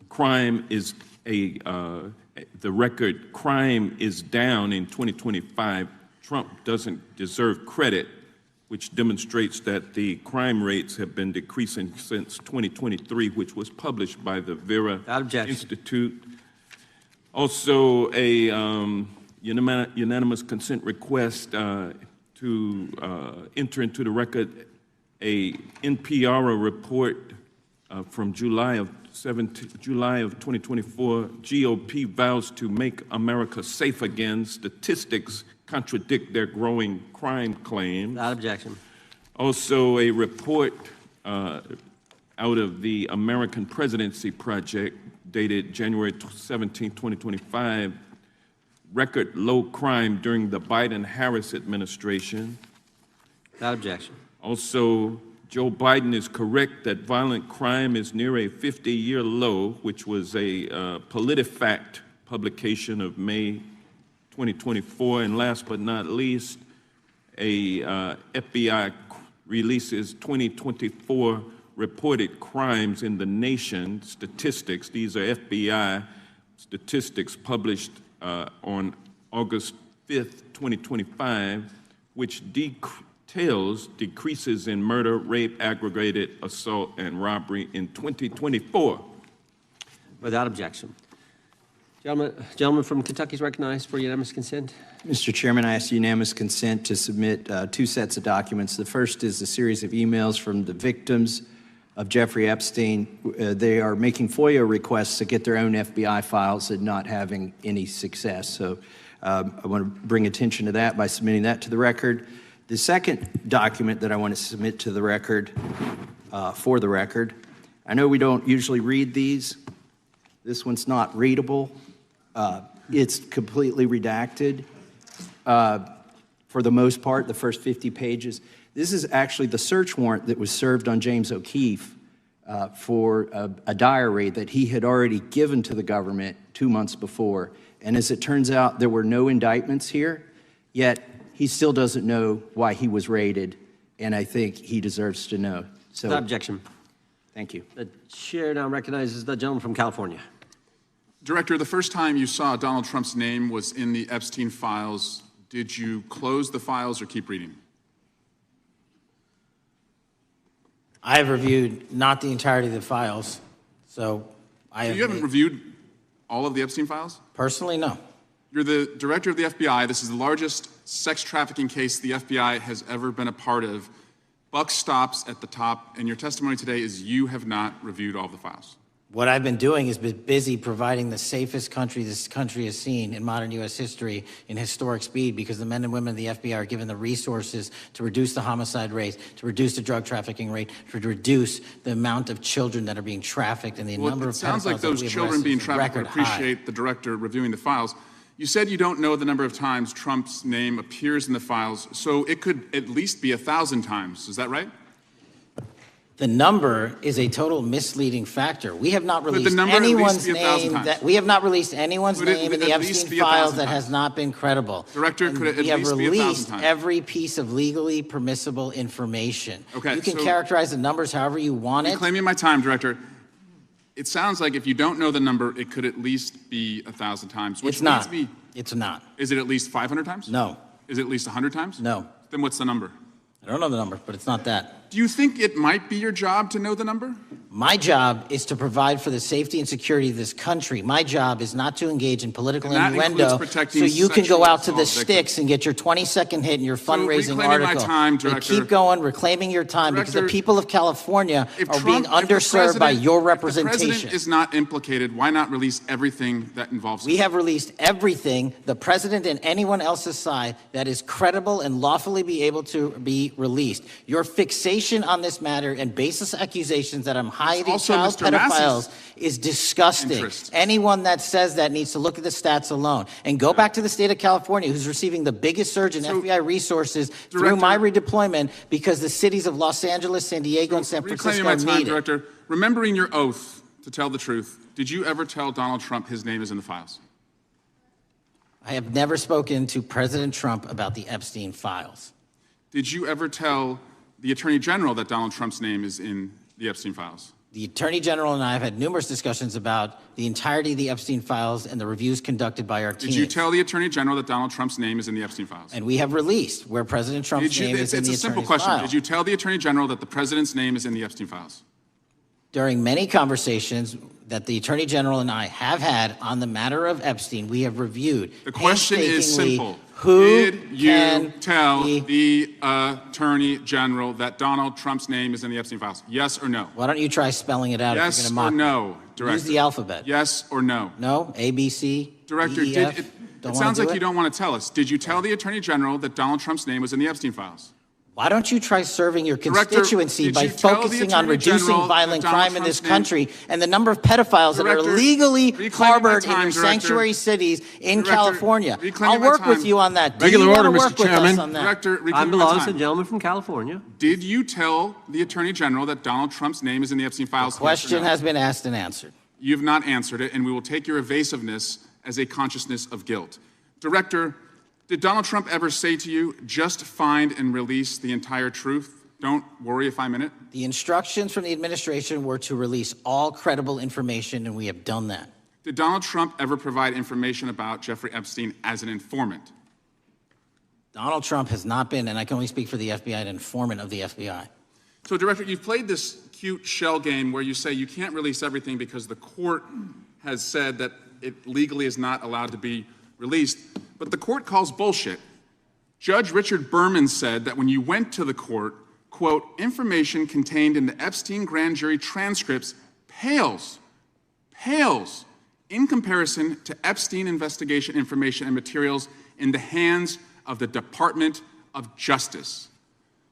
crime is the record crime is down in 2025. Trump doesn't deserve credit, which demonstrates that the crime rates have been decreasing since 2023, which was published by the Vera Institute. Also, a unanimous consent request to enter into the record a NPR report from July of 2024. GOP vows to make America safe again. Statistics contradict their growing crime claims. Without objection. Also, a report out of the American Presidency Project dated January 17, 2025, record low crime during the Biden-Harris administration. Without objection. Also, Joe Biden is correct that violent crime is near a 50-year low, which was a PolitiFact publication of May 2024. And last but not least, a FBI releases 2024 reported crimes in the nation statistics. These are FBI statistics published on August 5th, 2025, which details decreases in murder, rape, aggravated assault, and robbery in 2024. Without objection. Gentleman from Kentucky is recognized for unanimous consent. Mr. Chairman, I ask unanimous consent to submit two sets of documents. The first is a series of emails from the victims of Jeffrey Epstein. They are making FOIA requests to get their own FBI files and not having any success. So I want to bring attention to that by submitting that to the record. The second document that I want to submit to the record, for the record, I know we don't usually read these. This one's not readable. It's completely redacted. For the most part, the first 50 pages. This is actually the search warrant that was served on James O'Keefe for a diary that he had already given to the government 2 months before. And as it turns out, there were no indictments here, yet he still doesn't know why he was raided and I think he deserves to know. So, Without objection. thank you. The chair now recognizes the gentleman from California. Director, the first time you saw Donald Trump's name was in the Epstein files. Did you close the files or keep reading? I have reviewed not the entirety of the files, so You haven't reviewed all of the Epstein files? Personally, no. You're the director of the FBI. This is the largest sex trafficking case the FBI has ever been a part of. Buck stops at the top, and your testimony today is you have not reviewed all of the files. What I've been doing is been busy providing the safest country this country has seen in modern U.S. history in historic speed, because the men and women of the FBI are given the resources to reduce the homicide rate, to reduce the drug trafficking rate, to reduce the amount of children that are being trafficked and the number of pedophiles. It sounds like those children being trafficked would appreciate the director reviewing the files. You said you don't know the number of times Trump's name appears in the files, so it could at least be 1,000 times. Is that right? The number is a total misleading factor. We have not Could the released number at least anyone's be 1,000 name times? that we have not released anyone's Could it name in the at least Epstein be files 1,000 that times? has not been credible. Director, And could it at we have least be 1,000 released times? every piece of legally permissible information. Okay, you can so- characterize the numbers however you want it. Reclaiming my time, Director. It sounds like if you don't know the number, it could at least be 1,000 times. Which It's not. leads me- It's not. Is it at least 500 times? No. Is it at least 100 times? No. Then what's the number? I don't know the number, but it's not that. Do you think it might be your job to know the number? My job is to provide for the safety and security of this country. My job is not to engage in political And that innuendo includes protecting so you can sexual go out to the assault victims. sticks and get your 20-second hit in your fundraising reclaiming my article. time, And Director. keep going, reclaiming your time, because the Director, people of California If are being Trump- if the underserved by president- your If the representation. president is not implicated, why not release everything that involves him? We have released everything, the president and anyone else's side, that is credible and lawfully be able to be released. Your fixation on this matter and baseless accusations that I'm hiding also child Mr. Massey's pedophiles is disgusting. interest. Anyone that says that needs to look at the stats alone. And go back to the state of California, who's receiving the biggest surge in FBI resources through my redeployment, because the cities of Los Angeles, San Diego, and San Reclaiming Francisco my time, need it. Director. Remembering your oath to tell the truth, did you ever tell Donald Trump his name is in the files? I have never spoken to President Trump about the Epstein files. Did you ever tell the Attorney General that Donald Trump's name is in the Epstein files? The Attorney General and I have had numerous discussions about the entirety of the Epstein files and the reviews conducted by our team. Did you tell the Attorney General that Donald Trump's name is in the Epstein files? And we have released where President Trump's name is in It's the a simple attorney's question. file. Did you tell the Attorney General that the President's name is in the Epstein files? During many conversations that the Attorney General and I have had on the matter of Epstein, we have reviewed. The question is painstakingly simple. Who Did you can tell the Attorney General that Donald Trump's name is in the Epstein files? Yes or no? Why don't you try spelling it out if Yes you're going or to mock no, me? Director? Use the alphabet. Yes or no? No? A, B, C, Director, D, E, F? it Don't sounds wanna like do you it? don't want to tell us. Did you tell the Attorney General that Donald Trump's name was in the Epstein files? Why don't you try serving your Director, constituency did by you tell the focusing on Attorney reducing General violent that Donald crime in this Trump's name- country and the number of pedophiles that are Director, illegally reclaiming my harbored in time, your Director. sanctuary cities in Director, California? reclaiming I'll my work with time. you on that. Do Regular you wanna order, Mr. work with us Chairman. on that? Director, Time reclaiming my belongs to time. the gentleman from California. Did you tell the Attorney General that Donald Trump's name is in the Epstein files? Yes or Question no? has been asked and answered. You've not answered it, and we will take your evasiveness as a consciousness of guilt. Director, did Donald Trump ever say to you, just find and release the entire truth? Don't worry if I'm in it. The instructions from the administration were to release all credible information, and we have done that. Did Donald Trump ever provide information about Jeffrey Epstein as an informant? Donald Trump has not been, and I can only speak for the FBI, an informant of the FBI. So, Director, you've played this cute shell game where you say you can't release everything because the court has said that it legally is not allowed to be released, but the court calls bullshit. Judge Richard Berman said that when you went to the court, quote, information contained in the Epstein grand jury transcripts pales in comparison to Epstein investigation information and materials in the hands of the Department of Justice.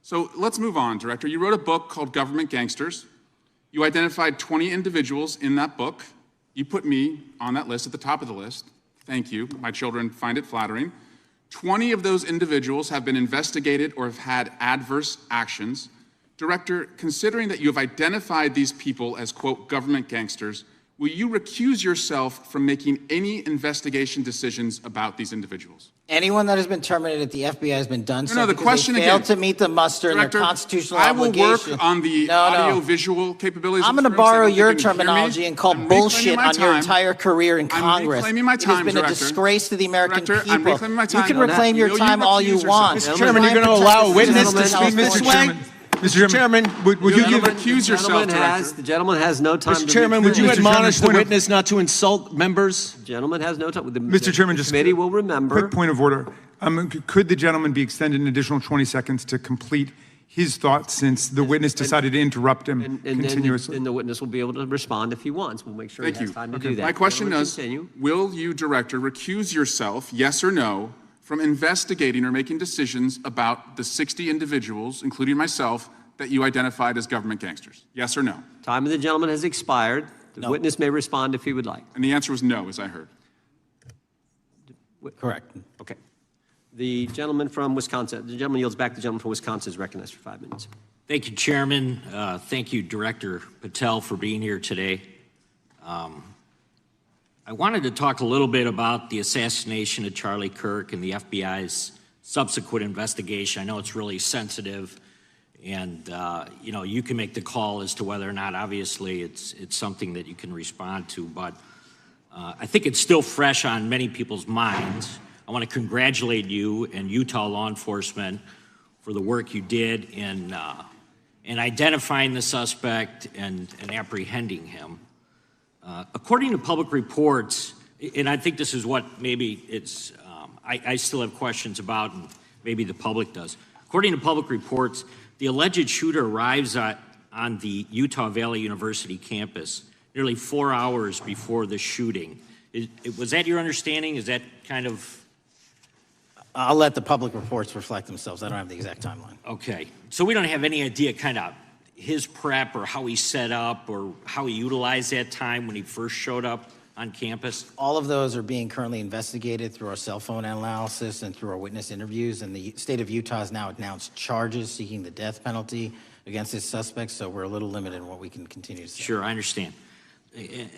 So let's move on, Director. You wrote a book called Government Gangsters. You identified 20 individuals in that book. You put me on that list at the top of the list. Thank you. My children find it flattering. 20 of those individuals have been investigated or have had adverse actions. Director, considering that you have identified these people as, quote, government gangsters, will you recuse yourself from making any investigation decisions about these individuals? Anyone that has been terminated at the FBI has been done so the because question they failed again. to meet the muster in their Director, constitutional I will obligation. work on the audio-visual capabilities. I'm of going to troops. I borrow don't think your you can hear me. terminology and call I'm reclaiming bullshit my on your time. entire career in I'm Congress. reclaiming my It time, has been Director. a disgrace to the American Director, people. I'm reclaiming my time. You can reclaim your Will you time all you recuse want. yourself? Chairman, you're going to allow a witness to speak this way? Mr. Chairman, would you give recuse yourself, The gentleman has no time Mr. to Chairman, would you Mr. Chairman, admonish the point of- witness not to insult members? The gentleman has no time. Mr. Chairman, just committee will remember. quick point of order. Could the gentleman be extended an additional 20 seconds to complete his thoughts since the witness decided to interrupt him continuously? And the witness will be able to respond if he wants. We'll make sure Thank he has you. time to do that. My question Gentlemen, is, continue. will you, Director, recuse yourself, yes or no, from investigating or making decisions about the 60 individuals, including myself, that you identified as government gangsters? Yes or no? Time of the gentleman has expired. The witness may respond if he would like. And the answer was no, as I heard. Correct. Okay. The gentleman from Wisconsin, the gentleman yields back. The gentleman from Wisconsin is recognized for 5 minutes. Thank you, Chairman. Thank you, Director Patel, for being here today. I wanted to talk a little bit about the assassination of Charlie Kirk and the FBI's subsequent investigation. I know it's really sensitive, and you know, you can make the call as to whether or not, obviously, it's something that you can respond to, but I think it's still fresh on many people's minds. I want to congratulate you and Utah law enforcement for the work you did in identifying the suspect and apprehending him. According to public reports, and I think this is what maybe it's, I still have questions about, and maybe the public does. According to public reports, the alleged shooter arrives on the Utah Valley University campus nearly 4 hours before the shooting. Was that your understanding? Is that kind of... I'll let the public reports reflect themselves. I don't have the exact timeline. Okay. So we don't have any idea kind of his prep or how he set up or how he utilized that time when he first showed up on campus? All of those are being currently investigated through our cell phone analysis and through our witness interviews. And the state of Utah has now announced charges seeking the death penalty against its suspects. So we're a little limited in what we can continue to say. Sure, I understand.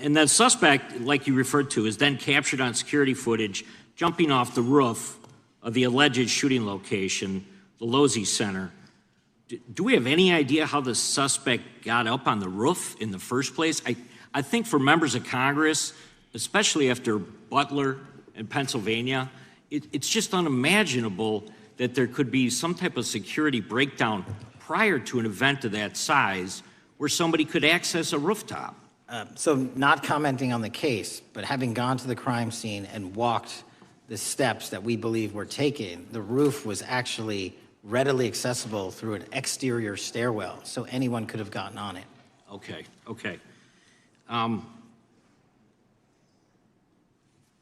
And the suspect, like you referred to, is then captured on security footage jumping off the roof of the alleged shooting location, the Losey Center. Do we have any idea how the suspect got up on the roof in the first place? I think for members of Congress, especially after Butler in Pennsylvania, it's just unimaginable that there could be some type of security breakdown prior to an event of that size where somebody could access a rooftop. So not commenting on the case, but having gone to the crime scene and walked the steps that we believe were taken, the roof was actually readily accessible through an exterior stairwell, so anyone could have gotten on it. Okay, okay.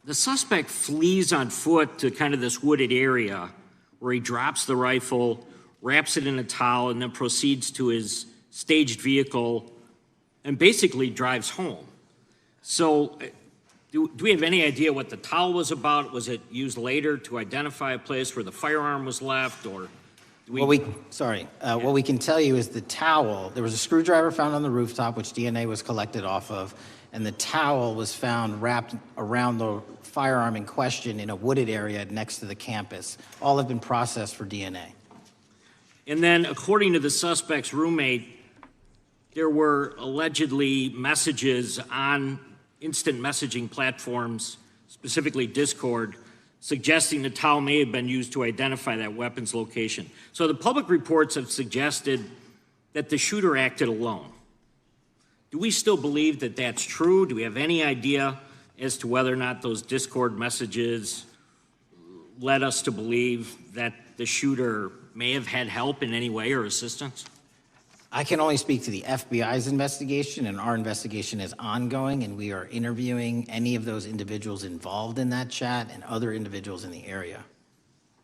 The suspect flees on foot to kind of this wooded area where he drops the rifle, wraps it in a towel, and then proceeds to his staged vehicle and basically drives home. So do we have any idea what the towel was about? Was it used later to identify a place where the firearm was left, or? What we can tell you is the towel, there was a screwdriver found on the rooftop, which DNA was collected off of, and the towel was found wrapped around the firearm in question in a wooded area next to the campus. All have been processed for DNA. And then, according to the suspect's roommate, there were allegedly messages on instant messaging platforms, specifically Discord, suggesting the towel may have been used to identify that weapon's location. So the public reports have suggested that the shooter acted alone. Do we still believe that that's true? Do we have any idea as to whether or not those Discord messages led us to believe that the shooter may have had help in any way or assistance? I can only speak to the FBI's investigation, and our investigation is ongoing, and we are interviewing any of those individuals involved in that chat and other individuals in the area.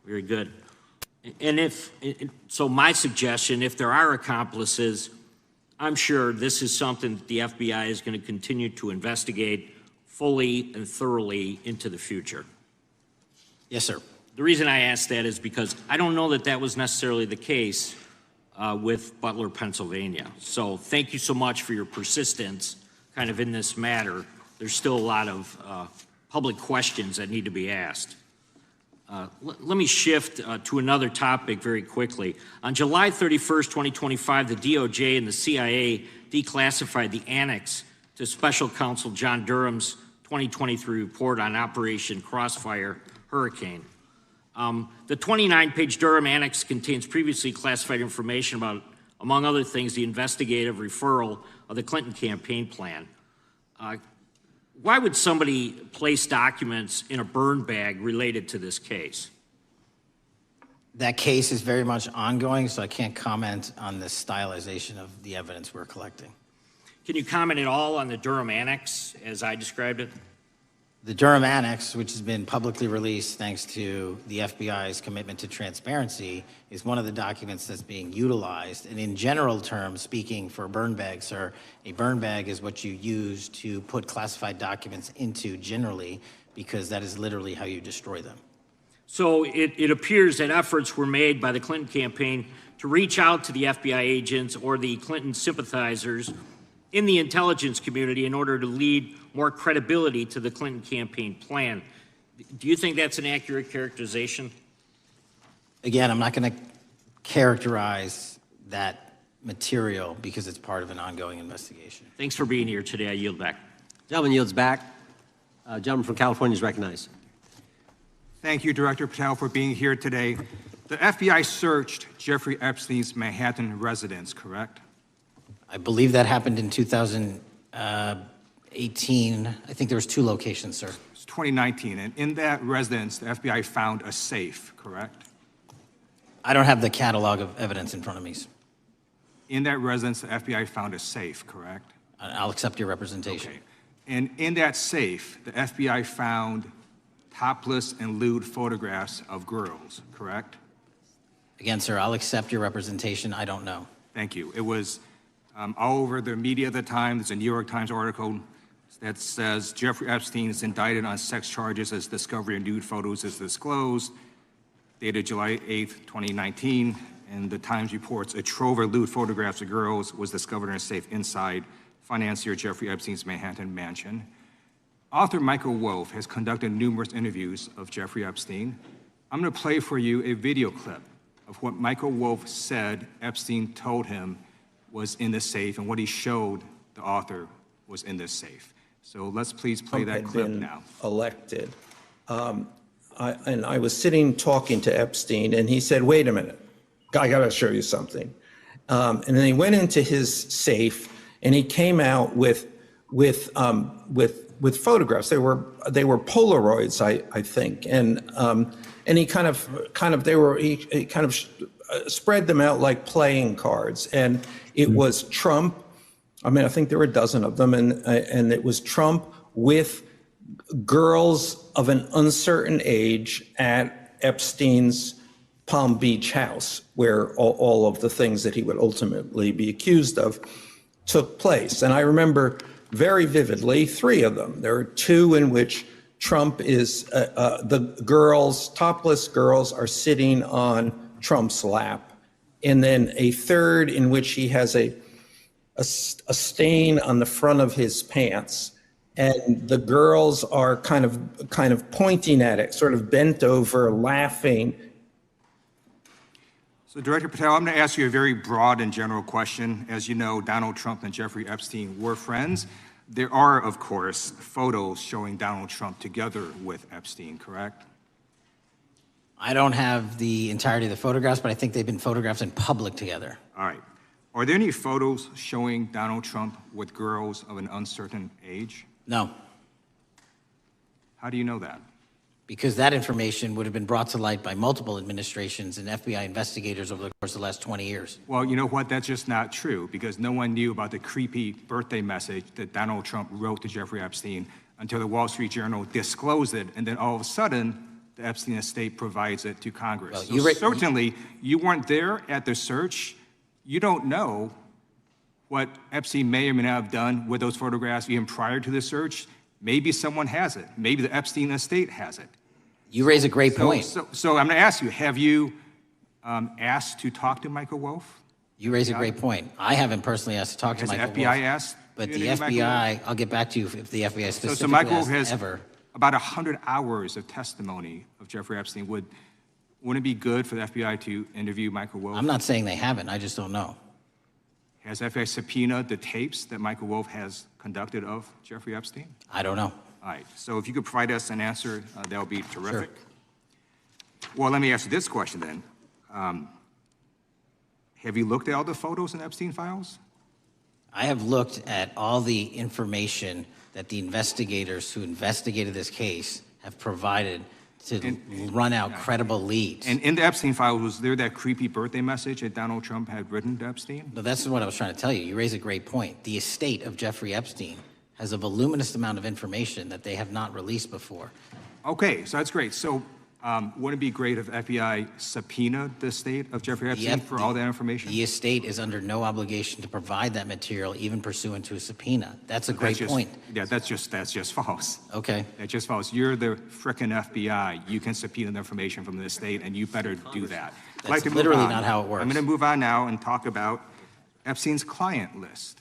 Very good. And so my suggestion, if there are accomplices, I'm sure this is something that the FBI is going to continue to investigate fully and thoroughly into the future. Yes, sir. The reason I ask that is because I don't know that that was necessarily the case with Butler, Pennsylvania. So thank you so much for your persistence kind of in this matter, there's still a lot of public questions that need to be asked. Let me shift to another topic very quickly. On July 31st, 2025, the DOJ and the CIA declassified the annex to Special Counsel John Durham's 2023 report on Operation Crossfire Hurricane. The 29-page Durham Annex contains previously classified information about, among other things, the investigative referral of the Clinton campaign plan. Why would somebody place documents in a burn bag related to this case? That case is very much ongoing, so I can't comment on the stylization of the evidence we're collecting. Can you comment at all on the Durham Annex, as I described it? The Durham Annex, which has been publicly released thanks to the FBI's commitment to transparency, is one of the documents that's being utilized. And in general terms, speaking for a burn bag, sir, a burn bag is what you use to put classified documents into generally, because that is literally how you destroy them. So it appears that efforts were made by the Clinton campaign to reach out to the FBI agents or the Clinton sympathizers in the intelligence community in order to lead more credibility to the Clinton campaign plan. Do you think that's an accurate characterization? Again, I'm not going to characterize that material because it's part of an ongoing investigation. Thanks for being here today. I yield back. Gentleman yields back. Gentleman from California is recognized. Thank you, Director Patel, for being here today. The FBI searched Jeffrey Epstein's Manhattan residence, correct? I believe that happened in 2018. I think there was 2 locations, sir. It's 2019, and in that residence, the FBI found a safe, correct? I don't have the catalog of evidence in front of me. In that residence, the FBI found a safe, correct? I'll accept your representation. Okay. And in that safe, the FBI found topless and lewd photographs of girls, correct? Again, sir, I'll accept your representation. I don't know. Thank you. It was all over the media at the time. There's a New York Times article that says Jeffrey Epstein is indicted on sex charges as discovery of nude photos is disclosed, dated July 8th, 2019. And the Times reports a trove of lewd photographs of girls was discovered in a safe inside financier Jeffrey Epstein's Manhattan mansion. Author Michael Wolff has conducted numerous interviews of Jeffrey Epstein. I'm going to play for you a video clip of what Michael Wolff said Epstein told him was in the safe, and what he showed the author was in this safe. So let's please play that clip now. Elected. And I was sitting talking to Epstein, and he said, "Wait a minute, I got to show you something." And then he went into his safe, and he came out with photographs. They were Polaroids, I think, and he kind of spread them out like playing cards, and it was Trump. I mean, I think there were a dozen of them, and it was Trump with girls of an uncertain age at Epstein's Palm Beach house, where all of the things that he would ultimately be accused of took place. And I remember very vividly 3 of them. There are 2 in which Trump is, the girls, topless girls, are sitting on Trump's lap. And then a 3rd in which he has a stain on the front of his pants, and the girls are kind of pointing at it, sort of bent over, laughing. So, Director Patel, I'm going to ask you a very broad and general question. As you know, Donald Trump and Jeffrey Epstein were friends. There are, of course, photos showing Donald Trump together with Epstein, correct? I don't have the entirety of the photographs, but I think they've been photographed in public together. All right. Are there any photos showing Donald Trump with girls of an uncertain age? No. How do you know that? Because that information would have been brought to light by multiple administrations and FBI investigators over the course of the last 20 years. Well, you know what? That's just not true, because no one knew about the creepy birthday message that Donald Trump wrote to Jeffrey Epstein until the Wall Street Journal disclosed it, and then all of a sudden, the Epstein estate provides it to Congress. Well, so certainly, you weren't there at the search. You don't know what Epstein may or may not have done with those photographs even prior to the search. Maybe someone has it. Maybe the Epstein estate has it. You raise a great point. So I'm going to ask you, have you asked to talk to Michael Wolff? You raise a great point. I haven't personally asked to talk to Has Michael the FBI Wolff. asked But You the interview Michael FBI, I'll get back to you if the FBI So specifically Michael asked has ever. about 100 hours of testimony of Jeffrey Epstein. Wouldn't it be good for the FBI to interview Michael Wolff? I'm not saying they haven't, I just don't know. Has FBI subpoenaed the tapes that Michael Wolff has conducted of Jeffrey Epstein? I don't know. All right, so if you could provide us an answer, that would be terrific. Well, let me ask you this question then. Have you looked at all the photos in Epstein files? I have looked at all the information that the investigators who investigated this case have provided to run out credible leads. And in the Epstein file, was there that creepy birthday message that Donald Trump had written to Epstein? No, that's what I was trying to tell you. You raise a great point. The estate of Jeffrey Epstein has a voluminous amount of information that they have not released before. Okay, so that's great. So wouldn't it be great if FBI subpoenaed the estate of Jeffrey Epstein for all that information? The estate is under no obligation to provide that material, even pursuant to a subpoena. That's a great point. Yeah, that's just false. Okay. That's just false. You're the frickin' FBI. You can subpoena the information from the estate, and you better do that. I'd like to move literally on. not how it works. I'm going to move on now and talk about Epstein's client list.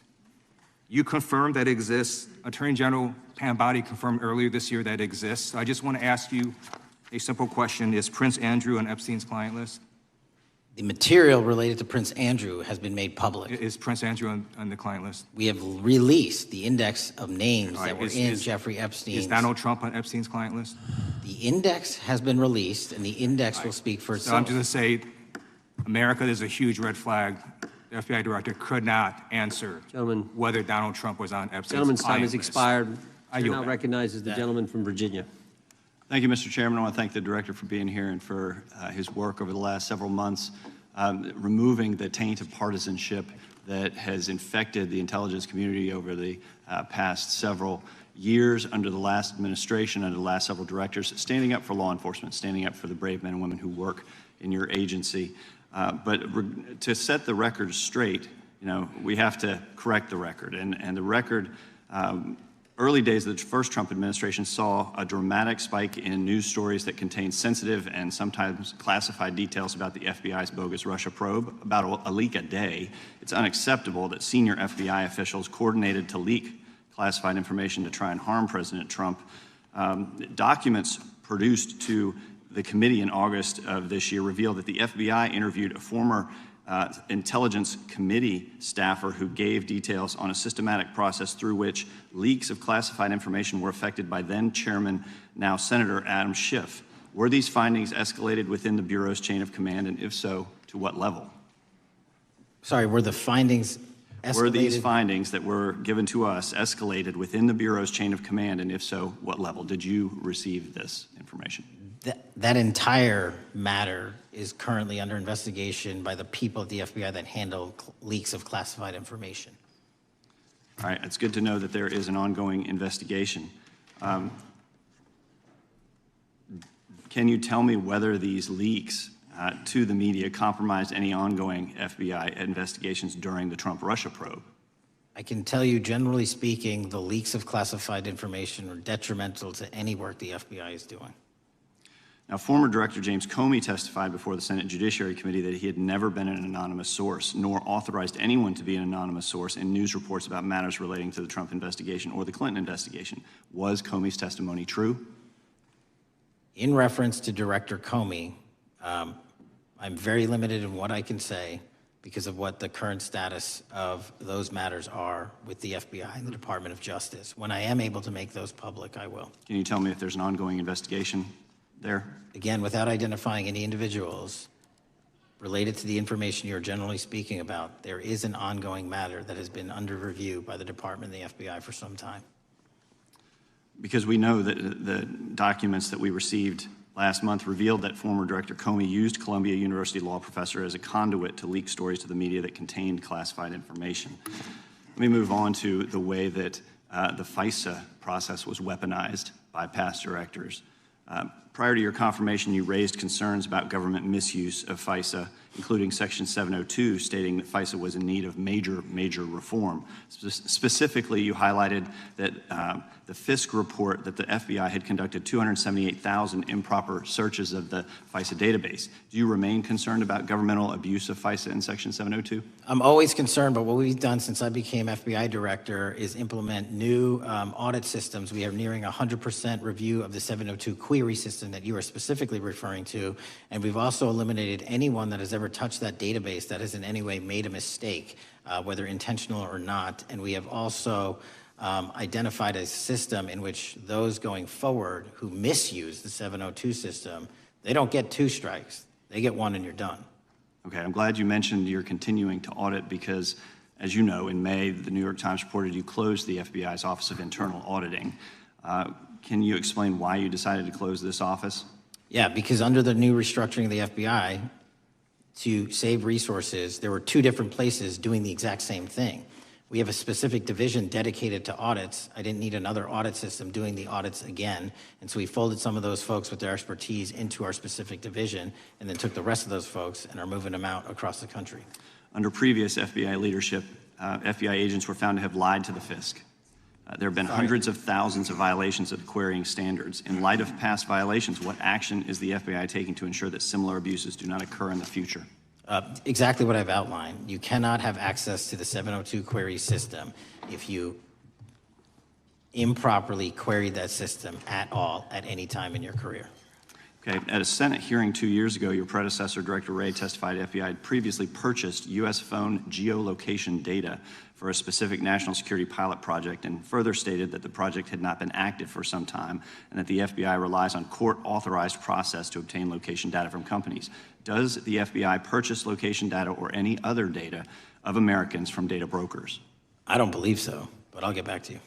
You confirmed that exists. Attorney General Pam Bondi confirmed earlier this year that it exists. I just want to ask you a simple question. Is Prince Andrew on Epstein's client list? The material related to Prince Andrew has been made public. Is Prince Andrew on the client list? We have released the index of names All right, that were in Jeffrey Epstein's. Is Donald Trump on Epstein's client list? The index has been released, and the index will speak for So itself. I'm just going to say, America is a huge red flag. The FBI director could not answer whether Donald Trump was on Epstein's Gentleman's time client has list. expired. I Chair yield now back. recognizes the gentleman from Virginia. Thank you, Mr. Chairman. I want to thank the director for being here and for his work over the last several months, removing the taint of partisanship that has infected the intelligence community over the past several years under the last administration, under the last several directors, standing up for law enforcement, standing up for the brave men and women who work in your agency. But to set the record straight, we have to correct the record. And the record, early days of the first Trump administration saw a dramatic spike in news stories that contained sensitive and sometimes classified details about the FBI's bogus Russia probe, about a leak a day. It's unacceptable that senior FBI officials coordinated to leak classified information to try and harm President Trump. Documents produced to the committee in August of this year revealed that the FBI interviewed a former Intelligence Committee staffer who gave details on a systematic process through which leaks of classified information were affected by then Chairman, now Senator Adam Schiff. Were these findings escalated within the Bureau's chain of command, and if so, to what level? Sorry, were the findings escalated? Were these findings that were given to us escalated within the Bureau's chain of command, and if so, what level? Did you receive this information? That entire matter is currently under investigation by the people at the FBI that handle leaks of classified information. All right, it's good to know that there is an ongoing investigation. Can you tell me whether these leaks to the media compromised any ongoing FBI investigations during the Trump-Russia probe? I can tell you, generally speaking, the leaks of classified information are detrimental to any work the FBI is doing. Now, former Director James Comey testified before the Senate Judiciary Committee that he had never been an anonymous source, nor authorized anyone to be an anonymous source in news reports about matters relating to the Trump investigation or the Clinton investigation. Was Comey's testimony true? In reference to Director Comey, I'm very limited in what I can say because of what the current status of those matters are with the FBI and the Department of Justice. When I am able to make those public, I will. Can you tell me if there's an ongoing investigation there? Again, without identifying any individuals related to the information you're generally speaking about, there is an ongoing matter that has been under review by the Department and the FBI for some time. Because we know that the documents that we received last month revealed that former Director Comey used Columbia University law professor as a conduit to leak stories to the media that contained classified information. Let me move on to the way that the FISA process was weaponized by past directors. Prior to your confirmation, you raised concerns about government misuse of FISA including Section 702, stating that FISA was in need of major reform. Specifically, you highlighted that the Fisk report that the FBI had conducted 278,000 improper searches of the FISA database. Do you remain concerned about governmental abuse of FISA in Section 702? I'm always concerned, but what we've done since I became FBI director is implement new audit systems. We are nearing 100% review of the 702 query system that you are specifically referring to, and we've also eliminated anyone that has ever touched that database that has in any way made a mistake, whether intentional or not. And we have also identified a system in which those going forward who misuse the 702 system, they don't get 2 strikes. They get 1 and you're done. Okay, I'm glad you mentioned you're continuing to audit because, as you know, in May, the New York Times reported you closed the FBI's Office of Internal Auditing. Can you explain why you decided to close this office? Yeah, because under the new restructuring of the FBI, to save resources, there were 2 different places doing the exact same thing. We have a specific division dedicated to audits. I didn't need another audit system doing the audits again. And so we folded some of those folks with their expertise into our specific division and then took the rest of those folks and are moving them out across the country. Under previous FBI leadership, FBI agents were found to have lied to the Fisk. There have been hundreds of thousands of violations of the querying standards. In light of past violations, what action is the FBI taking to ensure that similar abuses do not occur in the future? Exactly what I've outlined. You cannot have access to the 702 query system if you improperly queried that system at all at any time in your career. Okay, at a Senate hearing 2 years ago, your predecessor, Director Wray, testified FBI had previously purchased U.S. phone geolocation data for a specific national security pilot project and further stated that the project had not been active for some time and that the FBI relies on court-authorized process to obtain location data from companies. Does the FBI purchase location data or any other data of Americans from data brokers? I don't believe so, but I'll get back to you.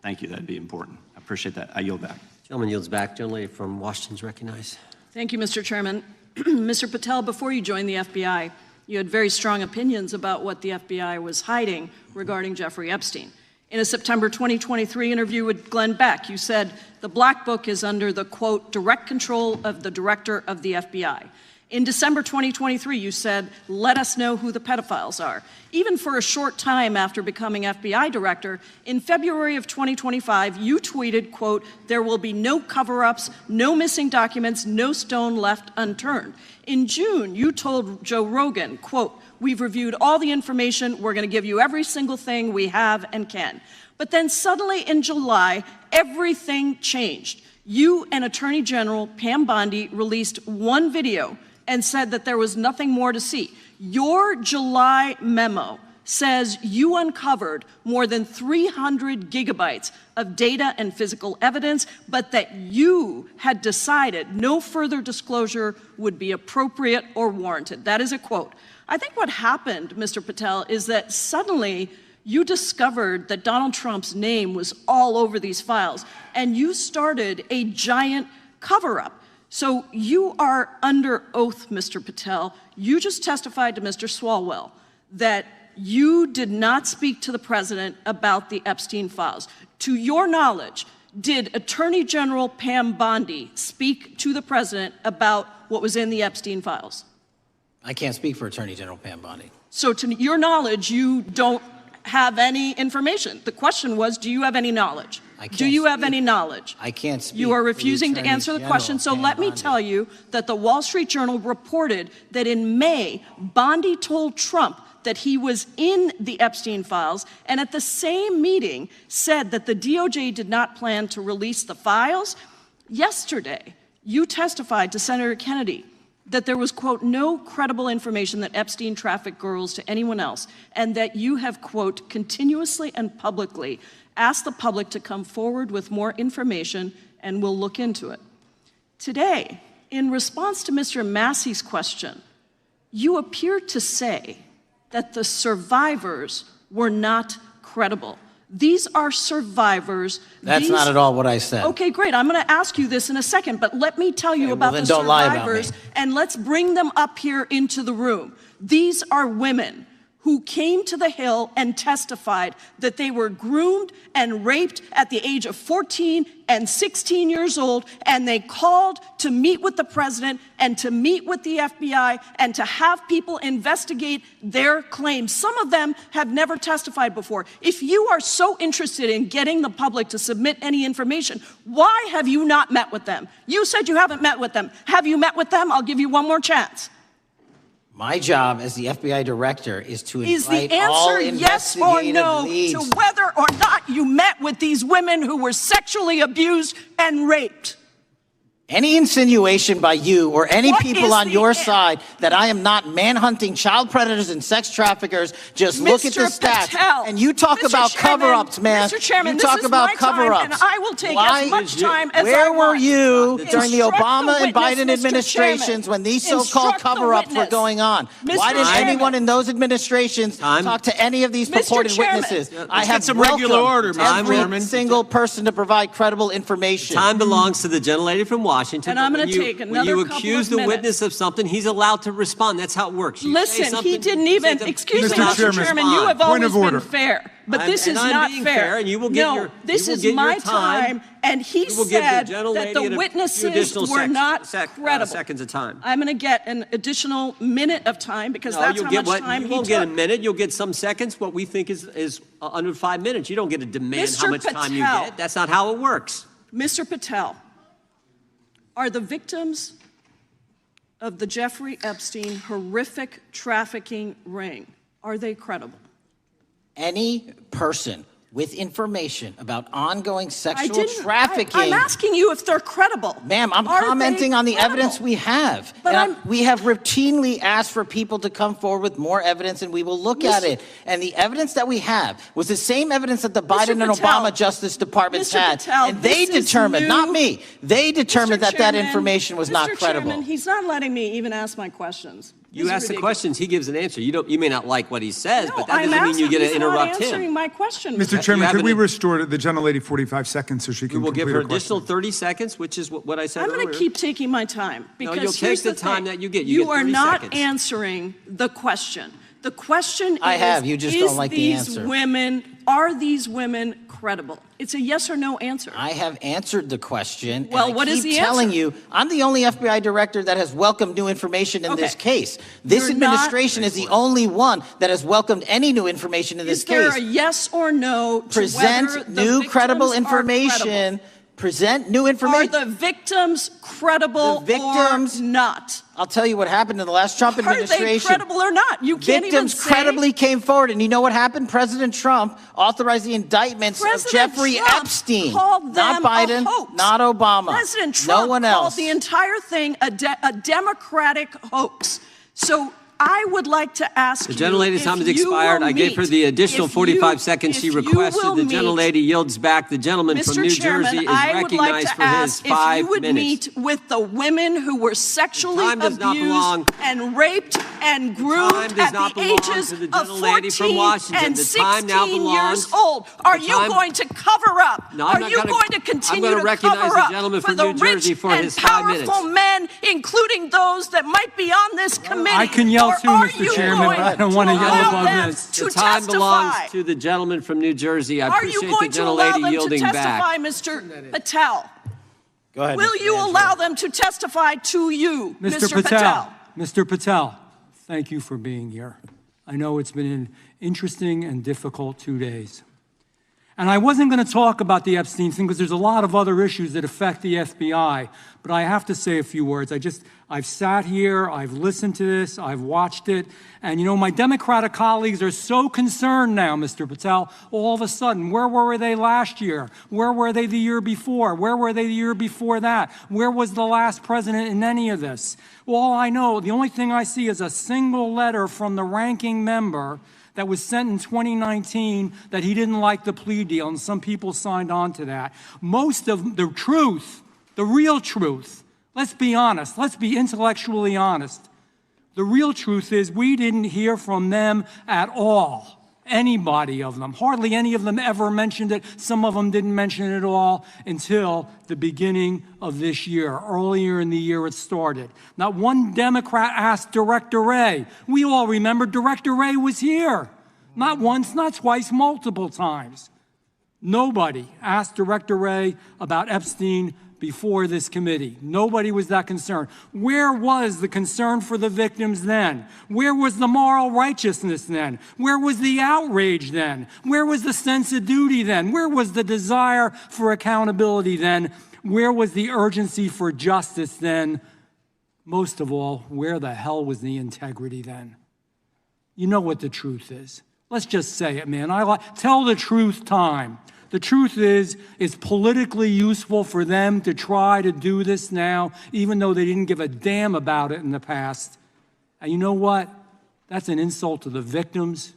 Thank you, that'd be important. I appreciate that. I yield back. Gentleman yields back. Gentleman from Washington's recognized. Thank you, Mr. Chairman. Mr. Patel, before you joined the FBI, you had very strong opinions about what the FBI was hiding regarding Jeffrey Epstein. In a September 2023 interview with Glenn Beck, you said the Black Book is under the, quote, direct control of the director of the FBI. In December 2023, you said, let us know who the pedophiles are. Even for a short time after becoming FBI director, in February of 2025, you tweeted, quote, there will be no cover-ups, no missing documents, no stone left unturned. In June, you told Joe Rogan, quote, we've reviewed all the information, we're gonna give you every single thing we have and can. But then suddenly in July, everything changed. You and Attorney General Pam Bondi released one video and said that there was nothing more to see. Your July memo says you uncovered more than 300 gigabytes of data and physical evidence, but that you had decided no further disclosure would be appropriate or warranted. That is a quote. I think what happened, Mr. Patel, is that suddenly you discovered that Donald Trump's name was all over these files, and you started a giant cover-up. So you are under oath, Mr. Patel. You just testified to Mr. Swalwell that you did not speak to the president about the Epstein files. To your knowledge, did Attorney General Pam Bondi speak to the president about what was in the Epstein files? I can't speak for Attorney General Pam Bondi. So to your knowledge, you don't have any information. The question was, do you have any knowledge? Do you have any knowledge? I can't speak. You are refusing to answer the question, so let me tell you that the Wall Street Journal reported that in May, Bondi told Trump that he was in the Epstein files, and at the same meeting said that the DOJ did not plan to release the files. Yesterday, you testified to Senator Kennedy that there was, quote, no credible information that Epstein trafficked girls to anyone else, and that you have, quote, continuously and publicly asked the public to come forward with more information and we'll look into it. Today, in response to Mr. Massey's question, you appear to say that the survivors were not credible. These are survivors. That's not at all what I said. Okay, great. I'm going to ask you this in a second, but let me tell you about the survivors, and let's bring them up here into the room. These are women who came to the Hill and testified that they were groomed and raped at the age of 14 and 16 years old, and they called to meet with the president and to meet with the FBI and to have people investigate their claims. Some of them have never testified before. If you are so interested in getting the public to submit any information, why have you not met with them? You said you haven't met with them. Have you met with them? I'll give you one more chance. My job as the FBI director is to Is invite the all answer yes or investigative no leads. to whether or not you met with these women who were sexually abused and raped? Any insinuation by you or any What people is on the your an- side that I am not manhunting child predators and sex traffickers, just look at the Mr. stats. Patel, And you talk Mr. about Chairman, cover-ups, man. Mr. Chairman, you this talk is about my time, cover-ups. and I will take Why- as much time as Where I were want. you during the Instruct Obama the and Biden witness, Mr. administrations Chairman. when these so-called Instruct the cover-ups were witness. going on? Mr. Why didn't Chairman. anyone in those administrations talk to any of these Mr. purported Chairman. witnesses? Let's I get have some regular order, Mr. every Chairman. single person to provide credible information. Time belongs to the gentlelady from Washington. And I'm but gonna when you- take when another you couple accuse of the minutes. witness of something, he's allowed to respond. That's how it works. You say Listen, he something, didn't you say even, something, excuse he's me, allowed Mr. to Chairman, respond. you have Point always of been order. fair, but I'm- this is and I'm not being fair. fair, and you will get No, your- this you will is get your my time. time, and he You will give the said gentlelady that the a few witnesses additional were not credible. seconds of time. I'm going to get an additional minute of time because No, that's you'll how get much what time you he won't get a took. minute. You'll get some seconds. What we think is under 5 minutes. You don't get to demand how Mr. much time you Patel. get. That's not how it works. Mr. Patel, are the victims of the Jeffrey Epstein horrific trafficking ring, are they credible? Any person with information about ongoing I sexual didn't. trafficking. I'm asking you if they're credible. Ma'am, I'm Are they commenting on the credible? evidence we have. But And we have routinely asked for people to come forward with more evidence, and we will look at it. And the evidence that we have was the same evidence that the Biden and Patel, Obama Justice Departments Mr. had. Patel, And they this is determined, new. not me, they determined that that Chairman, information was not Mr. credible. Chairman, he's not letting me even ask my questions. You This is ask the ridiculous. questions, he gives an answer. You may not like what he says, No, but that I'm doesn't mean you asking- get to he's interrupt not him. answering my question. Mr. Chairman, have could we an- restore the gentlelady 45 seconds so she We can will give complete her her question? additional 30 seconds, which is what I said I'm earlier. going to keep taking my time No, because you'll here's take the time thing. that you get. You get are 30 not seconds. answering the question. The question I is, have. You just don't like the these answer. are these women credible? It's a yes or no answer. I have answered the question. Well, and what I is keep the telling answer? you, I'm the only FBI director that has welcomed new information in this Okay. case. This You're not- administration is the only one that has welcomed any new information in this Is there case. a yes or no to whether Present the new victims credible are information. credible? Present new Are information. the victims credible victims- or not? I'll tell you what happened in the last Trump Are they administration. credible or not? You can't Victims even say. credibly came forward, and you know what happened? President Trump authorized the indictments President of Jeffrey Trump Epstein, called not them a Biden, hoax. not Obama, President Trump no one called else. the entire thing a Democratic hoax. So I would like to ask The you gentlelady's if time has you expired. will I gave her meet- the additional if 45 you- seconds she if you requested. will The meet- gentlelady yields back. The gentleman from Mr. New Chairman, Jersey is I would like recognized to for his ask if 5 you would minutes. meet with the women who were sexually time does not belong- abused and raped and groomed time does at not the belong ages to the of gentlelady from 14 Washington. and The time now 16 belongs- years old. Are the you time- going to cover up? No, I'm Are not you gonna- going to I'm continue gonna to recognize cover the up gentleman for from the New Jersey rich for and his 5 minutes. powerful men, including those that might be on this committee? I can yell Or too, are Mr. you Chairman, going but I don't want to to yell allow above them this. to The time testify? belongs to the gentleman from New Jersey. I Are you appreciate the going to allow gentlelady them to yielding testify, back. Mr. Patel? Go ahead. Will Mr. you Mangione. allow them to testify to you, Mr. Patel? Mr. Patel, thank you for being here. I know it's been an interesting and difficult 2 days. And I wasn't going to talk about the Epstein thing because there's a lot of other issues that affect the FBI, but I have to say a few words. I've sat here, I've listened to this, I've watched it, and my Democratic colleagues are so concerned now, Mr. Patel, all of a sudden. Where were they last year? Where were they the year before? Where were they the year before that? Where was the last president in any of this? All I know, the only thing I see is a single letter from the ranking member that was sent in 2019 that he didn't like the plea deal, and some people signed on to that. Most of the truth, the real truth, let's be honest, let's be intellectually honest. The real truth is we didn't hear from them at all. Anybody of them. Hardly any of them ever mentioned it. Some of them didn't mention it at all until the beginning of this year. Earlier in the year it started. Not one Democrat asked Director Wray. We all remember Director Wray was here. Not once, not twice, multiple times. Nobody asked Director Wray about Epstein before this committee. Nobody was that concerned. Where was the concern for the victims then? Where was the moral righteousness then? Where was the outrage then? Where was the sense of duty then? Where was the desire for accountability then? Where was the urgency for justice then? Most of all, where the hell was the integrity then? You know what the truth is. Let's just say it, man. Tell the truth time. The truth is, it's politically useful for them to try to do this now, even though they didn't give a damn about it in the past. And you know what? That's an insult to the victims,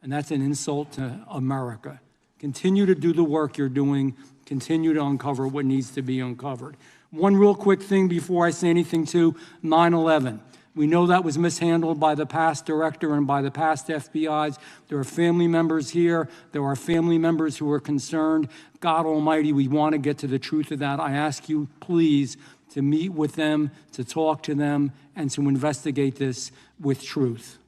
and that's an insult to America. Continue to do the work you're doing. Continue to uncover what needs to be uncovered. One real quick thing before I say anything to 9/11. We know that was mishandled by the past director and by the past FBIs. There are family members here. There are family members who are concerned. God Almighty, we want to get to the truth of that. I ask you, please, to meet with them, to talk to them, and to investigate this with truth.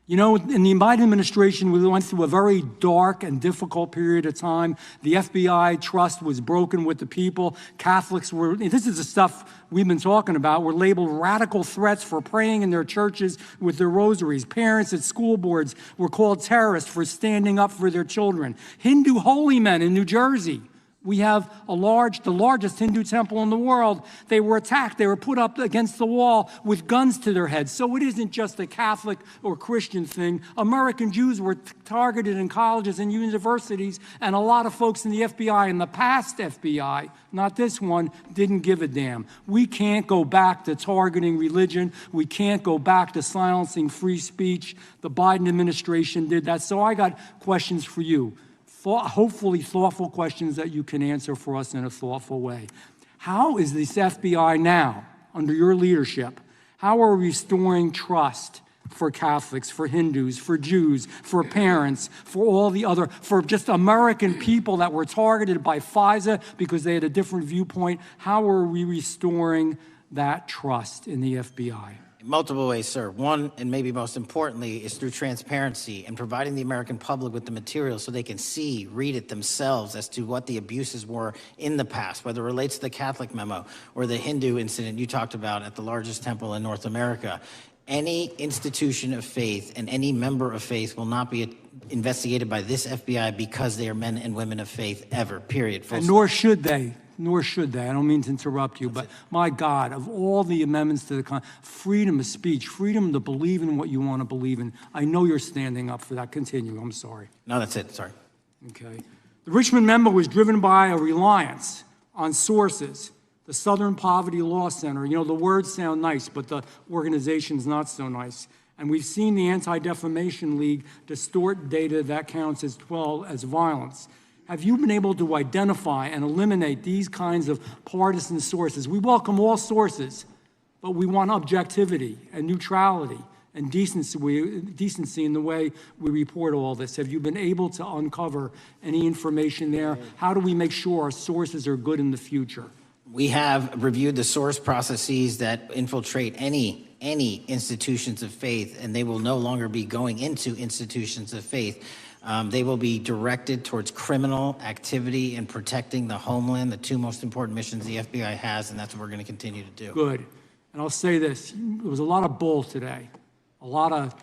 You know, in the Biden administration, we went through a very dark and difficult period of time. The FBI trust was broken with the people. Catholics were, this is the stuff we've been talking about, were labeled radical threats for praying in their churches with their rosaries. Parents at school boards were called terrorists for standing up for their children. Hindu holy men in New Jersey. We have the largest Hindu temple in the world. They were attacked. They were put up against the wall with guns to their heads. So it isn't just a Catholic or Christian thing. American Jews were targeted in colleges and universities, and a lot of folks in the FBI, in the past FBI, not this one, didn't give a damn. We can't go back to targeting religion. We can't go back to silencing free speech. The Biden administration did that. So I got questions for you. Hopefully thoughtful questions that you can answer for us in a thoughtful way. How is this FBI now, under your leadership, how are we restoring trust for Catholics, for Hindus, for Jews, for parents, for all the other, for just American people that were targeted by FISA because they had a different viewpoint? How are we restoring that trust in the FBI? Multiple ways, sir. One, and maybe most importantly, is through transparency and providing the American public with the material so they can see, read it themselves as to what the abuses were in the past, whether it relates to the Catholic memo or the Hindu incident you talked about at the largest temple in North America. Any institution of faith and any member of faith will not be investigated by this FBI because they are men and women of faith ever, period. And nor should they. Nor should they. I don't mean to interrupt you, but my God, of all the amendments to the freedom of speech, freedom to believe in what you want to believe in, I know you're standing up for that. Continue. I'm sorry. No, that's it. Sorry. Okay. The Richmond memo was driven by a reliance on sources. The Southern Poverty Law Center, you know, the words sound nice, but the organization's not so nice. And we've seen the Anti-Defamation League distort data that counts as violence. Have you been able to identify and eliminate these kinds of partisan sources? We welcome all sources, but we want objectivity and neutrality and decency in the way we report all this. Have you been able to uncover any information there? How do we make sure our sources are good in the future? We have reviewed the source processes that infiltrate any institutions of faith, and they will no longer be going into institutions of faith. They will be directed towards criminal activity and protecting the homeland, the two most important missions the FBI has, and that's what we're going to continue to do. Good. And I'll say this. There was a lot of bull today, a lot of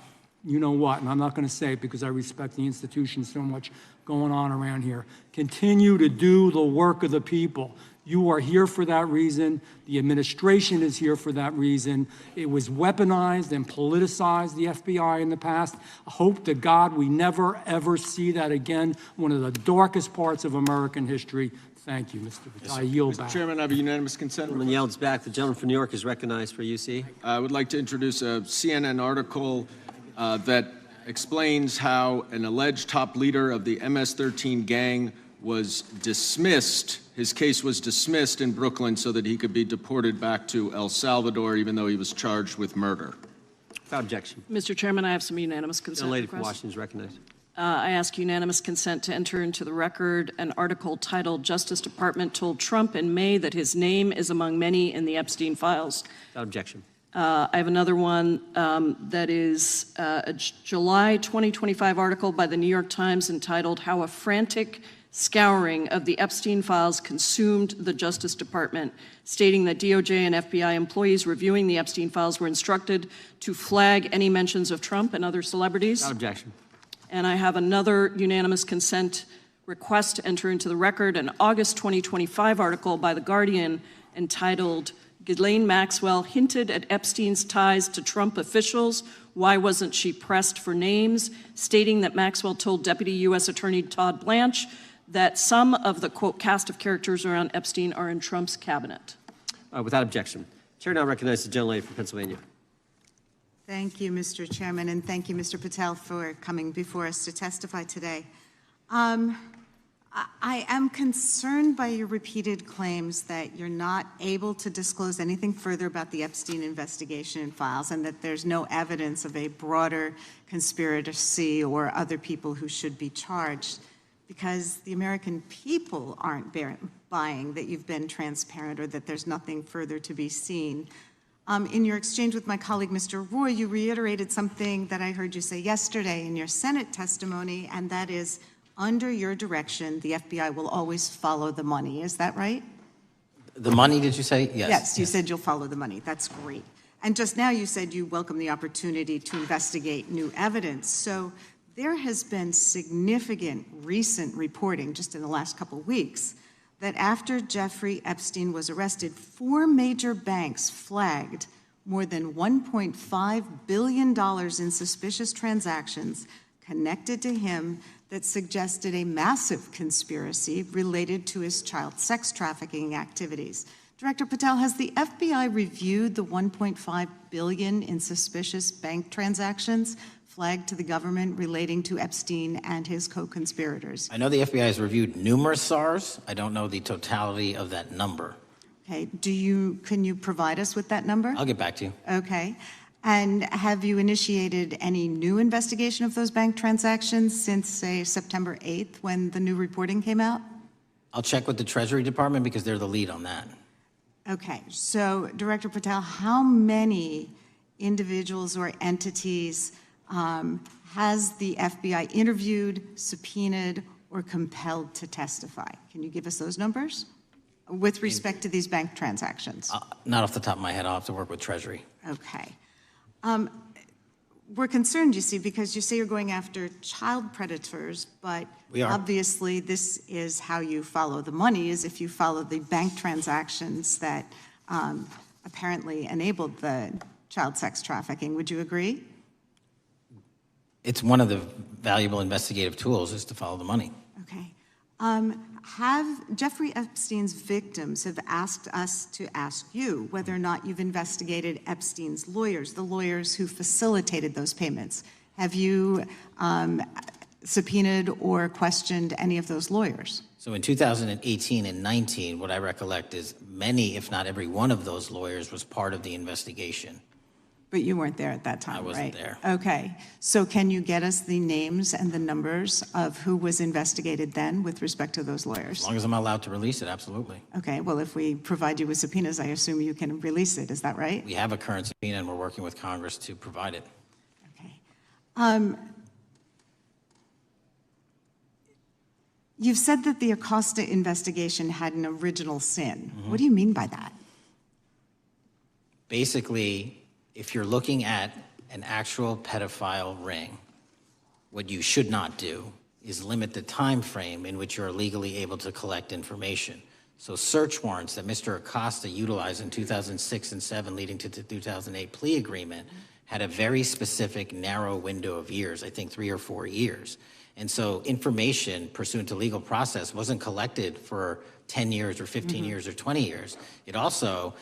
you know what, and I'm not going to say it because I respect the institution so much going on around here. Continue to do the work of the people. You are here for that reason. The administration is here for that reason. It was weaponized and politicized, the FBI, in the past. I hope to God we never, ever see that again. One of the darkest parts of American history. Thank you, Mr. Yes, I yield back. Mr. Chairman, I have a unanimous consent. Gentleman yields back. The gentleman from New York is recognized for UC. I would like to introduce a CNN article that explains how an alleged top leader of the MS-13 gang was dismissed. His case was dismissed in Brooklyn so that he could be deported back to El Salvador, even though he was charged with murder. Without objection. Mr. Chairman, I have some unanimous The consent lady from requests. Washington is recognized. I ask unanimous consent to enter into the record an article titled "Justice Department Told Trump in May That His Name is Among Many in the Epstein Files." Without objection. I have another one that is a July 2025 article by the New York Times entitled "How a Frantic Scouring of the Epstein Files Consumed the Justice Department," stating that DOJ and FBI employees reviewing the Epstein files were instructed to flag any mentions of Trump and other celebrities. Without objection. And I have another unanimous consent request to enter into the record an August 2025 article by The Guardian entitled "Ghislaine Maxwell Hinted at Epstein's Ties to Trump Officials. Why Wasn't She Pressed for Names?" stating that Maxwell told Deputy U.S. Attorney Todd Blanche that some of the, quote, cast of characters around Epstein are in Trump's cabinet. Without objection. Chair now recognizes the gentlelady from Pennsylvania. Thank you, Mr. Chairman, and thank you, Mr. Patel, for coming before us to testify today. I am concerned by your repeated claims that you're not able to disclose anything further about the Epstein investigation and files, and that there's no evidence of a broader conspiracy or other people who should be charged, because the American people aren't buying that you've been transparent or that there's nothing further to be seen. In your exchange with my colleague, Mr. Roy, you reiterated something that I heard you say yesterday in your Senate testimony, and that is, under your direction, the FBI will always follow the money. Is that right? The money, did you say? Yes. Yes, you said you'll follow the money. That's great. And just now you said you welcome the opportunity to investigate new evidence. So there has been significant recent reporting just in the last couple of weeks that after Jeffrey Epstein was arrested, 4 major banks flagged more than $1.5 billion in suspicious transactions connected to him that suggested a massive conspiracy related to his child sex trafficking activities. Director Patel, has the FBI reviewed the $1.5 billion in suspicious bank transactions flagged to the government relating to Epstein and his co-conspirators? I know the FBI has reviewed numerous SARs. I don't know the totality of that number. Okay, can you provide us with that number? I'll get back to you. Okay. And have you initiated any new investigation of those bank transactions since, say, September 8th, when the new reporting came out? I'll check with the Treasury Department because they're the lead on that. Okay, so Director Patel, how many individuals or entities has the FBI interviewed, subpoenaed, or compelled to testify? Can you give us those numbers with respect to these bank transactions? Not off the top of my head. I'll have to work with Treasury. Okay. We're concerned, you see, because you say you're going after child predators, but we are. Obviously this is how you follow the money, is if you follow the bank transactions that apparently enabled the child sex trafficking. Would you agree? It's one of the valuable investigative tools is to follow the money. Okay. Have Jeffrey Epstein's victims have asked us to ask you whether or not you've investigated Epstein's lawyers, the lawyers who facilitated those payments. Have you subpoenaed or questioned any of those lawyers? So in 2018 and 19, what I recollect is many, if not every one of those lawyers was part of the investigation. But you weren't there at that time, right? I wasn't there. Okay. So can you get us the names and the numbers of who was investigated then with respect to those lawyers? As long as I'm allowed to release it, absolutely. Okay. Well, if we provide you with subpoenas, I assume you can release it. Is that right? We have a current subpoena, and we're working with Congress to provide it. Okay. You've said that the Acosta investigation had an original sin. What do you mean by that? Basically, if you're looking at an actual pedophile ring, what you should not do is limit the time frame in which you're legally able to collect information. So search warrants that Mr. Acosta utilized in 2006 and 7 leading to the 2008 plea agreement had a very specific narrow window of years, I think 3 or 4 years. And so information pursuant to legal process wasn't collected for 10 years or 15 years or 20 years. It also,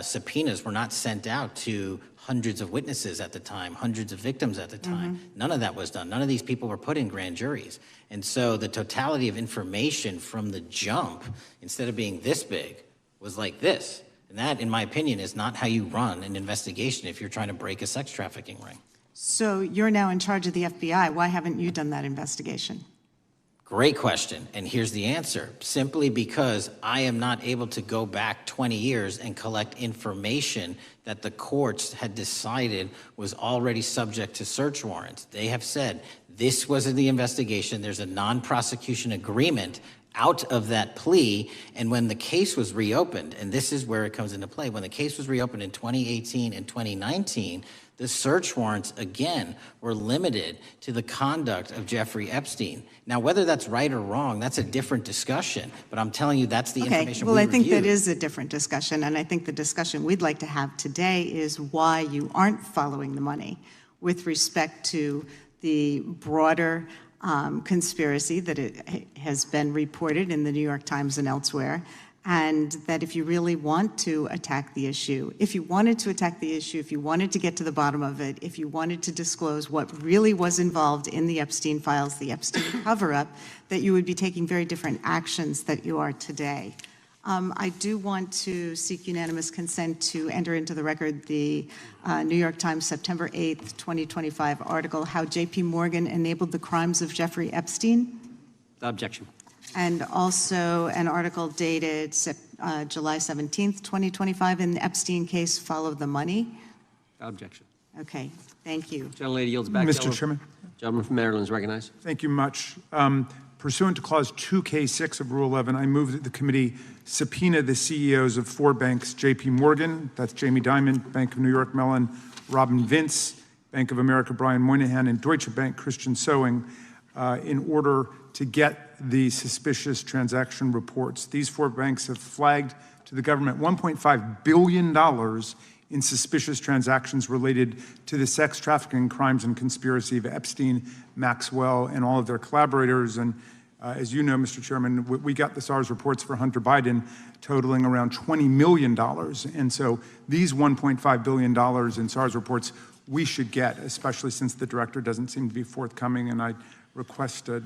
subpoenas were not sent out to hundreds of witnesses at the time, hundreds of victims at the time. None of that was done. None of these people were put in grand juries. And so the totality of information from the jump, instead of being this big, was like this. And that, in my opinion, is not how you run an investigation if you're trying to break a sex trafficking ring. So you're now in charge of the FBI. Why haven't you done that investigation? Great question. And here's the answer. Simply because I am not able to go back 20 years and collect information that the courts had decided was already subject to search warrants. They have said this was in the investigation. There's a non-prosecution agreement out of that plea. And when the case was reopened, and this is where it comes into play, when the case was reopened in 2018 and 2019, the search warrants, again, were limited to the conduct of Jeffrey Epstein. Now, whether that's right or wrong, that's a different discussion. But I'm telling you, that's the information we I think reviewed. that is a different discussion. And I think the discussion we'd like to have today is why you aren't following the money with respect to the broader conspiracy that it has been reported in the New York Times and elsewhere, and that if you really want to attack the issue, if you wanted to attack the issue, if you wanted to get to the bottom of it, if you wanted to disclose what really was involved in the Epstein files, the Epstein cover-up, that you would be taking very different actions that you are today. I do want to seek unanimous consent to enter into the record the New York Times September 8th, 2025 article, How J.P. Morgan Enabled the Crimes of Jeffrey Epstein. Objection. And also an article dated July 17th, 2025, in the Epstein case, Follow the Money. Objection. Okay, thank you. Gentlelady yields back. Mr. Chairman. Gentleman from Maryland is recognized. Thank you much. Pursuant to Clause 2K6 of Rule 11, I move that the committee subpoena the CEOs of 4 banks, J.P. Morgan, that's Jamie Dimon, Bank of New York Mellon, Robin Vince, Bank of America, Brian Moynihan, and Deutsche Bank, Christian Sowing, in order to get the suspicious transaction reports. These 4 banks have flagged to the government $1.5 billion in suspicious transactions related to the sex trafficking crimes and conspiracy of Epstein, Maxwell, and all of their collaborators. And as you know, Mr. Chairman, we got the SARS reports for Hunter Biden totaling around $20 million. And so these $1.5 billion in SARS reports we should get, especially since the director doesn't seem to be forthcoming. And I request that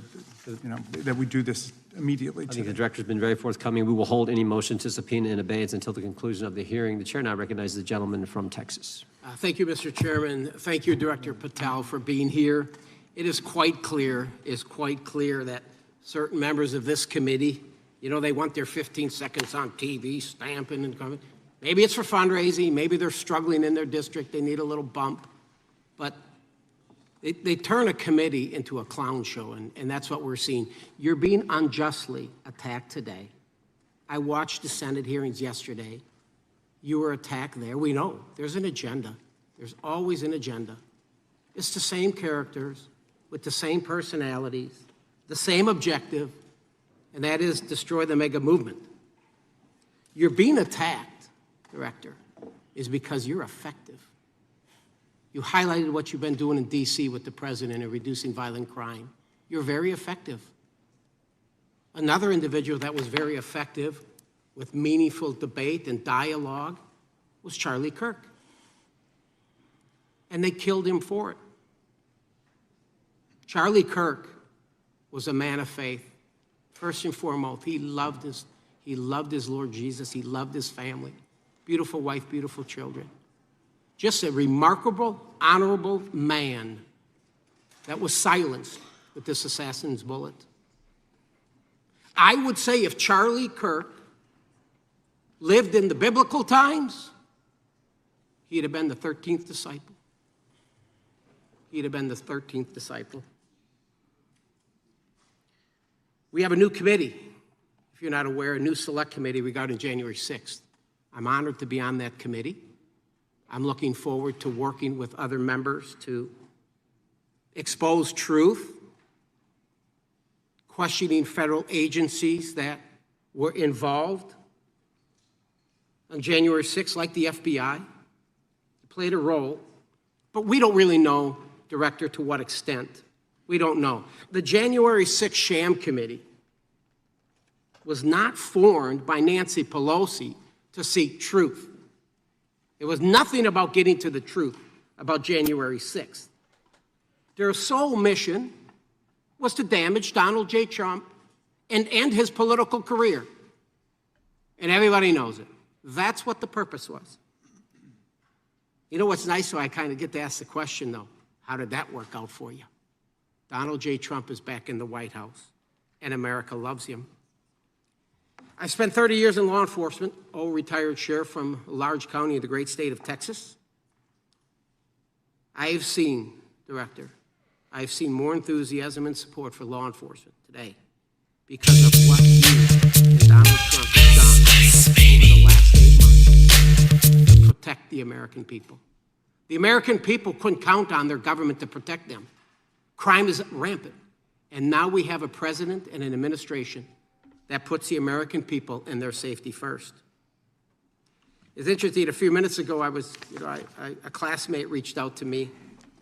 we do this immediately. I think the director's been very forthcoming. We will hold any motion to subpoena in abeyance until the conclusion of the hearing. The chair now recognizes the gentleman from Texas. Thank you, Mr. Chairman. Thank you, Director Patel, for being here. It is quite clear that certain members of this committee, they want their 15 seconds on TV, stamping and coming. Maybe it's for fundraising. Maybe they're struggling in their district. They need a little bump. But they turn a committee into a clown show, and that's what we're seeing. You're being unjustly attacked today. I watched the Senate hearings yesterday. You were attacked there. We know there's an agenda. There's always an agenda. It's the same characters with the same personalities, the same objective, and that is destroy the mega movement. You're being attacked, Director, is because you're effective. You highlighted what you've been doing in D.C. with the president in reducing violent crime. You're very effective. Another individual that was very effective with meaningful debate and dialogue was Charlie Kirk. And they killed him for it. Charlie Kirk was a man of faith. First and foremost, he loved his Lord Jesus. He loved his family. Beautiful wife, beautiful children. Just a remarkable, honorable man that was silenced with this assassin's bullet. I would say if Charlie Kirk lived in the biblical times, he'd have been the 13th disciple. He'd have been the 13th disciple. We have a new committee, if you're not aware, a new select committee regarding January 6th. I'm honored to be on that committee. I'm looking forward to working with other members to expose truth, questioning federal agencies that were involved on January 6th, like the FBI, played a role, but we don't really know, Director, to what extent. We don't know. The January 6th sham committee was not formed by Nancy Pelosi to seek truth. It was nothing about getting to the truth about January 6th. Their sole mission was to damage Donald J. Trump and end his political career. And everybody knows it. That's what the purpose was. You know what's nice, so I kind of get to ask the question, though, how did that work out for you? Donald J. Trump is back in the White House, and America loves him. I spent 30 years in law enforcement, retired sheriff from a large county in the great state of Texas. I've seen, Director, I've seen more enthusiasm and support for law enforcement today because of what you and Donald Trump have done over the last 8 months to protect the American people. The American people couldn't count on their government to protect them. Crime is rampant. And now we have a president and an administration that puts the American people and their safety first. It's interesting, a few minutes ago, a classmate reached out to me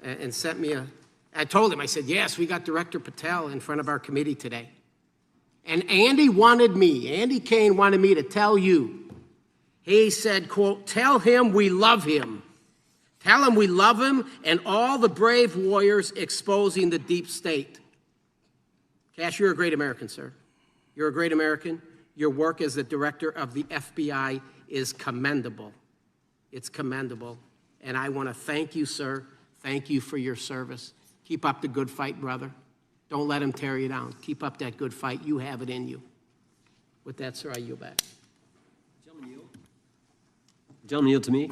and sent me I told him, I said, yes, we got Director Patel in front of our committee today. And Andy Kane wanted me to tell you, he said, quote, tell him we love him. Tell him we love him and all the brave warriors exposing the deep state. Cash, you're a great American, sir. You're a great American. Your work as the director of the FBI is commendable. It's commendable. And I want to thank you, sir. Thank you for your service. Keep up the good fight, brother. Don't let him tear you down. Keep up that good fight. You have it in you. With that, sir, I yield back. Gentleman yield to me.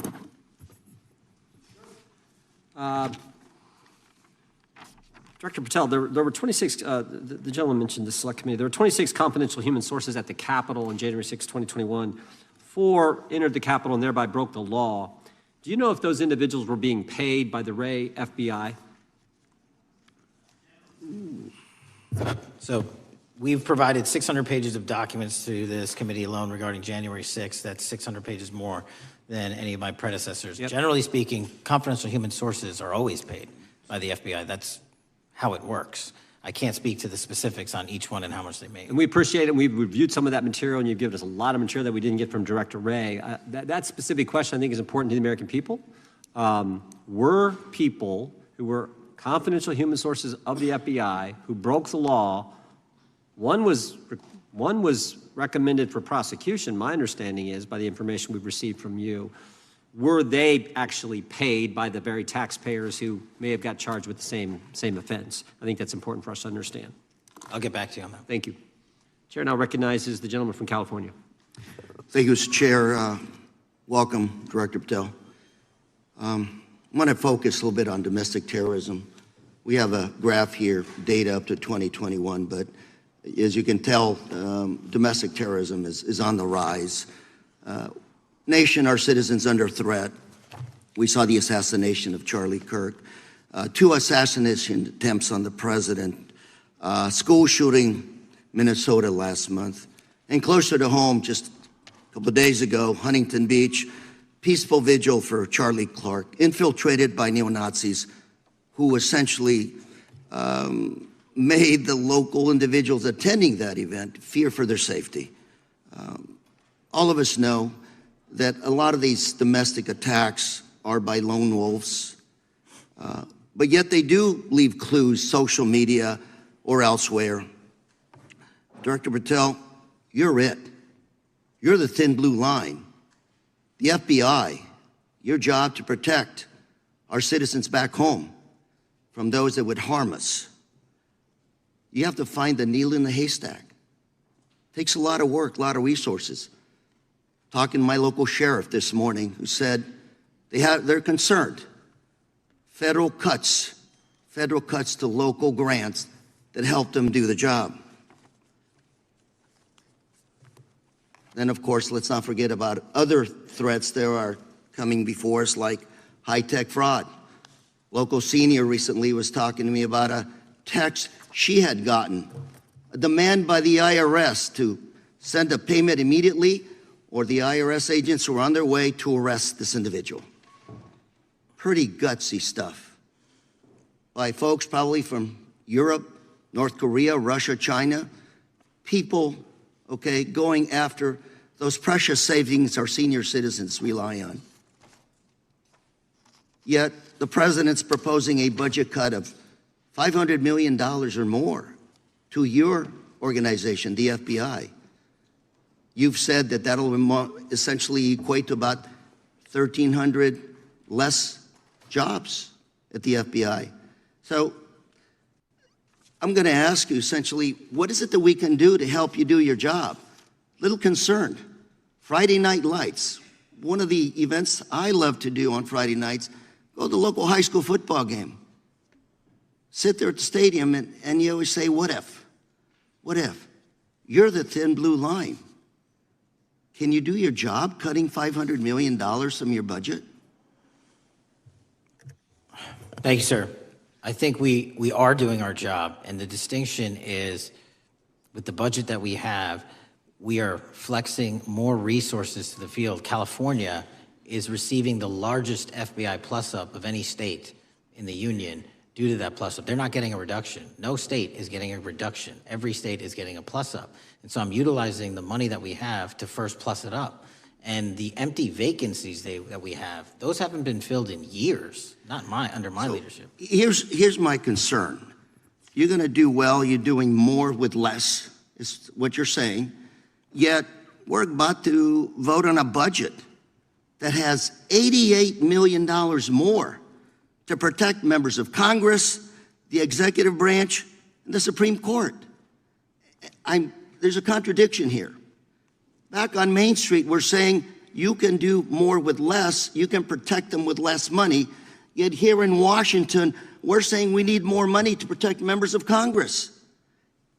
Director Patel, there were 26, the gentleman mentioned the select committee, there were 26 confidential human sources at the Capitol on January 6, 2021. 4 entered the Capitol and thereby broke the law. Do you know if those individuals were being paid by the Ray FBI? So we've provided 600 pages of documents to this committee alone regarding January 6th. That's 600 pages more than any of my predecessors. Yep. Generally speaking, confidential human sources are always paid by the FBI. That's how it works. I can't speak to the specifics on each one and how much they make. And we appreciate it. We've reviewed some of that material, and you've given us a lot of material that we didn't get from Director Ray. That specific question, I think, is important to the American people. Were people who were confidential human sources of the FBI who broke the law, one was recommended for prosecution, my understanding is, by the information we've received from you. Were they actually paid by the very taxpayers who may have got charged with the same offense? I think that's important for us to understand. I'll get back to you on that. Thank you. Chair now recognizes the gentleman from California. Thank you, Mr. Chair. Welcome, Director Patel. I want to focus a little bit on domestic terrorism. We have a graph here, data up to 2021, but as you can tell, domestic terrorism is on the rise. Nation, our citizens under threat. We saw the assassination of Charlie Kirk, 2 assassination attempts on the president, school shooting, Minnesota last month, and closer to home, just a couple of days ago, Huntington Beach, peaceful vigil for Charlie Clark, infiltrated by neo-Nazis who essentially made the local individuals attending that event fear for their safety. All of us know that a lot of these domestic attacks are by lone wolves, but yet they do leave clues, social media or elsewhere. Director Patel, you're it. You're the thin blue line. The FBI, your job to protect our citizens back home from those that would harm us. You have to find the needle in the haystack. Takes a lot of work, a lot of resources. Talking to my local sheriff this morning who said they're concerned. Federal cuts to local grants that help them do the job. Then, of course, let's not forget about other threats that are coming before us, like high-tech fraud. Local senior recently was talking to me about a text she had gotten, a demand by the IRS to send a payment immediately, or the IRS agents were on their way to arrest this individual. Pretty gutsy stuff by folks probably from Europe, North Korea, Russia, China, people, okay, going after those precious savings our senior citizens rely on. Yet the president's proposing a budget cut of $500 million or more to your organization, the FBI. You've said that that'll essentially equate to about 1,300 less jobs at the FBI. So I'm going to ask you essentially, what is it that we can do to help you do your job? Little concerned. Friday Night Lights. One of the events I love to do on Friday nights, go to the local high school football game. Sit there at the stadium and you always say, what if? What if? You're the thin blue line. Can you do your job cutting $500 million from your budget? Thank you, sir. I think we are doing our job, and the distinction is with the budget that we have, we are flexing more resources to the field. California is receiving the largest FBI plus-up of any state in the union due to that plus-up. They're not getting a reduction. No state is getting a reduction. Every state is getting a plus-up. And so I'm utilizing the money that we have to first plus it up. And the empty vacancies that we have, those haven't been filled in years, not under my leadership. Here's my concern. You're going to do well. You're doing more with less, is what you're saying. Yet we're about to vote on a budget that has $88 million more to protect members of Congress, the executive branch, and the Supreme Court. There's a contradiction here. Back on Main Street, we're saying you can do more with less, you can protect them with less money, yet here in Washington, we're saying we need more money to protect members of Congress.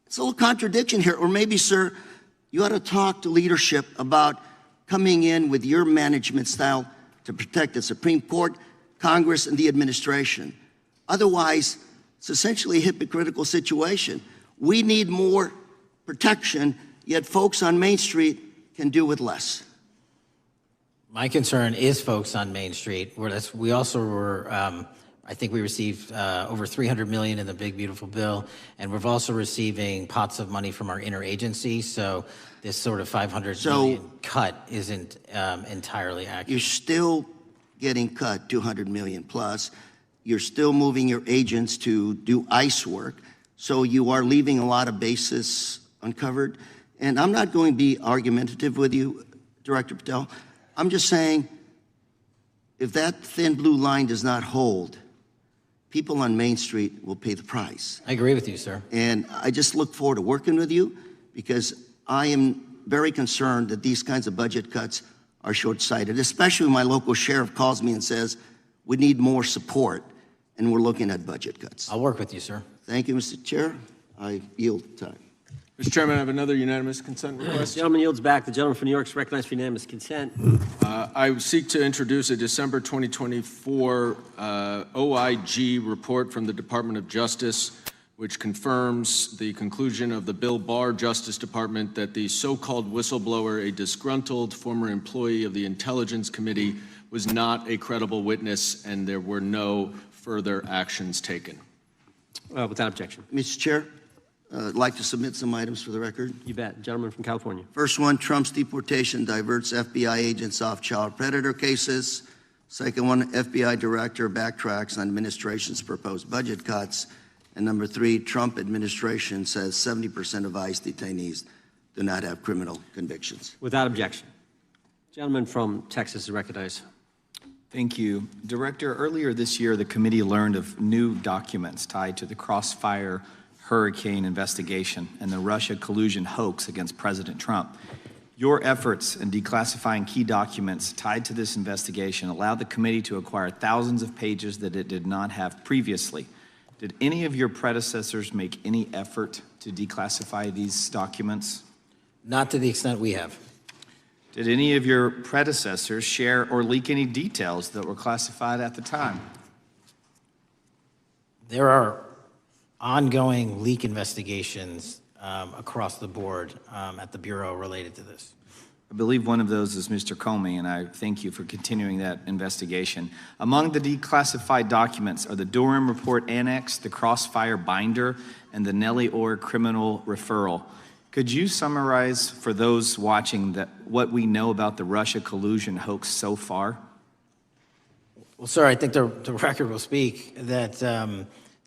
It's a little contradiction here. Or maybe, sir, you ought to talk to leadership about coming in with your management style to protect the Supreme Court, Congress, and the administration. Otherwise, it's essentially a hypocritical situation. We need more protection, yet folks on Main Street can do with less. My concern is folks on Main Street. We also were, I think we received over $300 million in the big, beautiful bill, and we're also receiving pots of money from our interagency, so this sort of $500 million cut isn't entirely accurate. You're still getting cut $200 million plus. You're still moving your agents to do ICE work, so you are leaving a lot of bases uncovered. And I'm not going to be argumentative with you, Director Patel. I'm just saying, if that thin blue line does not hold, people on Main Street will pay the price. I agree with you, sir. And I just look forward to working with you because I am very concerned that these kinds of budget cuts are short-sighted, especially when my local sheriff calls me and says, we need more support, and we're looking at budget cuts. I'll work with you, sir. Thank you, Mr. Chair. I yield time. Mr. Chairman, I have another unanimous consent request. The gentleman yields back. The gentleman from New York is recognized for unanimous consent. I seek to introduce a December 2024 OIG report from the Department of Justice, which confirms the conclusion of the Bill Barr Justice Department that the so-called whistleblower, a disgruntled former employee of the Intelligence Committee, was not a credible witness and there were no further actions taken. Without objection. Mr. Chair, I'd like to submit some items for the record. You bet. Gentleman from California. First one, Trump's deportation diverts FBI agents off child predator cases. Second one, FBI director backtracks on administration's proposed budget cuts. And number three, Trump administration says 70% of ICE detainees do not have criminal convictions. Without objection. Gentleman from Texas is recognized. Thank you. Director, earlier this year, the committee learned of new documents tied to the Crossfire Hurricane investigation and the Russia collusion hoax against President Trump. Your efforts in declassifying key documents tied to this investigation allowed the committee to acquire thousands of pages that it did not have previously. Did any of your predecessors make any effort to declassify these documents? Not to the extent we have. Did any of your predecessors share or leak any details that were classified at the time? There are ongoing leak investigations across the board at the Bureau related to this. I believe one of those is Mr. Comey, and I thank you for continuing that investigation. Among the declassified documents are the Durham Report Annex, the Crossfire Binder, and the Nellie Orr Criminal Referral. Could you summarize for those watching what we know about the Russia collusion hoax so far? Well, sir, I think the record will speak that the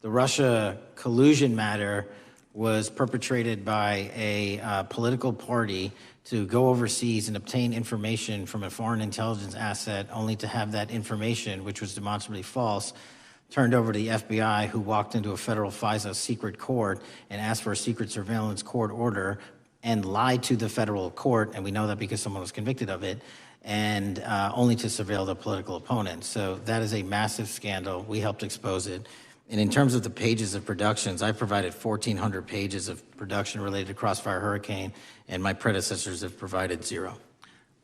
Russia collusion matter was perpetrated by a political party to go overseas and obtain information from a foreign intelligence asset only to have that information, which was demonstrably false, turned over to the FBI, who walked into a federal FISA secret court and asked for a secret surveillance court order and lied to the federal court, and we know that because someone was convicted of it, and only to surveil the political opponent. So that is a massive scandal. We helped expose it. And in terms of the pages of productions, I provided 1,400 pages of production related to Crossfire Hurricane, and my predecessors have provided 0.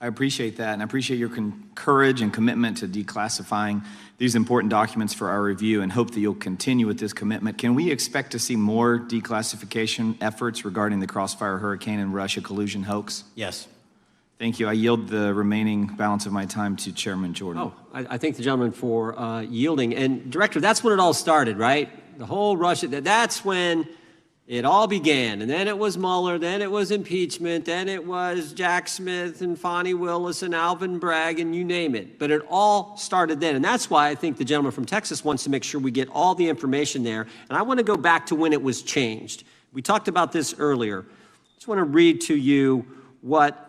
I appreciate that, and I appreciate your courage and commitment to declassifying these important documents for our review, and hope that you'll continue with this commitment. Can we expect to see more declassification efforts regarding the Crossfire Hurricane and Russia collusion hoax? Yes. Thank you. I yield the remaining balance of my time to Chairman Jordan. Oh, I thank the gentleman for yielding. And Director, that's when it all started, right? The whole Russia, that's when it all began. And then it was Mueller, then it was impeachment, then it was Jack Smith and Fonnie Willis and Alvin Bragg and you name it. But it all started then. And that's why I think the gentleman from Texas wants to make sure we get all the information there. And I want to go back to when it was changed. We talked about this earlier. I just want to read to you what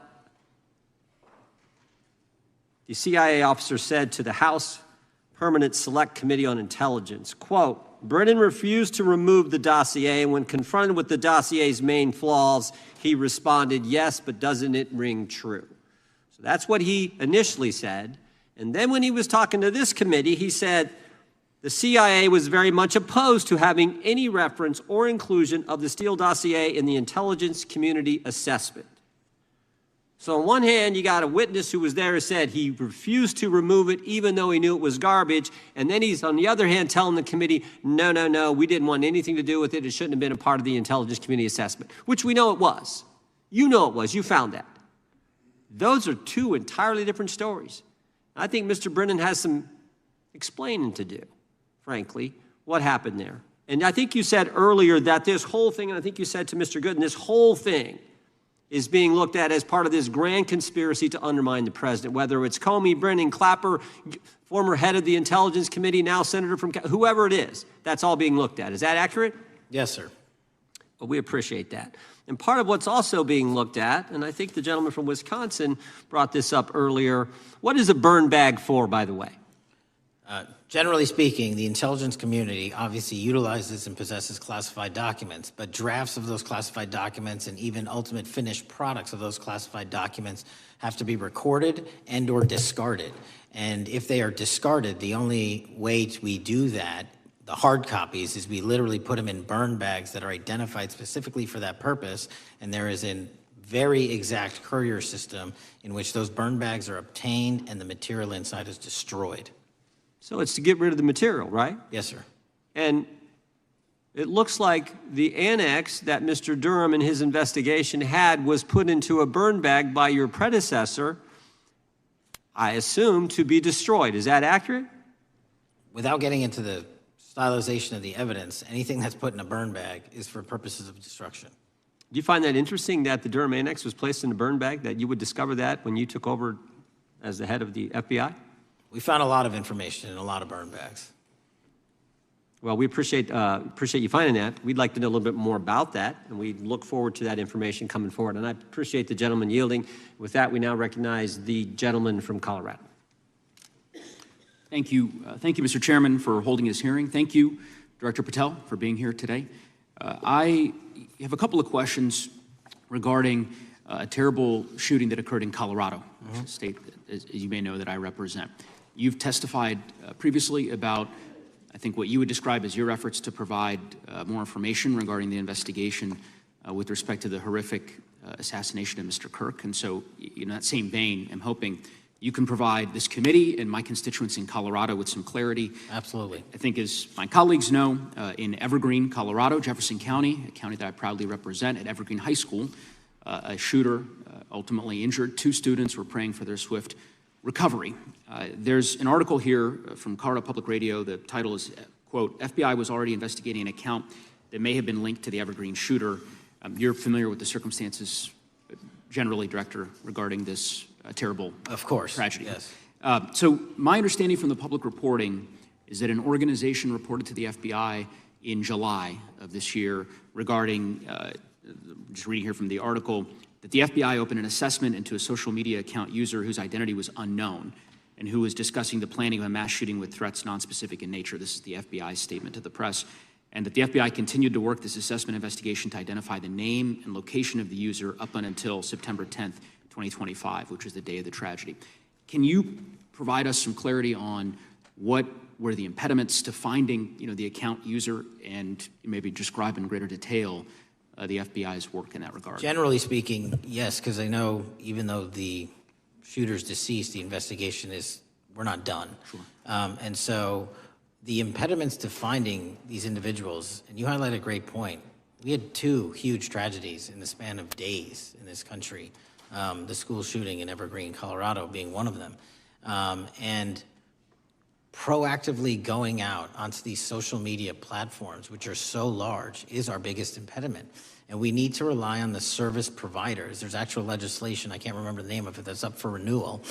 the CIA officer said to the House Permanent Select Committee on Intelligence, quote, Brennan refused to remove the dossier, and when confronted with the dossier's main flaws, he responded, yes, but doesn't it ring true? So that's what he initially said. And then when he was talking to this committee, he said the CIA was very much opposed to having any reference or inclusion of the Steele dossier in the intelligence community assessment. So on one hand, you got a witness who was there who said he refused to remove it even though he knew it was garbage. And then he's, on the other hand, telling the committee, no, we didn't want anything to do with it. It shouldn't have been a part of the intelligence community assessment, which we know it was. You know it was. You found that. Those are two entirely different stories. I think Mr. Brennan has some explaining to do, frankly, what happened there. And I think you said earlier that this whole thing, and I think you said to Mr. Gooden, this whole thing is being looked at as part of this grand conspiracy to undermine the president, whether it's Comey, Brennan, Clapper, former head of the Intelligence Committee, now senator from, whoever it is, that's all being looked at. Is that accurate? Yes, sir. Well, we appreciate that. And part of what's also being looked at, and I think the gentleman from Wisconsin brought this up earlier, what is a burn bag for, by the way? Generally speaking, the intelligence community obviously utilizes and possesses classified documents, but drafts of those classified documents and even ultimate finished products of those classified documents have to be recorded and or discarded. And if they are discarded, the only way we do that, the hard copies, is we literally put them in burn bags that are identified specifically for that purpose, and there is a very exact courier system in which those burn bags are obtained and the material inside is destroyed. So it's to get rid of the material, right? Yes, sir. And it looks like the annex that Mr. Durham in his investigation had was put into a burn bag by your predecessor, I assume, to be destroyed. Is that accurate? Without getting into the stylization of the evidence, anything that's put in a burn bag is for purposes of destruction. Do you find that interesting that the Durham annex was placed in a burn bag, that you would discover that when you took over as the head of the FBI? We found a lot of information in a lot of burn bags. Well, we appreciate you finding that. We'd like to know a little bit more about that, and we look forward to that information coming forward. And I appreciate the gentleman yielding. With that, we now recognize the gentleman from Colorado. Thank you, Mr. Chairman, for holding this hearing. Thank you, Director Patel, for being here today. I have a couple of questions regarding a terrible shooting that occurred in Colorado, a state, as you may know, that I represent. You've testified previously about, I think, what you would describe as your efforts to provide more information regarding the investigation with respect to the horrific assassination of Mr. Kirk. And so, in that same vein, I'm hoping you can provide this committee and my constituents in Colorado with some clarity. Absolutely. I think, as my colleagues know, in Evergreen, Colorado, Jefferson County, a county that I proudly represent, at Evergreen High School, a shooter ultimately injured. 2 students were praying for their swift recovery. There's an article here from Colorado Public Radio. The title is, quote, FBI was already investigating an account that may have been linked to the Evergreen shooter. You're familiar with the circumstances generally, Director, regarding this terrible tragedy. Yes. So my understanding from the public reporting is that an organization reported to the FBI in July of this year regarding, just reading here from the article, that the FBI opened an assessment into a social media account user whose identity was unknown and who was discussing the planning of a mass shooting with threats nonspecific in nature. This is the FBI's statement to the press. And that the FBI continued to work this assessment investigation to identify the name and location of the user up until September 10th, 2025, which was the day of the tragedy. Can you provide us some clarity on what were the impediments to finding, the account user, and maybe describe in greater detail the FBI's work in that regard? Generally speaking, yes, because I know even though the shooter's deceased, the investigation we're not done. Sure. And so the impediments to finding these individuals, and you highlight a great point. We had 2 huge tragedies in the span of days in this country, the school shooting in Evergreen, Colorado being one of them. And proactively going out onto these social media platforms, which are so large, is our biggest impediment. And we need to rely on the service providers. There's actual legislation, I can't remember the name of it, that's up for renewal,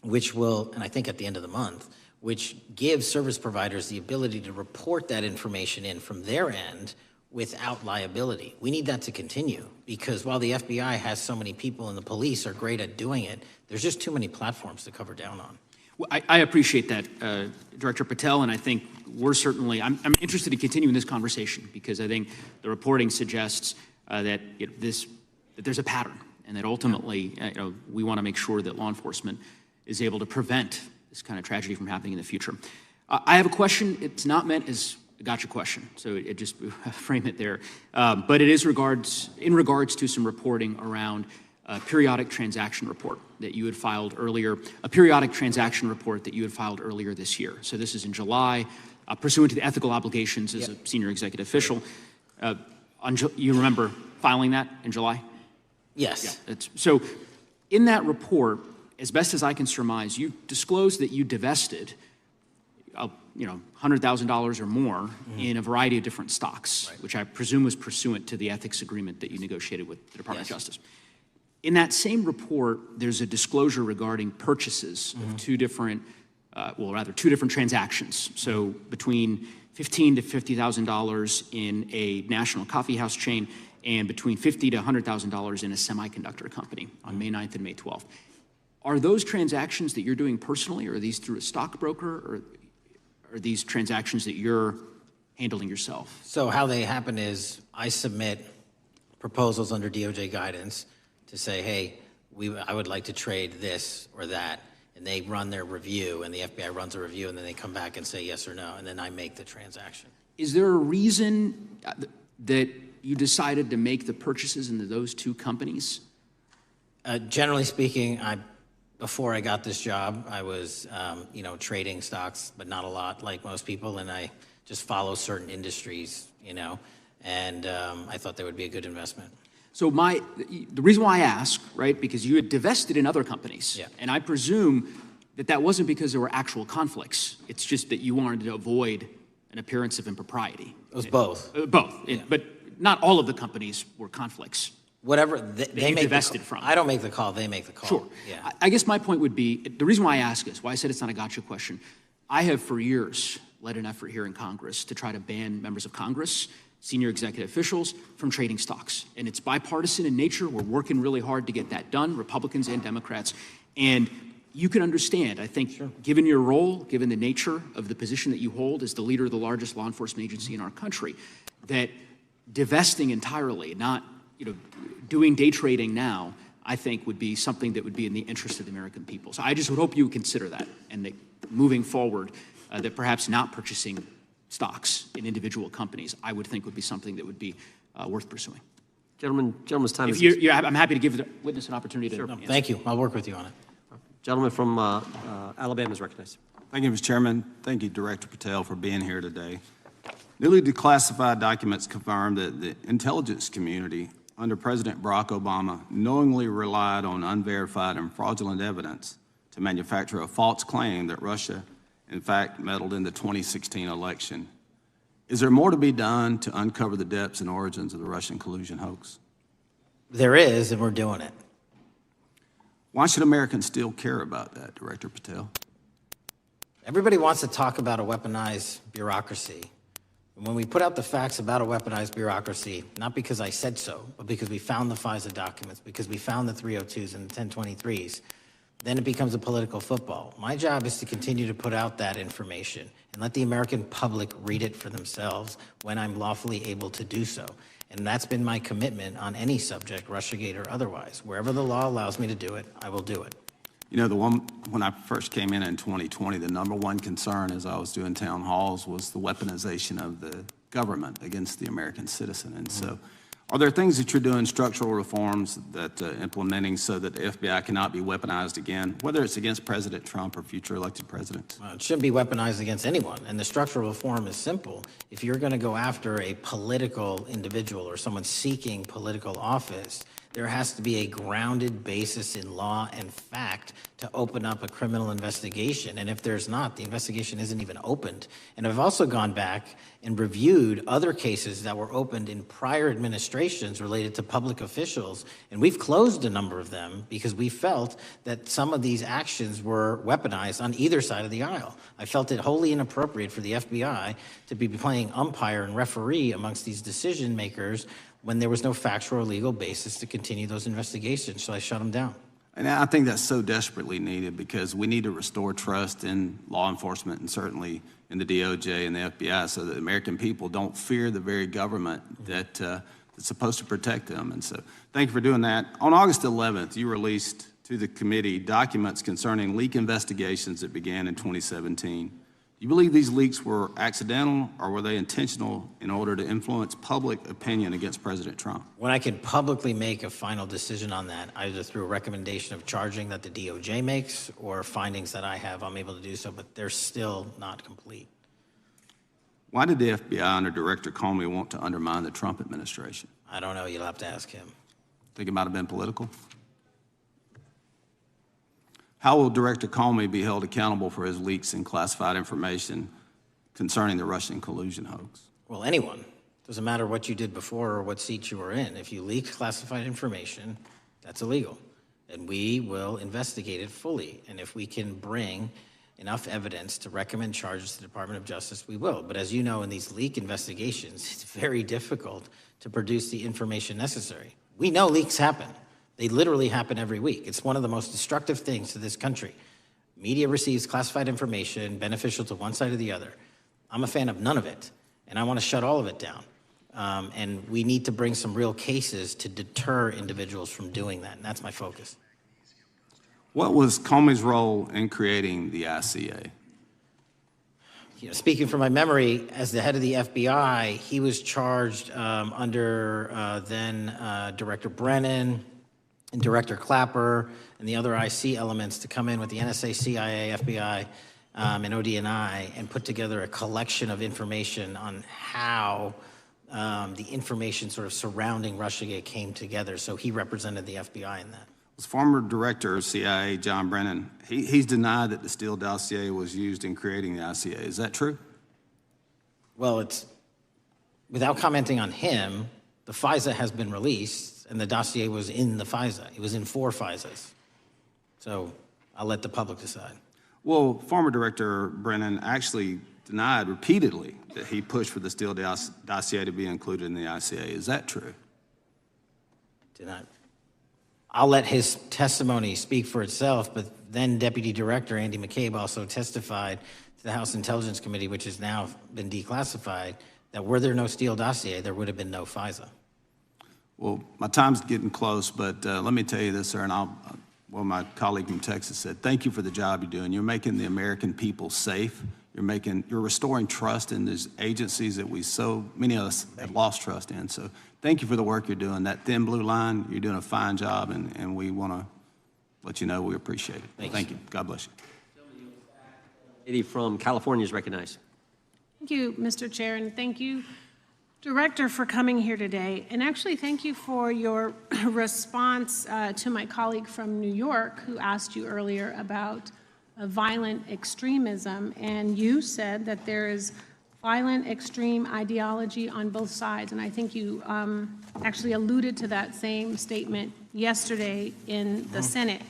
which will, and I think at the end of the month, which gives service providers the ability to report that information in from their end without liability. We need that to continue, because while the FBI has so many people and the police are great at doing it, there's just too many platforms to cover down on. Well, I appreciate that, Director Patel, and I think I'm interested in continuing this conversation, because I think the reporting suggests that there's a pattern, and that ultimately we want to make sure that law enforcement is able to prevent this kind of tragedy from happening in the future. I have a question. It's not meant as a gotcha question, so it just frame it there. But it is in regards to some reporting around a periodic transaction report that you had filed earlier, this year. So this is in July, pursuant to the ethical obligations as a senior executive official. You remember filing that in July? Yes. Yeah, so in that report, as best as I can surmise, you disclosed that you divested $100,000 or more in a variety of different stocks, which I presume was pursuant to the ethics agreement that you negotiated with the Department of Justice. In that same report, there's a disclosure regarding purchases of two different transactions. So between $15,000 to $50,000 in a national coffee house chain, and between $50,000 to $100,000 in a semiconductor company on May 9th and May 12th. Are those transactions that you're doing personally, or are these through a stockbroker, or are these transactions that you're handling yourself? So how they happen is I submit proposals under DOJ guidance to say, hey, I would like to trade this or that, and they run their review, and the FBI runs a review, and then they come back and say yes or no, and then I make the transaction. Is there a reason that you decided to make the purchases into those 2 companies? Generally speaking, before I got this job, I was, trading stocks, but not a lot like most people, and I just follow certain industries, and I thought they would be a good investment. So the reason why I ask, right, because you had divested in other companies, and I presume that wasn't because there were actual conflicts. It's just that you wanted to avoid an appearance of impropriety. It was both. Both, but not all of the companies were conflicts. Whatever they make divested from. I don't make the call, they make the call. Sure. Yeah. I guess my point would be, the reason why I ask is, why I said it's not a gotcha question. I have for years led an effort here in Congress to try to ban members of Congress, senior executive officials, from trading stocks. And it's bipartisan in nature. We're working really hard to get that done, Republicans and Democrats. And you can understand, I think, given your role, given the nature of the position that you hold as the leader of the largest law enforcement agency in our country, that divesting entirely, not doing day trading now, I think would be something that would be in the interest of the American people. So I just would hope you would consider that, and that moving forward, that perhaps not purchasing stocks in individual companies, I would think would be something that would be worth pursuing. Gentleman's time is... I'm happy to give the witness an opportunity to answer. Thank you. I'll work with you on it. Gentleman from Alabama is recognized. Thank you, Mr. Chairman. Thank you, Director Patel, for being here today. Newly declassified documents confirm that the intelligence community under President Barack Obama knowingly relied on unverified and fraudulent evidence to manufacture a false claim that Russia, in fact, meddled in the 2016 election. Is there more to be done to uncover the depths and origins of the Russian collusion hoax? There is, and we're doing it. Why should Americans still care about that, Director Patel? Everybody wants to talk about a weaponized bureaucracy, And when we put out the facts about a weaponized bureaucracy, not because I said so, but because we found the FISA documents, because we found the 302s and the 1023s, then it becomes a political football. My job is to continue to put out that information and let the American public read it for themselves when I'm lawfully able to do so. And that's been my commitment on any subject, Russiagate or otherwise. Wherever the law allows me to do it, I will do it. You know, when I first came in 2020, the number one concern as I was doing town halls was the weaponization of the government against the American citizen. And so are there things that you're doing, structural reforms that implementing so that the FBI cannot be weaponized again, whether it's against President Trump or future elected presidents? It shouldn't be weaponized against anyone. And the structural reform is simple. If you're going to go after a political individual or someone seeking political office, there has to be a grounded basis in law and fact to open up a criminal investigation. And if there's not, the investigation isn't even opened. And I've also gone back and reviewed other cases that were opened in prior administrations related to public officials. And we've closed a number of them because we felt that some of these actions were weaponized on either side of the aisle. I felt it wholly inappropriate for the FBI to be playing umpire and referee amongst these decision makers when there was no factual or legal basis to continue those investigations, so I shut them down. And I think that's so desperately needed because we need to restore trust in law enforcement and certainly in the DOJ and the FBI so that American people don't fear the very government that's supposed to protect them. And so thank you for doing that. On August 11th, you released to the committee documents concerning leak investigations that began in 2017. Do you believe these leaks were accidental or were they intentional in order to influence public opinion against President Trump? When I can publicly make a final decision on that, either through a recommendation of charging that the DOJ makes or findings that I have, I'm able to do so, but they're still not complete. Why did the FBI under Director Comey want to undermine the Trump administration? I don't know. You'll have to ask him. Think it might have been political? How will Director Comey be held accountable for his leaks and classified information concerning the Russian collusion hoax? Well, anyone. Doesn't matter what you did before or what seat you were in. If you leaked classified information, that's illegal. And we will investigate it fully. And if we can bring enough evidence to recommend charges to the Department of Justice, we will. But as you know, in these leak investigations, it's very difficult to produce the information necessary. We know leaks happen. They literally happen every week. It's one of the most destructive things to this country. Media receives classified information beneficial to one side or the other. I'm a fan of none of it, and I want to shut all of it down. And we need to bring some real cases to deter individuals from doing that, and that's my focus. What was Comey's role in creating the ICA? You know, speaking from my memory, as the head of the FBI, he was charged under then Director Brennan, and Director Clapper and the other IC elements to come in with the NSA, CIA, FBI, and ODNI and put together a collection of information on how the information sort of surrounding Russiagate came together. So he represented the FBI in that. Was former Director of CIA, John Brennan, he's denied that the Steele dossier was used in creating the ICA. Is that true? Well, it's, without commenting on him, the FISA has been released, and the dossier was in the FISA. It was in 4 FISAs. So I'll let the public decide. Well, former Director Brennan actually denied repeatedly that he pushed for the Steele dossier to be included in the ICA. Is that true? Denied. I'll let his testimony speak for itself, but then Deputy Director Andy McCabe also testified to the House Intelligence Committee, which has now been declassified, that were there no Steele dossier, there would have been no FISA. Well, my time's getting close, but let me tell you this, sir, and well, my colleague from Texas said, thank you for the job you're doing. You're making the American people safe. You're restoring trust in these agencies that so many of us have lost trust in. So thank you for the work you're doing. That thin blue line, you're doing a fine job, and we want to let you know we appreciate it. Thank you. God bless you. Lady from California is recognized. Thank you, Mr. Chair, and thank you, Director, for coming here today. And actually, thank you for your response to my colleague from New York who asked you earlier about violent extremism. And you said that there is violent extreme ideology on both sides. And I think you actually alluded to that same statement yesterday in the Senate.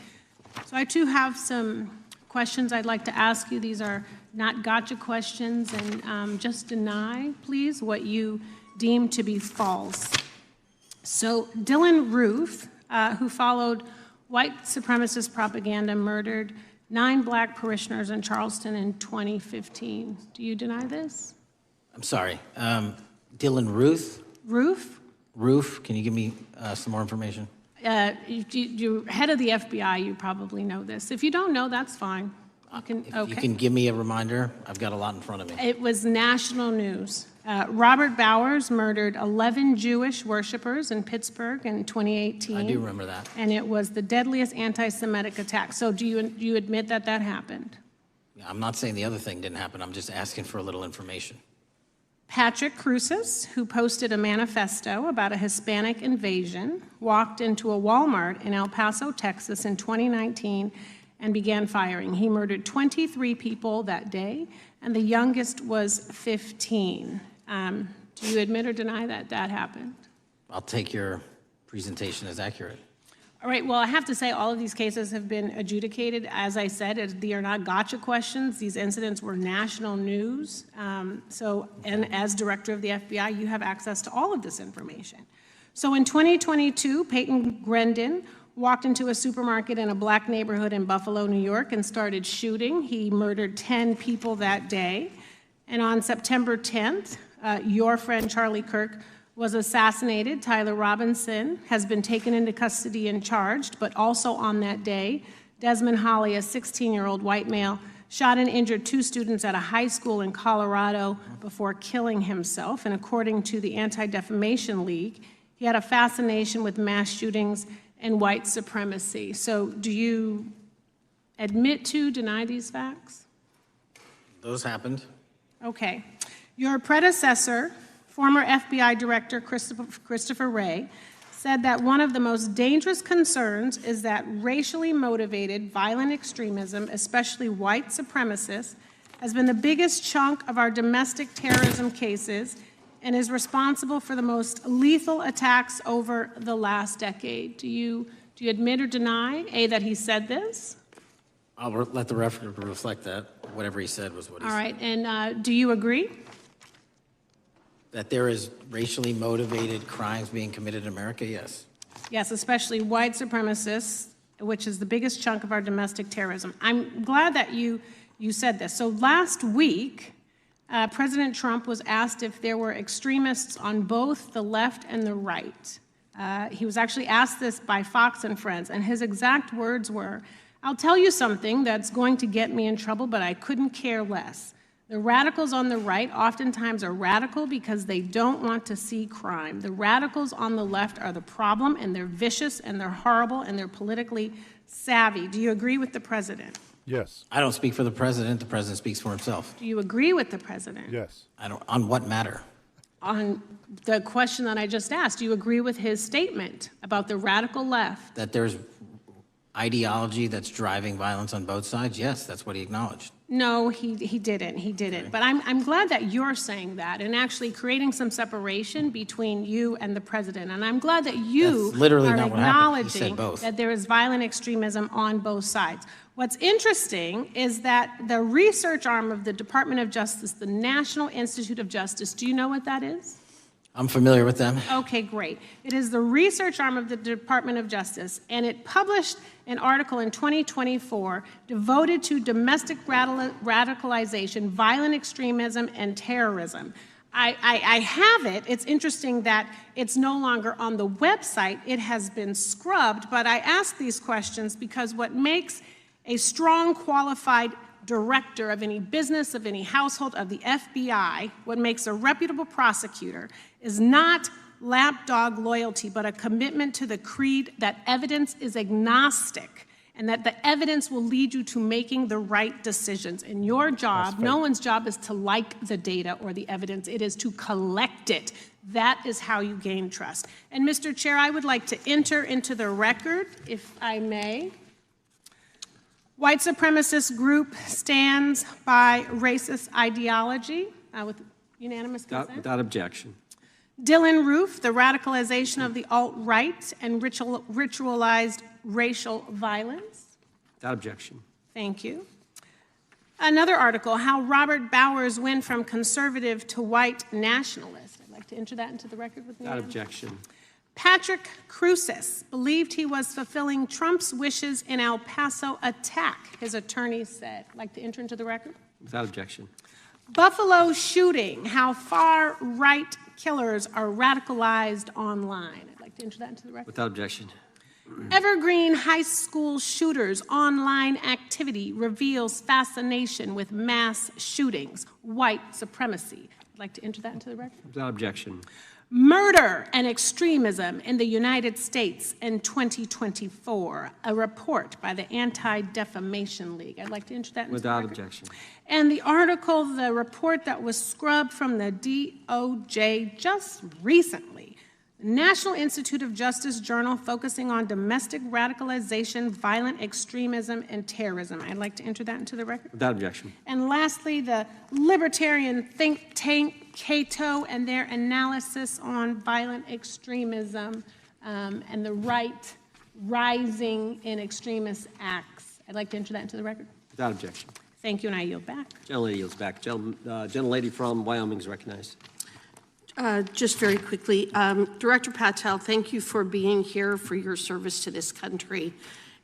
So I too have some questions I'd like to ask you. These are not gotcha questions, and just deny, please, what you deem to be false. So Dylan Roof, who followed white supremacist propaganda, murdered 9 black parishioners in Charleston in 2015. Do you deny this? I'm sorry. Dylan Ruth? Roof, can you give me some more information? You're head of the FBI, you probably know this. If you don't know, that's fine. You can give me a reminder. I've got a lot in front of me. It was national news. Robert Bowers murdered 11 Jewish worshipers in Pittsburgh in 2018. I do remember that. And it was the deadliest anti-Semitic attack. So do you admit that that happened? I'm not saying the other thing didn't happen. I'm just asking for a little information. Patrick Cruces, who posted a manifesto about a Hispanic invasion, walked into a Walmart in El Paso, Texas in 2019 and began firing. He murdered 23 people that day, and the youngest was 15. Do you admit or deny that that happened? I'll take your presentation as accurate. All right, well, I have to say all of these cases have been adjudicated. As I said, they are not gotcha questions. These incidents were national news. And as director of the FBI, you have access to all of this information. So in 2022, Peyton Grendon walked into a supermarket in a black neighborhood in Buffalo, New York, and started shooting. He murdered 10 people that day. And on September 10th, your friend Charlie Kirk was assassinated. Tyler Robinson has been taken into custody and charged, but also on that day, Desmond Holley, a 16-year-old white male, shot and injured 2 students at a high school in Colorado before killing himself. And according to the Anti-Defamation League, he had a fascination with mass shootings and white supremacy. So do you admit to, deny these facts? Those happened. Okay. Your predecessor, former FBI Director Christopher Wray, said that one of the most dangerous concerns is that racially motivated violent extremism, especially white supremacists, has been the biggest chunk of our domestic terrorism cases and is responsible for the most lethal attacks over the last decade. Do you admit or deny, A, that he said this? I'll let the record reflect that. Whatever he said was what he said. All right, and do you agree? That there is racially motivated crimes being committed in America, yes. Yes, especially white supremacists, which is the biggest chunk of our domestic terrorism. I'm glad that you said this. So last week, President Trump was asked if there were extremists on both the left and the right. He was actually asked this by Fox and Friends, and his exact words were, "I'll tell you something that's going to get me in trouble, but I couldn't care less. The radicals on the right oftentimes are radical because they don't want to see crime. The radicals on the left are the problem, and they're vicious, and they're horrible, and they're politically savvy." Do you agree with the president? Yes. I don't speak for the president. The president speaks for himself. Do you agree with the president? Yes. I don't. On what matter? On the question that I just asked, do you agree with his statement about the radical left? That there's ideology that's driving violence on both sides? Yes, that's what he acknowledged. No, he didn't. He didn't. Okay. But I'm glad that you're saying that and actually creating some separation between you and the president. And I'm glad that you are acknowledging that there is violent extremism on both sides. What's interesting is that the research arm of the Department of Justice, the National Institute of Justice, do you know what that is? I'm familiar with them. Okay, great. It is the research arm of the Department of Justice, and it published an article in 2024 devoted to domestic radicalization, violent extremism, and terrorism. I have it. It's interesting that it's no longer on the website. It has been scrubbed, but I ask these questions because what makes a strong, qualified director of any business, of any household, of the FBI, what makes a reputable prosecutor is not lapdog loyalty, but a commitment to the creed that evidence is agnostic and that the evidence will lead you to making the right decisions. And your job, no one's job is to like the data or the evidence, it is to collect it. That is how you gain trust. And Mr. Chair, I would like to enter into the record, if I may. White supremacist group stands by racist ideology with unanimous consent. Without objection. Dylan Roof, the radicalization of the alt-right and ritualized racial violence. Without objection. Thank you. Another article, How Robert Bowers Went from Conservative to White Nationalist. I'd like to enter that into the record with me. Without objection. Patrick Cruces believed he was fulfilling Trump's wishes in El Paso attack, his attorneys said. I'd like to enter into the record. Without objection. Buffalo shooting, how far-right killers are radicalized online. I'd like to enter that into the record. Without objection. Evergreen High School shooters' online activity reveals fascination with mass shootings, white supremacy. I'd like to enter that into the record. Without objection. Murder and Extremism in the United States in 2024, a report by the Anti-Defamation League. I'd like to enter that into Without the record. objection. And the article, the report that was scrubbed from the DOJ just recently, National Institute of Justice Journal focusing on domestic radicalization, violent extremism, and terrorism. I'd like to enter that into the record. Without objection. And lastly, the libertarian think tank Cato and their analysis on violent extremism and the right rising in extremist acts. I'd like to enter that into the record. Without objection. Thank you, and I yield back. Gentlelady yields back. Gentlelady from Wyoming is recognized. Just very quickly, Director Patel, thank you for being here, for your service to this country,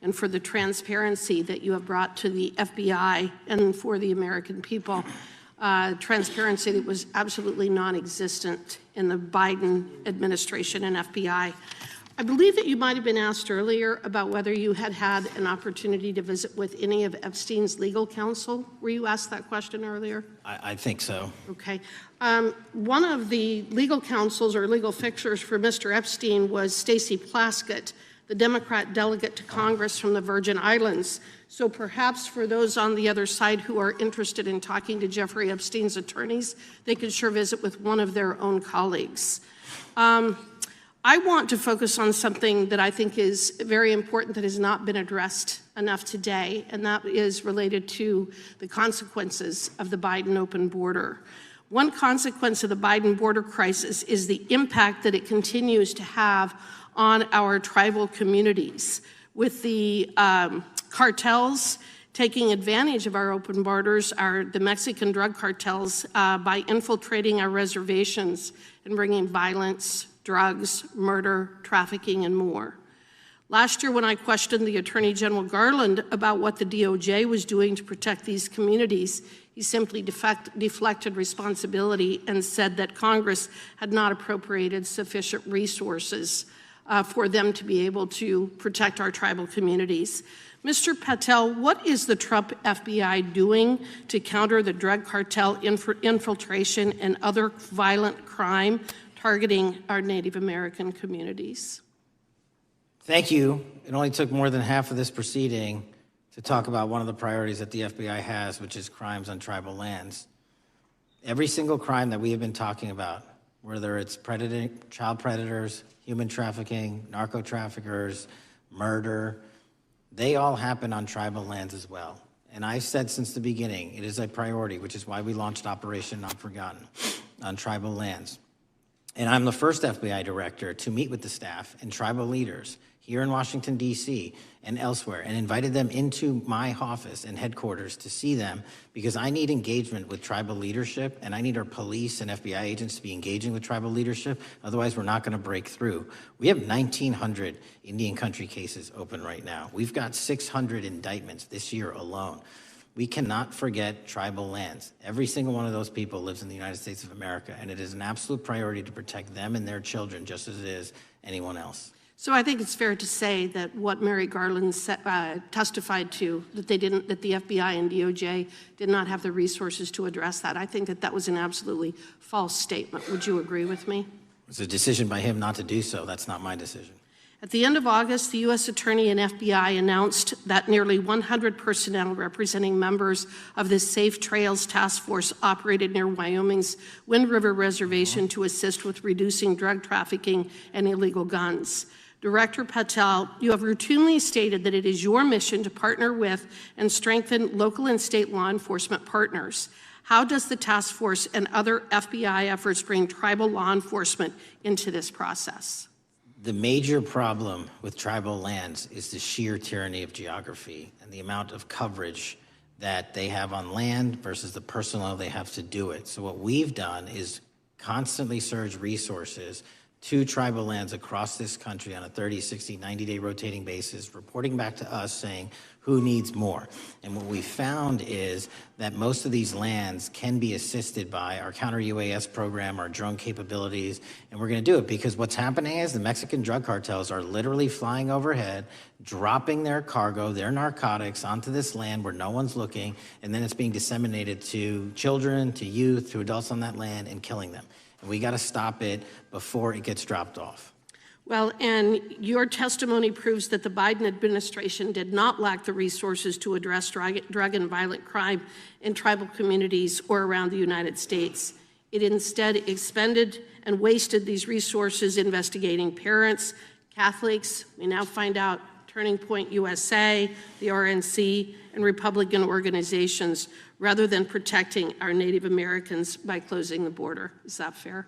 and for the transparency that you have brought to the FBI and for the American people. Transparency that was absolutely non-existent in the Biden administration and FBI. I believe that you might have been asked earlier about whether you had had an opportunity to visit with any of Epstein's legal counsel. Were you asked that question earlier? I think so. Okay. One of the legal counsels or legal fixers for Mr. Epstein was Stacey Plaskett, the Democrat delegate to Congress from the Virgin Islands. So perhaps for those on the other side who are interested in talking to Jeffrey Epstein's attorneys, they could sure visit with one of their own colleagues. I want to focus on something that I think is very important that has not been addressed enough today, and that is related to the consequences of the Biden open border. One consequence of the Biden border crisis is the impact that it continues to have on our tribal communities, with the cartels taking advantage of our open borders, the Mexican drug cartels, by infiltrating our reservations and bringing violence, drugs, murder, trafficking, and more. Last year, when I questioned the Attorney General Garland about what the DOJ was doing to protect these communities, he simply deflected responsibility and said that Congress had not appropriated sufficient resources for them to be able to protect our tribal communities. Mr. Patel, what is the Trump FBI doing to counter the drug cartel infiltration and other violent crime targeting our Native American communities? Thank you. It only took more than half of this proceeding to talk about one of the priorities that the FBI has, which is crimes on tribal lands. Every single crime that we have been talking about, whether it's child predators, human trafficking, narco traffickers, murder, they all happen on tribal lands as well. And I've said since the beginning, it is a priority, which is why we launched Operation Not Forgotten on tribal lands. And I'm the first FBI director to meet with the staff and tribal leaders here in Washington, D.C. and elsewhere, and invited them into my office and headquarters to see them, because I need engagement with tribal leadership, and I need our police and FBI agents to be engaging with tribal leadership. Otherwise, we're not going to break through. We have 1,900 Indian country cases open right now. We've got 600 indictments this year alone. We cannot forget tribal lands. Every single one of those people lives in the United States of America, and it is an absolute priority to protect them and their children just as it is anyone else. So I think it's fair to say that what Mary Garland testified to, that the FBI and DOJ did not have the resources to address that. I think that was an absolutely false statement. Would you agree with me? It's a decision by him not to do so. That's not my decision. At the end of August, the U.S. Attorney and FBI announced that nearly 100 personnel representing members of the Safe Trails Task Force operated near Wyoming's Wind River Reservation to assist with reducing drug trafficking and illegal guns. Director Patel, you have routinely stated that it is your mission to partner with and strengthen local and state law enforcement partners. How does the task force and other FBI efforts bring tribal law enforcement into this process? The major problem with tribal lands is the sheer tyranny of geography and the amount of coverage that they have on land versus the personnel they have to do it. So what we've done is constantly surge resources to tribal lands across this country on a 30, 60, 90-day rotating basis, reporting back to us saying who needs more. And what we found is that most of these lands can be assisted by our counter-UAS program, our drone capabilities, and we're going to do it because what's happening is the Mexican drug cartels are literally flying overhead, dropping their cargo, their narcotics onto this land where no one's looking, and then it's being disseminated to children, to youth, to adults on that land, and killing them. And we got to stop it before it gets dropped off. Well, and your testimony proves that the Biden administration did not lack the resources to address drug and violent crime in tribal communities or around the United States. It instead expended and wasted these resources investigating parents, Catholics, we now find out Turning Point USA, the RNC, and Republican organizations, rather than protecting our Native Americans by closing the border. Is that fair?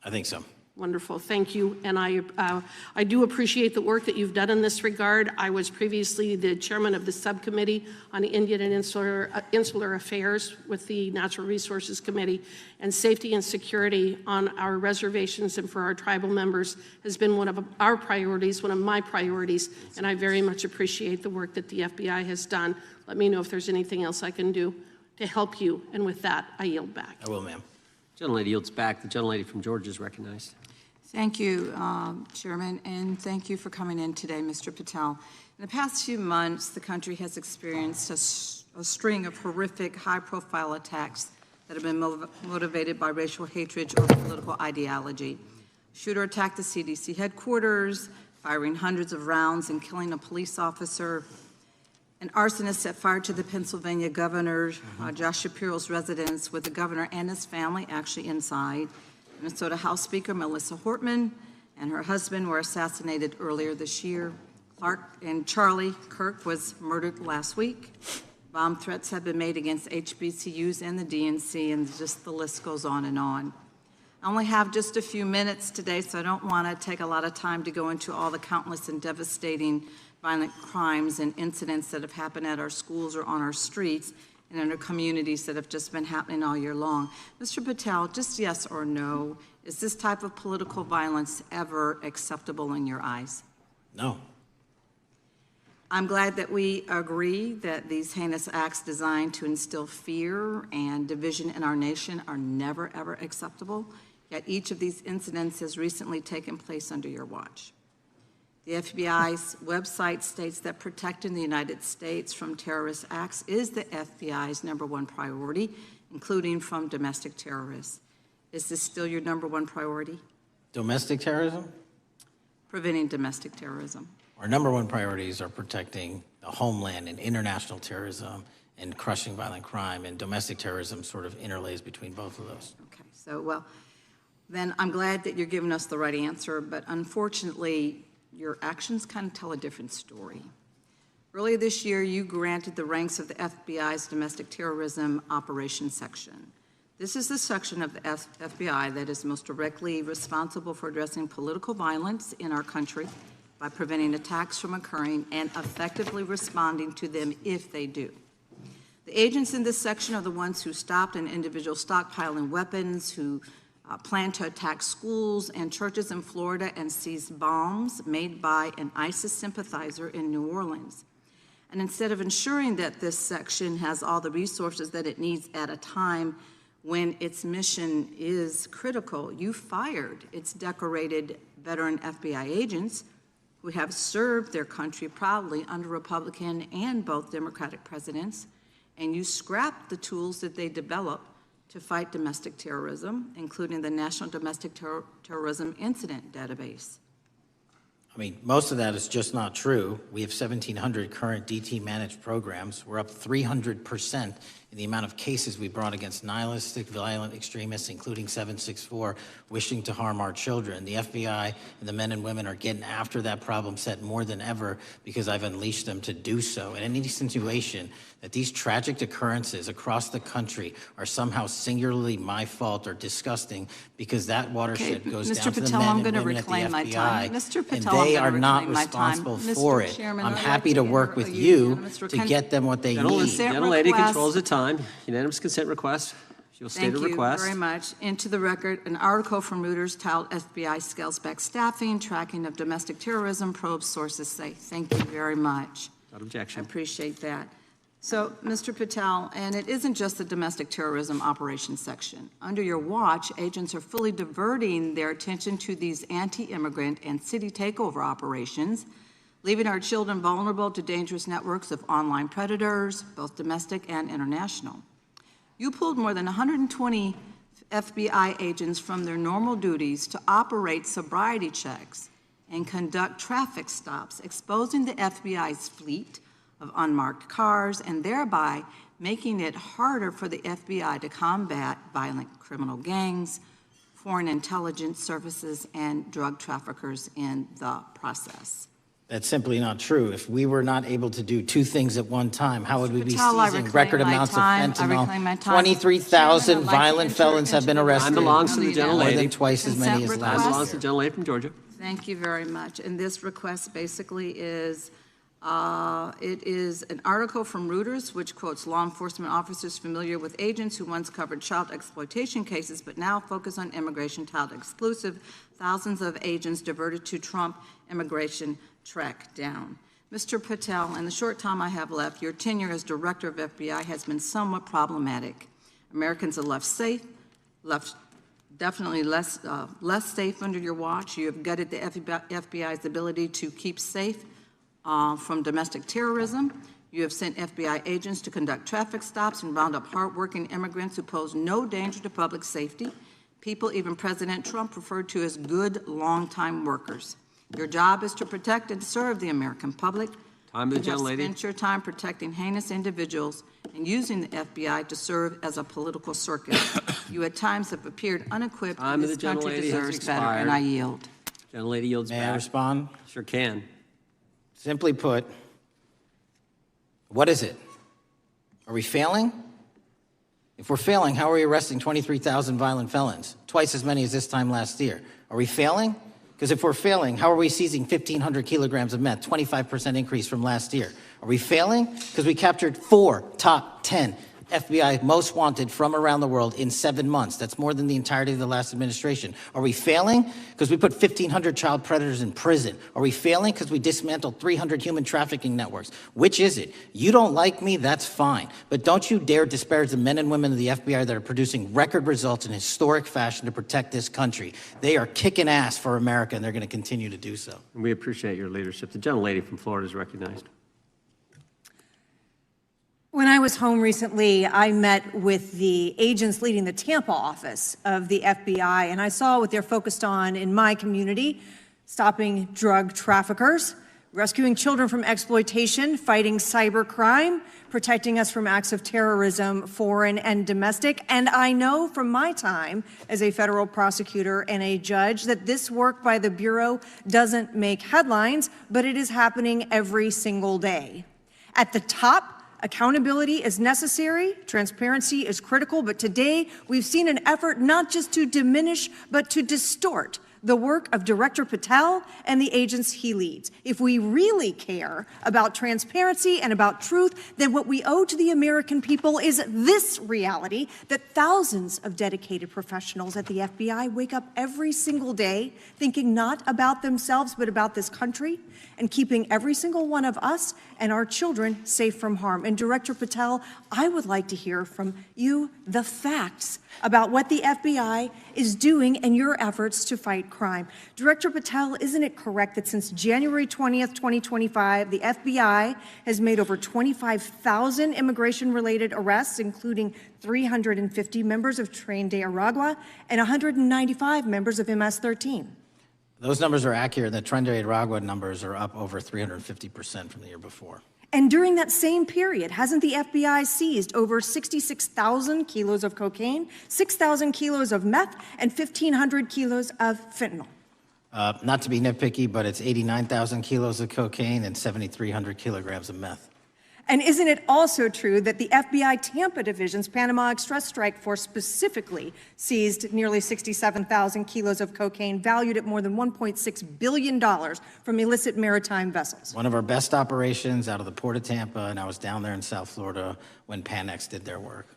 I think so. Wonderful, thank you. And I do appreciate the work that you've done in this regard. I was previously the chairman of the subcommittee on Indian and Insular Affairs with the Natural Resources Committee, and safety and security on our reservations and for our tribal members has been one of our priorities, one of my priorities, and I very much appreciate the work that the FBI has done. Let me know if there's anything else I can do to help you, and with that, I yield back. I will, ma'am. Gentlelady yields back. The gentlelady from Georgia is recognized. Thank you, Chairman, and thank you for coming in today, Mr. Patel. In the past few months, the country has experienced a string of horrific, high-profile attacks that have been motivated by racial hatred or political ideology. Shooter attacked the CDC headquarters, firing hundreds of rounds and killing a police officer. An arsonist set fire to the Pennsylvania governor, Josh Shapiro's residence, with the governor and his family actually inside. Minnesota House Speaker Melissa Hortman and her husband were assassinated earlier this year. Clark and Charlie Kirk was murdered last week. Bomb threats have been made against HBCUs and the DNC, and just the list goes on and on. I only have just a few minutes today, so I don't want to take a lot of time to go into all the countless and devastating violent crimes and incidents that have happened at our schools or on our streets and in our communities that have just been happening all year long. Mr. Patel, just yes or no, is this type of political violence ever acceptable in your eyes? No. I'm glad that we agree that these heinous acts designed to instill fear and division in our nation are never, ever acceptable, yet each of these incidents has recently taken place under your watch. The FBI's website states that protecting the United States from terrorist acts is the FBI's #1 priority, including from domestic terrorists. Is this still your #1 priority? Domestic terrorism? Preventing domestic terrorism. Our #1 priorities are protecting the homeland and international terrorism and crushing violent crime, and domestic terrorism sort of interlays between both of those. Okay, so, well, then I'm glad that you're giving us the right answer, but unfortunately, your actions kind of tell a different story. Earlier this year, you granted the ranks of the FBI's Domestic Terrorism Operations Section. This is the section of the FBI that is most directly responsible for addressing political violence in our country by preventing attacks from occurring and effectively responding to them if they do. The agents in this section are the ones who stopped an individual stockpiling weapons, who planned to attack schools and churches in Florida and seized bombs made by an ISIS sympathizer in New Orleans. And instead of ensuring that this section has all the resources that it needs at a time when its mission is critical, you fired its decorated veteran FBI agents who have served their country proudly under Republican and both Democratic presidents, and you scrapped the tools that they developed to fight domestic terrorism, including the National Domestic Terrorism Incident Database. I mean, most of that is just not true. We have 1,700 current DT managed programs. We're up 300% in the amount of cases we brought against nihilistic, violent extremists, including 764, wishing to harm our children. The FBI and the men and women are getting after that problem set more than ever because I've unleashed them to do so. And any insinuation that these tragic occurrences across the country are somehow singularly my fault or disgusting because that watershed goes down to the men and women at the FBI. Mr. Patel, I'm they gonna are not reclaim my time. responsible Mr. for it. Chairman, I'm I'd like happy to to work enter with a you unanimous to consent- get them what they Gentle- need. Consent Gentlelady request. controls the time. Unanimous consent request. You'll state a Thank you request. very much. Into the record, an article from Reuters titled FBI Scales Back Staffing, Tracking of Domestic Terrorism, Probes Sources Say. Thank you very much. Without I objection. appreciate that. So, Mr. Patel, and it isn't just the domestic terrorism operations section. Under your watch, agents are fully diverting their attention to these anti-immigrant and city takeover operations, leaving our children vulnerable to dangerous networks of online predators, both domestic and international. You pulled more than 120 FBI agents from their normal duties to operate sobriety checks and conduct traffic stops, exposing the FBI's fleet of unmarked cars and thereby making it harder for the FBI to combat violent criminal gangs, foreign intelligence services, and drug traffickers in the process. That's simply not true. If we were not able to do two things at one time, how would we be Patel, I seizing reclaim record my amounts of time. I reclaim my fentanyl? time. 23,000 Chairman, I'd like to violent enter felons have into been the arrested. Time belongs to the More gentlelady. than twice as many as Consent last Time request. belongs to the gentlelady from Georgia. Thank you very much. And this request basically is, it is an article from Reuters, which quotes law enforcement officers familiar with agents who once covered child exploitation cases, but now focus on immigration child exclusive. Thousands of agents diverted to Trump immigration track down. Mr. Patel, in the short time I have left, your tenure as director of FBI has been somewhat problematic. Americans are left safe, definitely less safe under your watch. You have gutted the FBI's ability to keep safe from domestic terrorism. You have sent FBI agents to conduct traffic stops and round up hardworking immigrants who pose no danger to public safety. People even President Trump referred to as good, long-time workers. Your job is to protect and serve the American public. Time of the You have gentlelady. spent your time protecting heinous individuals and using the FBI to serve as a political circus. You at times have appeared unequipped, Time and of this the country gentlelady has deserves better, and expired. I yield. Gentlelady yields May back. I respond? Sure can. Simply put, what is it? Are we failing? If we're failing, how are we arresting 23,000 violent felons? Twice as many as this time last year. Are we failing? Because if we're failing, how are we seizing 1,500 kilograms of meth, 25% increase from last year? Are we failing? Because we captured 4 top 10 FBI most wanted from around the world in 7 months. That's more than the entirety of the last administration. Are we failing? Because we put 1,500 child predators in prison. Are we failing? Because we dismantled 300 human trafficking networks. Which is it? You don't like me, that's fine. But don't you dare disparage the men and women of the FBI that are producing record results in historic fashion to protect this country. They are kicking ass for America, and they're going to continue to do so. And we appreciate your leadership. The gentlelady from Florida is recognized. When I was home recently, I met with the agents leading the Tampa office of the FBI, and I saw what they're focused on in my community: stopping drug traffickers, rescuing children from exploitation, fighting cybercrime, protecting us from acts of terrorism, foreign and domestic. And I know from my time as a federal prosecutor and a judge that this work by the Bureau doesn't make headlines, but it is happening every single day. At the top, accountability is necessary, transparency is critical, but today we've seen an effort not just to diminish, but to distort the work of Director Patel and the agents he leads. If we really care about transparency and about truth, then what we owe to the American people is this reality: that thousands of dedicated professionals at the FBI wake up every single day thinking not about themselves, but about this country, and keeping every single one of us and our children safe from harm. And Director Patel, I would like to hear from you the facts about what the FBI is doing in your efforts to fight crime. Director Patel, isn't it correct that since January 20th, 2025, the FBI has made over 25,000 immigration-related arrests, including 350 members of Tren de Aragua and 195 members of MS-13? Those numbers are accurate. The Tren de Aragua numbers are up over 350% from the year before. And during that same period, hasn't the FBI seized over 66,000 kilos of cocaine, 6,000 kilos of meth, and 1,500 kilos of fentanyl? Not to be nitpicky, but it's 89,000 kilos of cocaine and 7,300 kilograms of meth. And isn't it also true that the FBI Tampa Division's Panama Express Strike Force specifically seized nearly 67,000 kilos of cocaine valued at more than $1.6 billion from illicit maritime vessels? One of our best operations out of the Port of Tampa, and I was down there in South Florida when Panex did their work.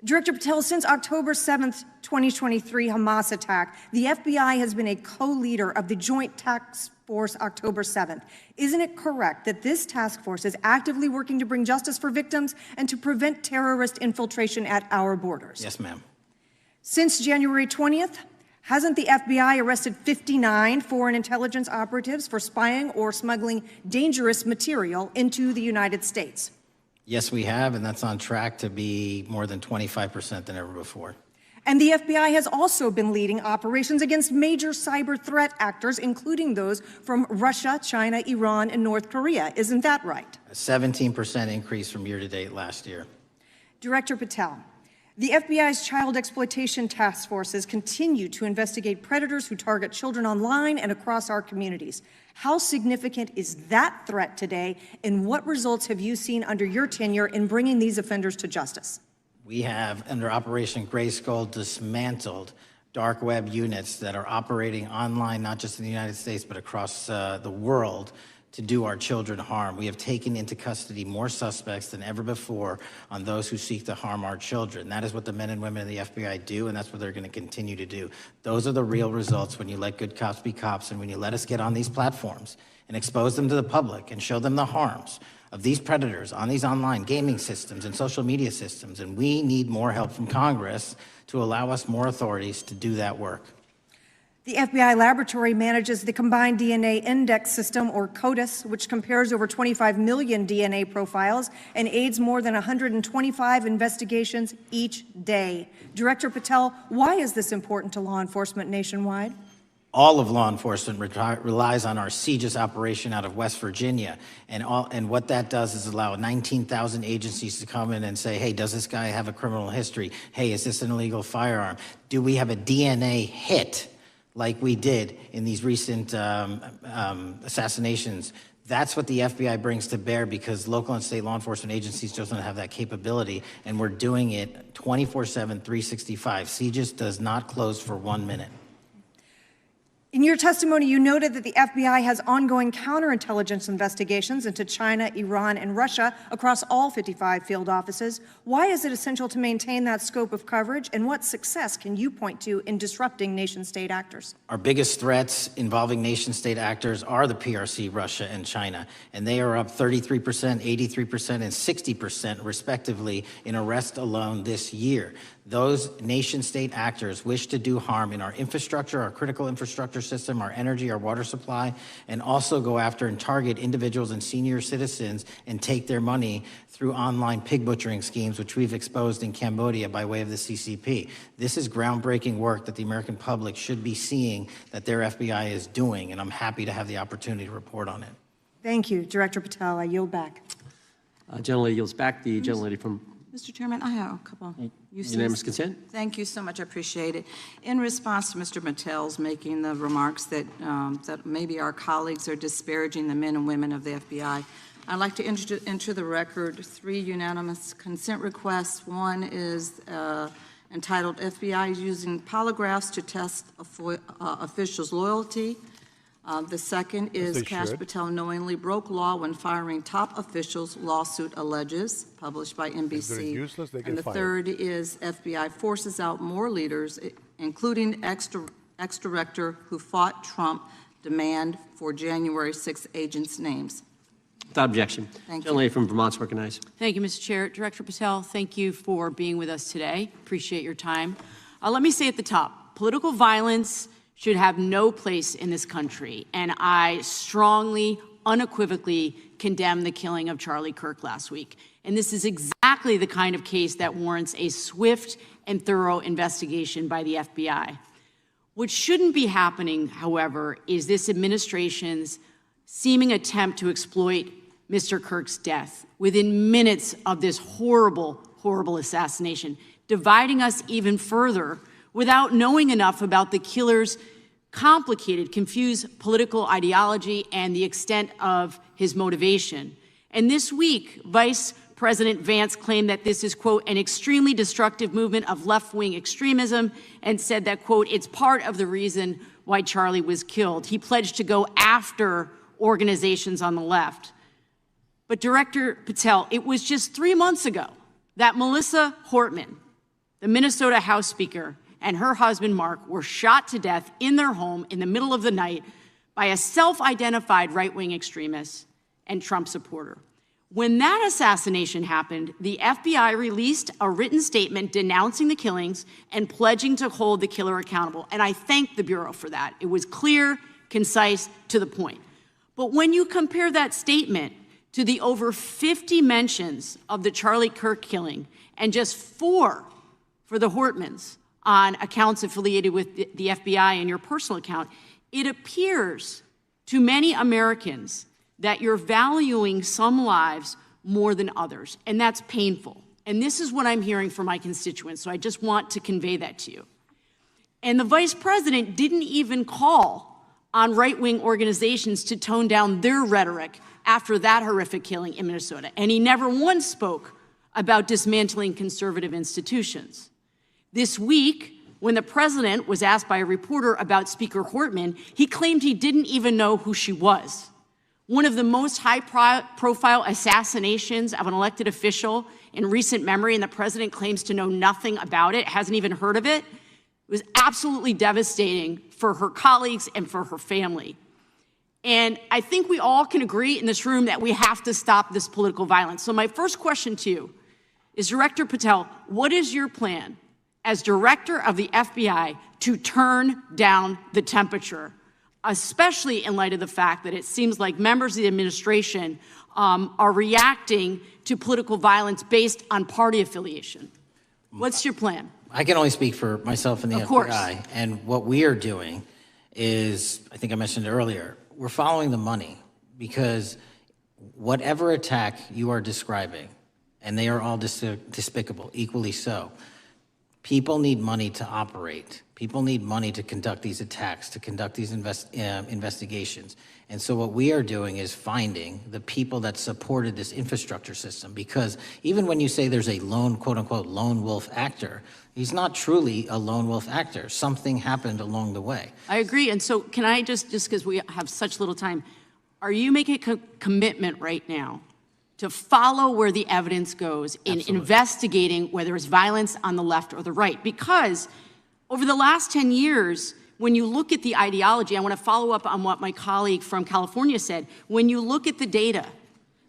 Director Patel, since October 7th, 2023 Hamas attack, the FBI has been a co-leader of the Joint Task Force October 7th. Isn't it correct that this task force is actively working to bring justice for victims and to prevent terrorist infiltration at our borders? Yes, ma'am. Since January 20th, hasn't the FBI arrested 59 foreign intelligence operatives for spying or smuggling dangerous material into the United States? Yes, we have, and that's on track to be more than 25% than ever before. And the FBI has also been leading operations against major cyber threat actors, including those from Russia, China, Iran, and North Korea. Isn't that right? A 17% increase from year to date last year. Director Patel, the FBI's child exploitation task forces continue to investigate predators who target children online and across our communities. How significant is that threat today, and what results have you seen under your tenure in bringing these offenders to justice? We have, under Operation Grayskull, dismantled dark web units that are operating online, not just in the United States, but across the world, to do our children harm. We have taken into custody more suspects than ever before on those who seek to harm our children. That is what the men and women of the FBI do, and that's what they're going to continue to do. Those are the real results when you let good cops be cops and when you let us get on these platforms and expose them to the public and show them the harms of these predators on these online gaming systems and social media systems. And we need more help from Congress to allow us more authorities to do that work. The FBI laboratory manages the Combined DNA Index System, or CODIS, which compares over 25 million DNA profiles and aids more than 125 investigations each day. Director Patel, why is this important to law enforcement nationwide? All of law enforcement relies on our CJIS operation out of West Virginia. And what that does is allow 19,000 agencies to come in and say, hey, does this guy have a criminal history? Hey, is this an illegal firearm? Do we have a DNA hit like we did in these recent assassinations? That's what the FBI brings to bear, because local and state law enforcement agencies just don't have that capability, and we're doing it 24/7, 365. CJIS does not close for 1 minute. In your testimony, you noted that the FBI has ongoing counterintelligence investigations into China, Iran, and Russia across all 55 field offices. Why is it essential to maintain that scope of coverage, and what success can you point to in disrupting nation-state actors? Our biggest threats involving nation-state actors are the PRC, Russia, and China, and they are up 33%, 83%, and 60% respectively in arrests alone this year. Those nation-state actors wish to do harm in our infrastructure, our critical infrastructure system, our energy, our water supply, and also go after and target individuals and senior citizens and take their money through online pig butchering schemes, which we've exposed in Cambodia by way of the CCP. This is groundbreaking work that the American public should be seeing that their FBI is doing, and I'm happy to have the opportunity to report on it. Thank you, Director Patel. I yield back. Gentlelady yields back. The gentlelady from Mr. Chairman, I have a couple. Unanimous consent. Thank you so much. I appreciate it. In response to Mr. Mattel's making the remarks that that maybe our colleagues are disparaging the men and women of the FBI, I'd like to enter the record 3 unanimous consent requests. One is entitled FBI using polygraphs to test officials' loyalty. The second is Kash Patel knowingly broke law when firing top officials, lawsuit alleges, published by NBC. And the third is FBI forces out more leaders, including ex-director who fought Trump, demand for January 6 agents' names. Without objection. Thank you. Gentlelady from Vermont's recognized. Thank you, Mr. Chair. Director Patel, thank you for being with us today. Appreciate your time. Let me say at the top, political violence should have no place in this country, and I strongly, unequivocally condemn the killing of Charlie Kirk last week. And this is exactly the kind of case that warrants a swift and thorough investigation by the FBI. What shouldn't be happening, however, is this administration's seeming attempt to exploit Mr. Kirk's death within minutes of this horrible, horrible assassination, dividing us even further without knowing enough about the killer's complicated, confused political ideology and the extent of his motivation. And this week, Vice President Vance claimed that this is, quote, an extremely destructive movement of left-wing extremism, and said that, quote, it's part of the reason why Charlie was killed. He pledged to go after organizations on the left. But Director Patel, it was just 3 months ago that Melissa Hortman, the Minnesota House Speaker, and her husband Mark were shot to death in their home in the middle of the night by a self-identified right-wing extremist and Trump supporter. When that assassination happened, the FBI released a written statement denouncing the killings and pledging to hold the killer accountable. And I thank the Bureau for that. It was clear, concise, to the point. But when you compare that statement to the over 50 mentions of the Charlie Kirk killing and just 4 for the Hortmans on accounts affiliated with the FBI and your personal account, it appears to many Americans that you're valuing some lives more than others, and that's painful. And this is what I'm hearing from my constituents, so I just want to convey that to you. And the Vice President didn't even call on right-wing organizations to tone down their rhetoric after that horrific killing in Minnesota, and he never once spoke about dismantling conservative institutions. This week, when the president was asked by a reporter about Speaker Hortman, he claimed he didn't even know who she was. One of the most high-profile assassinations of an elected official in recent memory, and the president claims to know nothing about it, hasn't even heard of it. It was absolutely devastating for her colleagues and for her family. And I think we all can agree in this room that we have to stop this political violence. So my first question to you is, Director Patel, what is your plan as director of the FBI to turn down the temperature, especially in light of the fact that it seems like members of the administration are reacting to political violence based on party affiliation? What's your plan? I can only speak for myself and the Of course. FBI. And what we are doing is, I think I mentioned earlier, we're following the money, because whatever attack you are describing, and they are all despicable, equally so, people need money to operate. People need money to conduct these attacks, to conduct these investigations. And so what we are doing is finding the people that supported this infrastructure system, because even when you say there's a lone, quote unquote, lone wolf actor, he's not truly a lone wolf actor. Something happened along the way. I agree. And so can I just because we have such little time, are you making a commitment right now to follow where the evidence goes in Absolutely. investigating whether it's violence on the left or the right? Because over the last 10 years, when you look at the ideology, I want to follow up on what my colleague from California said. When you look at the data,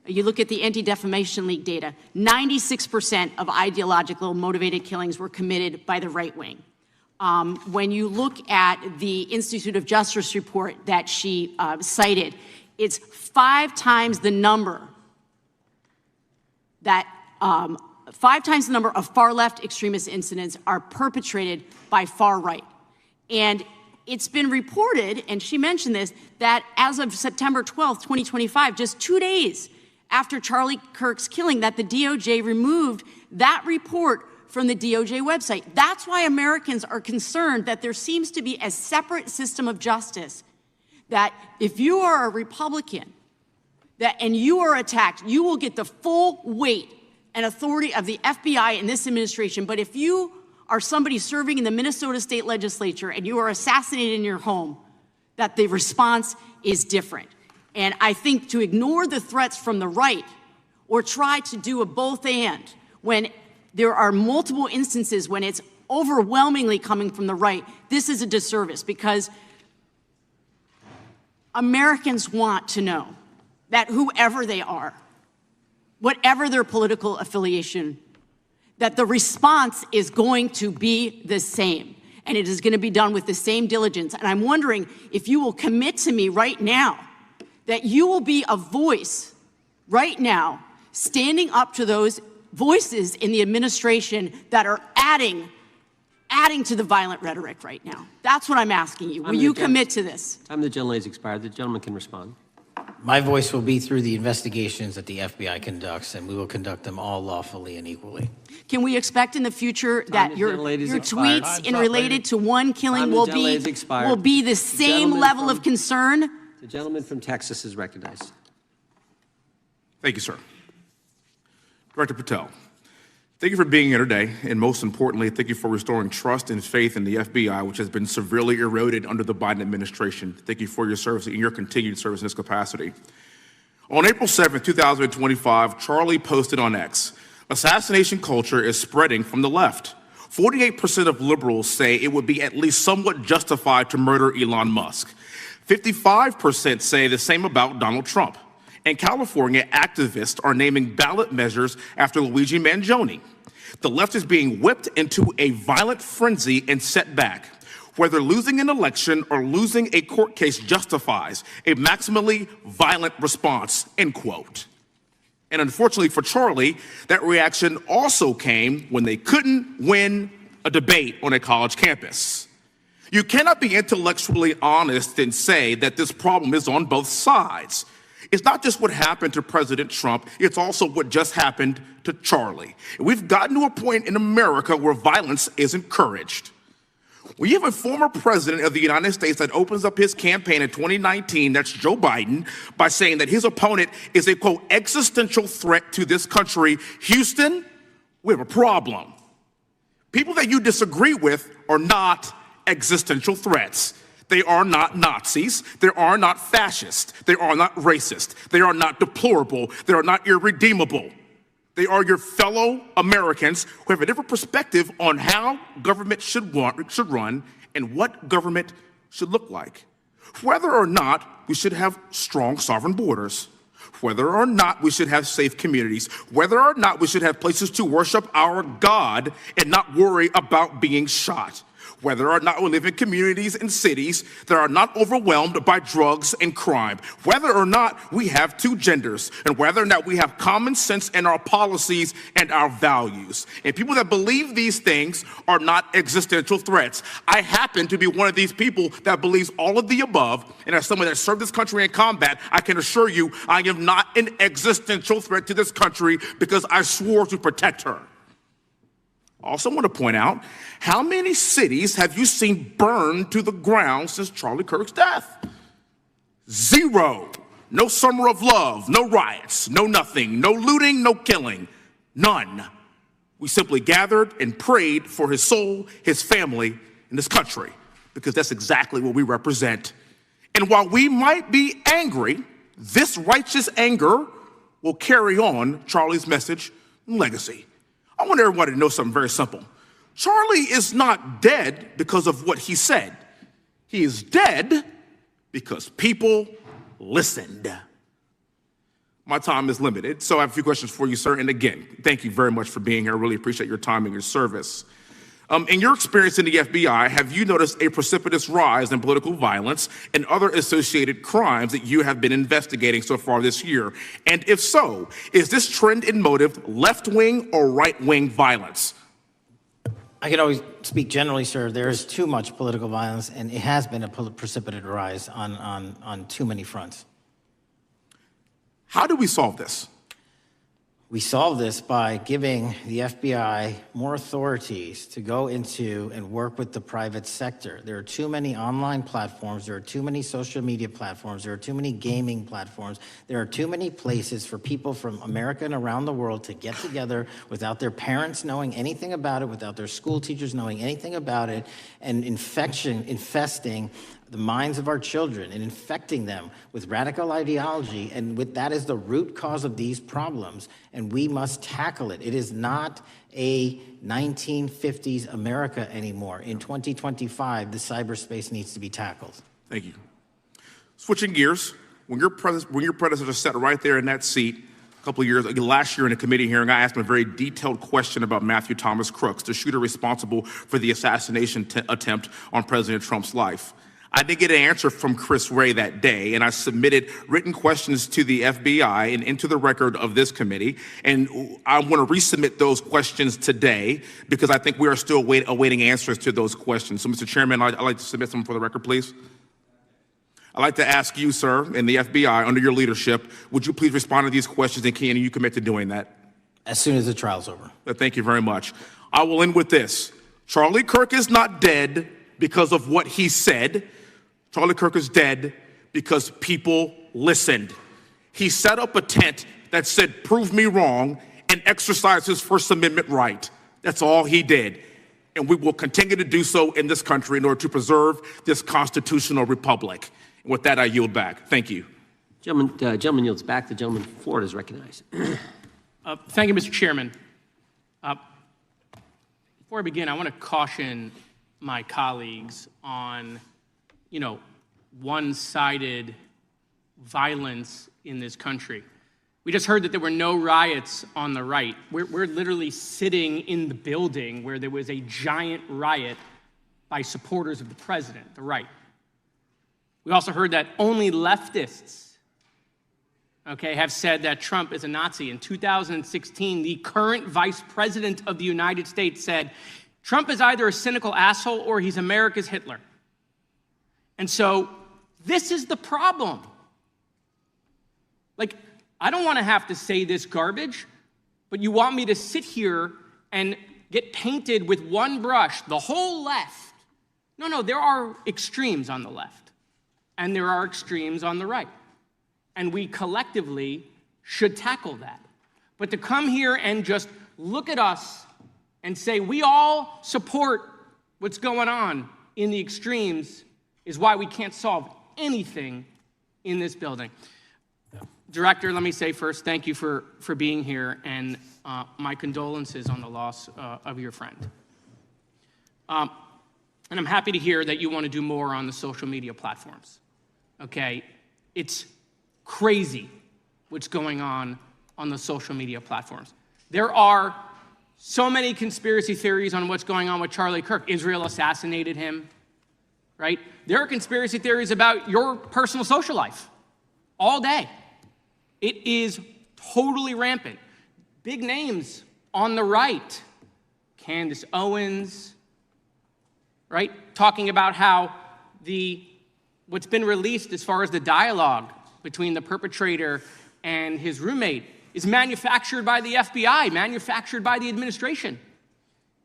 you look at the Anti-Defamation League data, 96% of ideological motivated killings were committed by the right wing. When you look at the Institute of Justice report that she cited, it's 5 times the number that 5 times the number of far-left extremist incidents are perpetrated by far right. And it's been reported, and she mentioned this, that as of September 12th, 2025, just 2 days after Charlie Kirk's killing, that the DOJ removed that report from the DOJ website. That's why Americans are concerned that there seems to be a separate system of justice, that if you are a Republican and you are attacked, you will get the full weight and authority of the FBI in this administration. But if you are somebody serving in the Minnesota State Legislature and you are assassinated in your home, that the response is different. And I think to ignore the threats from the right or try to do a both and when there are multiple instances when it's overwhelmingly coming from the right, this is a disservice, because Americans want to know that whoever they are, whatever their political affiliation, that the response is going to be the same, and it is going to be done with the same diligence. And I'm wondering if you will commit to me right now that you will be a voice right now standing up to those voices in the administration that are adding to the violent rhetoric right now. That's what I'm asking you. Will you commit to this? Time of the gentlelady has expired. The gentleman can respond. My voice will be through the investigations that the FBI conducts, and we will conduct them all lawfully and equally. Can we expect in the future that your tweets in related to one killing will be the same level of concern? The gentleman from Texas is recognized. Thank you, sir. Director Patel, thank you for being here today, and most importantly, thank you for restoring trust and faith in the FBI, which has been severely eroded under the Biden administration. Thank you for your service and your continued service in this capacity. On April 7th, 2025, Charlie posted on X, "Assassination culture is spreading from the left. 48% of liberals say it would be at least somewhat justified to murder Elon Musk. 55% say the same about Donald Trump. In California, activists are naming ballot measures after Luigi Mangione. The left is being whipped into a violent frenzy and set back. Whether losing an election or losing a court case justifies a maximally violent response," end quote. And unfortunately for Charlie, that reaction also came when they couldn't win a debate on a college campus. You cannot be intellectually honest and say that this problem is on both sides. It's not just what happened to President Trump, it's also what just happened to Charlie. We've gotten to a point in America where violence is encouraged. When you have a former president of the United States that opens up his campaign in 2019, that's Joe Biden, by saying that his opponent is a, quote, existential threat to this country, Houston, we have a problem. People that you disagree with are not existential threats. They are not Nazis. They are not fascist. They are not racist. They are not deplorable. They are not irredeemable. They are your fellow Americans who have a different perspective on how government should run and what government should look like. Whether or not we should have strong sovereign borders, whether or not we should have safe communities, whether or not we should have places to worship our God and not worry about being shot, whether or not we live in communities and cities that are not overwhelmed by drugs and crime, whether or not we have two genders, and whether or not we have common sense in our policies and our values. And people that believe these things are not existential threats. I happen to be one of these people that believes all of the above, and as someone that served this country in combat, I can assure you I am not an existential threat to this country because I swore to protect her. I also want to point out, how many cities have you seen burned to the ground since Charlie Kirk's death? 0. No summer of love, no riots, no nothing, no looting, no killing, none. We simply gathered and prayed for his soul, his family, and this country, because that's exactly what we represent. And while we might be angry, this righteous anger will carry on Charlie's message and legacy. I want everybody to know something very simple. Charlie is not dead because of what he said. He is dead because people listened. My time is limited, so I have a few questions for you, sir. And again, thank you very much for being here. I really appreciate your time and your service. In your experience in the FBI, have you noticed a precipitous rise in political violence and other associated crimes that you have been investigating so far this year? And if so, is this trend in motive left-wing or right-wing violence? I can always speak generally, sir. There is too much political violence, and it has been a precipitous rise on too many fronts. How do we solve this? We solve this by giving the FBI more authorities to go into and work with the private sector. There are too many online platforms. There are too many social media platforms. There are too many gaming platforms. There are too many places for people from America and around the world to get together without their parents knowing anything about it, without their school teachers knowing anything about it, and infesting the minds of our children and infecting them with radical ideology, and with that is the root cause of these problems, and we must tackle it. It is not a 1950s America anymore. In 2025, the cyberspace needs to be tackled. Thank you. Switching gears, when your predecessor sat right there in that seat a couple of years, last year in a committee hearing, I asked him a very detailed question about Matthew Thomas Crooks, the shooter responsible for the assassination attempt on President Trump's life. I didn't get an answer from Chris Wray that day, and I submitted written questions to the FBI and into the record of this committee, and I want to resubmit those questions today because I think we are still awaiting answers to those questions. So, Mr. Chairman, I'd like to submit them for the record, please. I'd like to ask you, sir, and the FBI, under your leadership, would you please respond to these questions, and can you commit to doing that? As soon as the trial's over. Thank you very much. I will end with this. Charlie Kirk is not dead because of what he said. Charlie Kirk is dead because people listened. He set up a tent that said, prove me wrong, and exercise his First Amendment right. That's all he did. And we will continue to do so in this country in order to preserve this constitutional republic. And with that, I yield back. Thank you. Gentleman yields back. The gentleman from Florida is recognized. Thank you, Mr. Chairman. Before I begin, I want to caution my colleagues on, one-sided violence in this country. We just heard that there were no riots on the right. We're literally sitting in the building where there was a giant riot by supporters of the president, the right. We also heard that only leftists, have said that Trump is a Nazi. In 2016, the current vice president of the United States said, Trump is either a cynical asshole or he's America's Hitler. And so this is the problem. I don't want to have to say this garbage, but you want me to sit here and get painted with one brush, the whole left. No, there are extremes on the left, and there are extremes on the right. And we collectively should tackle that. But to come here and just look at us and say we all support what's going on in the extremes is why we can't solve anything in this building. Director, let me say first, thank you for being here, and my condolences on the loss of your friend. And I'm happy to hear that you want to do more on the social media platforms. It's crazy what's going on the social media platforms. There are so many conspiracy theories on what's going on with Charlie Kirk. Israel assassinated him, right? There are conspiracy theories about your personal social life all day. It is totally rampant. Big names on the right, Candace Owens, right? Talking about how what's been released as far as the dialogue between the perpetrator and his roommate is manufactured by the FBI, manufactured by the administration.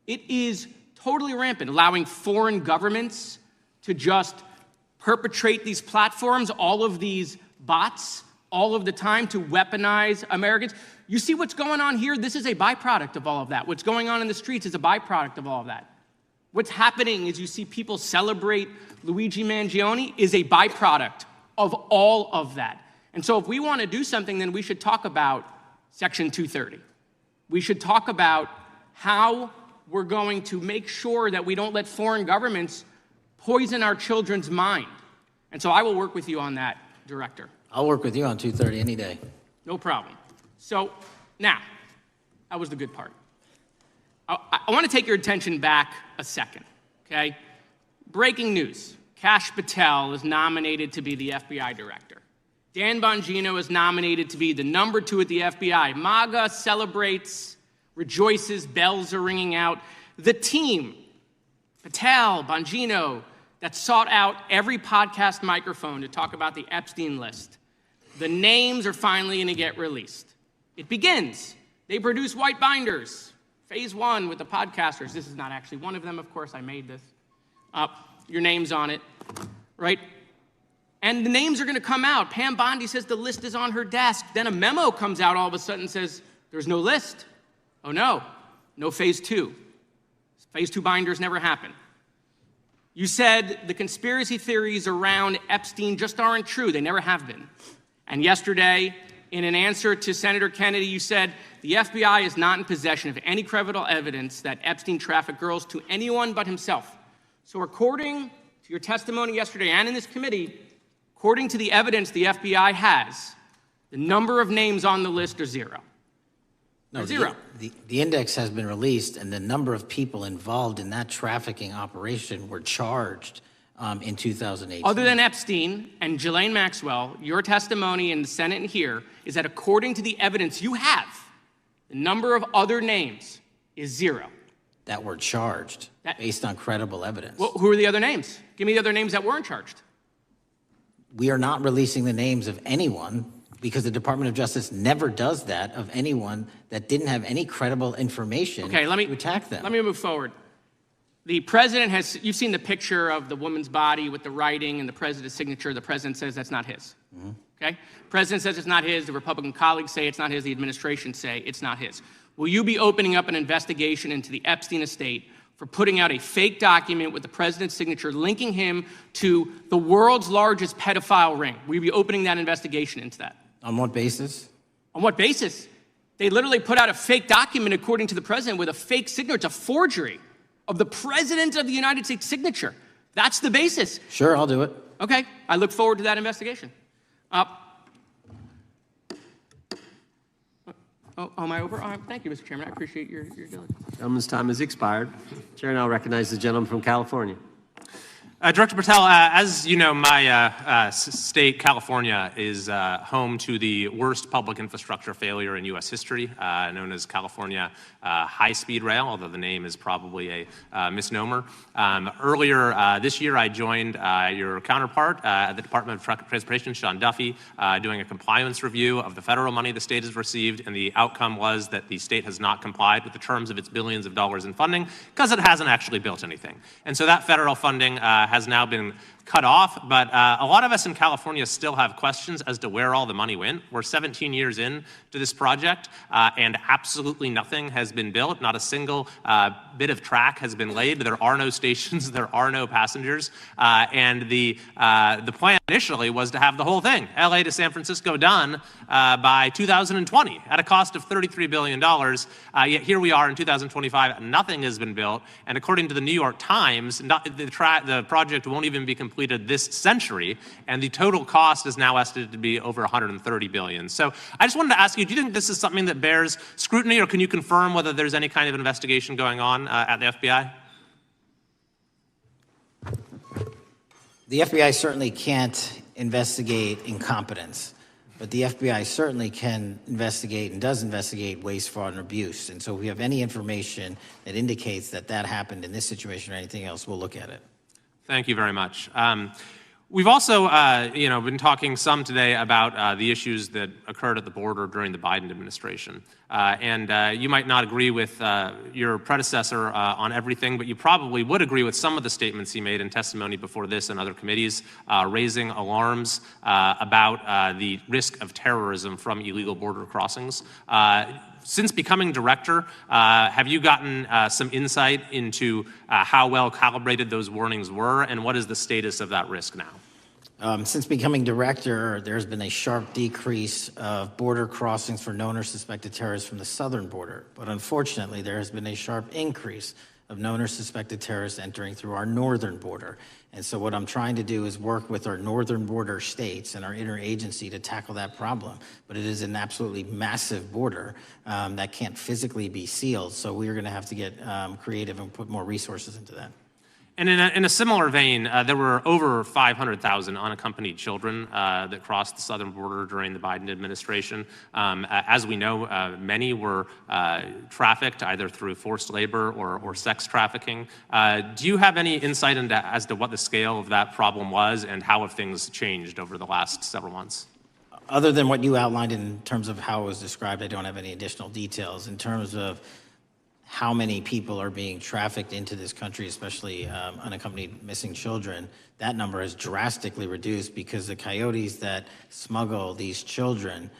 It is totally rampant, allowing foreign governments to just perpetrate these platforms, all of these bots, all of the time to weaponize Americans. You see what's going on here? This is a byproduct of all of that. What's going on in the streets is a byproduct of all of that. What's happening is you see people celebrate Luigi Mangione is a byproduct of all of that. And so if we want to do something, then we should talk about Section 230. We should talk about how we're going to make sure that we don't let foreign governments poison our children's mind. And so I will work with you on that, Director. I'll work with you on 230 any day. No problem. So now, that was the good part. I want to take your attention back a second, okay? Breaking news. Kash Patel is nominated to be the FBI director. Dan Bongino is nominated to be the number 2 at the FBI. MAGA celebrates, rejoices, bells are ringing out. The team, Patel, Bongino, that sought out every podcast microphone to talk about the Epstein list. The names are finally going to get released. It begins. They produce white binders. Phase 1 with the podcasters. This is not actually one of them, of course. I made this. Your name's on it, right? And the names are going to come out. Pam Bondi says the list is on her desk. Then a memo comes out all of a sudden and says, there's no list. Oh, no phase 2. Phase 2 binders never happen. You said the conspiracy theories around Epstein just aren't true. They never have been. And yesterday, in an answer to Senator Kennedy, you said the FBI is not in possession of any credible evidence that Epstein trafficked girls to anyone but himself. So according to your testimony yesterday and in this committee, according to the evidence the FBI has, the number of names on the list are 0. No, zero. The index has been released, and the number of people involved in that trafficking operation were charged in 2018. Other than Epstein and Ghislaine Maxwell, your testimony in the Senate and here is that according to the evidence you have, the number of other names is 0. That were charged based on credible evidence. Well, who are the other names? Give me the other names that weren't charged. We are not releasing the names of anyone because the Department of Justice never does that of anyone that didn't have any credible information to attack them. Let me move forward. The president has, you've seen the picture of the woman's body with the writing and the president's signature. The president says that's not his. okay? President says it's not his, the Republican colleagues say it's not his, the administration say it's not his. Will you be opening up an investigation into the Epstein estate for putting out a fake document with the president's signature linking him to the world's largest pedophile ring? Will you be opening that investigation into that? On what basis? On what basis? They literally put out a fake document, according to the president, with a fake signature. It's a forgery of the president of the United States signature. That's the basis. Sure, I'll do it. Okay, I look forward to that investigation. Am I over? Thank you, Mr. Chairman. I appreciate your diligence. Gentleman's time has expired. Chair now recognizes the gentleman from California. Director Patel, as you know, my state, California, is home to the worst public infrastructure failure in U.S. history, known as California High-Speed Rail, although the name is probably a misnomer. Earlier this year, I joined your counterpart at the Department of Transportation, Sean Duffy, doing a compliance review of the federal money the state has received, and the outcome was that the state has not complied with the terms of its billions of dollars in funding because it hasn't actually built anything. And so that federal funding has now been cut off, but a lot of us in California still have questions as to where all the money went. We're 17 years in to this project, and absolutely nothing has been built. Not a single bit of track has been laid. There are no stations. There are no passengers. And the plan initially was to have the whole thing, LA to San Francisco, done by 2020 at a cost of $33 billion. Yet here we are in 2025, nothing has been built. And according to the New York Times, the project won't even be completed this century, and the total cost is now estimated to be over $130 billion. So I just wanted to ask you, do you think this is something that bears scrutiny, or can you confirm whether there's any kind of investigation going on at the FBI? The FBI certainly can't investigate incompetence, but the FBI certainly can investigate and does investigate waste, fraud, and abuse. And so if we have any information that indicates that that happened in this situation or anything else, we'll look at it. Thank you very much. We've also, been talking some today about the issues that occurred at the border during the Biden administration. And you might not agree with your predecessor on everything, but you probably would agree with some of the statements he made in testimony before this and other committees, raising alarms about the risk of terrorism from illegal border crossings. Since becoming director, have you gotten some insight into how well calibrated those warnings were, and what is the status of that risk now? Since becoming director, there's been a sharp decrease of border crossings for known or suspected terrorists from the southern border. But unfortunately, there has been a sharp increase of known or suspected terrorists entering through our northern border. And so what I'm trying to do is work with our northern border states and our interagency to tackle that problem. But it is an absolutely massive border that can't physically be sealed. So we're going to have to get creative and put more resources into that. And in a similar vein, there were over 500,000 unaccompanied children that crossed the southern border during the Biden administration. As we know, many were trafficked either through forced labor or sex trafficking. Do you have any insight as to what the scale of that problem was and how have things changed over the last several months? Other than what you outlined in terms of how it was described, I don't have any additional details. In terms of how many people are being trafficked into this country, especially unaccompanied missing children, that number has drastically reduced because the coyotes that smuggle these children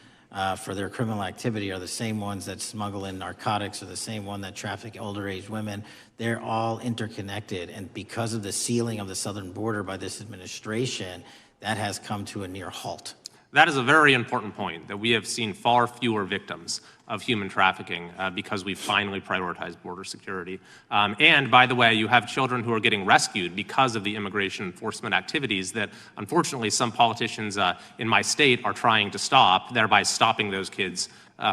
for their criminal activity are the same ones that smuggle in narcotics, or the same one that traffic older age women. They're all interconnected, and because of the sealing of the southern border by this administration, that has come to a near halt. That is a very important point, that we have seen far fewer victims of human trafficking because we've finally prioritized border security. And by the way, you have children who are getting rescued because of the immigration enforcement activities that unfortunately some politicians in my state are trying to stop, thereby stopping those kids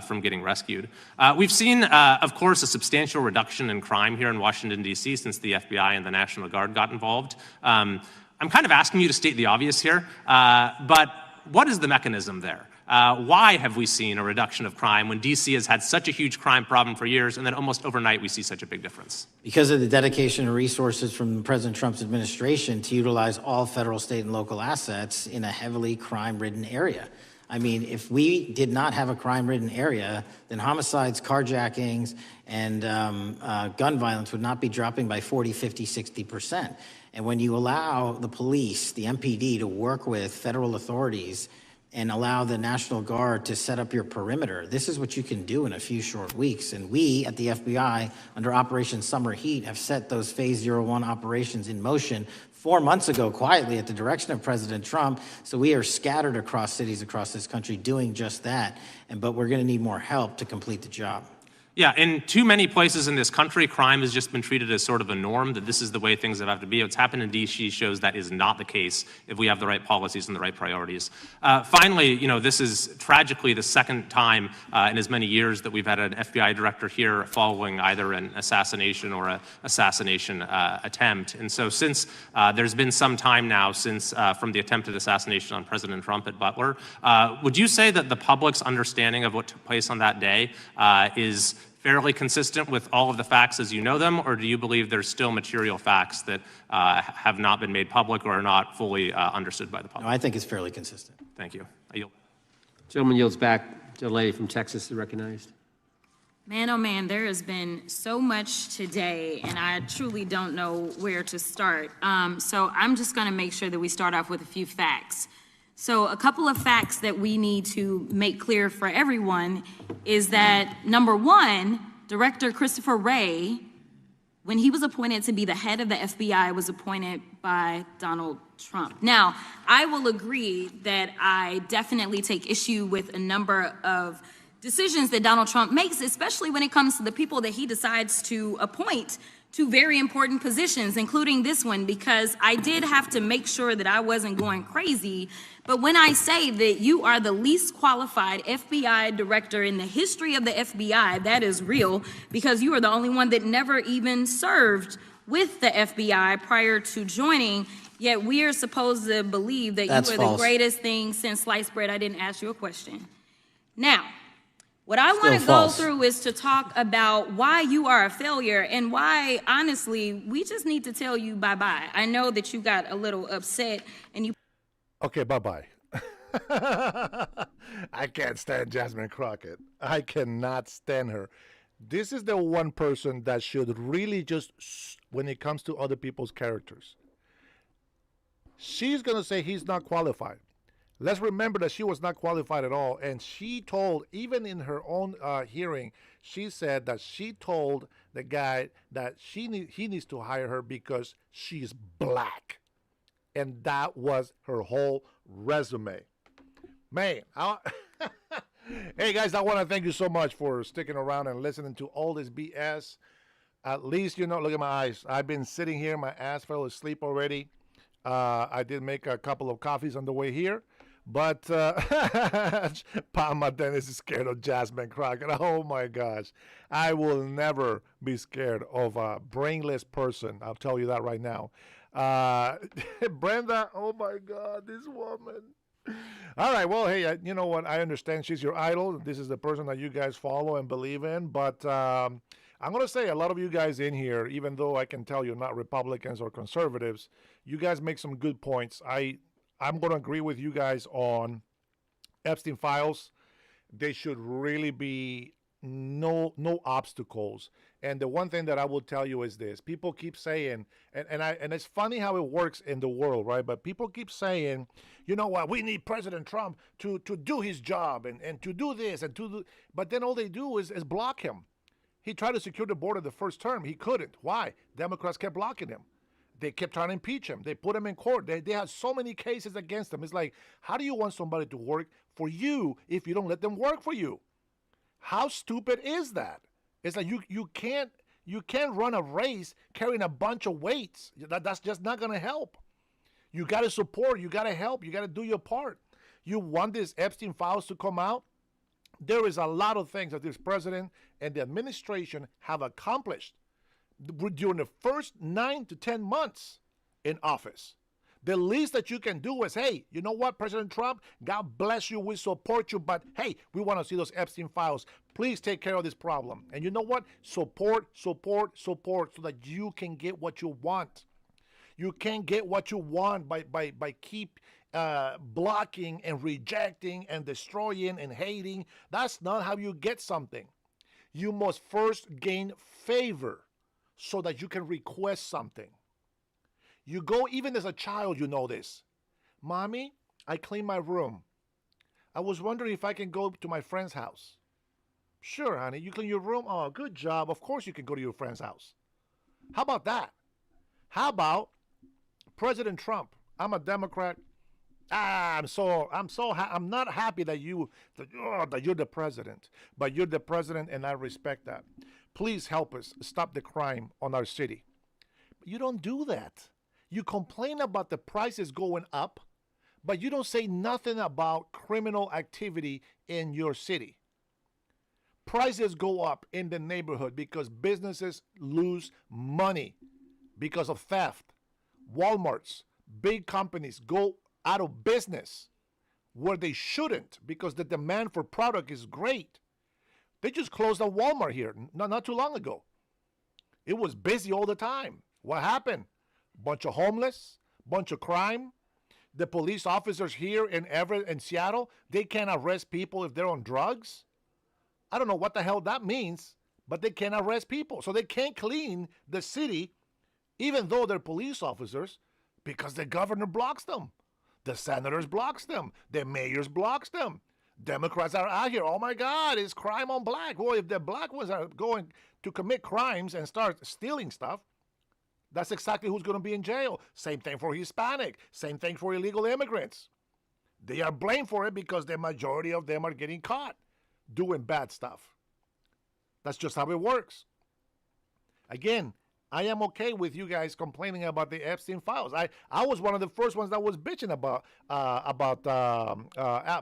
from getting rescued. We've seen, of course, a substantial reduction in crime here in Washington, D.C. since the FBI and the National Guard got involved. I'm kind of asking you to state the obvious here, but what is the mechanism there? Why have we seen a reduction of crime when D.C. has had such a huge crime problem for years, and then almost overnight we see such a big difference? Because of the dedication and resources from President Trump's administration to utilize all federal, state, and local assets in a heavily crime-ridden area. I mean, if we did not have a crime-ridden area, then homicides, carjackings, and gun violence would not be dropping by 40, 50, 60%. And when you allow the police, the MPD, to work with federal authorities and allow the National Guard to set up your perimeter. This is what you can do in a few short weeks. And we at the FBI, under Operation Summer Heat, have set those Phase 01 operations in motion 4 months ago, quietly at the direction of President Trump. So we are scattered across cities across this country doing just that. But we're going to need more help to complete the job. Yeah, in too many places in this country, crime has just been treated as sort of a norm, that this is the way things have to be. What's happened in D.C. shows that is not the case if we have the right policies and the right priorities. Finally, this is tragically the second time in as many years that we've had an FBI director here following either an assassination or an assassination attempt. And so since there's been some time now since from the attempted assassination on President Trump at Butler, would you say that the public's understanding of what took place on that day is fairly consistent with all of the facts as you know them, or do you believe there's still material facts that have not been made public or are not fully understood by the public? No, I think it's fairly consistent. Thank you. I yield. Gentleman yields back. The lady from Texas is recognized. Man, oh man, there has been so much today, and I truly don't know where to start. So I'm just going to make sure that we start off with a few facts. So a couple of facts that we need to make clear for everyone is that, number one, Director Christopher Wray, when he was appointed to be the head of the FBI, was appointed by Donald Trump. Now, I will agree that I definitely take issue with a number of decisions that Donald Trump makes, especially when it comes to the people that he decides to appoint to very important positions, including this one, because I did have to make sure that I wasn't going crazy. But when I say that you are the least qualified FBI director in the history of the FBI, that is real, because you are the only one that never even served with the FBI prior to joining, yet we are supposed to believe that That's you are false. the greatest thing since sliced bread. I didn't ask you a question. Now, what I want to go false. through is to talk about why you are a failure and why, honestly, we just need to tell you bye-bye. I know that you got a little upset and you... Okay, bye-bye. I can't stand Jasmine Crockett. I cannot stand her. This is the one person that should really just, when it comes to other people's characters. She's going to say he's not qualified. Let's remember that she was not qualified at all. And she told, even in her own hearing, she said that she told the guy that he needs to hire her because she's black. And that was her whole resume. Man, hey guys, I want to thank you so much for sticking around and listening to all this BS. At least, look at my eyes. I've been sitting here, my ass fell asleep already. I did make a couple of coffees on the way here. But Palma Dennis is scared of Jasmine Crockett. Oh my gosh. I will never be scared of a brainless person. I'll tell you that right now. Brenda, oh my God, this woman. All right, well, hey, you know what? I understand she's your idol. This is the person that you guys follow and believe in. But I'm going to say a lot of you guys in here, even though I can tell you're not Republicans or conservatives, you guys make some good points. I'm going to agree with you guys on Epstein files. They should really be no obstacles. And the one thing that I will tell you is this. People keep saying, and it's funny how it works in the world, right? But people keep saying, you know what, we need President Trump to do his job and to do this and to do, but then all they do is block him. He tried to secure the border the first term. He couldn't. Why? Democrats kept blocking him. They kept trying to impeach him. They put him in court. They had so many cases against him. It's like, how do you want somebody to work for you if you don't let them work for you? How stupid is that? It's like you can't run a race carrying a bunch of weights. That's just not going to help. You got to support. You got to help. You got to do your part. You want these Epstein files to come out? There is a lot of things that this president and the administration have accomplished during the first 9 to 10 months in office. The least that you can do is, hey, you know what, President Trump, God bless you, we support you, but hey, we want to see those Epstein files. Please take care of this problem. And you know what? Support, support, support so that you can get what you want. You can't get what you want by keep blocking and rejecting and destroying and hating. That's not how you get something. You must first gain favor so that you can request something. You go, even as a child, you know this. Mommy, I clean my room. I was wondering if I can go to my friend's house. Sure, honey. You clean your room? Oh, good job. Of course you can go to your friend's house. How about that? How about President Trump? I'm a Democrat. I'm not happy that you're the president, but you're the president, and I respect that. Please help us stop the crime on our city. But you don't do that. You complain about the prices going up, but you don't say nothing about criminal activity in your city. Prices go up in the neighborhood because businesses lose money because of theft. Walmarts, big companies go out of business where they shouldn't because the demand for product is great. They just closed a Walmart here not too long ago. It was busy all the time. What happened? Bunch of homeless, bunch of crime. The police officers here in Everett and Seattle, they can't arrest people if they're on drugs. I don't know what the hell that means, but they can't arrest people. So they can't clean the city, even though they're police officers, because the governor blocks them. The senators blocks them. The mayors blocks them. Democrats are out here. Oh my God, it's crime on black. Well, if the black ones are going to commit crimes and start stealing stuff, that's exactly who's going to be in jail. Same thing for Hispanic. Same thing for illegal immigrants. They are blamed for it because the majority of them are getting caught doing bad stuff. That's just how it works. Again, I am okay with you guys complaining about the Epstein files. I was one of the first ones that was bitching about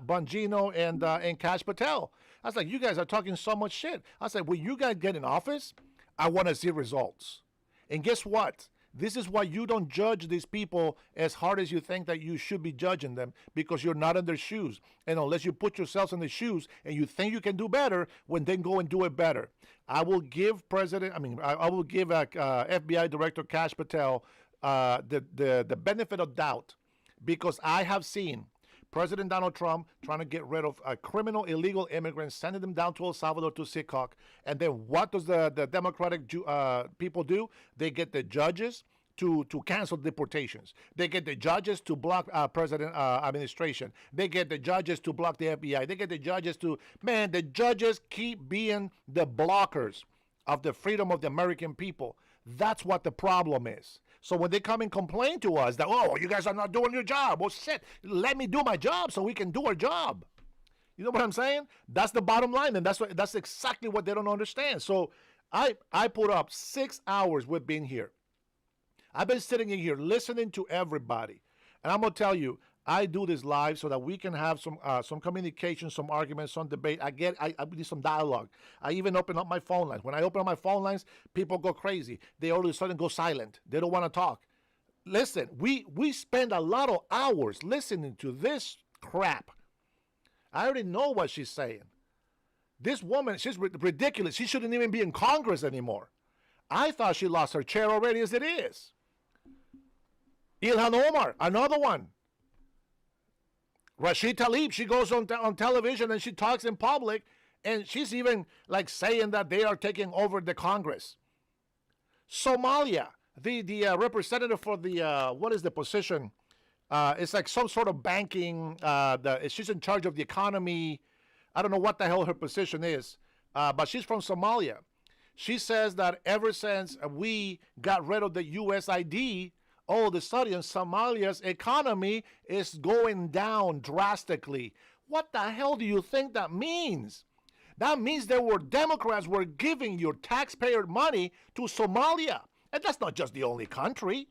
Bongino and Kash Patel. I was like, you guys are talking so much shit. I said, when you guys get in office, I want to see results. And guess what? This is why you don't judge these people as hard as you think that you should be judging them, because you're not in their shoes. And unless you put yourselves in the shoes and you think you can do better, then go and do it better. I will give FBI Director Kash Patel the benefit of doubt, because I have seen President Donald Trump trying to get rid of criminal illegal immigrants, sending them down to El Salvador to Sikok. And then what does the Democratic people do? They get the judges to cancel deportations. They get the judges to block president administration. They get the judges to block the FBI. They get the judges the judges keep being the blockers of the freedom of the American people. That's what the problem is. So when they come and complain to us that, oh, you guys are not doing your job. Well, shit, let me do my job so we can do our job. You know what I'm saying? That's the bottom line, and that's exactly what they don't understand. So I put up 6 hours with being here. I've been sitting in here listening to everybody. And I'm going to tell you, I do this live so that we can have some communication, some arguments, some debate. I need some dialogue. I even open up my phone lines. When I open up my phone lines, people go crazy. They all of a sudden go silent. They don't want to talk. Listen, we spend a lot of hours listening to this crap. I already know what she's saying. This woman, she's ridiculous. She shouldn't even be in Congress anymore. I thought she lost her chair already as it is. Ilhan Omar, another one. Rashid Tlaib, she goes on television and she talks in public, and she's even like saying that they are taking over the Congress. Somalia, the representative for the, what is the position? It's like some sort of banking, she's in charge of the economy. I don't know what the hell her position is, but she's from Somalia. She says that ever since we got rid of the USID, all of a sudden, Somalia's economy is going down drastically. What the hell do you think that means? That means there were Democrats were giving your taxpayer money to Somalia. And that's not just the only country.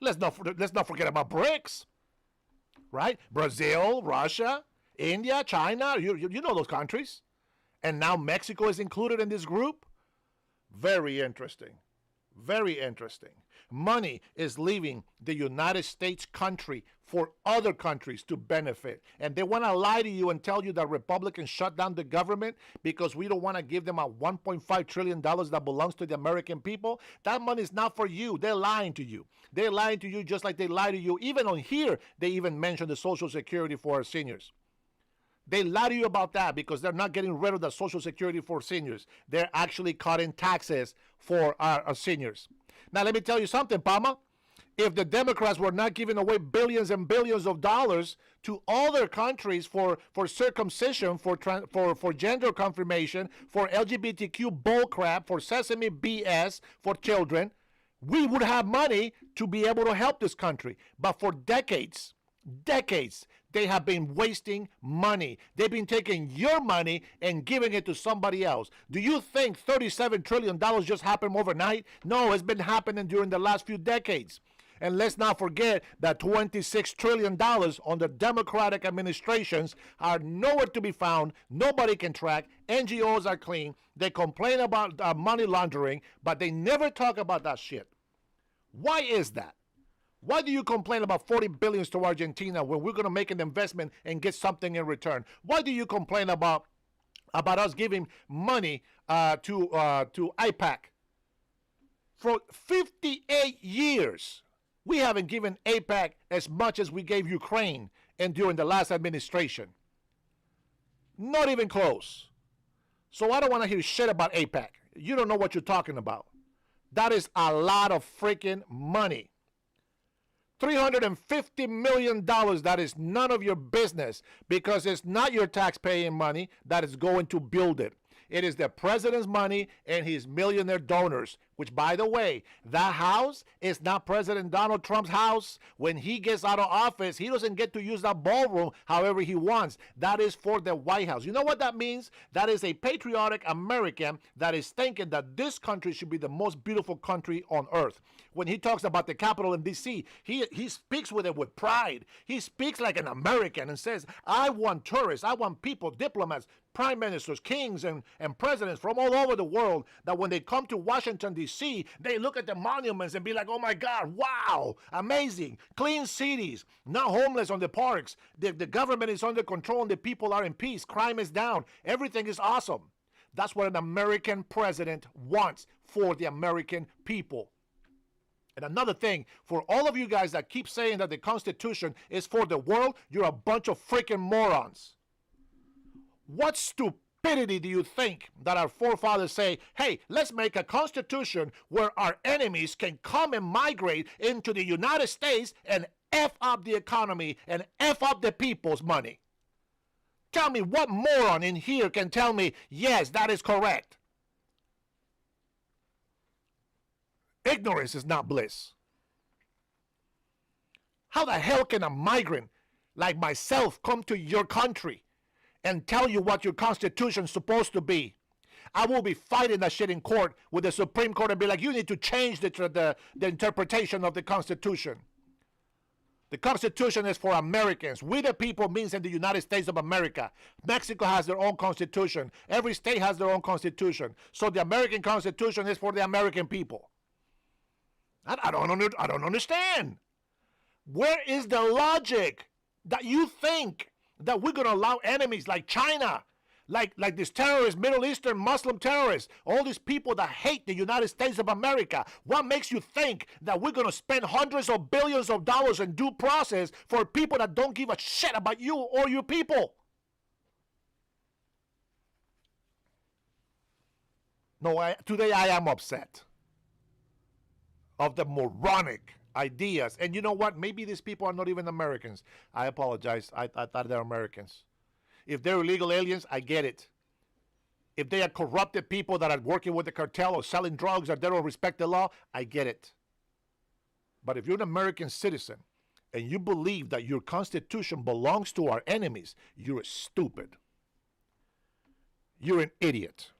Let's not forget about BRICS, right? Brazil, Russia, India, China, you know those countries. And now Mexico is included in this group. Very interesting. Very interesting. Money is leaving the United States country for other countries to benefit. And they want to lie to you and tell you that Republicans shut down the government because we don't want to give them a $1.5 trillion that belongs to the American people. That money is not for you. They're lying to you. They're lying to you just like they lie to you. Even on here, they even mention the Social Security for our seniors. They lie to you about that because they're not getting rid of the Social Security for seniors. They're actually cutting taxes for our seniors. Now, let me tell you something, Palma. if the Democrats were not giving away billions and billions of dollars to other countries for circumcision, for gender confirmation, for LGBTQ bullcrap, for sesame BS for children, we would have money to be able to help this country. But for decades, they have been wasting money. They've been taking your money and giving it to somebody else. Do you think $37 trillion just happened overnight? No, it's been happening during the last few decades. And let's not forget that $26 trillion under Democratic administrations are nowhere to be found. Nobody can track. NGOs are clean. They complain about money laundering, but they never talk about that shit. Why is that? Why do you complain about 40 billions to Argentina when we're going to make an investment and get something in return? Why do you complain about us giving money to AIPAC? For 58 years, we haven't given AIPAC as much as we gave Ukraine and during the last administration. Not even close. So I don't want to hear shit about AIPAC. You don't know what you're talking about. That is a lot of freaking money. $350 million, that is none of your business because it's not your tax-paying money that is going to build it. It is the president's money and his millionaire donors, which, by the way, that house is not President Donald Trump's house. When he gets out of office, he doesn't get to use that ballroom however he wants. That is for the White House. You know what that means? That is a patriotic American that is thinking that this country should be the most beautiful country on earth. When he talks about the Capitol in D.C., he speaks with it with pride. He speaks like an American and says, I want tourists, I want people, diplomats, prime ministers, kings, and presidents from all over the world, that when they come to Washington, D.C., they look at the monuments and be like, oh my God, wow, amazing. Clean cities, not homeless on the parks. The government is under control and the people are in peace. Crime is down. Everything is awesome. That's what an American president wants for the American people. And another thing, for all of you guys that keep saying that the Constitution is for the world, you're a bunch of freaking morons. What stupidity do you think that our forefathers say, hey, let's make a constitution where our enemies can come and migrate into the United States and F up the economy and F up the people's money? Tell me what moron in here can tell me, yes, that is correct. Ignorance is not bliss. How the hell can a migrant like myself come to your country and tell you what your Constitution is supposed to be? I will be fighting that shit in court with the Supreme Court and be like, you need to change the interpretation of the Constitution. The Constitution is for Americans. We the people means in the United States of America. Mexico has their own Constitution. Every state has their own Constitution. So the American Constitution is for the American people. I don't understand. Where is the logic that you think that we're going to allow enemies like China, like these terrorists, Middle Eastern Muslim terrorists, all these people that hate the United States of America? What makes you think that we're going to spend hundreds of billions of dollars in due process for people that don't give a shit about you or your people? No, today I am upset of the moronic ideas. And you know what? Maybe these people are not even Americans. I apologize. I thought they're Americans. If they're illegal aliens, I get it. If they are corrupted people that are working with the cartel or selling drugs or they don't respect the law, I get it. But if you're an American citizen and you believe that your Constitution belongs to our enemies, you're stupid. You're an idiot.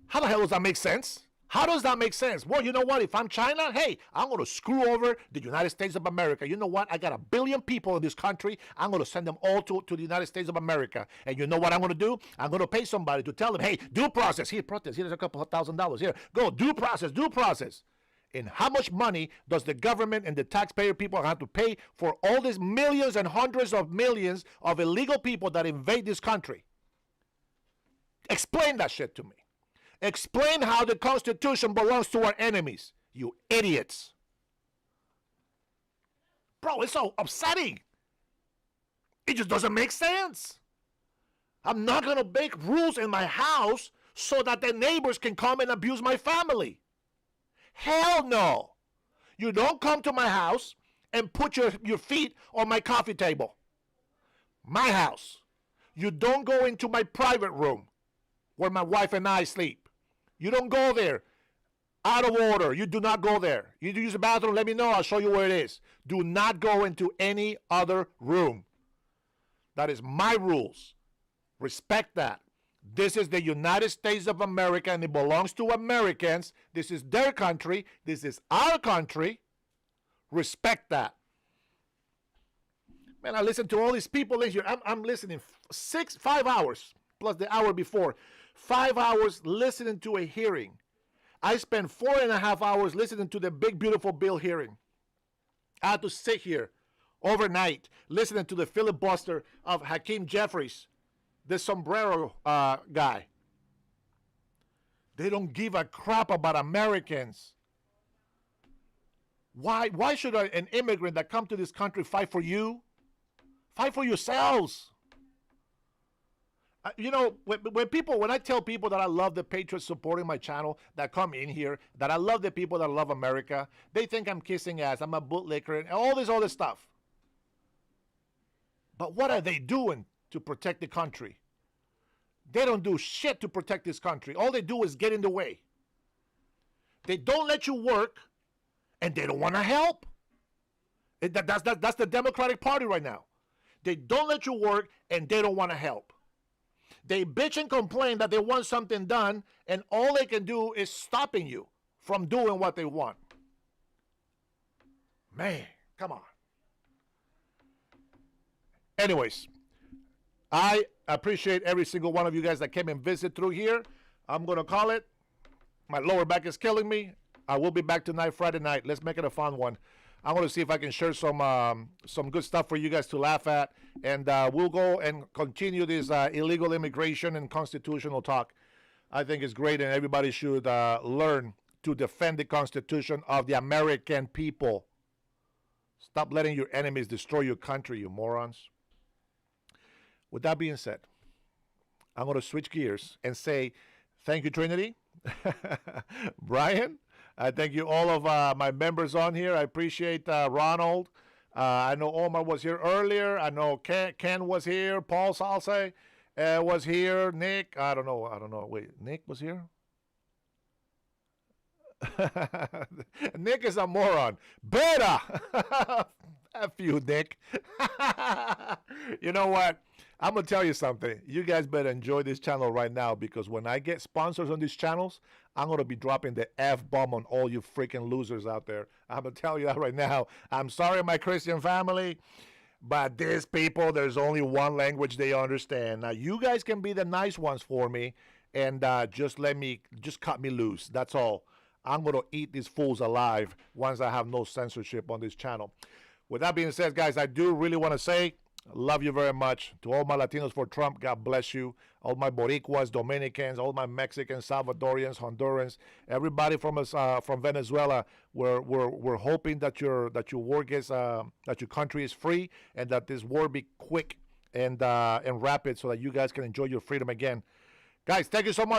How the hell does that make sense? How does that make sense? Well, you know what? If I'm China, hey, I'm going to screw over the United States of America. You know what? I got 1 billion people in this country. I'm going to send them all to the United States of America. And you know what I'm going to do? I'm going to pay somebody to tell them, hey, due process. Here, protest. Here's a couple of $1,000. Here, go, due process, due process. And how much money does the government and the taxpayer people have to pay for all these millions and hundreds of millions of illegal people that invade this country? Explain that shit to me. Explain how the Constitution belongs to our enemies, you idiots. Bro, it's so upsetting. It just doesn't make sense. I'm not going to make rules in my house so that the neighbors can come and abuse my family. Hell no. You don't come to my house and put your feet on my coffee table. My house. You don't go into my private room where my wife and I sleep. You don't go there. Out of order. You do not go there. You use the bathroom, let me know. I'll show you where it is. Do not go into any other room. That is my rules. Respect that. This is the United States of America, and it belongs to Americans. This is their country. This is our country. Respect that. Man, I listen to all these people in here. I'm listening 5 hours, plus the hour before. 5 hours listening to a hearing. I spent 4.5 hours listening to the big, beautiful bill hearing. I had to sit here overnight listening to the filibuster of Hakeem Jeffries, the sombrero guy. They don't give a crap about Americans. Why should an immigrant that come to this country fight for you? Fight for yourselves. You know, when I tell people that I love the patriots supporting my channel that come in here, that I love the people that love America, they think I'm kissing ass, I'm a bootlicker, and all this other stuff. But what are they doing to protect the country? They don't do shit to protect this country. All they do is get in the way. They don't let you work, and they don't want to help. That's the Democratic Party right now. They don't let you work, and they don't want to help. They bitch and complain that they want something done, and all they can do is stopping you from doing what they want. Man, come on. Anyways, I appreciate every single one of you guys that came and visit through here. I'm going to call it. My lower back is killing me. I will be back tonight, Friday night. Let's make it a fun one. I'm going to see if I can share some good stuff for you guys to laugh at. And we'll go and continue this illegal immigration and constitutional talk. I think it's great, and everybody should learn to defend the Constitution of the American people. Stop letting your enemies destroy your country, you morons. With that being said, I'm going to switch gears and say thank you, Trinity. Brian, I thank you, all of my members on here. I appreciate Ronald. I know Omar was here earlier. I know Ken was here. Paul Salce was here. Nick, I don't know. Wait, Nick was here? Nick is a moron. Better! F you, Nick. You know what? I'm going to tell you something. You guys better enjoy this channel right now, because when I get sponsors on these channels, I'm going to be dropping the F-bomb on all you freaking losers out there. I'm going to tell you that right now. I'm sorry, my Christian family, but these people, there's only one language they understand. Now, you guys can be the nice ones for me and just cut me loose. That's all. I'm going to eat these fools alive once I have no censorship on this channel. With that being said, guys, I do really want to say, love you very much. To all my Latinos for Trump, God bless you. All my Boricuas, Dominicans, all my Mexicans, Salvadorians, Hondurans, everybody from Venezuela. We're hoping that your war gets that your country is free, and that this war be quick and rapid, so that you guys can enjoy your freedom again. Guys, thank you so much.